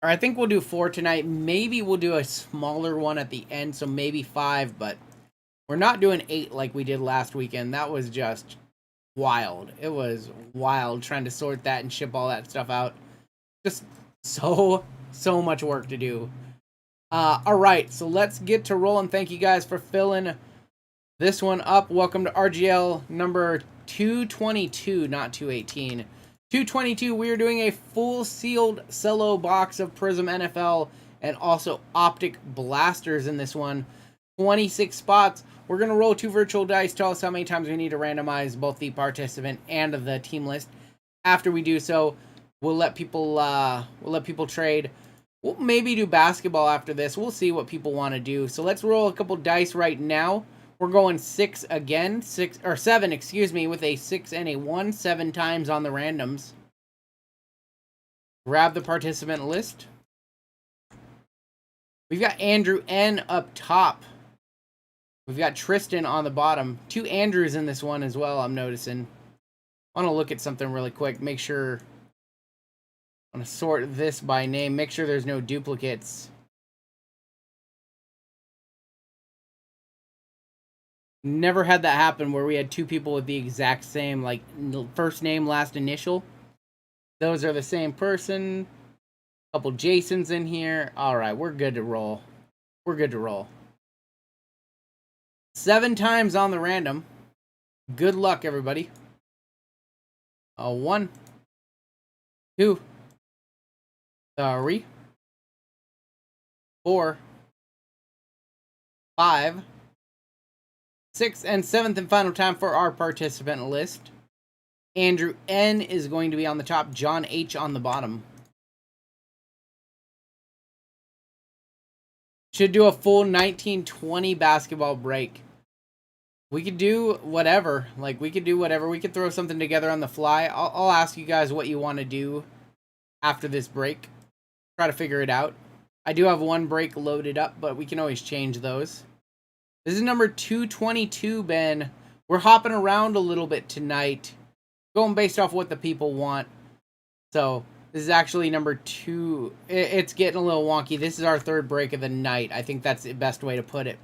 Or I think we'll do 4 tonight. Maybe we'll do a smaller one at the end, so maybe 5, but we're not doing 8 like we did last weekend. That was just wild. It was wild trying to sort that and ship all that stuff out. Just so much work to do. All right, so let's get to rolling. Thank you guys for filling this one up. Welcome to RGL number 222, not 218. 222, we are doing a full sealed cello box of Prism NFL and also Optic blasters in this one. 26 spots. We're going to roll 2 virtual dice. Tell us how many times we need to randomize both the participant and the team list. After we do so, we'll let people trade. We'll maybe do basketball after this. We'll see what people want to do. So let's roll a couple dice right now. We're going 6 again, 7, excuse me, with a 6 and a 1, 7 times on the randoms. Grab the participant list. We've got Andrew N up top. We've got Tristan on the bottom. 2 Andrews in this one as well, I'm noticing. I want to look at something really quick. Make sure. I want to sort this by name. Make sure there's no duplicates. Never had that happen where we had 2 people with the exact same, like, first name, last initial. Those are the same person. Couple Jasons in here. All right, we're good to roll. We're good to roll. 7 times on the random. Good luck, everybody. 1, 2, 3, 4, 5, 6th and 7th and final time for our participant list. Andrew N is going to be on the top. John H on the bottom. Should do a full 19-20 basketball break. We could do whatever. Like, we could do whatever. We could throw something together on the fly. I'll ask you guys what you want to do after this break. Try to figure it out. I do have 1 break loaded up, but we can always change those. This is number 222, Ben. We're hopping around a little bit tonight. Going based off what the people want. So, this is actually number 2. It's getting a little wonky. This is our 3rd break of the night. I think that's the best way to put it.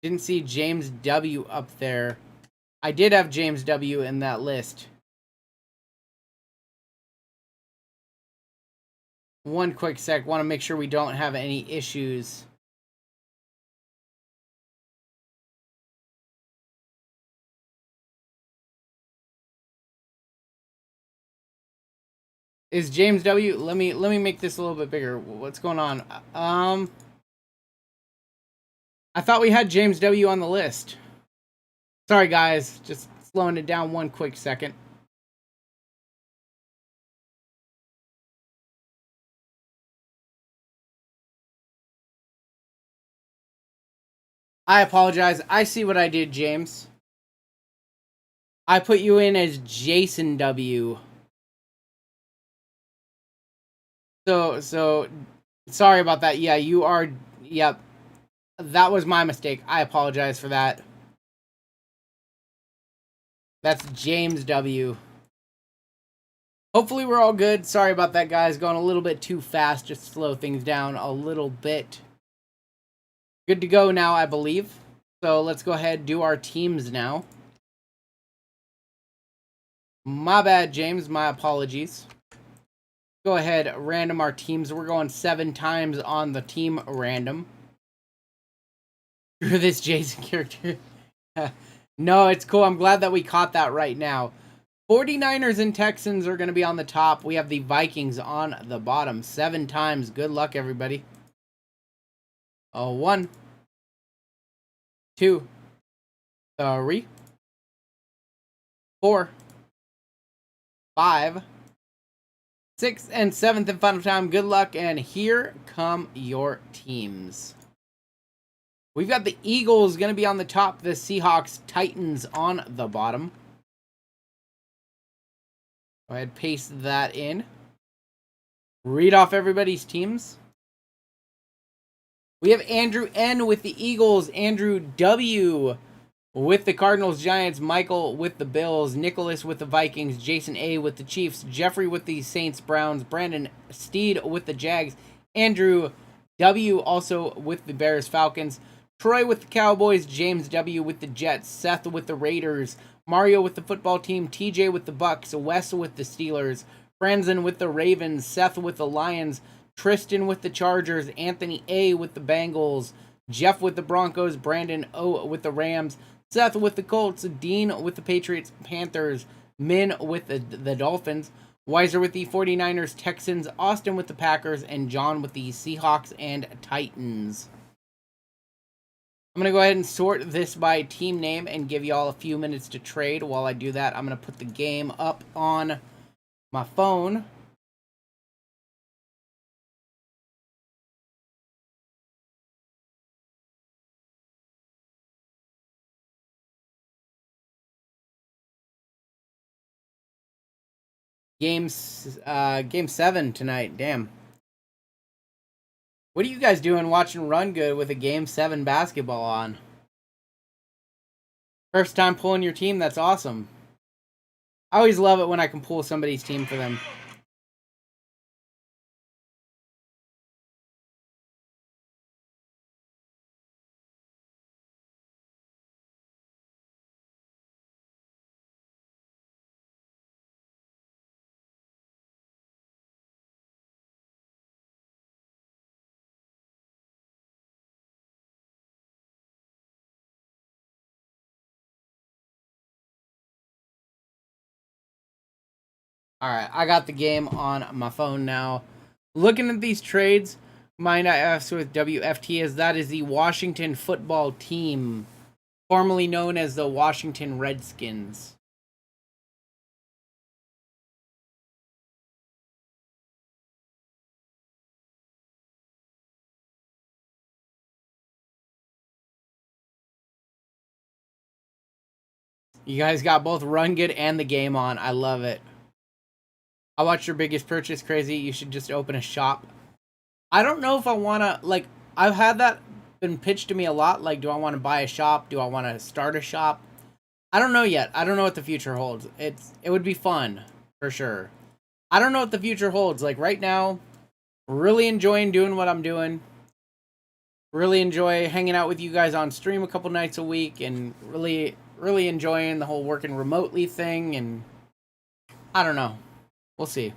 Didn't see James W. up there. I did have James W. in that list. One quick sec. Want to make sure we don't have any issues. Is James W. Let me make this a little bit bigger. What's going on? I thought we had James W. on the list. Sorry, guys. Just slowing it down one quick second. I apologize. I see what I did, James. I put you in as Jason W. So sorry about that. Yeah, you are. Yep. That was my mistake. I apologize for that. That's James W. Hopefully we're all good. Sorry about that, guys. Going a little bit too fast. Just slow things down a little bit. Good to go now, I believe. So let's go ahead and do our teams now. My bad, James. My apologies. Go ahead, random our teams. We're going 7 times on the team random. Screw this Jason character. No, it's cool. I'm glad that we caught that right now. 49ers and Texans are going to be on the top. We have the Vikings on the bottom. 7 times. Good luck, everybody. 1, 2, 3, 4, 5, 6th and 7th and final time. Good luck, and here come your teams. We've got the Eagles going to be on the top, the Seahawks, Titans on the bottom. Go ahead, paste that in. read off everybody's teams. We have Andrew N with the Eagles, Andrew W with the Cardinals, Giants, Michael with the Bills, Nicholas with the Vikings, Jason A with the Chiefs, Jeffrey with the Saints, Browns, Brandon Steed with the Jags, Andrew W also with the Bears, Falcons, Troy with the Cowboys, James W with the Jets, Seth with the Raiders, Mario with the football team, TJ with the Bucks, Wes with the Steelers, Franzen with the Ravens, Seth with the Lions, Tristan with the Chargers, Anthony A with the Bengals, Jeff with the Broncos, Brandon O with the Rams, Seth with the Colts, Dean with the Patriots, Panthers, Min with the Dolphins, Weiser with the 49ers, Texans, Austin with the Packers, and John with the Seahawks and Titans. I'm going to go ahead and sort this by team name and give you all a few minutes to trade. While I do that, I'm going to put the game up on my phone. Game 7 tonight. Damn. What are you guys doing watching Run Good with a Game 7 basketball on? First time pulling your team? That's awesome. I always love it when I can pull somebody's team for them. Alright, I got the game on my phone now. Looking at these trades, mine I asked with WFT is that is the Washington football team, formerly known as the Washington Redskins. You guys got both Run Good and the game on. I love it. I watched your biggest purchase, Crazy. You should just open a shop. I don't know if I want to, like, I've had that been pitched to me a lot. Like, do I want to buy a shop? Do I want to start a shop? I don't know yet. I don't know what the future holds. It would be fun, for sure. I don't know what the future holds. Like, right now, really enjoying doing what I'm doing. Really enjoy hanging out with you guys on stream a couple nights a week. And really enjoying the whole working remotely thing. And I don't know. We'll see.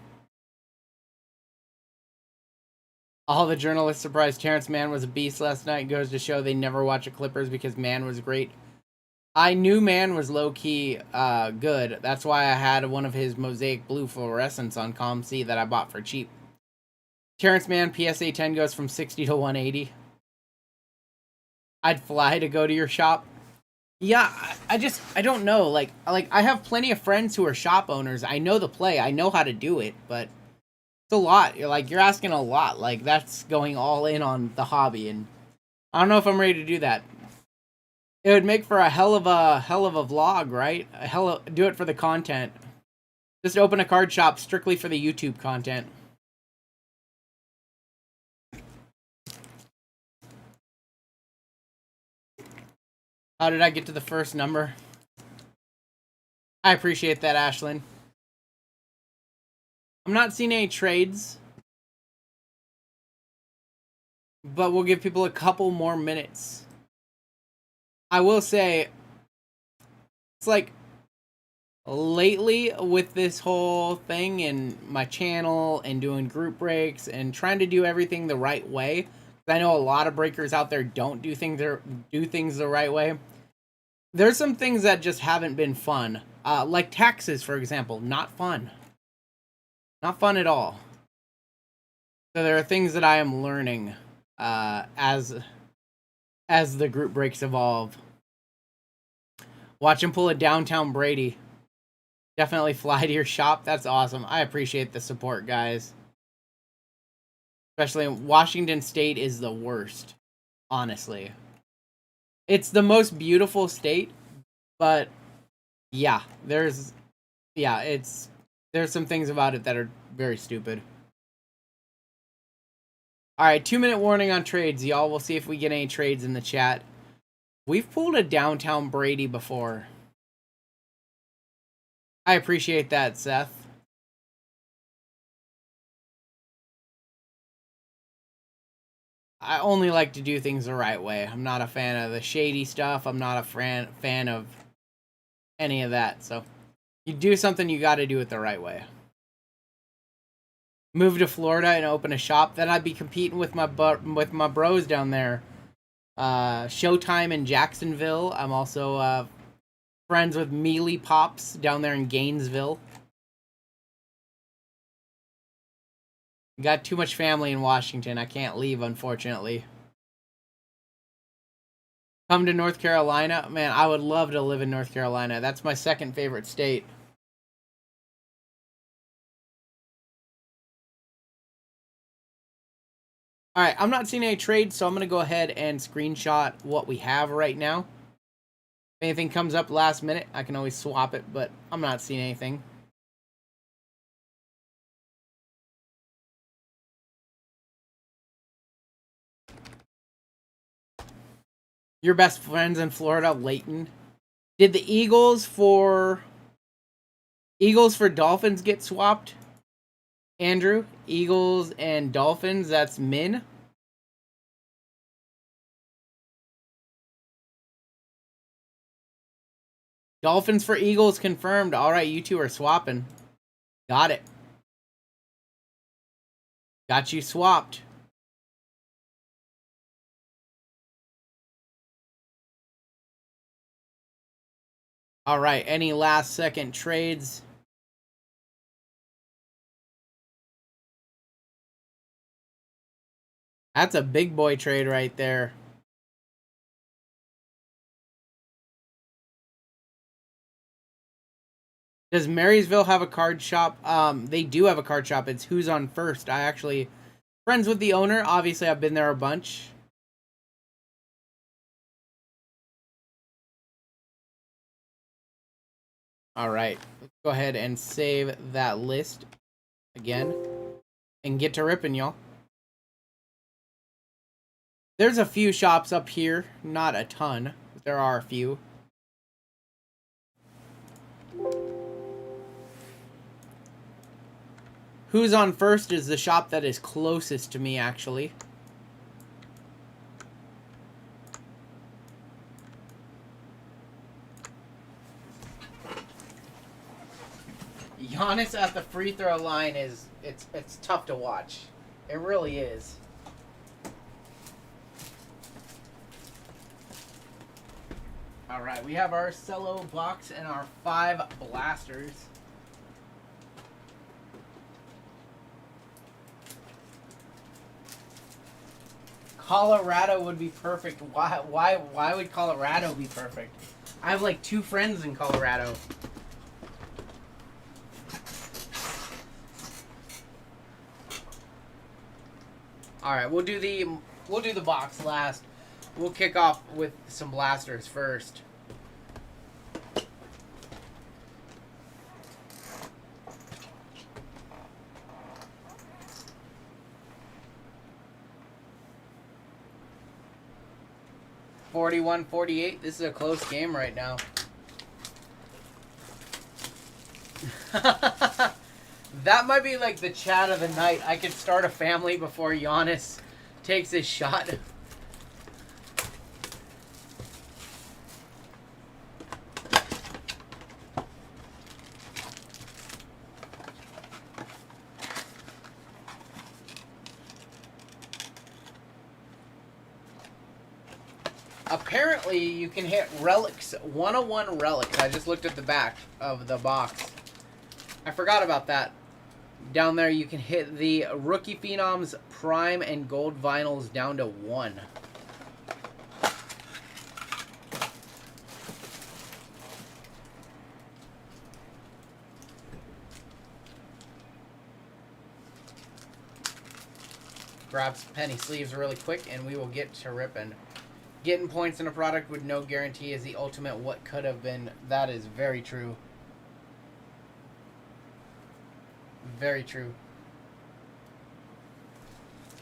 All the journalists surprised Terrence Mann was a beast last night. Goes to show they never watch a Clippers because Mann was great. I knew Mann was low-key good. That's why I had one of his Mosaic blue fluorescents on ComC that I bought for cheap. Terrence Mann, PSA 10 goes from 60 to 180. I'd fly to go to your shop. Yeah, I don't know. Like I have plenty of friends who are shop owners. I know the play. I know how to do it, but it's a lot. You're asking a lot. Like, that's going all in on the hobby, and I don't know if I'm ready to do that. It would make for a hell of a vlog, right? Do it for the content. Just open a card shop strictly for the YouTube content. How did I get to the first number? I appreciate that, Ashlyn. I'm not seeing any trades, but we'll give people a couple more minutes. I will say, it's like, lately with this whole thing and my channel and doing group breaks and trying to do everything the right way, I know a lot of breakers out there don't do things the right way. There's some things that just haven't been fun. Like taxes, for example. Not fun. Not fun at all. So there are things that I am learning as the group breaks evolve. Watch him pull a downtown Brady. Definitely fly to your shop. That's awesome. I appreciate the support, guys. Especially in Washington State is the worst, honestly. It's the most beautiful state, but yeah, there's some things about it that are very stupid. Alright, 2-minute warning on trades, y'all. We'll see if we get any trades in the chat. We've pulled a downtown Brady before. I appreciate that, Seth. I only like to do things the right way. I'm not a fan of the shady stuff. I'm not a fan of any of that. So, you do something, you got to do it the right way. Move to Florida and open a shop, then I'd be competing with my bros down there. Showtime in Jacksonville. I'm also friends with Mealy Pops down there in Gainesville. Got too much family in Washington. I can't leave, unfortunately. Come to North Carolina? Man, I would love to live in North Carolina. That's my second favorite state. Alright, I'm not seeing any trades, so I'm going to go ahead and screenshot what we have right now. If anything comes up last minute, I can always swap it, but I'm not seeing anything. Your best friends in Florida, Leighton. Did the Eagles for Dolphins get swapped? Andrew, Eagles and Dolphins, that's Min. Dolphins for Eagles confirmed. All right, you two are swapping. Got it. Got you swapped. All right, any last second trades? That's a big boy trade right there. Does Marysville have a card shop? They do have a card shop. It's Who's on First. I actually friends with the owner. Obviously, I've been there a bunch. All right, let's go ahead and save that list again and get to ripping, y'all. There's a few shops up here, not a ton, but there are a few. Who's on First is the shop that is closest to me, actually. Giannis at the free throw line it's tough to watch. It really is. All right, we have our cello box and our 5 blasters. Colorado would be perfect. Why would Colorado be perfect? I have like 2 friends in Colorado. All right, we'll do the box last. We'll kick off with some blasters first. (41-48). This is a close game right now. That might be like the chat of the night. I could start a family before Giannis takes his shot. Apparently, you can hit relics, 101 relics. I just looked at the back of the box. I forgot about that. Down there, you can hit the Rookie Phenoms Prime and Gold Vinyls down to 1. Grab some penny sleeves really quick, and we will get to ripping. Getting points in a product with no guarantee is the ultimate what could have been. That is very true. Very true.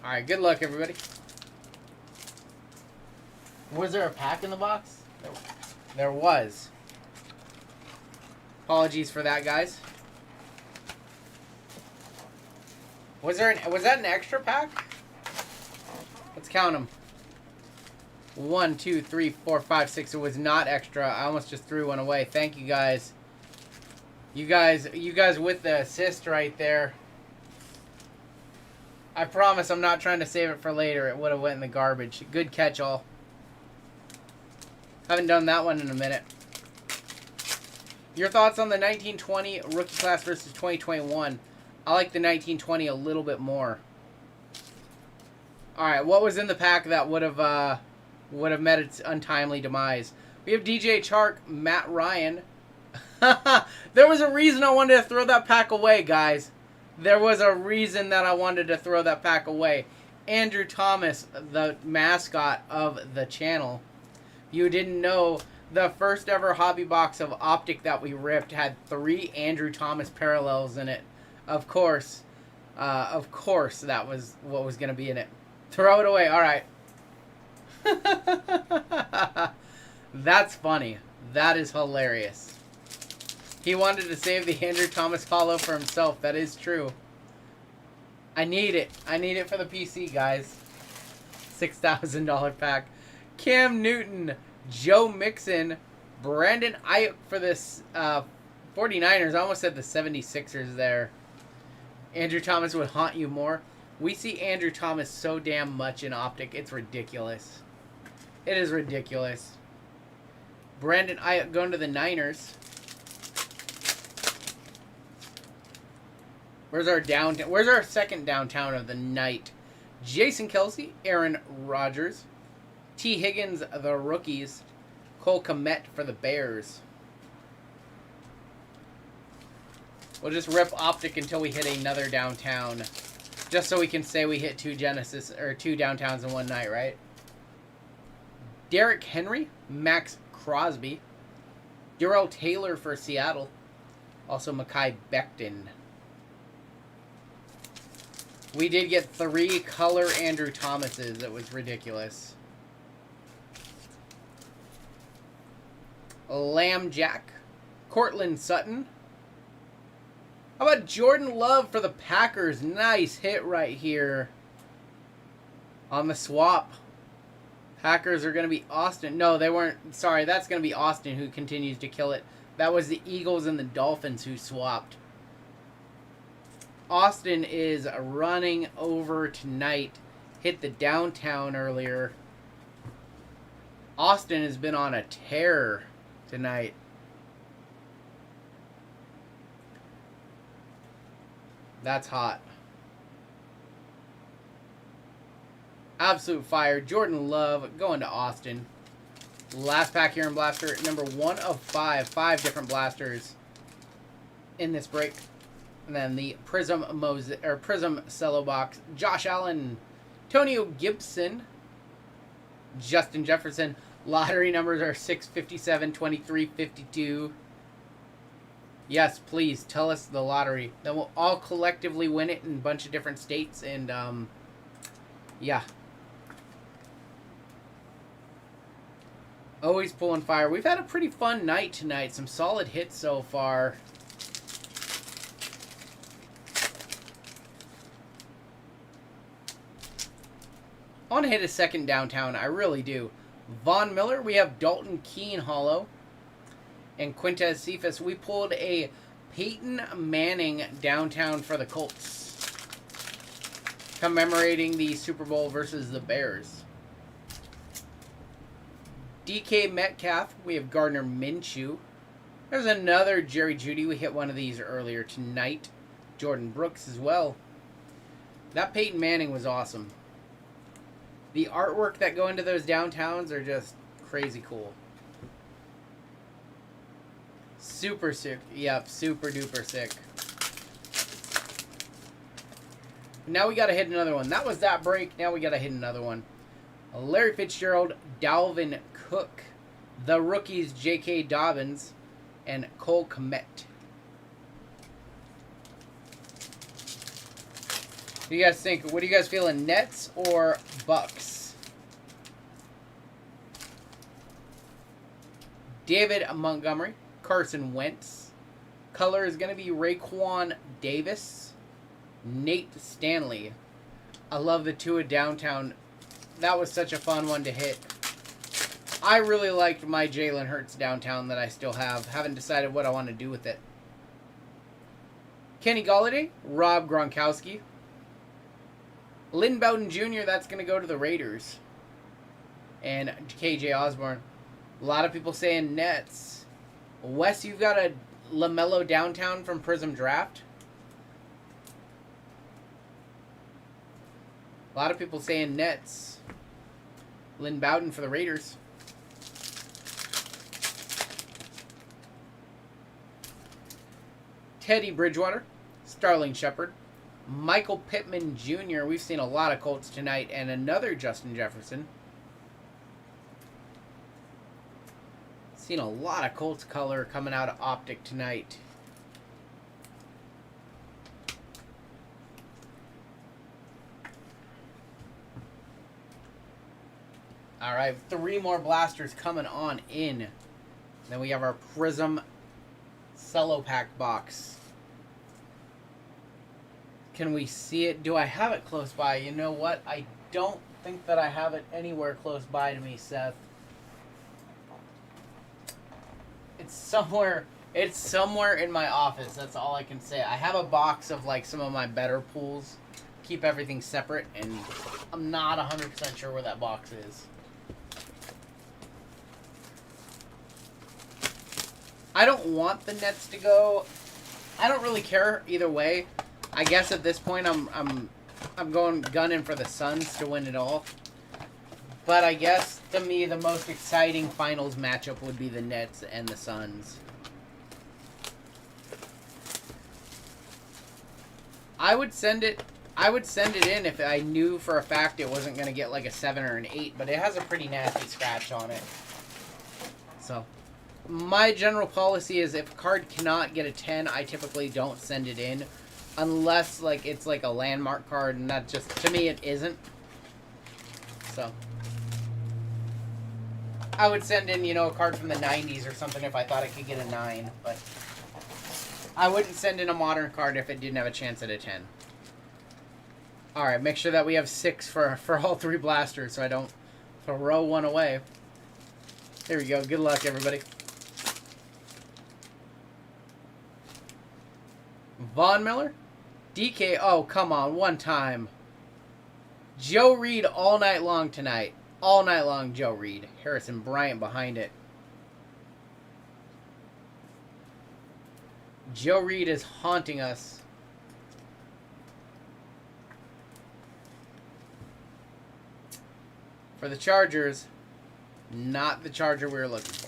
Alright, good luck, everybody. Was there a pack in the box? There was. Apologies for that, guys. Was that an extra pack? Let's count them. 1, 2, 3, 4, 5, 6. It was not extra. I almost just threw one away. Thank you, guys. You guys with the assist right there. I promise I'm not trying to save it for later. It would have went in the garbage. Good catch, all. Haven't done that one in a minute. Your thoughts on the 1920 rookie class versus 2021? I like the 1920 a little bit more. All right, what was in the pack that would have met its untimely demise? We have DJ Chark, Matt Ryan. There was a reason I wanted to throw that pack away, guys. There was a reason that I wanted to throw that pack away. Andrew Thomas, the mascot of the channel. If you didn't know, the first ever hobby box of Optic that we ripped had 3 Andrew Thomas parallels in it. Of course, that was what was going to be in it. Throw it away. All right. That's funny. That is hilarious. He wanted to save the Andrew Thomas hollow for himself. That is true. I need it. I need it for the PC, guys. $6,000 pack. Cam Newton, Joe Mixon, Brandon Ayuk for this 49ers. I almost said the 76ers there. Andrew Thomas would haunt you more. We see Andrew Thomas so damn much in Optic. It's ridiculous. It is ridiculous. Brandon Ayuk going to the Niners. Where's our downtown? Where's our second downtown of the night? Jason Kelsey, Aaron Rodgers, T. Higgins, the rookies, Cole Kmet for the Bears. We'll just rip Optic until we hit another downtown, just so we can say we hit 2 Genesis or 2 downtowns in one night, right? Derrick Henry, Max Crosby, Darrell Taylor for Seattle, also Mekhi Becton. We did get 3 color Andrew Thomases. It was ridiculous. Lamb Jack. Cortland Sutton. How about Jordan Love for the Packers? Nice hit right here. On the swap. Packers are going to be Austin. No, they weren't. Sorry, that's going to be Austin who continues to kill it. That was the Eagles and the Dolphins who swapped. Austin is running over tonight. Hit the downtown earlier. Austin has been on a tear tonight. That's hot. Absolute fire. Jordan Love going to Austin. Last pack here in Blaster. Number 1 of 5. 5 different blasters in this break. And then the Prism Prism Cello box. Josh Allen, Antonio Gibson, Justin Jefferson. Lottery numbers are 6, 57, 23, 52. Yes, please tell us the lottery. Then we'll all collectively win it in a bunch of different states. And yeah. Always pulling fire. We've had a pretty fun night tonight. Some solid hits so far. I want to hit a second downtown. I really do. Von Miller. We have Dalton Keene hollow. And Quintez Cephas. We pulled a Peyton Manning downtown for the Colts. Commemorating the Super Bowl versus the Bears. DK Metcalf. We have Gardner Minshew. There's another Jerry Jeudy. We hit one of these earlier tonight. Jordan Brooks as well. That Peyton Manning was awesome. The artwork that go into those downtowns are just crazy cool. Super sick. Yep, super duper sick. Now we got to hit another one. That was that break. Now we got to hit another one. Larry Fitzgerald, Dalvin Cook, the rookies J.K. Dobbins, and Cole Kmet. What do you guys think? What do you guys feeling, Nets or Bucks? David Montgomery, Carson Wentz. Color is going to be Raekwon Davis, Nate Stanley. I love the Tua downtown. That was such a fun one to hit. I really liked my Jalen Hurts downtown that I still have. Haven't decided what I want to do with it. Kenny Golladay, Rob Gronkowski. Lynn Bowden Jr., that's going to go to the Raiders. And KJ Osborne. A lot of people saying Nets. Wes, you've got a LaMelo downtown from Prism Draft. A lot of people saying Nets. Lynn Bowden for the Raiders. Teddy Bridgewater, Starling Shepard, Michael Pittman Jr. We've seen a lot of Colts tonight, and another Justin Jefferson. Seen a lot of Colts color coming out of Optic tonight. All right, 3 more blasters coming on in. Then we have our Prism Cello Pack box. Can we see it? Do I have it close by? You know what? I don't think that I have it anywhere close by to me, Seth. It's somewhere in my office. That's all I can say. I have a box of like some of my better pools. Keep everything separate, and I'm not 100% sure where that box is. I don't want the Nets to go. I don't really care either way. I guess at this point I'm gunning for the Suns to win it all. But I guess to me the most exciting finals matchup would be the Nets and the Suns. I would send it in if I knew for a fact it wasn't going to get like a 7 or an 8, but it has a pretty nasty scratch on it. So my general policy is if a card cannot get a 10, I typically don't send it in. Unless, like, it's like a landmark card, and that just, to me, it isn't. So I would send in, a card from the 90s or something if I thought it could get a 9. But I wouldn't send in a modern card if it didn't have a chance at a 10. Alright, make sure that we have 6 for all 3 blasters so I don't throw one away. There we go. Good luck, everybody. Von Miller. DK. Oh, come on. One time. Joe Reed all night long tonight. All night long, Joe Reed. Harrison Bryant behind it. Joe Reed is haunting us. For the Chargers, not the Charger we were looking for.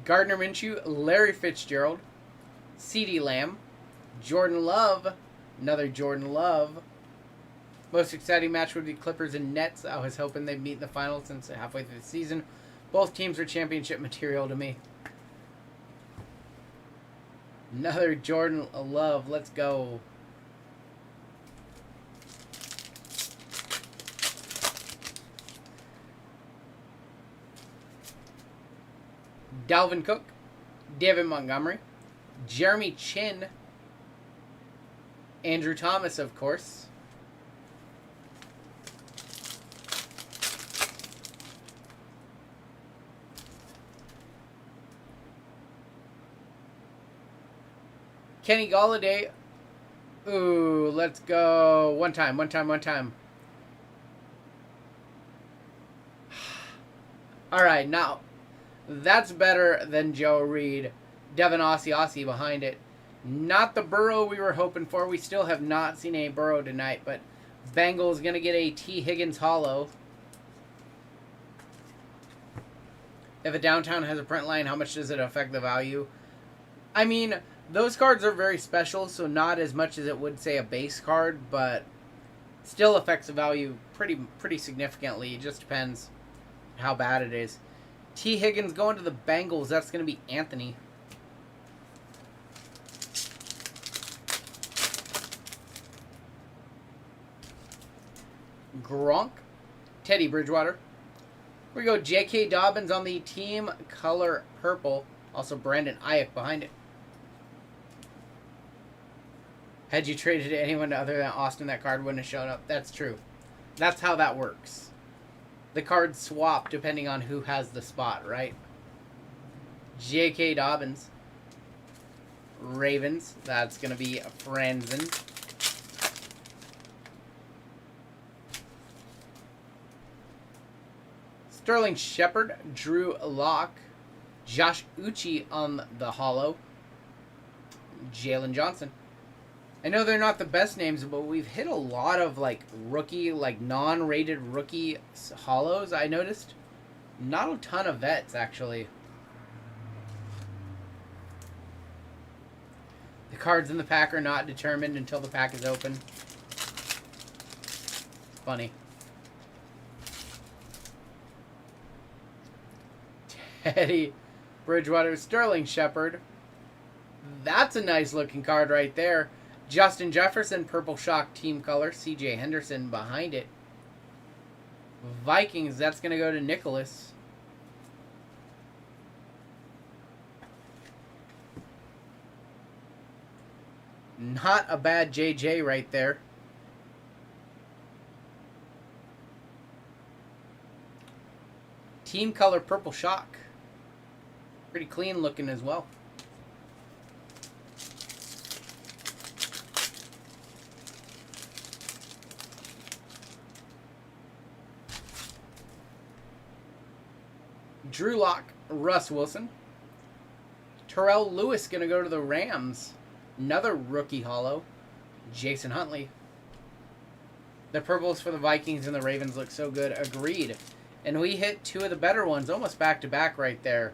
Gardner Minshew, Larry Fitzgerald, CeeDee Lamb, Jordan Love, another Jordan Love. Most exciting match would be Clippers and Nets. I was hoping they'd meet in the finals since halfway through the season. Both teams are championship material to me. Another Jordan Love. Let's go. Dalvin Cook, David Montgomery, Jeremy Chin, Andrew Thomas, of course. Kenny Golladay. Ooh, let's go. One time. All right, now that's better than Joe Reed. Devin Aussie behind it. Not the Burrow we were hoping for. We still have not seen a Burrow tonight, but Bengals going to get a T. Higgins hollow. If a downtown has a print line, how much does it affect the value? I mean, those cards are very special, so not as much as it would, say, a base card, but still affects the value pretty significantly. It just depends how bad it is. T. Higgins going to the Bengals. That's going to be Anthony. Gronk. Teddy Bridgewater. We go J.K. Dobbins on the team color purple. Also Brandon Ayuk behind it. Had you traded to anyone other than Austin, that card wouldn't have shown up. That's true. That's how that works. The cards swap depending on who has the spot, right? J.K. Dobbins. Ravens. That's going to be Franzen. Sterling Shepard. Drew Lock. Josh Uche on the holo. Jalen Johnson. I know they're not the best names, but we've hit a lot of, like, rookie, like, non-rated rookie holos, I noticed. Not a ton of vets, actually. The cards in the pack are not determined until the pack is open. Funny. Teddy Bridgewater, Sterling Shepard. That's a nice looking card right there. Justin Jefferson, Purple Shock team color. C.J. Henderson behind it. Vikings, that's going to go to Nicholas. Not a bad JJ right there. Team color Purple Shock. Pretty clean looking as well. Drew Lock, Russ Wilson. Terrell Lewis going to go to the Rams. Another rookie holo. Jason Huntley. The purples for the Vikings and the Ravens look so good. Agreed. And we hit two of the better ones almost back to back right there.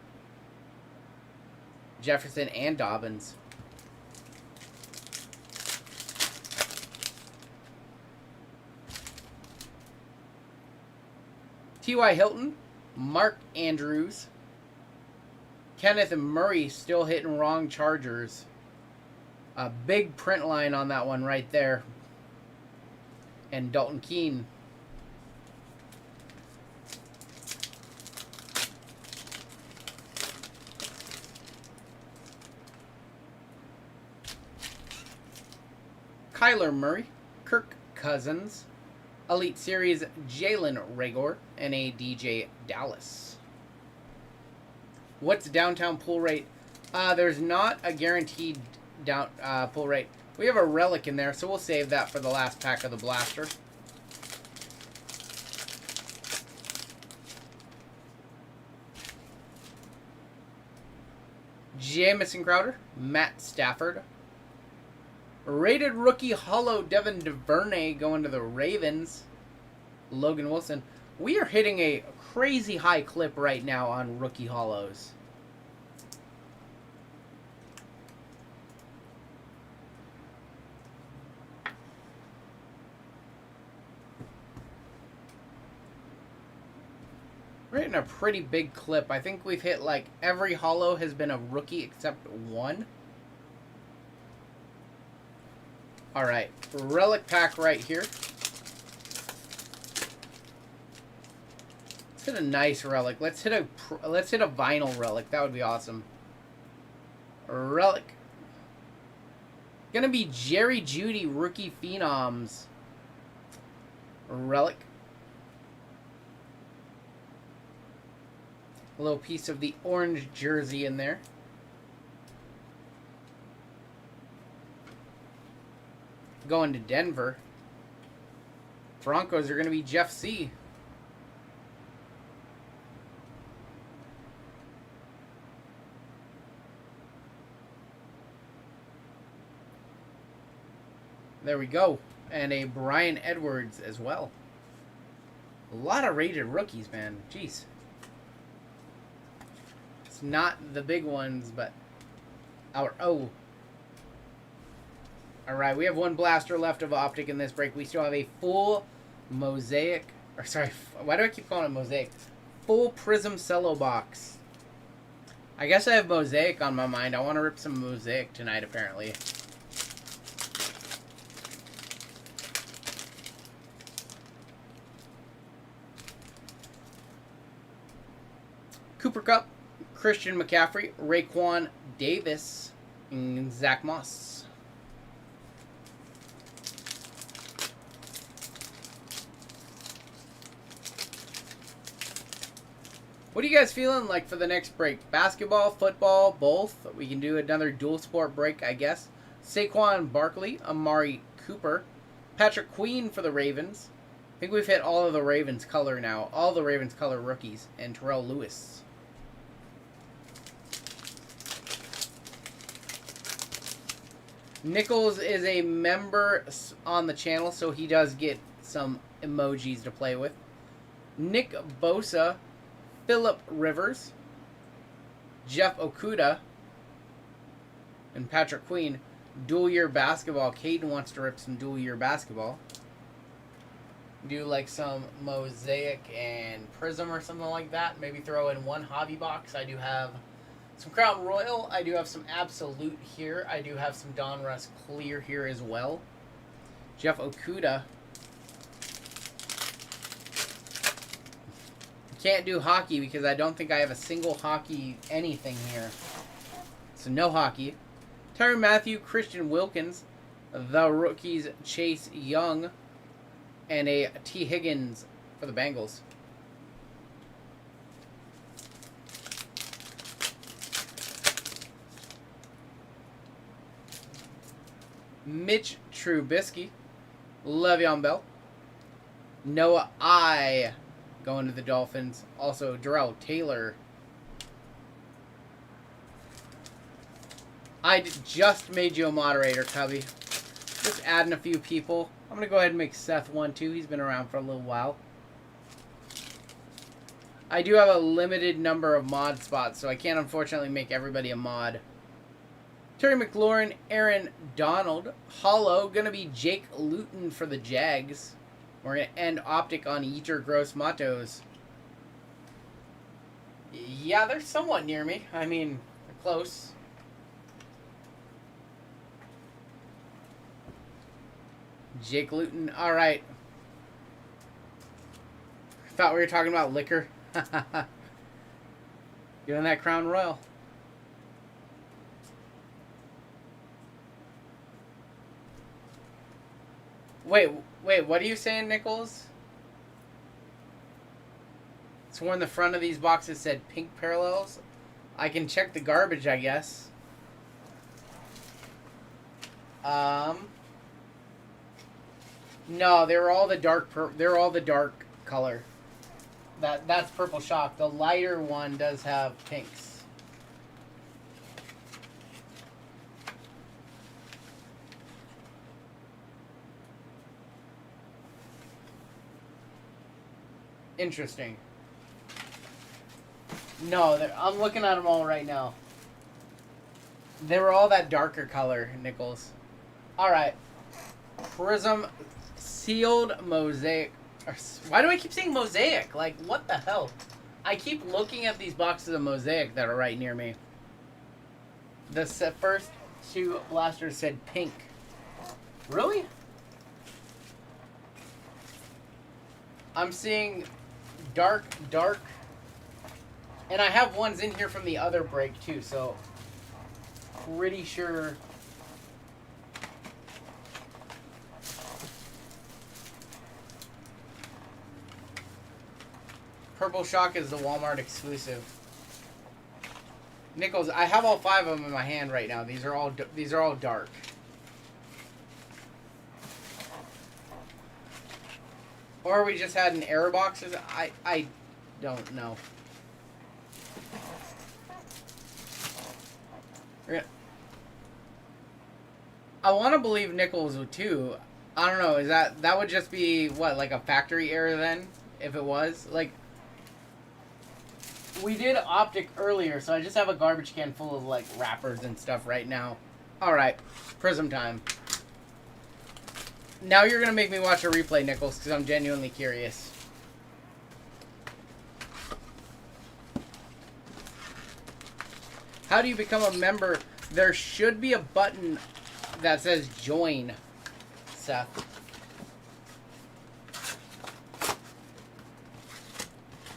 Jefferson and Dobbins. T.Y. Hilton. Mark Andrews. Kenneth Murray still hitting wrong Chargers. A big print line on that one right there. And Dalton Keene. Kyler Murray. Kirk Cousins. Elite Series, Jalen Reagor, and a DJ Dallas. What's downtown pull rate? There's not a guaranteed pull rate. We have a relic in there, so we'll save that for the last pack of the blaster. Jamison Crowder, Matt Stafford. Rated rookie holo Devin DuVernay going to the Ravens. Logan Wilson. We are hitting a crazy high clip right now on rookie holos. We're hitting a pretty big clip. I think we've hit like every holo has been a rookie except one. All right, relic pack right here. Let's hit a nice relic. Let's hit a vinyl relic. That would be awesome. Relic. Gonna be Jerry Jeudy rookie phenoms. Relic. A little piece of the orange jersey in there. Going to Denver. Broncos are going to be Jeff C. There we go. And a Brian Edwards as well. A lot of rated rookies, man. Jeez. It's not the big ones, but oh. Alright, we have one blaster left of Optic in this break. We still have a full Mosaic. Or sorry, why do I keep calling it Mosaic? full Prism cello box. I guess I have Mosaic on my mind. I want to rip some Mosaic tonight, apparently. Cooper Kupp, Christian McCaffrey, Raekwon Davis, and Zach Moss. What are you guys feeling like for the next break? Basketball, football, both? We can do another dual sport break, I guess. Saquon Barkley, Amari Cooper, Patrick Queen for the Ravens. I think we've hit all of the Ravens color now. All the Ravens color rookies. And Terrell Lewis. Nichols is a member on the channel, so he does get some emojis to play with. Nick Bosa, Phillip Rivers, Jeff Okuda, and Patrick Queen. Dual year basketball. Caden wants to rip some dual year basketball. Do like some Mosaic and Prism or something like that. Maybe throw in one hobby box. I do have some Crown Royal. I do have some Absolute here. I do have some Donruss Clear here as well. Jeff Okuda. Can't do hockey because I don't think I have a single hockey anything here. So no hockey. Tyrann Mathieu, Christian Wilkins, the rookies Chase Young, and a T. Higgins for the Bengals. Mitch Trubisky, Le'Veon Bell, Noah I going to the Dolphins. Also, Darrell Taylor. I just made you a moderator, Cubby. Just adding a few people. I'm going to go ahead and make Seth one, too. He's been around for a little while. I do have a limited number of mod spots, so I can't, unfortunately, make everybody a mod. Terry McLaurin, Aaron Donald. Hollow, going to be Jake Luton for the Jags. We're going to end Optic on Eater Gross Matos. Yeah, they're somewhat near me. I mean, they're close. Jake Luton. All right. Thought we were talking about liquor. Doing that Crown Royal. Wait, what are you saying, Nichols? Swore in the front of these boxes said pink parallels. I can check the garbage, I guess. No, they're all the dark. They're all the dark color. That's Purple Shock. The lighter one does have pinks. Interesting. No, I'm looking at them all right now. They were all that darker color, Nichols. All right. Prism sealed Mosaic. Why do I keep saying Mosaic? Like, what the hell? I keep looking at these boxes of Mosaic that are right near me. The first two blasters said pink. Really? I'm seeing dark. And I have ones in here from the other break, too, so pretty sure. Purple Shock is the Walmart exclusive. Nichols, I have all 5 of them in my hand right now. These are all dark. Or we just had an error boxes. I don't know. I want to believe Nichols too. I don't know. Is that would just be what, like a factory error then? If it was like. We did Optic earlier, so I just have a garbage can full of, like, wrappers and stuff right now. Alright, Prism time. Now you're going to make me watch a replay, Nichols, because I'm genuinely curious. How do you become a member? There should be a button that says join, Seth.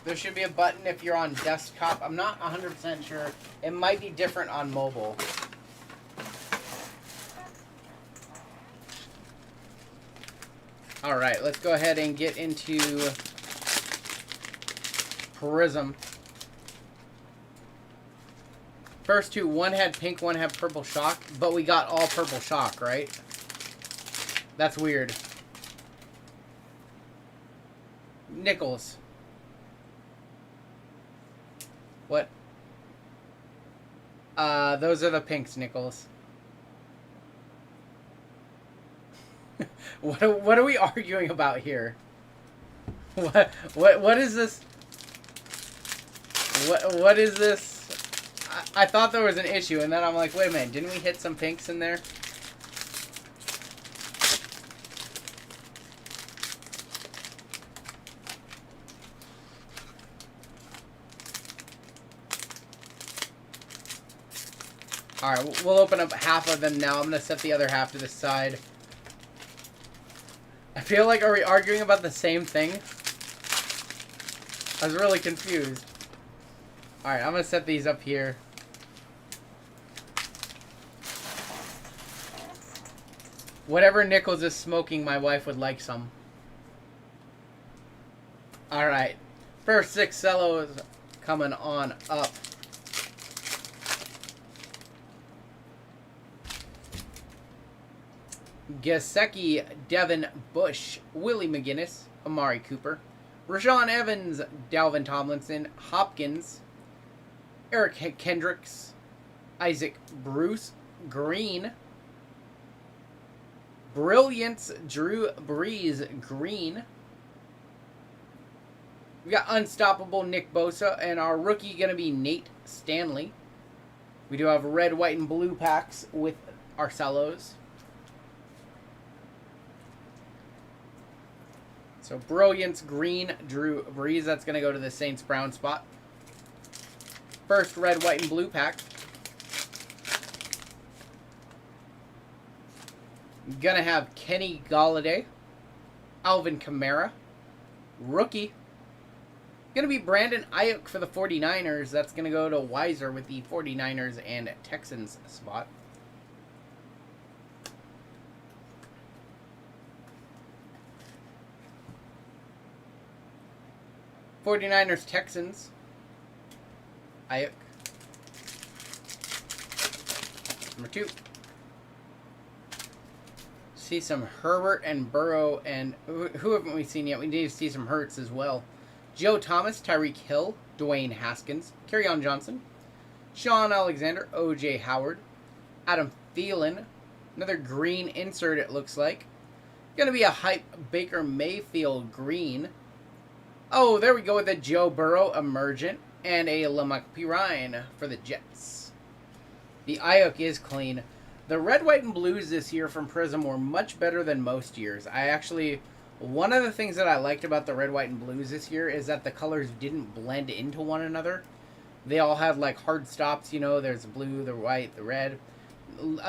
There should be a button if you're on desktop. I'm not 100% sure. It might be different on mobile. Alright, let's go ahead and get into Prism. First two, one had pink, one had purple shock, but we got all purple shock, right? That's weird. Nickels. What? Those are the pinks, Nickels. What are we arguing about here? What is this? What is this? I thought there was an issue, and then I'm like, wait a minute, didn't we hit some pinks in there? Alright, we'll open up half of them now. I'm going to set the other half to the side. I feel like, are we arguing about the same thing? I was really confused. Alright, I'm going to set these up here. Whatever Nichols is smoking, my wife would like some. Alright. First 6 cellos coming on up. Gesicki, Devin Bush, Willie McGinnis, Amari Cooper, Rashawn Evans, Dalvin Tomlinson, Hopkins, Eric Kendricks, Isaac Bruce, Green, Brilliance, Drew Brees, Green. We got Unstoppable, Nick Bosa, and our rookie going to be Nate Stanley. We do have red, white, and blue packs with our cellos. So Brilliance, Green, Drew Brees. That's going to go to the Saints Brown spot. First red, white, and blue pack. Gonna have Kenny Galladay, Alvin Kamara, rookie. Gonna be Brandon Ayuk for the 49ers. That's gonna go to Weiser with the 49ers and Texans spot. '49ers, Texans. Ayuk. Number 2. See some Herbert and Burrow, and who haven't we seen yet? We need to see some Hurts as well. Joe Thomas, Tyreek Hill, Dwayne Haskins, Kerryon Johnson, Sean Alexander, O.J. Howard, Adam Thielen, another green insert it looks like. Gonna be a hype Baker Mayfield green. Oh, there we go with a Joe Burrow emergent and a Lamar Pirine for the Jets. The Ayuk is clean. The red, white, and blues this year from Prism were much better than most years. One of the things that I liked about the red, white, and blues this year is that the colors didn't blend into one another. They all had like hard stops, you know, there's the blue, the white, the red.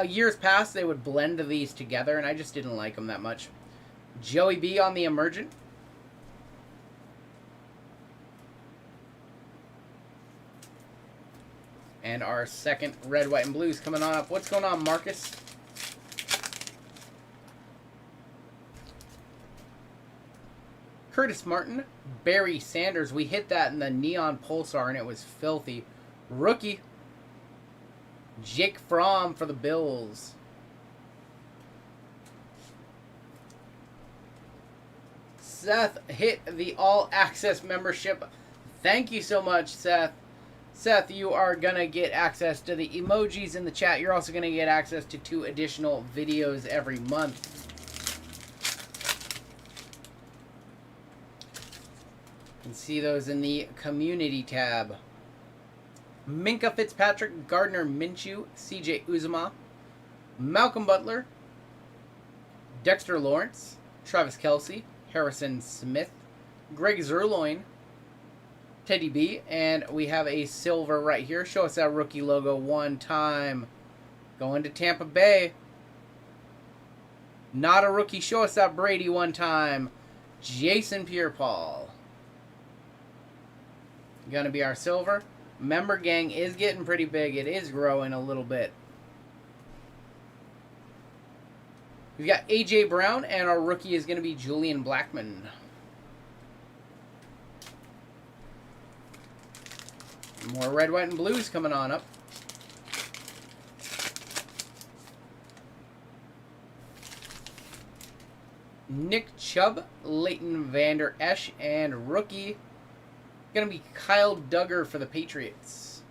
Years past, they would blend these together, and I just didn't like them that much. Joey B on the emergent. And our second red, white, and blues coming on up. What's going on, Marcus? Curtis Martin, Barry Sanders. We hit that in the Neon Pulsar, and it was filthy. Rookie. Jake Fromm for the Bills. Seth hit the All Access membership. Thank you so much, Seth. Seth, you are going to get access to the emojis in the chat. You're also going to get access to 2 additional videos every month. You can see those in the community tab. Minka Fitzpatrick, Gardner Minshew, CJ Uzomah, Malcolm Butler, Dexter Lawrence, Travis Kelce, Harrison Smith, Greg Zerloin, Teddy B. And we have a silver right here. Show us that rookie logo one time. Going to Tampa Bay. Not a rookie. Show us that Brady one time. Jason Pierre-Paul. Gonna be our silver. Member gang is getting pretty big. It is growing a little bit. We've got A.J. Brown, and our rookie is going to be Julian Blackmon. More red, white, and blues coming on up. Nick Chubb, Leighton Vander Esch, and rookie going to be Kyle Duggar for the Patriots.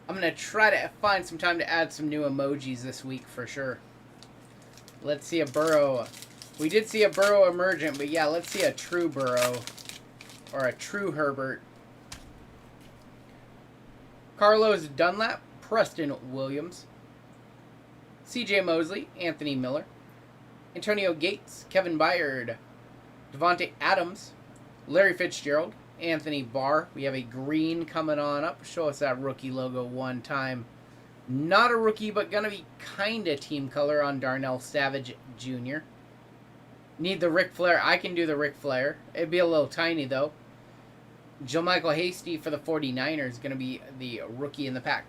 I'm going to try to find some time to add some new emojis this week for sure. Let's see a Burrow. We did see a Burrow emergent, but yeah, let's see a true Burrow. Or a true Herbert. Carlos Dunlap, Preston Williams, C.J. Mosley, Anthony Miller, Antonio Gates, Kevin Byard, Devontae Adams, Larry Fitzgerald, Anthony Barr. We have a green coming on up. Show us that rookie logo one time. Not a rookie, but going to be kind of team color on Darnell Savage Jr. Need the Ric Flair. I can do the Ric Flair. It'd be a little tiny, though. JaMycal Hasty for the 49ers. Going to be the rookie in the pack.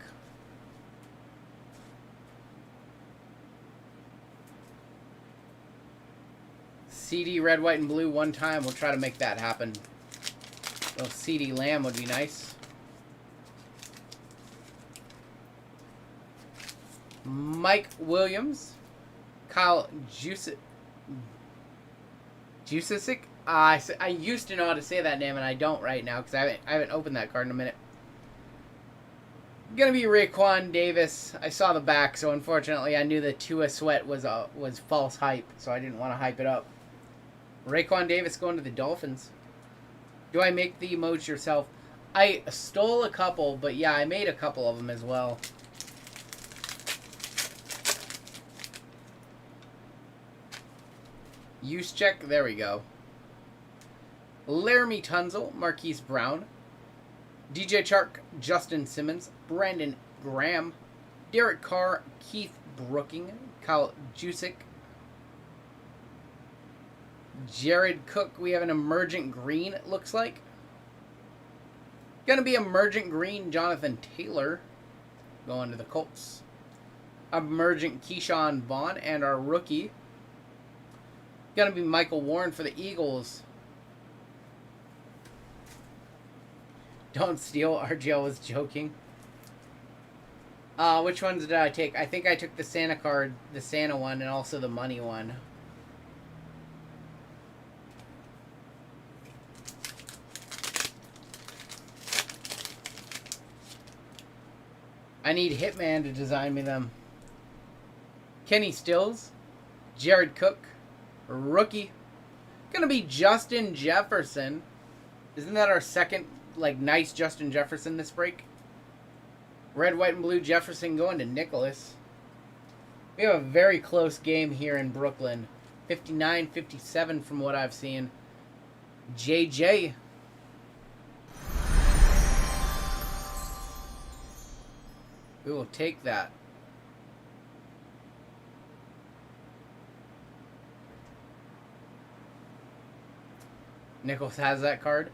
CD red, white, and blue one time. We'll try to make that happen. Little CD Lamb would be nice. Mike Williams. Kyle Jusic. I used to know how to say that name, and I don't right now because I haven't opened that card in a minute. Gonna be Raekwon Davis. I saw the back, so unfortunately I knew the Tua Sweat was false hype, so I didn't want to hype it up. Raekwon Davis going to the Dolphins. Do I make the emoji yourself? I stole a couple, but yeah, I made a couple of them as well. Use check. There we go. Laramie Tunzel, Marquise Brown, DJ Chark, Justin Simmons, Brandon Graham, Derek Carr, Keith Brooking, Kyle Jusic, Jared Cook. We have an emergent green, it looks like. Gonna be emergent green, Jonathan Taylor, going to the Colts. Emergent Keyshawn Vaughn, and our rookie gonna be Michael Warren for the Eagles. Don't steal. RGL was joking. Which ones did I take? I think I took the Santa card, the Santa one, and also the money one. I need Hitman to design me them. Kenny Stills, Jared Cook, rookie. Gonna be Justin Jefferson. Isn't that our second, nice Justin Jefferson this break? Red, white, and blue Jefferson going to Nicholas. We have a very close game here in Brooklyn. 59-57 from what I've seen. JJ. We will take that. Nichols has that card.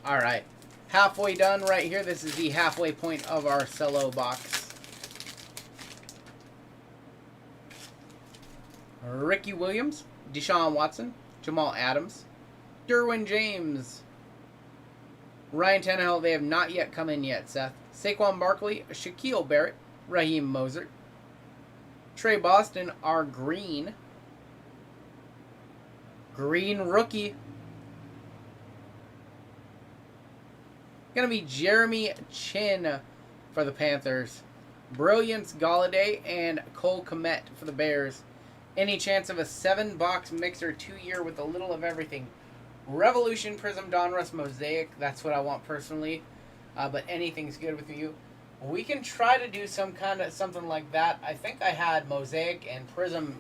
Alright. Halfway done right here. This is the halfway point of our cello box. Ricky Williams, Deshaun Watson, Jamal Adams, Derwin James, Ryan Tannehill. They have not yet come in yet, Seth. Saquon Barkley, Shaquille Barrett, Raheem Mostert, Trey Boston, our green rookie. Gonna be Jeremy Chin for the Panthers. Brilliance Galladay and Cole Kmet for the Bears. Any chance of a 7-box mixer 2-year with a little of everything? Revolution, Prism, Donruss, Mosaic. That's what I want personally. But anything's good with you. We can try to do something like that. I think I had Mosaic and Prism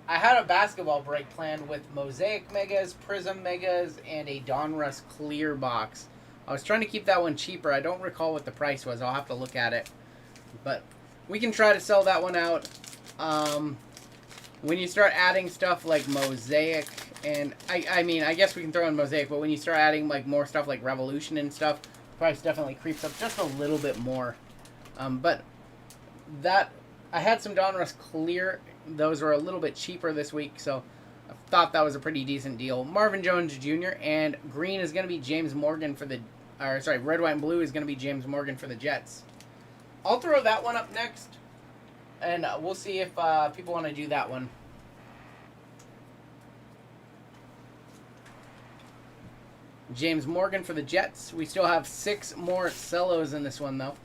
I had a basketball break planned with Mosaic Megas, Prism Megas, and a Donruss Clear box. I was trying to keep that one cheaper. I don't recall what the price was. I'll have to look at it. But we can try to sell that one out. When you start adding stuff like Mosaic, and I mean, I guess we can throw in Mosaic, but when you start adding like more stuff like Revolution and stuff, the price definitely creeps up just a little bit more. But that, I had some Donruss Clear. Those were a little bit cheaper this week, so I thought that was a pretty decent deal. Marvin Jones Jr. and green is going to be James Morgan for the, or sorry, red, white, and blue is going to be James Morgan for the Jets. I'll throw that one up next, and we'll see if people want to do that one. James Morgan for the Jets. We still have 6 more cellos in this one, though.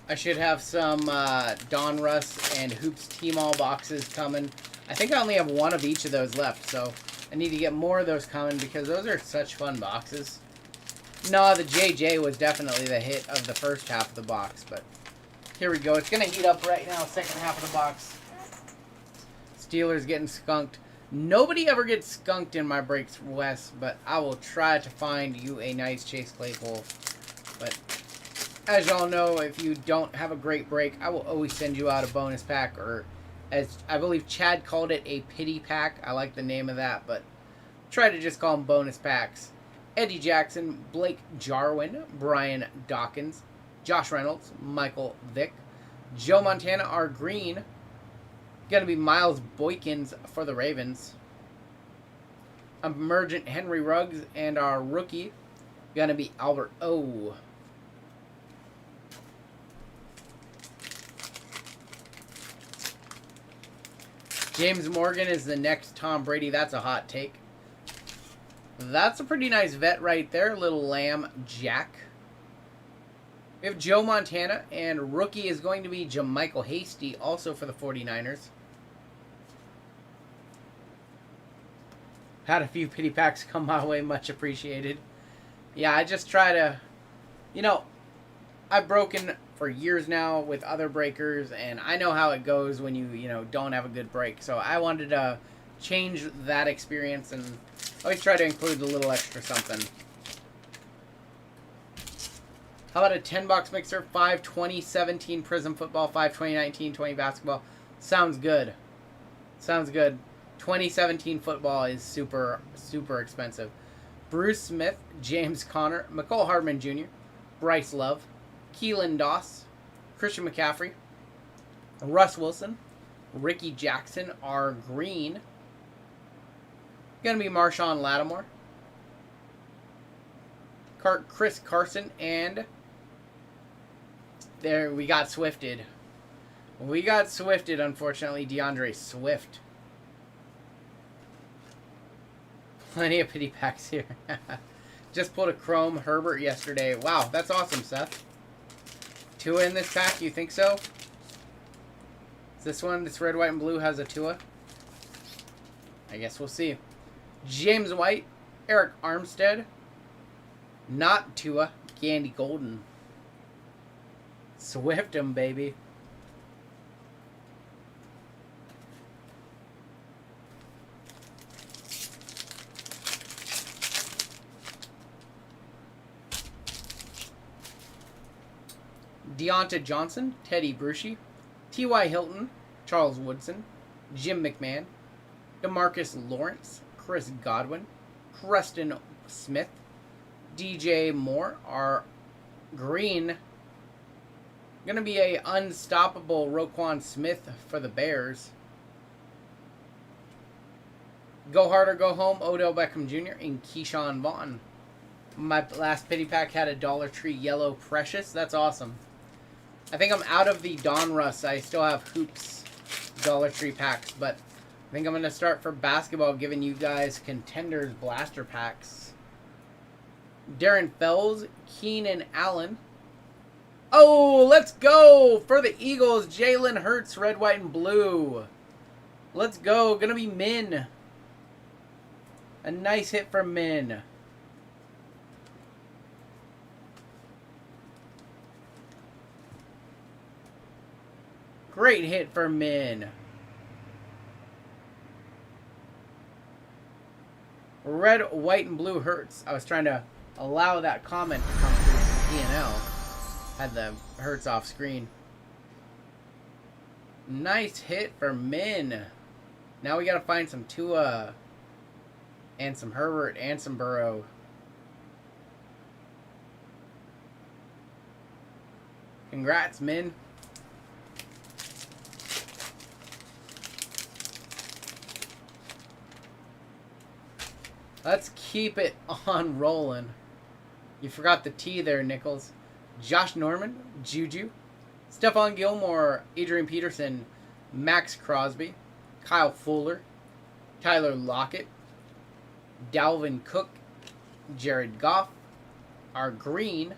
I should have some Donruss and Hoops Team-All boxes coming. I think I only have one of each of those left, so I need to get more of those coming because those are such fun boxes. No, the JJ was definitely the hit of the first half of the box, but here we go. It's going to heat up right now, second half of the box. Steelers getting skunked. Nobody ever gets skunked in my breaks, Wes, but I will try to find you a nice Chase Claypool. But as y'all know, if you don't have a great break, I will always send you out a bonus pack, or as I believe Chad called it, a pity pack. I like the name of that, but try to just call them bonus packs. Eddie Jackson, Blake Jarwin, Brian Dawkins, Josh Reynolds, Michael Vick, Joe Montana, our green. Going to be Miles Boykins for the Ravens. Emergent Henry Ruggs, and our rookie going to be Albert O. James Morgan is the next Tom Brady. That's a hot take. That's a pretty nice vet right there. Little Lamb Jack. We have Joe Montana, and rookie is going to be Jamichael Hasty, also for the 49ers. Had a few pity packs come my way, much appreciated. Yeah, I just try to, you know, I've broken for years now with other breakers, and I know how it goes when you know, don't have a good break. So I wanted to change that experience and always try to include a little extra something. How about a 10-box mixer? 5 2017 Prism football, 5 2019 20 basketball. Sounds good. Sounds good. 2017 football is super, super expensive. Bruce Smith, James Conner, McCole Hardman Jr., Bryce Love, Keelan Doss, Christian McCaffrey, Russ Wilson, Ricky Jackson, our green. Going to be Marshawn Lattimore, Chris Carson, and there we got Swifted. We got Swifted, unfortunately, DeAndre Swift. Plenty of pity packs here. Just pulled a Chrome Herbert yesterday. Wow, that's awesome, Seth. 2 in this pack, you think so? Is this one, this red, white, and blue, has a Tua? I guess we'll see. James White, Eric Armstead, not Tua, Gandy Golden. Swift 'em, baby. Deonta Johnson, Teddy Bruschi, T.Y. Hilton, Charles Woodson, Jim McMahon, DeMarcus Lawrence, Chris Godwin, Preston Smith, DJ Moore, our green. Going to be a unstoppable Roquan Smith for the Bears. Go hard or go home, Odell Beckham Jr. and Keyshawn Vaughn. My last pity pack had a Dollar Tree Yellow Precious. That's awesome. I think I'm out of the Donruss. I still have Hoops Dollar Tree packs, but I think I'm going to start for basketball, giving you guys Contenders Blaster packs. Darren Fells, Keenan Allen. Oh, let's go for the Eagles. Jalen Hurts, red, white, and blue. Let's go. Gonna be Min. A nice hit for Min. Great hit for Min. Red, white, and blue Hurts. I was trying to allow that comment to come through P&L. Had the Hurts off screen. Nice hit for Min. Now we gotta find some Tua and some Herbert and some Burrow. Congrats, Min. Let's keep it on rolling. You forgot the T there, Nichols. Josh Norman, Juju, Stephon Gilmore, Adrian Peterson, Max Crosby, Kyle Fuller, Tyler Lockett, Dalvin Cook, Jared Goff, our green.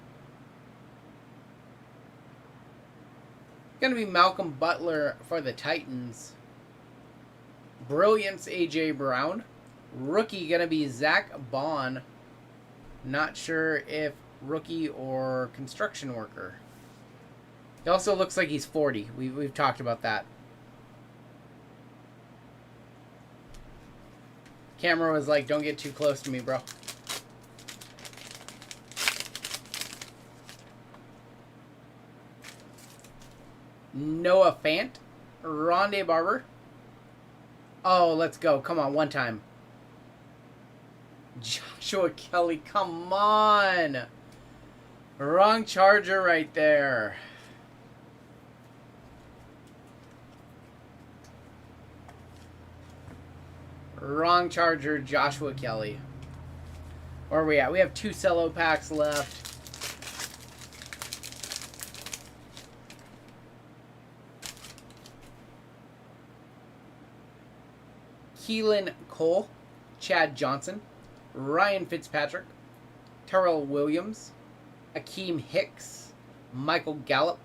Going to be Malcolm Butler for the Titans. Brilliance, A.J. Brown. Rookie going to be Zach Bond. Not sure if rookie or construction worker. He also looks like he's 40. We've talked about that. Camera was like, don't get too close to me, bro. Noah Fant. Rondé Barber. Oh, let's go. Come on, one time. Joshua Kelly, come on. Wrong Charger right there. Wrong Charger, Joshua Kelly. Where are we at? We have 2 cello packs left. Keelan Cole, Chad Johnson, Ryan Fitzpatrick, Terrell Williams, Akeem Hicks, Michael Gallup,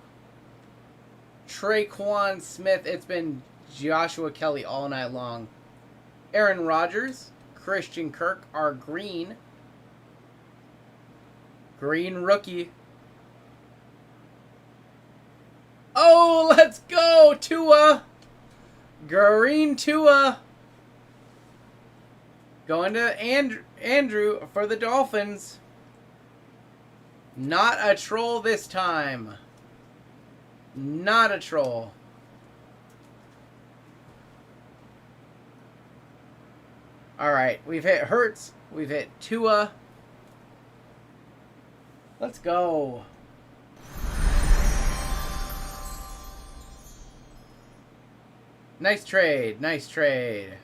Traquan Smith. It's been Joshua Kelly all night long. Aaron Rodgers, Christian Kirk, our green. Green rookie. Oh, let's go, Tua. Green Tua. Going to Andrew for the Dolphins. Not a troll this time. Not a troll. Alright, we've hit Hurts. We've hit Tua. Let's go. Nice trade. Nice trade.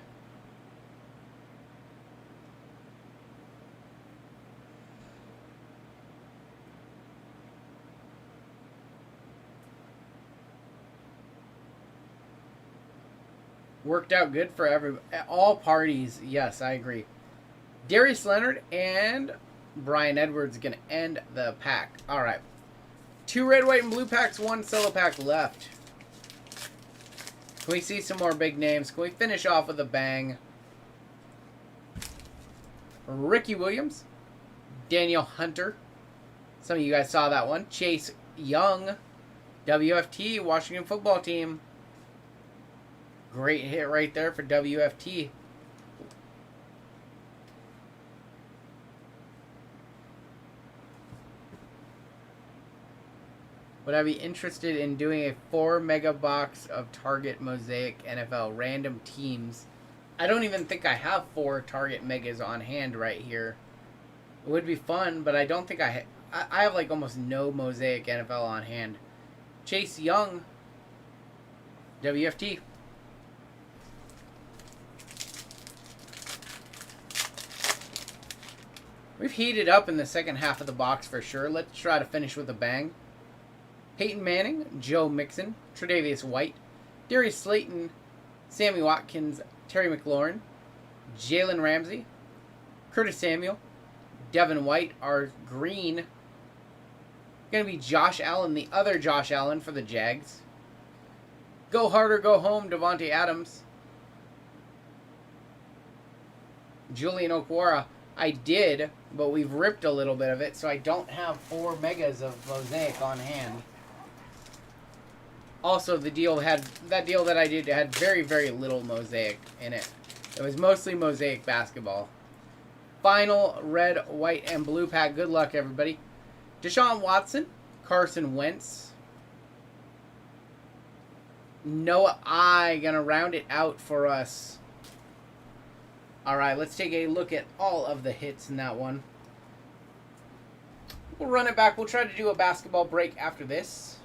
Worked out good for all parties. Yes, I agree. Darius Leonard and Brian Edwards going to end the pack. All right. 2 red, white, and blue packs, 1 cello pack left. Can we see some more big names? Can we finish off with a bang? Ricky Williams, Daniel Hunter. Some of you guys saw that one. Chase Young, WFT, Washington football team. Great hit right there for WFT. Would I be interested in doing a 4 mega box of Target Mosaic NFL random teams? I don't even think I have 4 Target Megas on hand right here. It would be fun, but I don't think I have like almost no Mosaic NFL on hand. Chase Young, WFT. We've heated up in the second half of the box for sure. Let's try to finish with a bang. Peyton Manning, Joe Mixon, Tre'Davious White, Darius Slayton, Sammy Watkins, Terry McLaurin, Jalen Ramsey, Curtis Samuel, Devin White. Our green going to be Josh Allen, the other Josh Allen for the Jags. Go hard or go home, Devontae Adams. Julian Okwara. I did, but we've ripped a little bit of it, so I don't have 4 megas of Mosaic on hand. Also, that deal that I did had very, very little Mosaic in it. It was mostly Mosaic basketball. Final red, white, and blue pack. Good luck, everybody. Deshaun Watson, Carson Wentz. Noah I gonna round it out for us. Alright, let's take a look at all of the hits in that one. We'll run it back. We'll try to do a basketball break after this.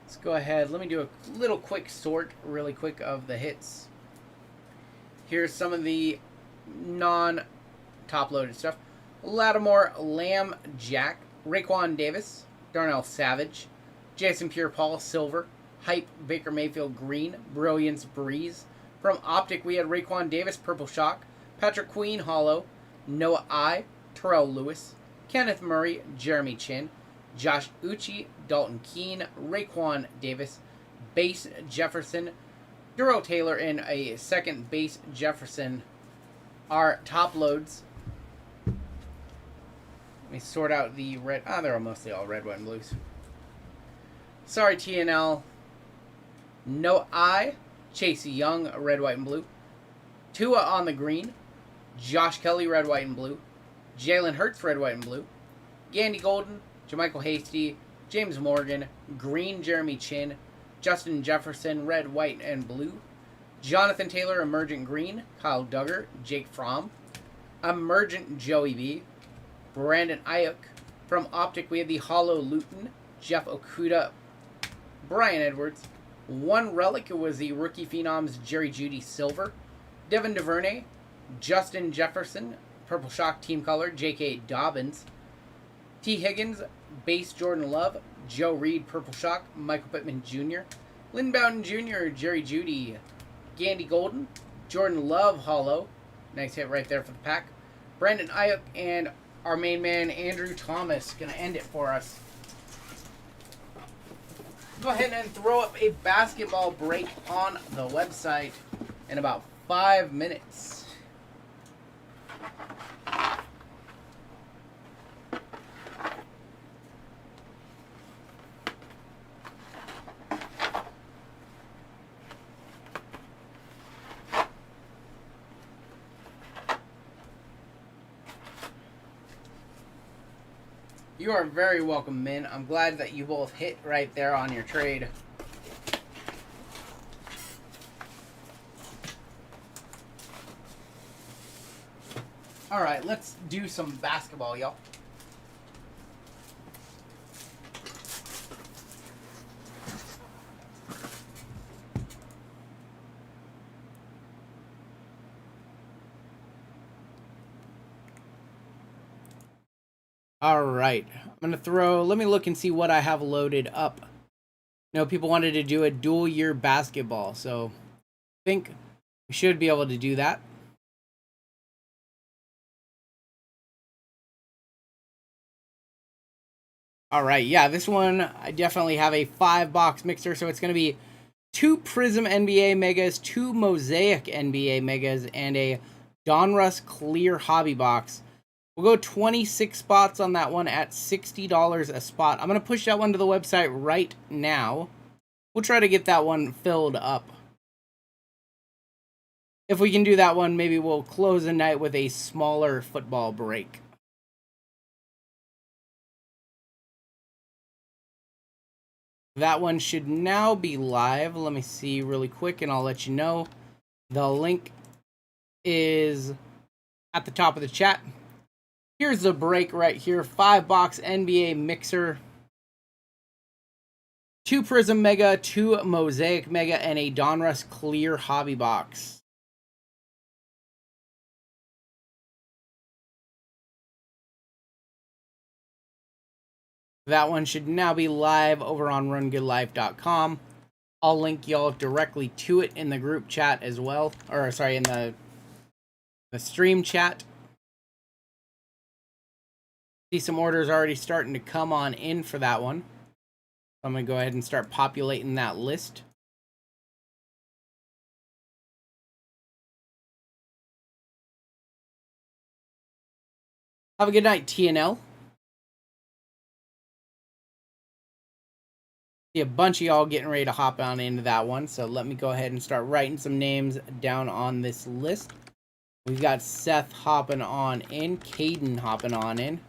Let's go ahead. Let me do a little quick sort, really quick, of the hits. Here's some of the non-top-loaded stuff. Lattimore, Lamb, Jack, Raekwon Davis, Darnell Savage, Jason Pierre-Paul, Silver, Hype, Baker Mayfield, Green, Brilliance, Breeze. From Optic, we had Raekwon Davis, Purple Shock, Patrick Queen, Hollow, Noah I, Terrell Lewis, Kenneth Murray, Jeremy Chin, Josh Uchi, Dalton Keene, Raekwon Davis, Base Jefferson, Duro Taylor, and a second Base Jefferson are top loads. Let me sort out the red. They're mostly all red, white, and blues. Sorry, TNL. No I. Chase Young, red, white, and blue. Tua on the green. Josh Kelly, red, white, and blue. Jalen Hurts, red, white, and blue. Gandy Golden, Jermichael Hasty, James Morgan, green, Jeremy Chin. Justin Jefferson, red, white, and blue. Jonathan Taylor, emergent green. Kyle Duggar, Jake Fromm. Emergent Joey B. Brandon Ayuk. From Optic, we have the Hollow Luton, Jeff Okuda, Brian Edwards. One relic was the rookie phenoms Jerry Jeudy Silver, Devin DuVernay, Justin Jefferson, Purple Shock team color, J.K. Dobbins, T. Higgins, base Jordan Love, Joe Reed Purple Shock, Michael Pittman Jr., Lynn Bowden Jr., Jerry Jeudy, Gandy Golden, Jordan Love Hollow, nice hit right there for the pack, Brandon Ayuk, and our main man Andrew Thomas gonna end it for us. Go ahead and throw up a basketball break on the website in about 5 minutes. You are very welcome, Min. I'm glad that you both hit right there on your trade. Alright, let's do some basketball, y'all. All right, I'm going to let me look and see what I have loaded up. You know, people wanted to do a dual year basketball, so I think we should be able to do that. All right, yeah, this one, I definitely have a 5-box mixer, so it's going to be 2 Prism NBA Megas, 2 Mosaic NBA Megas, and a Donruss Clear Hobby Box. We'll go 26 spots on that one at $60 a spot. I'm going to push that one to the website right now. We'll try to get that one filled up. If we can do that one, maybe we'll close the night with a smaller football break. That one should now be live. Let me see really quick and I'll let you know. The link is at the top of the chat. Here's the break right here. 5-box NBA mixer. 2 Prism Mega, 2 Mosaic Mega, and a Donruss Clear Hobby Box. That one should now be live over on rungoodlife.com. I'll link y'all directly to it in the group chat as well. Or, sorry, in the stream chat. See some orders already starting to come on in for that one. I'm going to go ahead and start populating that list. Have a good night, TNL. See a bunch of y'all getting ready to hop on into that one, so let me go ahead and start writing some names down on this list. We've got Seth hopping on in, Caden hopping on in.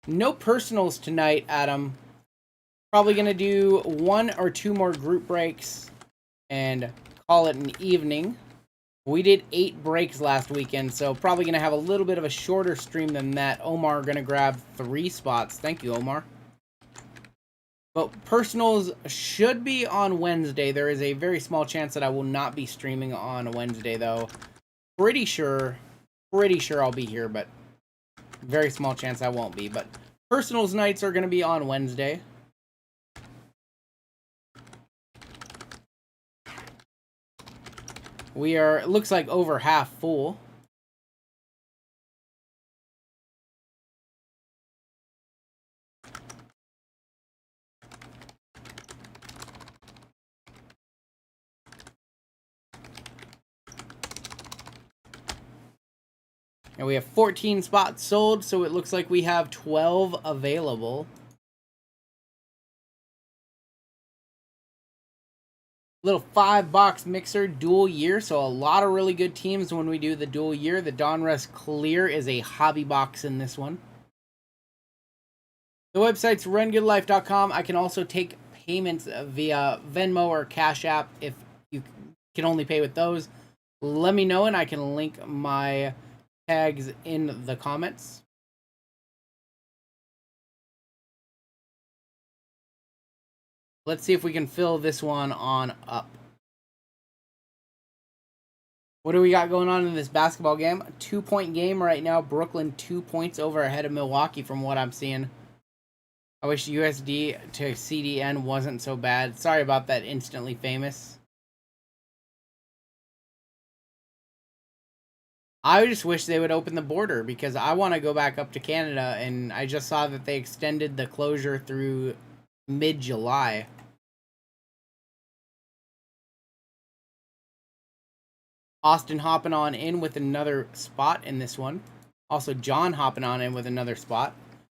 No personals tonight, Adam. Probably going to do 1 or 2 more group breaks and call it an evening. We did 8 breaks last weekend, so probably going to have a little bit of a shorter stream than that. Omar going to grab 3 spots. Thank you, Omar. But personals should be on Wednesday. There is a very small chance that I will not be streaming on Wednesday, though. Pretty sure I'll be here, but very small chance I won't be. But personals nights are going to be on Wednesday. We are, it looks like, over half full. And we have 14 spots sold, so it looks like we have 12 available. Little 5-box mixer, dual year, so a lot of really good teams when we do the dual year. The Donruss Clear is a hobby box in this one. The website's rungoodlife.com. I can also take payments via Venmo or Cash App if you can only pay with those. Let me know and I can link my tags in the comments. Let's see if we can fill this one on up. What do we got going on in this basketball game? A 2-point game right now. Brooklyn 2 points over ahead of Milwaukee from what I'm seeing. I wish USD to CDN wasn't so bad. Sorry about that, Instantly Famous. I just wish they would open the border because I want to go back up to Canada, and I just saw that they extended the closure through mid-July. Austin hopping on in with another spot in this one. Also, John hopping on in with another spot.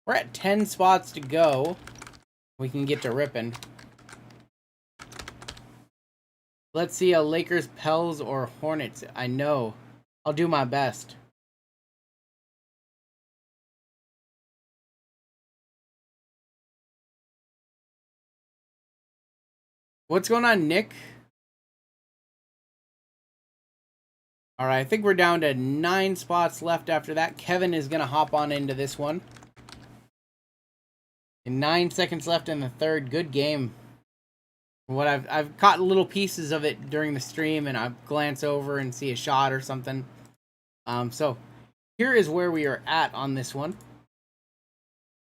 We're at 10 spots to go. We can get to ripping. Let's see a Lakers, Pels, or Hornets. I know. I'll do my best. What's going on, Nick? All right, I think we're down to 9 spots left after that. Kevin is going to hop on into this one. And 9 seconds left in the third. Good game. What I've caught little pieces of it during the stream, and I glance over and see a shot or something. So here is where we are at on this one.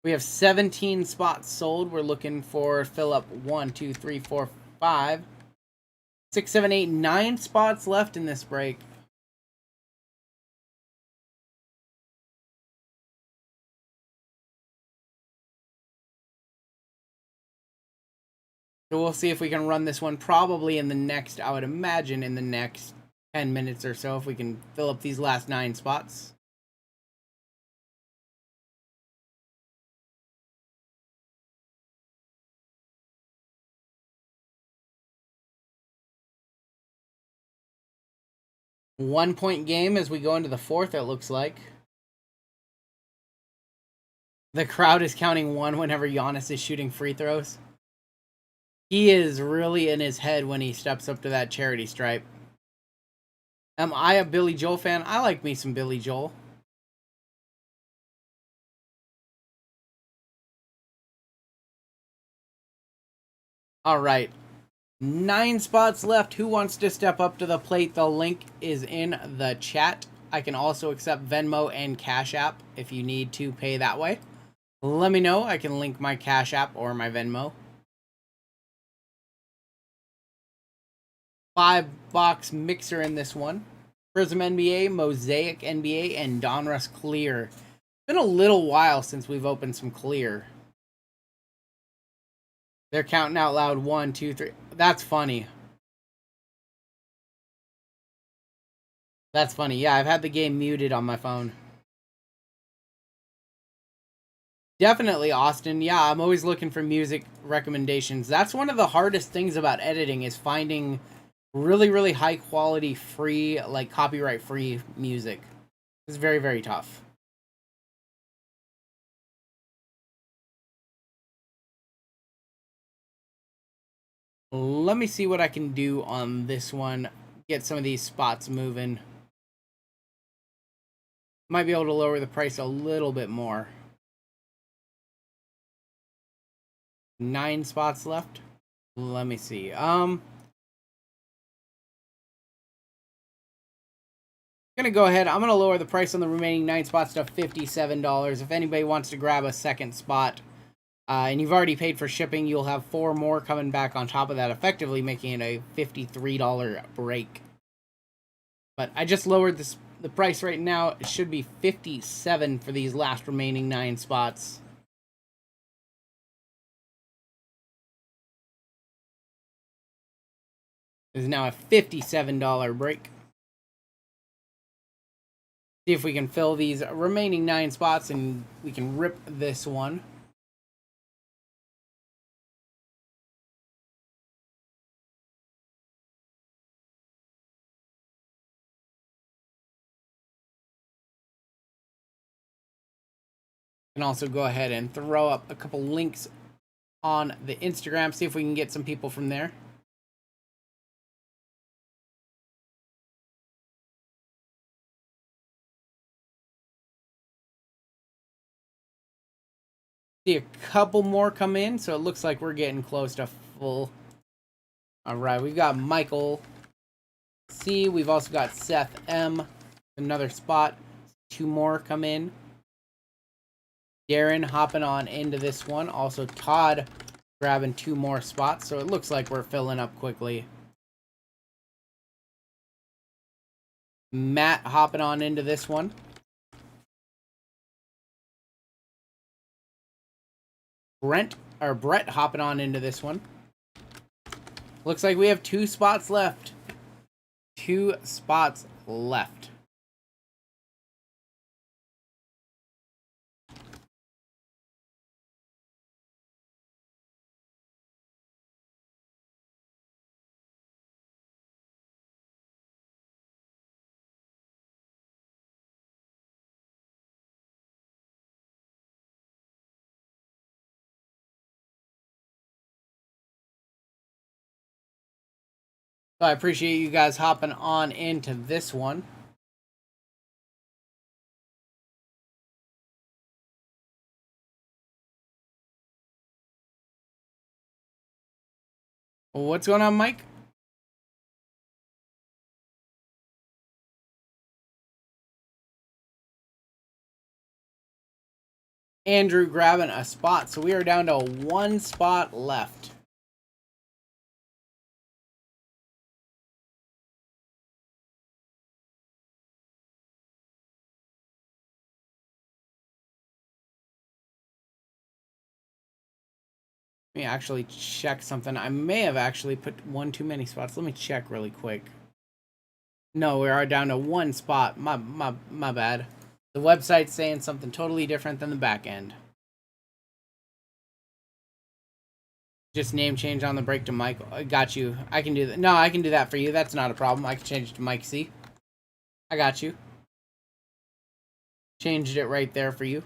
We have 17 spots sold. We're looking for fill up 1, 2, 3, 4, 5, 6, 7, 8, 9 spots left in this break. So we'll see if we can run this one probably in the next, I would imagine in the next 10 minutes or so, if we can fill up these last 9 spots. One-point game as we go into the fourth, it looks like. The crowd is counting 1 whenever Giannis is shooting free throws. He is really in his head when he steps up to that charity stripe. Am I a Billy Joel fan? I like me some Billy Joel. All right. 9 spots left. Who wants to step up to the plate? The link is in the chat. I can also accept Venmo and Cash App if you need to pay that way. Let me know. I can link my Cash App or my Venmo. 5-box mixer in this one. Prism NBA, Mosaic NBA, and Donruss Clear. It's been a little while since we've opened some Clear. They're counting out loud. 1, 2, 3. That's funny. That's funny. Yeah, I've had the game muted on my phone. Definitely, Austin. Yeah, I'm always looking for music recommendations. That's one of the hardest things about editing is finding really, really high quality, free, like copyright free music. It's very, very tough. Let me see what I can do on this one. Get some of these spots moving. Might be able to lower the price a little bit more. 9 spots left. Let me see. Gonna go ahead. I'm gonna lower the price on the remaining 9 spots to $57. If anybody wants to grab a second spot, and you've already paid for shipping, you'll have 4 more coming back on top of that, effectively making it a $53 break. But I just lowered the price right now. It should be $57 for these last remaining 9 spots. There's now a $57 break. See if we can fill these remaining 9 spots and we can rip this one. And also go ahead and throw up a couple links on the Instagram. See if we can get some people from there. See a couple more come in, so it looks like we're getting close to full. All right, we've got Michael C. We've also got Seth M. Another spot. 2 more come in. Darren hopping on into this one. Also Todd grabbing 2 more spots, so it looks like we're filling up quickly. Matt hopping on into this one. Brett hopping on into this one. Looks like we have 2 spots left. 2 spots left. So I appreciate you guys hopping on into this one. What's going on, Mike? Andrew grabbing a spot. So we are down to 1 spot left. Let me actually check something. I may have actually put 1 too many spots. Let me check really quick. No, we are down to 1 spot. My bad. The website's saying something totally different than the back end. Just name change on the break to Mike. I got you. I can do that. No, I can do that for you. That's not a problem. I can change it to Mike C. I got you. Changed it right there for you.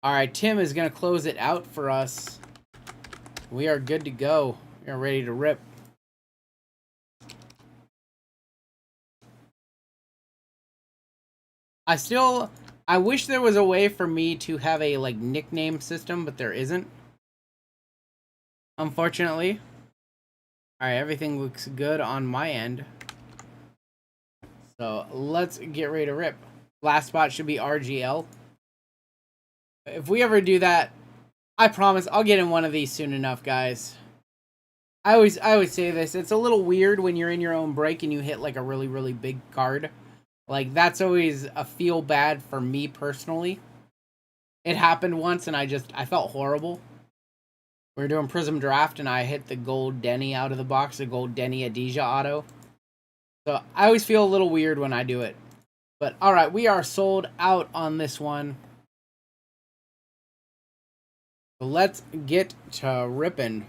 All right, Tim is going to close it out for us. We are good to go. We are ready to rip. I wish there was a way for me to have a like nickname system, but there isn't. Unfortunately. All right, everything looks good on my end. So let's get ready to rip. Last spot should be RGL. If we ever do that, I promise I'll get in one of these soon enough, guys. I always say this. It's a little weird when you're in your own break and you hit like a really, really big card. Like, that's always a feel bad for me personally. It happened once and I felt horrible. We were doing Prism draft and I hit the gold Denny out of the box, the gold Denny Adija auto. So I always feel a little weird when I do it. But alright, we are sold out on this one. So let's get to ripping.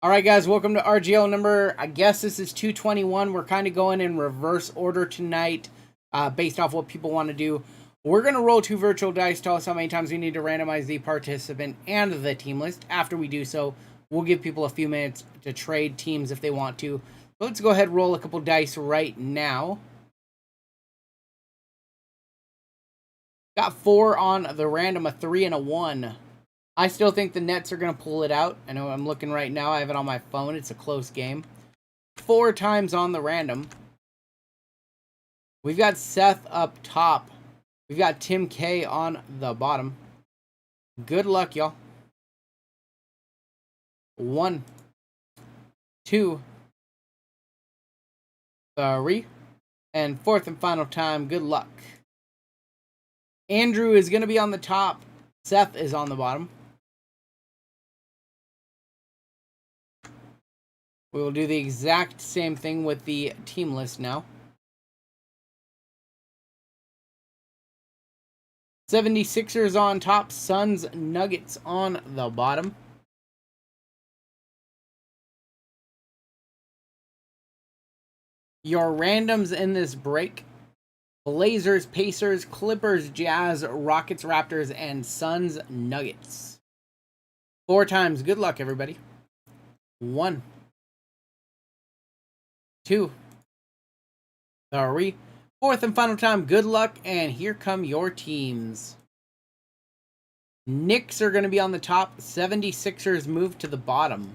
Alright guys, welcome to RGL number, I guess this is 221. We're kind of going in reverse order tonight, based off what people want to do. We're going to roll 2 virtual dice, tell us how many times we need to randomize the participant and the team list. After we do so, we'll give people a few minutes to trade teams if they want to. So let's go ahead and roll a couple dice right now. Got 4 on the random, a 3 and a 1. I still think the Nets are going to pull it out. I know I'm looking right now. I have it on my phone. It's a close game. 4 times on the random. We've got Seth up top. We've got Tim K on the bottom. Good luck, y'all. 1, 2, 3, and fourth and final time. Good luck. Andrew is going to be on the top. Seth is on the bottom. We will do the exact same thing with the team list now. 76ers on top, Suns, Nuggets on the bottom. Your randoms in this break: Blazers, Pacers, Clippers, Jazz, Rockets, Raptors, and Suns, Nuggets. 4 times. Good luck, everybody. 1, 2, 3. Fourth and final time. Good luck, and here come your teams. Knicks are going to be on the top. 76ers move to the bottom.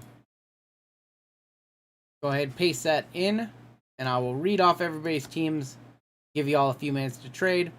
Go ahead, paste that in, and I will read off everybody's teams. Give you all a few minutes to trade.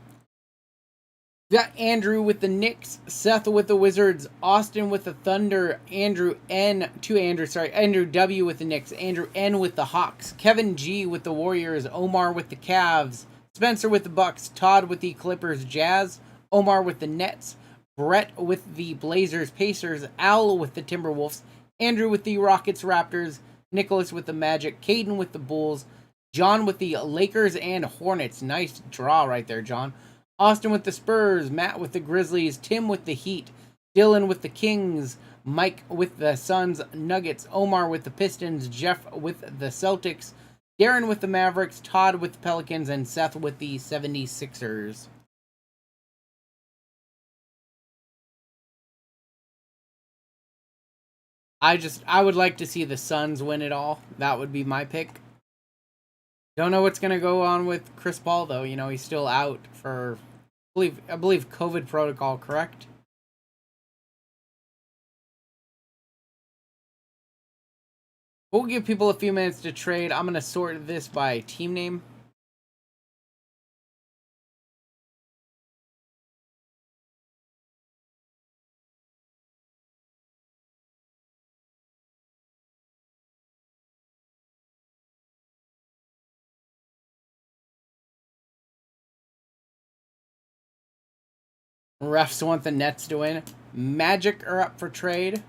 We got Andrew with the Knicks, Seth with the Wizards, Austin with the Thunder, Andrew W with the Knicks, Andrew N with the Hawks, Kevin G with the Warriors, Omar with the Cavs, Spencer with the Bucks, Todd with the Clippers, Jazz, Omar with the Nets, Brett with the Blazers, Pacers, Al with the Timberwolves, Andrew with the Rockets, Raptors, Nicholas with the Magic, Caden with the Bulls, John with the Lakers and Hornets. Nice draw right there, John. Austin with the Spurs, Matt with the Grizzlies, Tim with the Heat, Dylan with the Kings, Mike with the Suns, Nuggets, Omar with the Pistons, Jeff with the Celtics, Darren with the Mavericks, Todd with the Pelicans, and Seth with the 76ers. I would like to see the Suns win it all. That would be my pick. Don't know what's going to go on with Chris Paul, though. You know, he's still out for, I believe COVID protocol, correct? We'll give people a few minutes to trade. I'm going to sort this by team name. Refs want the Nets to win. Magic are up for trade.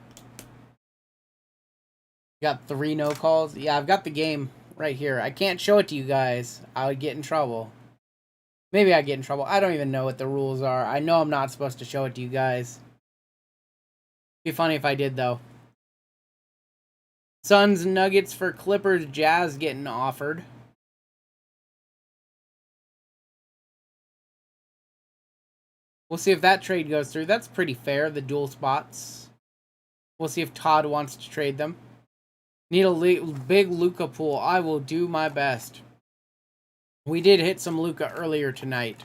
Got 3 no calls. Yeah, I've got the game right here. I can't show it to you guys. I would get in trouble. Maybe I'd get in trouble. I don't even know what the rules are. I know I'm not supposed to show it to you guys. Be funny if I did, though. Suns, Nuggets for Clippers, Jazz getting offered. We'll see if that trade goes through. That's pretty fair, the dual spots. We'll see if Todd wants to trade them. Need a big Luka pool. I will do my best. We did hit some Luka earlier tonight.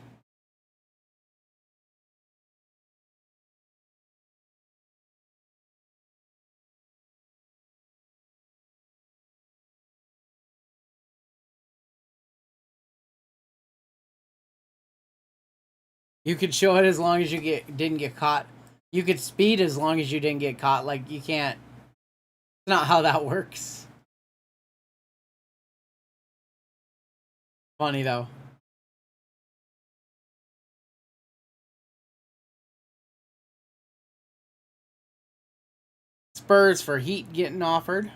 You could show it as long as you didn't get caught. You could speed as long as you didn't get caught. Like, you can't. It's not how that works. Funny, though. Spurs for Heat getting offered.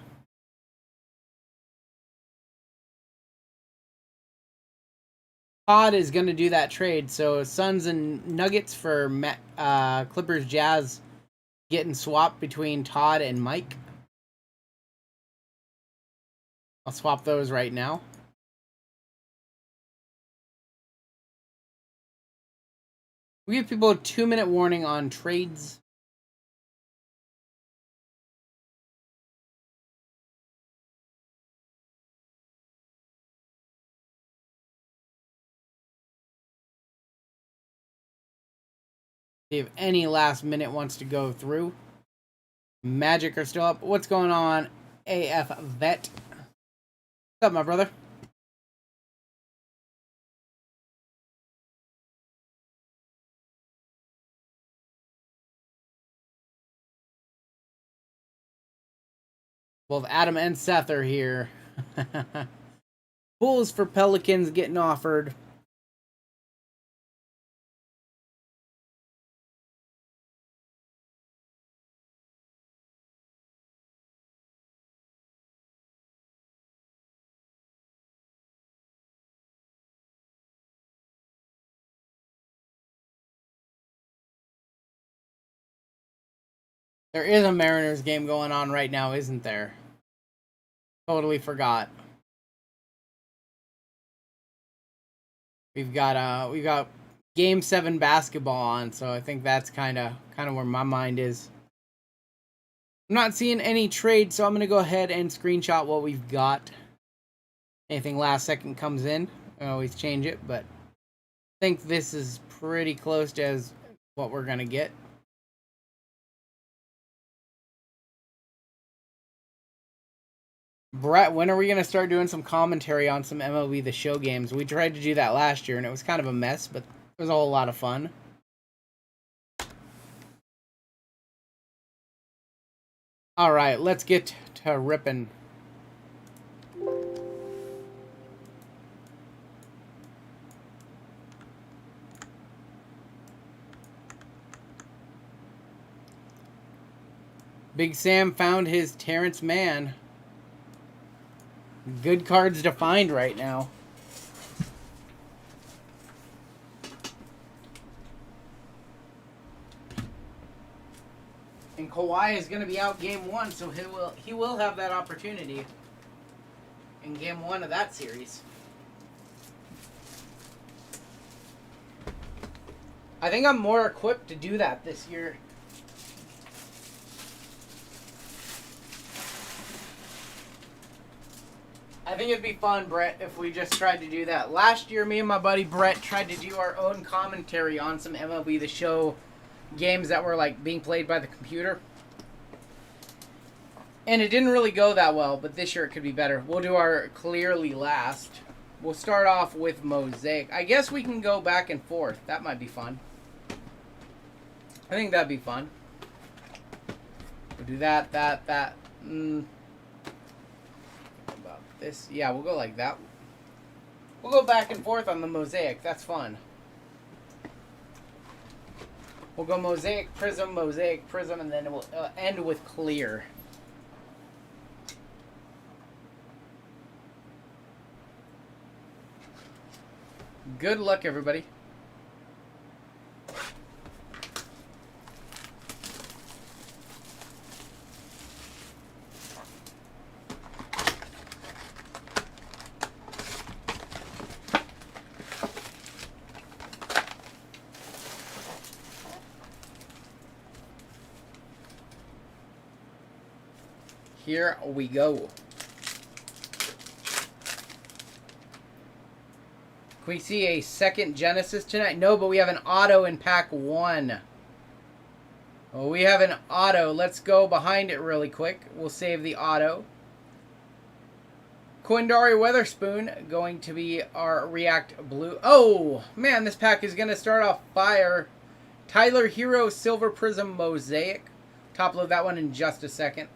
Todd is going to do that trade. So Suns and Nuggets for Clippers Jazz getting swapped between Todd and Mike. I'll swap those right now. We give people a 2-minute warning on trades. If any last minute wants to go through. Magic are still up. What's going on, AF Vet? What's up, my brother? Both Adam and Seth are here. Bulls for Pelicans getting offered. There is a Mariners game going on right now, isn't there? Totally forgot. We've got Game 7 basketball on, so I think that's kind of where my mind is. I'm not seeing any trade, so I'm going to go ahead and screenshot what we've got. Anything last second comes in, I always change it, but I think this is pretty close to as what we're going to get. Brett, when are we going to start doing some commentary on some MLB The Show games? We tried to do that last year, and it was kind of a mess, but it was a whole lot of fun. All right, let's get to ripping. Big Sam found his Terrence Mann. Good cards to find right now. And Kawhi is going to be out game 1, so he will have that opportunity in game 1 of that series. I think I'm more equipped to do that this year. I think it'd be fun, Brett, if we just tried to do that. Last year, me and my buddy Brett tried to do our own commentary on some MLB The Show games that were like being played by the computer. And it didn't really go that well, but this year it could be better. We'll do our clearly last. We'll start off with Mosaic. I guess we can go back and forth. That might be fun. I think that'd be fun. We'll do that. This, yeah, we'll go like that. We'll go back and forth on the Mosaic. That's fun. We'll go Mosaic, Prism, and then we'll end with clear. Good luck, everybody. Here we go. Can we see a second Genesis tonight? No, but we have an auto in pack 1. Oh, we have an auto. Let's go behind it really quick. We'll save the auto. Quindari Weatherspoon going to be our React Blue. Oh, man, this pack is going to start off fire. Tyler Hero Silver Prism Mosaic. Top load that one in just a second.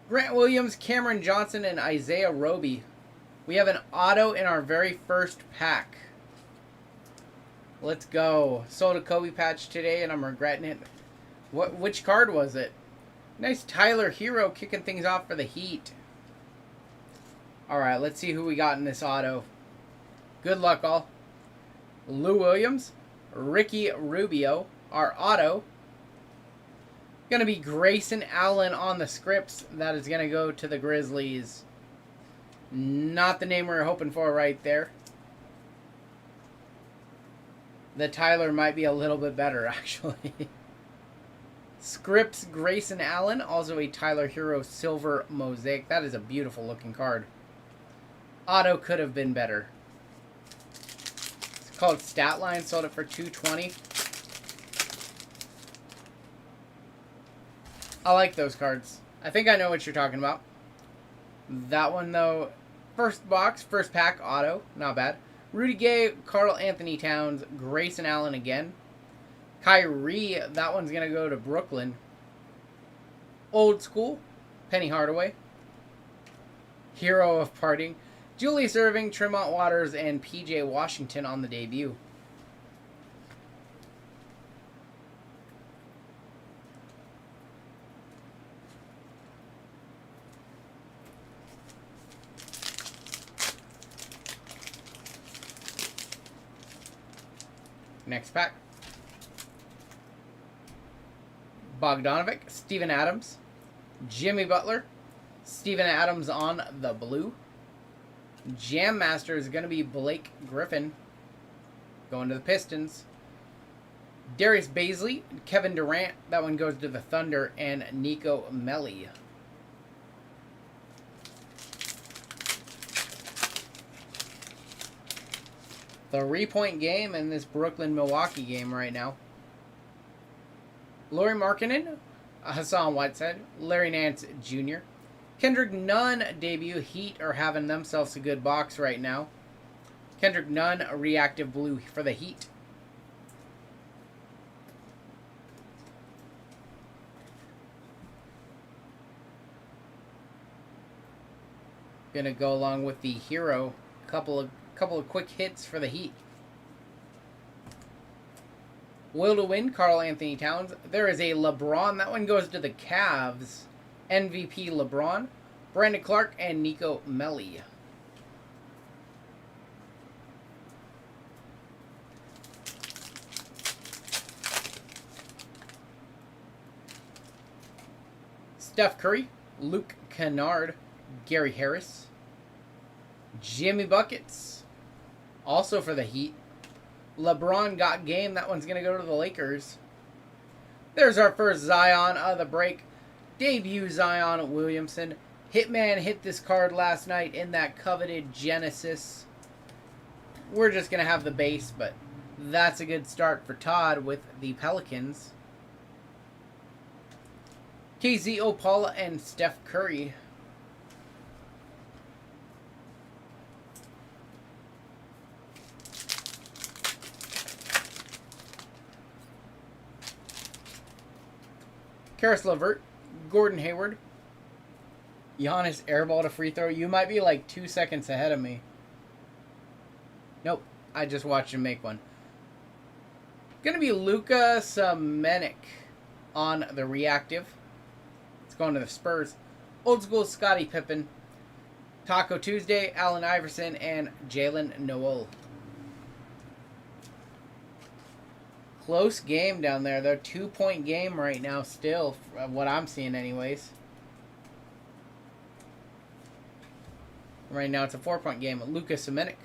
Grant Williams, Cameron Johnson, and Isaiah Roby. We have an auto in our very first pack. Let's go. Sold a Kobe patch today, and I'm regretting it. Which card was it? Nice Tyler Hero kicking things off for the Heat. Alright, let's see who we got in this auto. Good luck, all. Lou Williams, Ricky Rubio, our auto. Going to be Grayson Allen on the scripts. That is going to go to the Grizzlies. Not the name we were hoping for right there. The Tyler might be a little bit better, actually. Scripts Grayson Allen. Also a Tyler Hero Silver Mosaic. That is a beautiful looking card. Auto could have been better. It's called Statline. Sold it for $220. I like those cards. I think I know what you're talking about. That one, though, first box, first pack, auto. Not bad. Rudy Gay, Karl Anthony Towns, Grayson Allen again. Kyrie, that one's going to go to Brooklyn. Old School, Penny Hardaway. Hero of Parting, Julius Erving, Tremont Waters, and PJ Washington on the debut. Next pack. Bogdanovic, Steven Adams, Jimmy Butler, Steven Adams on the blue. Jam Master is going to be Blake Griffin, going to the Pistons. Darius Baisley, Kevin Durant, that one goes to the Thunder, and Nico Melli. The 3-point game in this Brooklyn-Milwaukee game right now. Lauri Markkanen, Hassan Whiteside, Larry Nance Jr. Kendrick Nunn debut. Heat are having themselves a good box right now. Kendrick Nunn, a reactive blue for the Heat. Gonna go along with the Hero. Couple of quick hits for the Heat. Will to win, Karl Anthony Towns. There is a LeBron. That one goes to the Cavs. MVP LeBron. Brandon Clark and Nico Melli. Steph Curry. Luke Kennard. Gary Harris. Jimmy Buckets. Also for the Heat. LeBron got game. That one's going to go to the Lakers. There's our first Zion of the break. Debut Zion Williamson. Hitman hit this card last night in that coveted Genesis. We're just going to have the base, but that's a good start for Todd with the Pelicans. KZ Opala and Steph Curry. Karis LeVert, Gordon Hayward, Giannis airball to free throw. You might be like 2 seconds ahead of me. Nope, I just watched him make one. Gonna be Luka Samanic on the reactive. It's going to the Spurs. Old School Scottie Pippen, Taco Tuesday, Allen Iverson, and Jalen Noel. Close game down there. They're 2-point game right now still, what I'm seeing anyways. Right now it's a 4-point game. Luka Samanic.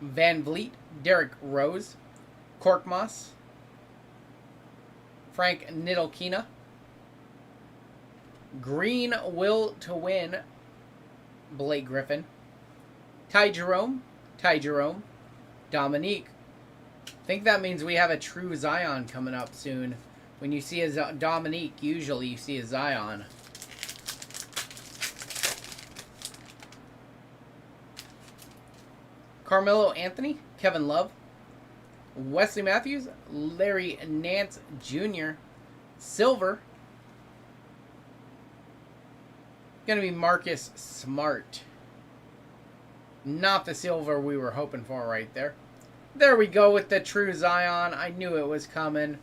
Van Vliet, Derrick Rose, Korkmaz, Frank Ntilikina, Green Will to Win, Blake Griffin, Ty Jerome, Dominique, I think that means we have a true Zion coming up soon. When you see a Dominique, usually you see a Zion. Carmelo Anthony, Kevin Love, Wesley Matthews, Larry Nance Jr., Silver. Gonna be Marcus Smart. Not the silver we were hoping for right there. There we go with the True Zion. I knew it was coming.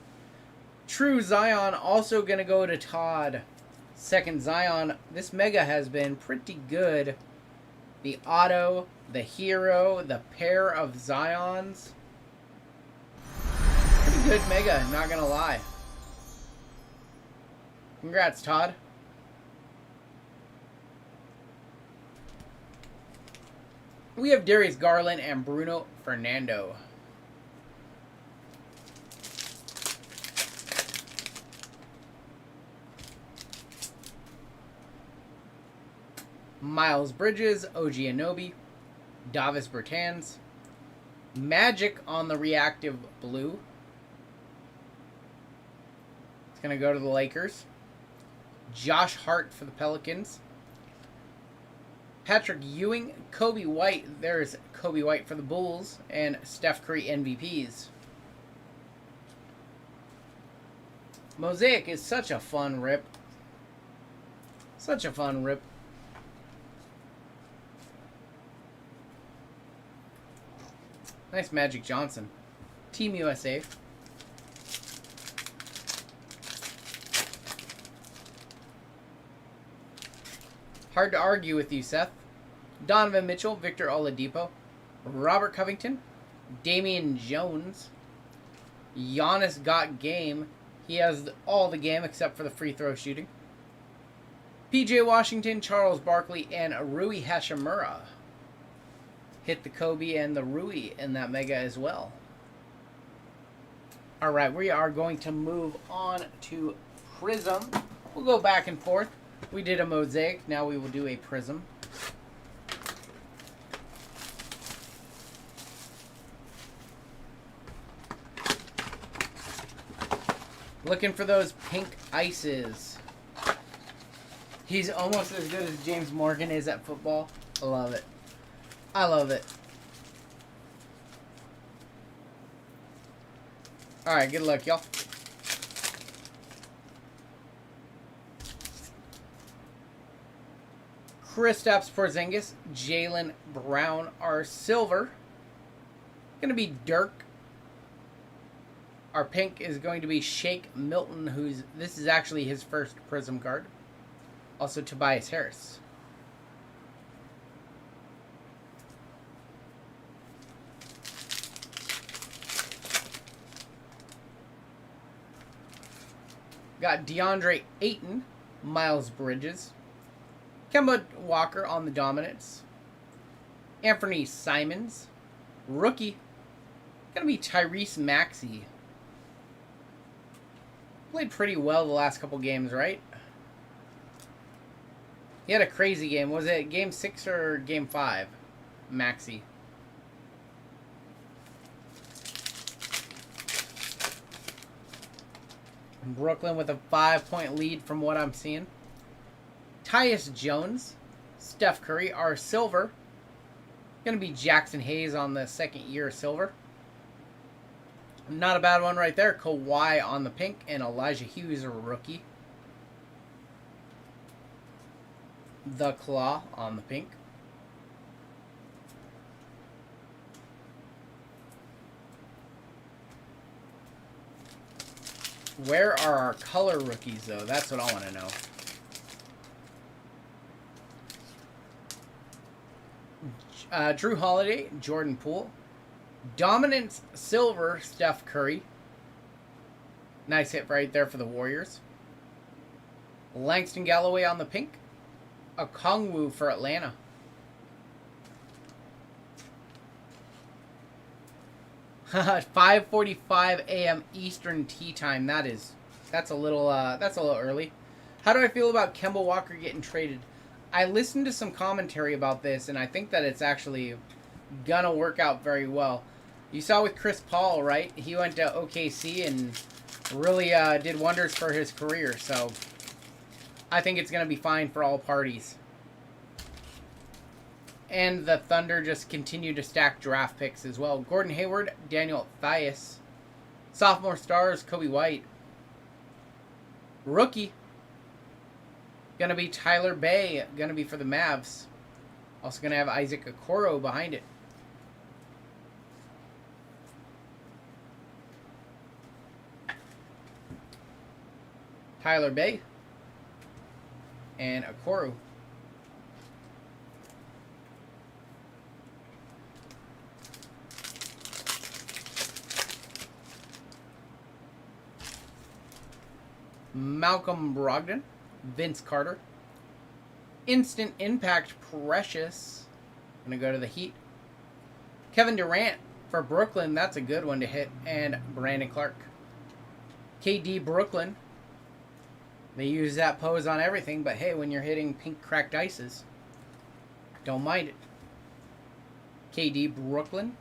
True Zion also going to go to Todd. Second Zion. This Mega has been pretty good. The Auto, the Hero, the pair of Zions. Pretty good Mega, not going to lie. Congrats, Todd. We have Darius Garland and Bruno Fernando. Miles Bridges, OG Anunoby, Davis Bertans, Magic on the reactive blue. It's going to go to the Lakers. Josh Hart for the Pelicans. Patrick Ewing, Kobe White. There's Kobe White for the Bulls. And Steph Curry MVPs. Mosaic is such a fun rip. Such a fun rip. Nice Magic Johnson. Team USA. Hard to argue with you, Seth. Donovan Mitchell, Victor Oladipo, Robert Covington, Damian Jones, Giannis got game. He has all the game except for the free throw shooting. PJ Washington, Charles Barkley, and Rui Hashimura. Hit the Kobe and the Rui in that Mega as well. Alright, we are going to move on to Prism. We'll go back and forth. We did a Mosaic, now we will do a Prism. Looking for those pink ices. He's almost as good as James Morgan is at football. I love it. I love it. Alright, good luck, y'all. Kristaps Porzingis, Jaylen Brown are silver. Going to be Dirk. Our pink is going to be Shake Milton, this is actually his first Prism card. Also Tobias Harris. Got DeAndre Ayton, Miles Bridges, Kemba Walker on the Dominance, Anthony Simons, rookie, gonna be Tyrese Maxey. Played pretty well the last couple games, right? He had a crazy game. Was it game 6 or game 5? Maxey. Brooklyn with a 5-point lead from what I'm seeing. Tyus Jones, Steph Curry, our silver. Going to be Jackson Hayes on the second year silver. Not a bad one right there. Kawhi on the pink and Elijah Hughes, a rookie. The Claw on the pink. Where are our color rookies, though? That's what I want to know. Drew Holiday, Jordan Poole. Dominance silver, Steph Curry. Nice hit right there for the Warriors. Langston Galloway on the pink. Okongwu for Atlanta. Haha, 5:45 a.m. Eastern Tea Time. That's a little early. How do I feel about Kemba Walker getting traded? I listened to some commentary about this, and I think that it's actually gonna work out very well. You saw with Chris Paul, right? He went to OKC and really did wonders for his career. So I think it's going to be fine for all parties. And the Thunder just continue to stack draft picks as well. Gordon Hayward, Daniel Theis. Sophomore stars, Kobe White. Rookie, going to be Tyler Bay, going to be for the Mavs. Also going to have Isaac Okoro behind it. Tyler Bay and Okoro. Malcolm Brogdon, Vince Carter. Instant Impact Precious. Gonna go to the Heat. Kevin Durant for Brooklyn. That's a good one to hit. And Brandon Clark. KD Brooklyn. They use that pose on everything, but hey, when you're hitting pink cracked ices, don't mind it. KD Brooklyn.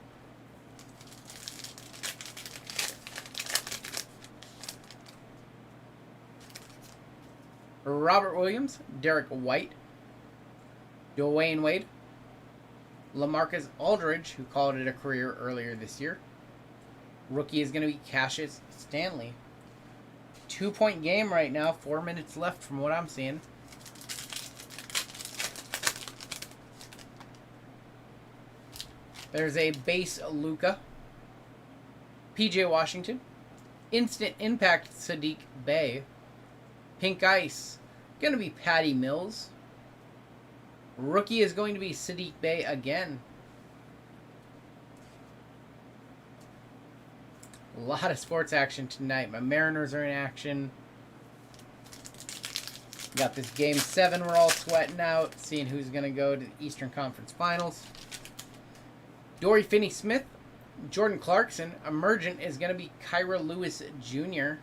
Robert Williams, Derek White, Dwayne Wade, LaMarcus Aldridge, who called it a career earlier this year. Rookie is going to be Cassius Stanley. 2-point game right now, 4 minutes left from what I'm seeing. There's a base Luka, PJ Washington, Instant Impact Sadiq Bey, Pink Ice, going to be Patty Mills. Rookie is going to be Sadiq Bey again. A lot of sports action tonight. My Mariners are in action. Got this Game 7 we're all sweating out, seeing who's going to go to the Eastern Conference Finals. Dory Finney-Smith, Jordan Clarkson. Emergent is going to be Kyra Lewis Jr.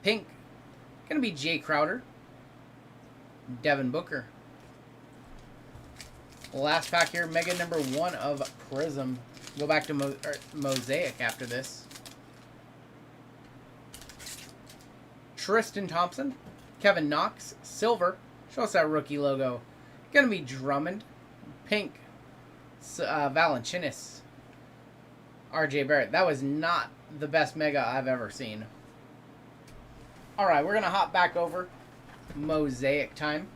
Pink, going to be Jay Crowder. Devin Booker. Last pack here, Mega number 1 of Prism. Go back to Mosaic after this. Tristan Thompson, Kevin Knox, Silver. Show us that rookie logo. Going to be Drummond. Pink, Valanciunas. RJ Barrett. That was not the best Mega I've ever seen. Alright, we're going to hop back over. Mosaic time.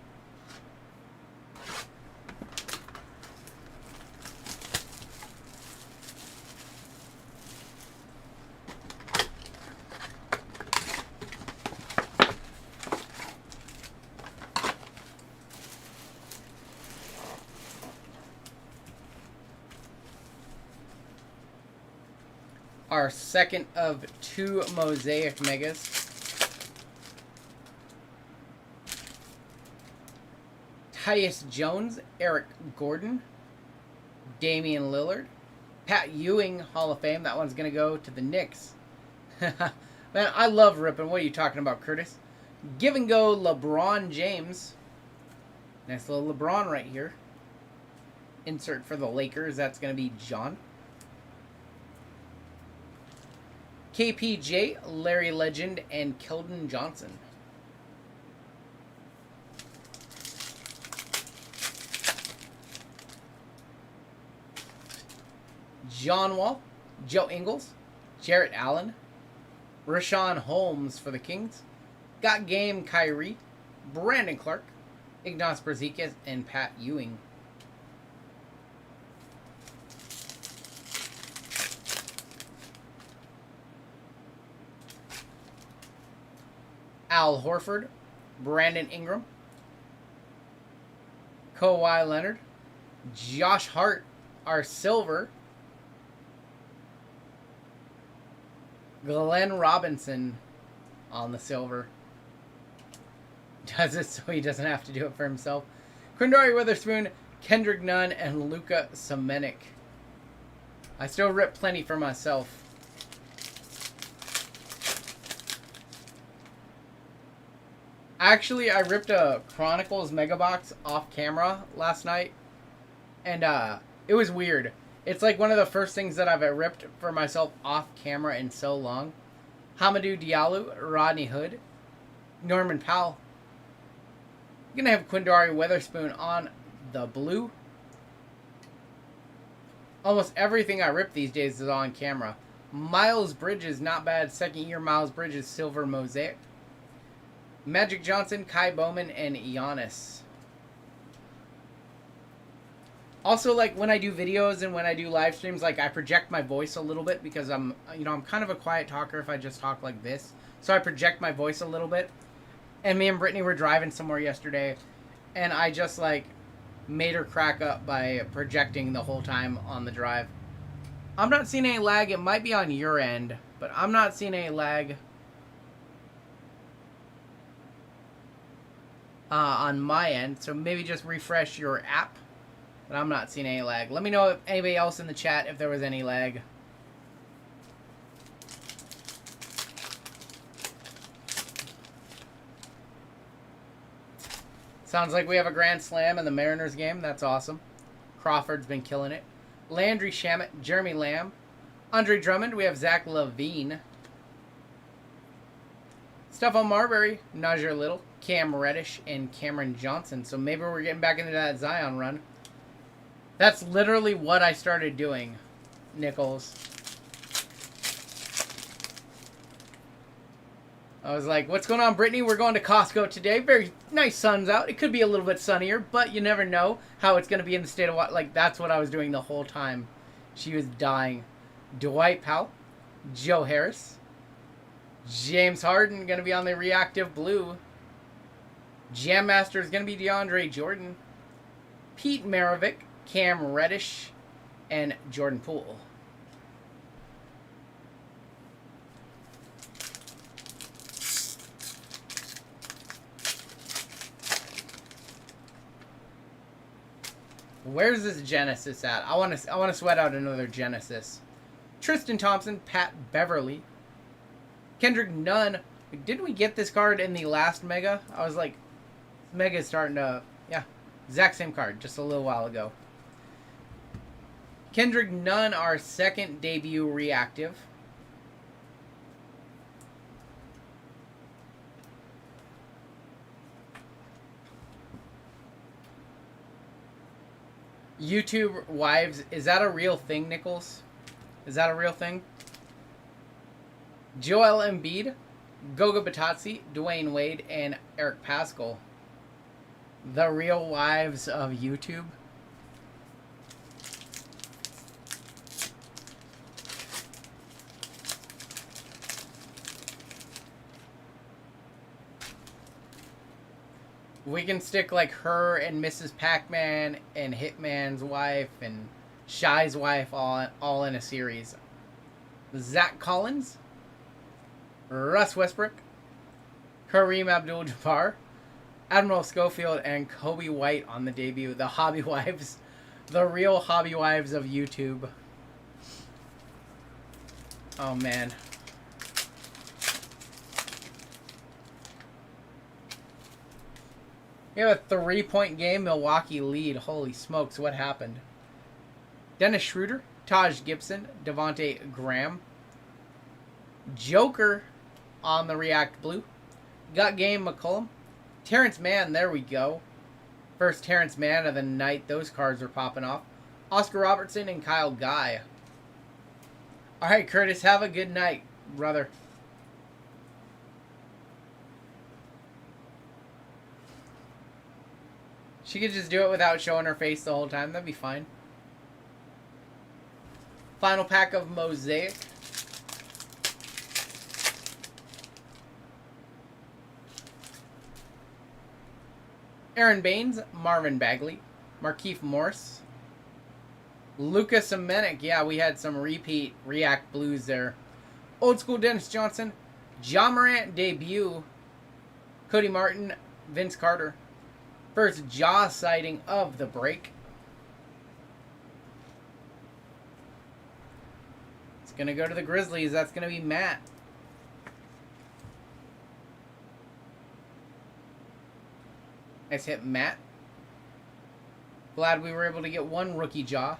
Our second of 2 Mosaic Megas. Tyus Jones, Eric Gordon, Damian Lillard, Pat Ewing, Hall of Fame. That one's going to go to the Knicks. Man, I love ripping. What are you talking about, Curtis? Give and go LeBron James. Nice little LeBron right here. Insert for the Lakers. That's going to be John. KPJ, Larry Legend, and Keldon Johnson. John Wall, Joe Ingles, Jarrett Allen, Rashawn Holmes for the Kings, Got Game Kyrie, Brandon Clark, Ignas Brzezikis, and Pat Ewing. Al Horford, Brandon Ingram, Kawhi Leonard, Josh Hart, our silver, Glenn Robinson on the silver. Does it so he doesn't have to do it for himself. Quindari Witherspoon, Kendrick Nunn, and Luka Samanic. I still rip plenty for myself. Actually, I ripped a Chronicles Mega Box off camera last night. And it was weird. It's like one of the first things that I've ripped for myself off camera in so long. Hamadou Diallo, Rodney Hood, Norman Powell. I'm going to have Quindari Weatherspoon on the blue. Almost everything I rip these days is on camera. Miles Bridges, not bad. Second year Miles Bridges, silver Mosaic. Magic Johnson, Kai Bowman, and Giannis. Also, like, when I do videos and when I do live streams, like, I project my voice a little bit because I'm kind of a quiet talker if I just talk like this. So I project my voice a little bit. And me and Brittany were driving somewhere yesterday, and I just, like, made her crack up by projecting the whole time on the drive. I'm not seeing any lag. It might be on your end, but I'm not seeing any lag on my end. So maybe just refresh your app. But I'm not seeing any lag. Let me know if anybody else in the chat if there was any lag. Sounds like we have a grand slam in the Mariners game. That's awesome. Crawford's been killing it. Landry Shamet, Jeremy Lamb, Andre Drummond. We have Zach Levine. Stephon Marbury, Najee Little, Cam Reddish, and Cameron Johnson. So maybe we're getting back into that Zion run. That's literally what I started doing, Nichols. I was like, what's going on, Brittany? We're going to Costco today. Very nice sun's out. It could be a little bit sunnier, but you never know how it's going to be in the state of what. Like, that's what I was doing the whole time. She was dying. Dwight Powell, Joe Harris, James Harden going to be on the reactive blue. Jam Master is going to be DeAndre Jordan. Pete Maravich, Cam Reddish, and Jordan Poole. Where's this Genesis at? I want to sweat out another Genesis. Tristan Thompson, Pat Beverly, Kendrick Nunn. Didn't we get this card in the last Mega? I was like, Mega is starting to, yeah, exact same card just a little while ago. Kendrick Nunn, our second debut reactive. YouTube wives, is that a real thing, Nichols? Is that a real thing? Joel Embiid, Goga Batazzi, Dwayne Wade, and Eric Pascal. The real wives of YouTube. We can stick like her and Mrs. Pac-Man and Hitman's wife and Shy's wife all in a series. Zach Collins, Russ Westbrook, Kareem Abdul-Jabbar, Admiral Schofield, and Kobe White on the debut. The hobby wives. The real hobby wives of YouTube. Oh, man. We have a 3-point game. Milwaukee lead. Holy smokes, what happened? Dennis Schroeder, Taj Gibson, Devontae Graham. Joker on the React Blue. Got Game McCollum. Terrence Mann, there we go. First Terrence Mann of the night. Those cards are popping off. Oscar Robertson and Kyle Guy. All right, Curtis, have a good night, brother. She could just do it without showing her face the whole time. That'd be fine. Final pack of Mosaic. Aaron Baines, Marvin Bagley, Markieff Morse, Lucas Semenic. Yeah, we had some repeat React Blues there. Old School Dennis Johnson, John Morant debut, Cody Martin, Vince Carter. First jaw sighting of the break. It's going to go to the Grizzlies. That's going to be Matt. Nice hit, Matt. Glad we were able to get one rookie jaw.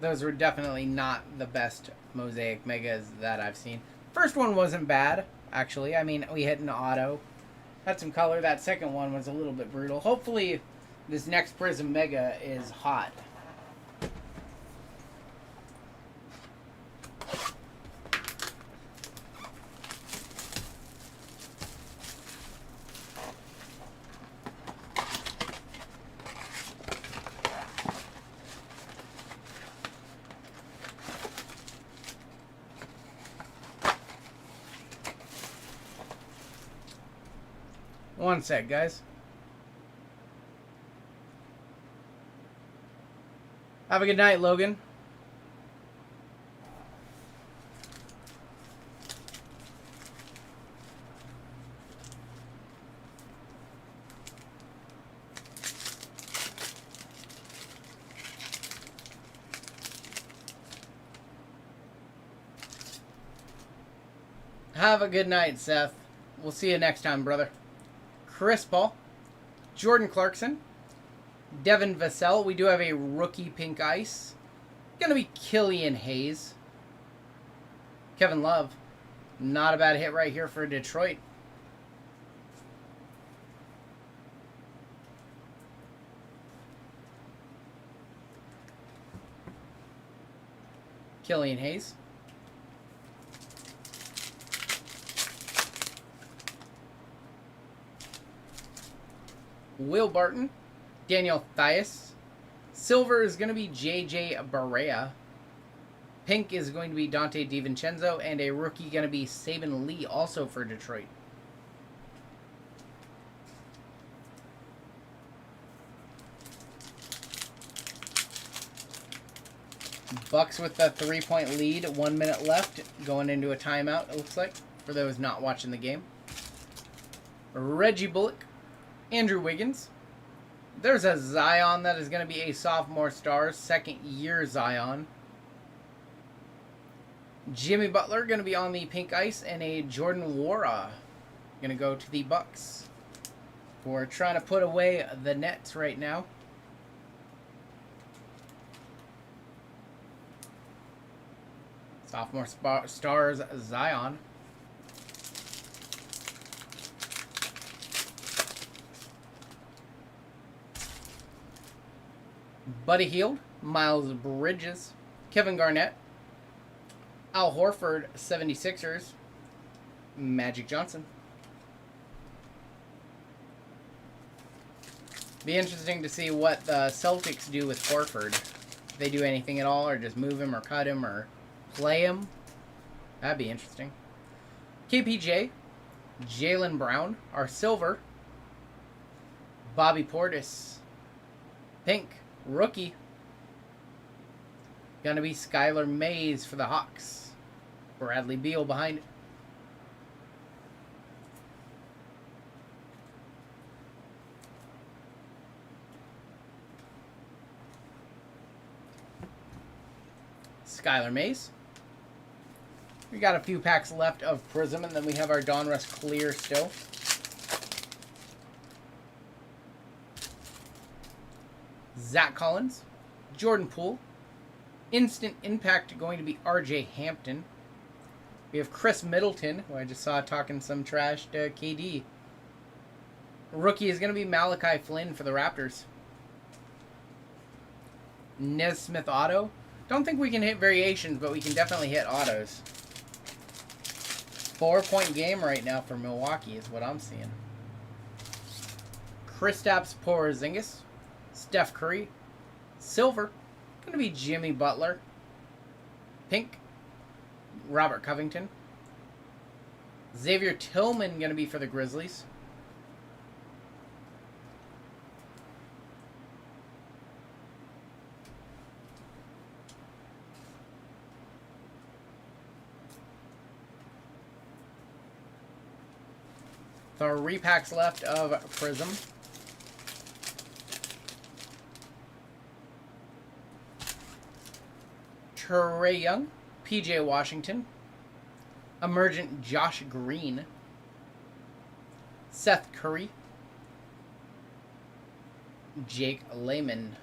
Those were definitely not the best Mosaic Megas that I've seen. First one wasn't bad, actually. I mean, we hit an auto. Had some color. That second one was a little bit brutal. Hopefully, this next Prism Mega is hot. One sec, guys. Have a good night, Logan. Have a good night, Seth. We'll see you next time, brother. Chris Paul, Jordan Clarkson, Devin Vassell. We do have a rookie pink ice. Gonna be Killian Hayes. Kevin Love. Not a bad hit right here for Detroit. Killian Hayes. Will Barton, Daniel Thias. Silver is going to be J.J. Barea. Pink is going to be Dante DiVincenzo. And a rookie going to be Saban Lee, also for Detroit. Bucks with the 3-point lead. 1 minute left. Going into a timeout, it looks like, for those not watching the game. Reggie Bullock. Andrew Wiggins. There's a Zion that is going to be a sophomore star, second year Zion. Jimmy Butler going to be on the pink ice, and a Jordan Nwora going to go to the Bucks. We're trying to put away the Nets right now. Sophomore stars Zion. Buddy Hield, Miles Bridges, Kevin Garnett, Al Horford, 76ers, Magic Johnson. Be interesting to see what the Celtics do with Horford. If they do anything at all, or just move him, or cut him, or play him. That'd be interesting. KPJ, Jaylen Brown, our silver. Bobby Portis, pink. Rookie. Gonna be Skylar Mays for the Hawks. Bradley Beal behind it. Skylar Mays. We got a few packs left of Prism, and then we have our Donruss clear still. Zach Collins, Jordan Poole. Instant Impact going to be RJ Hampton. We have Chris Middleton, who I just saw talking some trash to KD. Rookie is going to be Malachi Flynn for the Raptors. Nesmith auto. Don't think we can hit variations, but we can definitely hit autos. 4-point game right now for Milwaukee is what I'm seeing. Kristaps Porzingis. Steph Curry. Silver. Going to be Jimmy Butler. Pink. Robert Covington. Xavier Tillman going to be for the Grizzlies. Three packs left of Prism. Trae Young, PJ Washington, Emergent Josh Green, Seth Curry, Jake Layman.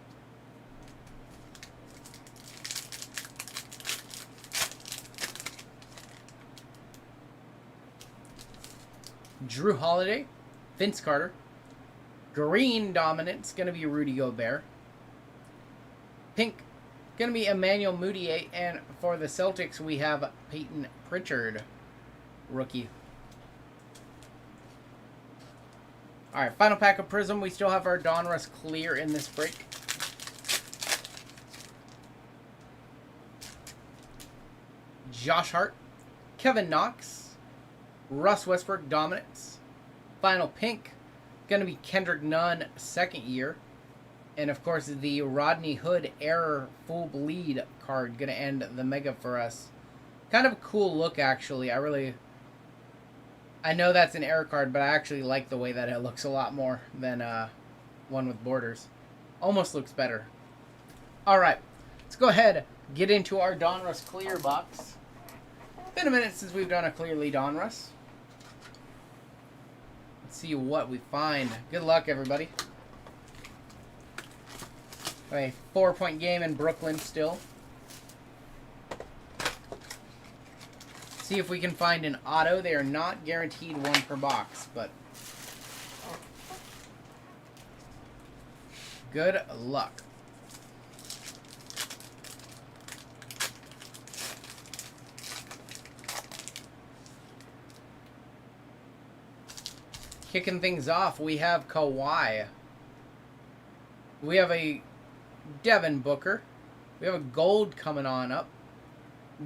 Drew Holiday, Vince Carter. Green dominance, going to be Rudy Gobert. Pink, going to be Emmanuel Mudiay. And for the Celtics, we have Peyton Pritchard, rookie. All right, final pack of Prism. We still have our Donruss clear in this break. Josh Hart, Kevin Knox, Russ Westbrook dominance. Final pink, going to be Kendrick Nunn, second year. And of course, the Rodney Hood Error Full Bleed card going to end the mega for us. Kind of a cool look, actually. I know that's an error card, but I actually like the way that it looks a lot more than one with borders. Almost looks better. All right, let's go ahead, get into our Donruss clear box. Been a minute since we've done a clearly Donruss. Let's see what we find. Good luck, everybody. A 4-point game in Brooklyn still. See if we can find an auto. They are not guaranteed one per box, but good luck. Kicking things off, we have Kawhi. We have a Devin Booker. We have a gold coming on up.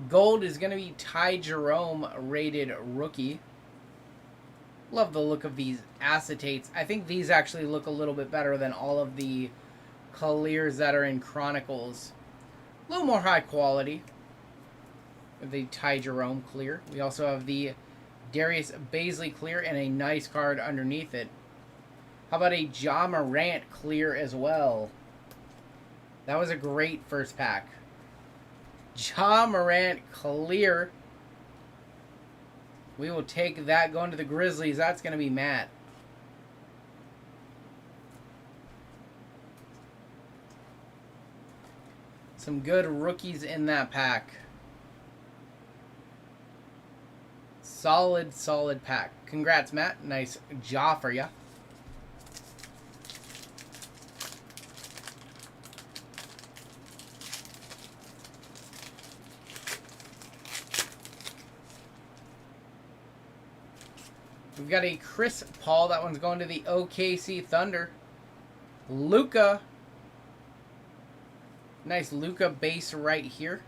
Gold is going to be Ty Jerome rated rookie. Love the look of these acetates. I think these actually look a little bit better than all of the clears that are in Chronicles. A little more high quality. The Ty Jerome clear. We also have the Darius Baisley clear and a nice card underneath it. How about a Ja Morant clear as well? That was a great first pack. Ja Morant clear. We will take that going to the Grizzlies. That's going to be Matt. Some good rookies in that pack. Solid, solid pack. Congrats, Matt. Nice job for ya. We've got a Chris Paul. That one's going to the OKC Thunder. Luka. Nice Luka base right here.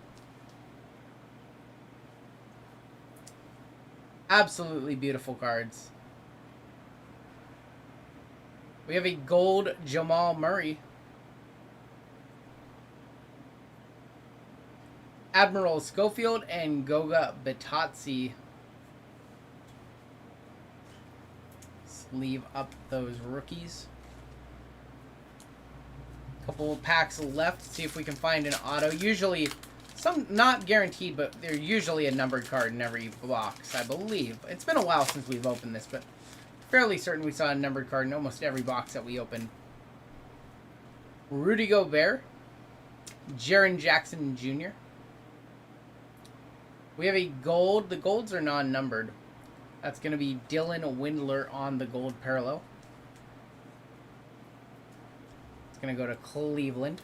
Absolutely beautiful cards. We have a gold Jamal Murray. Admiral Schofield and Goga Bitadze. Sleeve up those rookies. Couple packs left. See if we can find an auto. Usually, some not guaranteed, but they're usually a numbered card in every box, I believe. It's been a while since we've opened this, but fairly certain we saw a numbered card in almost every box that we opened. Rudy Gobert. Jaren Jackson Jr. We have a gold. The golds are non-numbered. That's going to be Dylan Windler on the gold parallel. It's going to go to Cleveland.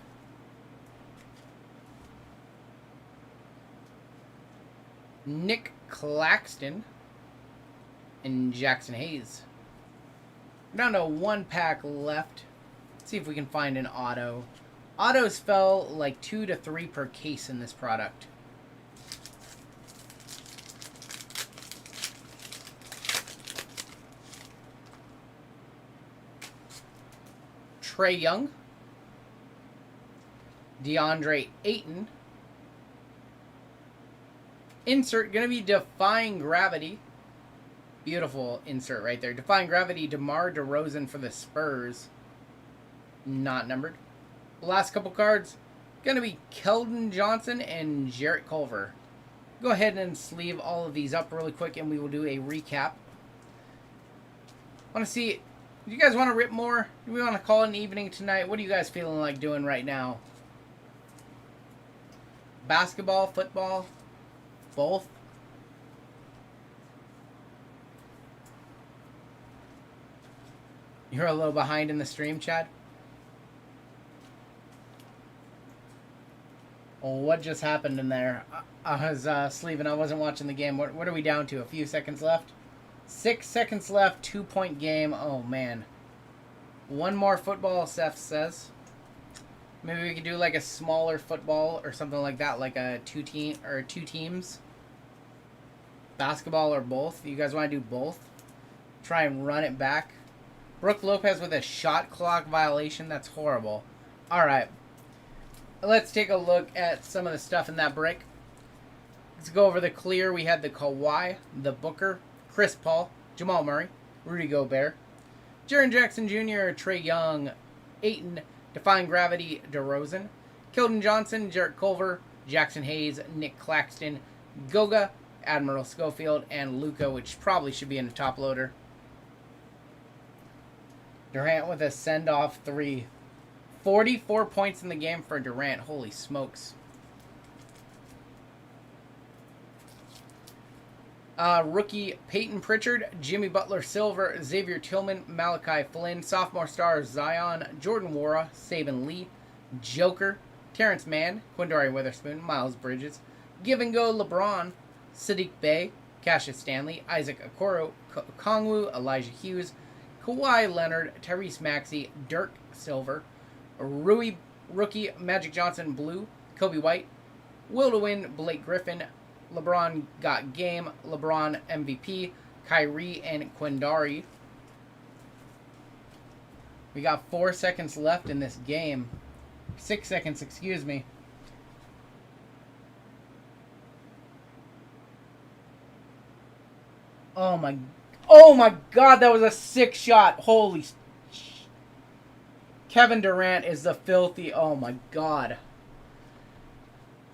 Nick Claxton and Jackson Hayes. We're down to one pack left. Let's see if we can find an auto. Autos fell like 2 to 3 per case in this product. Trae Young, DeAndre Ayton. Insert going to be Defying Gravity. Beautiful insert right there. Defying Gravity, DeMar DeRozan for the Spurs. Not numbered. Last couple cards going to be Keldon Johnson and Jarrett Culver. Go ahead and sleeve all of these up really quick and we will do a recap. Want to see... Do you guys want to rip more? Do we want to call it an evening tonight? What are you guys feeling like doing right now? Basketball, football, both? You're a little behind in the stream, Chad. Well, what just happened in there? I was sleeping. I wasn't watching the game. What are we down to? A few seconds left? 6 seconds left. 2-point game. Oh, man. One more football, Seth says. Maybe we could do like a smaller football or something like that, like a two teams. Basketball or both. You guys want to do both? Try and run it back. Brooke Lopez with a shot clock violation. That's horrible. All right. Let's take a look at some of the stuff in that break. Let's go over the clear. We had the Kawhi, the Booker, Chris Paul, Jamal Murray, Rudy Gobert, Jaren Jackson Jr., Trae Young, Ayton, Defying Gravity, DeRozan, Keldon Johnson, Jarrett Culver, Jackson Hayes, Nick Claxton, Goga, Admiral Schofield, and Luka, which probably should be in a top loader. Durant with a send-off 3. 44 points in the game for Durant. Holy smokes. Rookie Peyton Pritchard, Jimmy Butler Silver, Xavier Tillman, Malachi Flynn, sophomore stars Zion, Jordan Nwora, Saban Lee, Joker, Terrence Mann, Quindari Witherspoon, Miles Bridges, Give and Go LeBron, Sadiq Bey, Cassius Stanley, Isaac Okoro, Kongwu, Elijah Hughes, Kawhi Leonard, Tyrese Maxey, Dirk Silver, Rui Rookie Magic Johnson Blue, Kobe White, Will to Win Blake Griffin, LeBron got game, LeBron MVP, Kyrie and Quindari. We got 4 seconds left in this game. 6 seconds, excuse me. Oh my God, that was a sick shot. Holy Kevin Durant is the filthy, oh my God.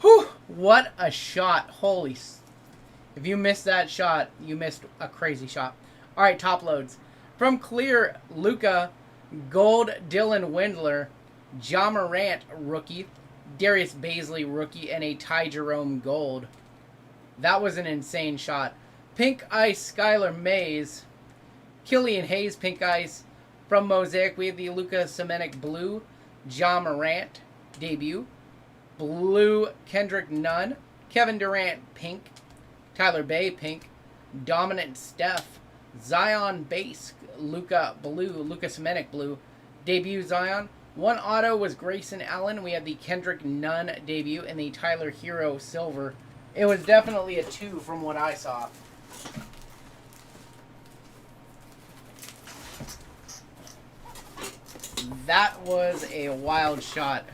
Whew, what a shot. Holy. If you missed that shot, you missed a crazy shot. All right, top loads. From clear, Luka, gold, Dylan Windler, Ja Morant, rookie, Darius Baisley, rookie, and a Ty Jerome gold. That was an insane shot. Pink Ice, Skylar Mays, Killian Hayes, Pink Ice. From Mosaic, we have the Luka Semenik blue, Ja Morant, debut. Blue, Kendrick Nunn, Kevin Durant, pink, Tyler Bay, pink, Dominant Steph, Zion base, Luka blue, Luka Semenik blue, debut Zion. One auto was Grayson Allen. We had the Kendrick Nunn debut and the Tyler Hero silver. It was definitely a 2 from what I saw. That was a wild shot.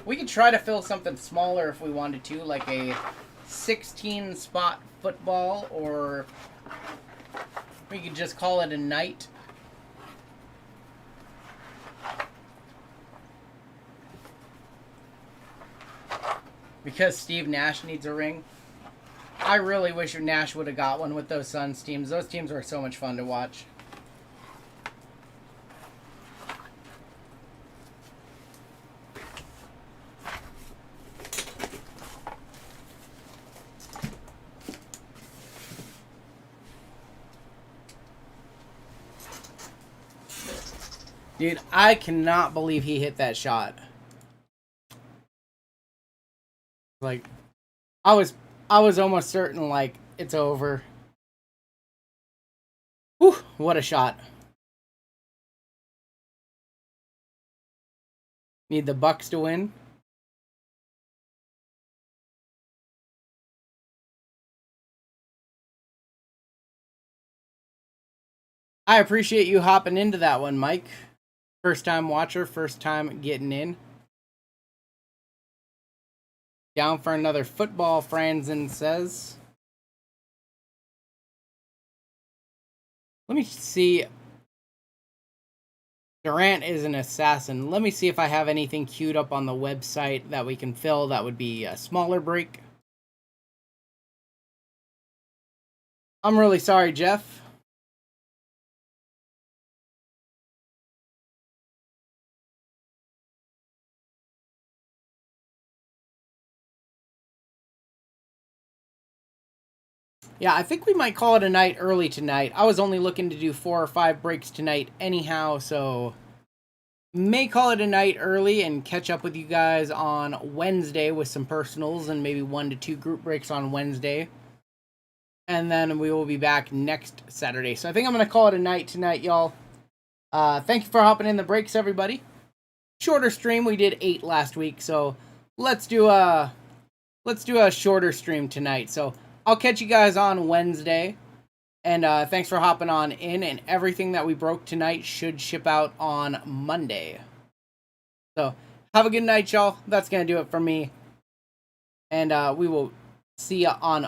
We could try to fill something smaller if we wanted to, like a 16-spot football, or we could just call it a night. Because Steve Nash needs a ring. I really wish Nash would have got one with those Suns teams. Those teams were so much fun to watch. Dude, I cannot believe he hit that shot. Like, I was almost certain, like, it's over. Whew, what a shot. Need the Bucks to win. I appreciate you hopping into that one, Mike. First time watcher, first time getting in. Down for another football, Franzen says. Let me see. Durant is an assassin. Let me see if I have anything queued up on the website that we can fill. That would be a smaller break. I'm really sorry, Jeff. Yeah, I think we might call it a night early tonight. I was only looking to do 4 or 5 breaks tonight anyhow, so may call it a night early and catch up with you guys on Wednesday with some personals and maybe 1 to 2 group breaks on Wednesday. And then we will be back next Saturday. So I think I'm going to call it a night tonight, y'all. Thank you for hopping in the breaks, everybody. Shorter stream. We did 8 last week, so let's do a shorter stream tonight. So I'll catch you guys on Wednesday. And thanks for hopping on in. And everything that we broke tonight should ship out on Monday. So have a good night, y'all. That's going to do it for me. And we will see you on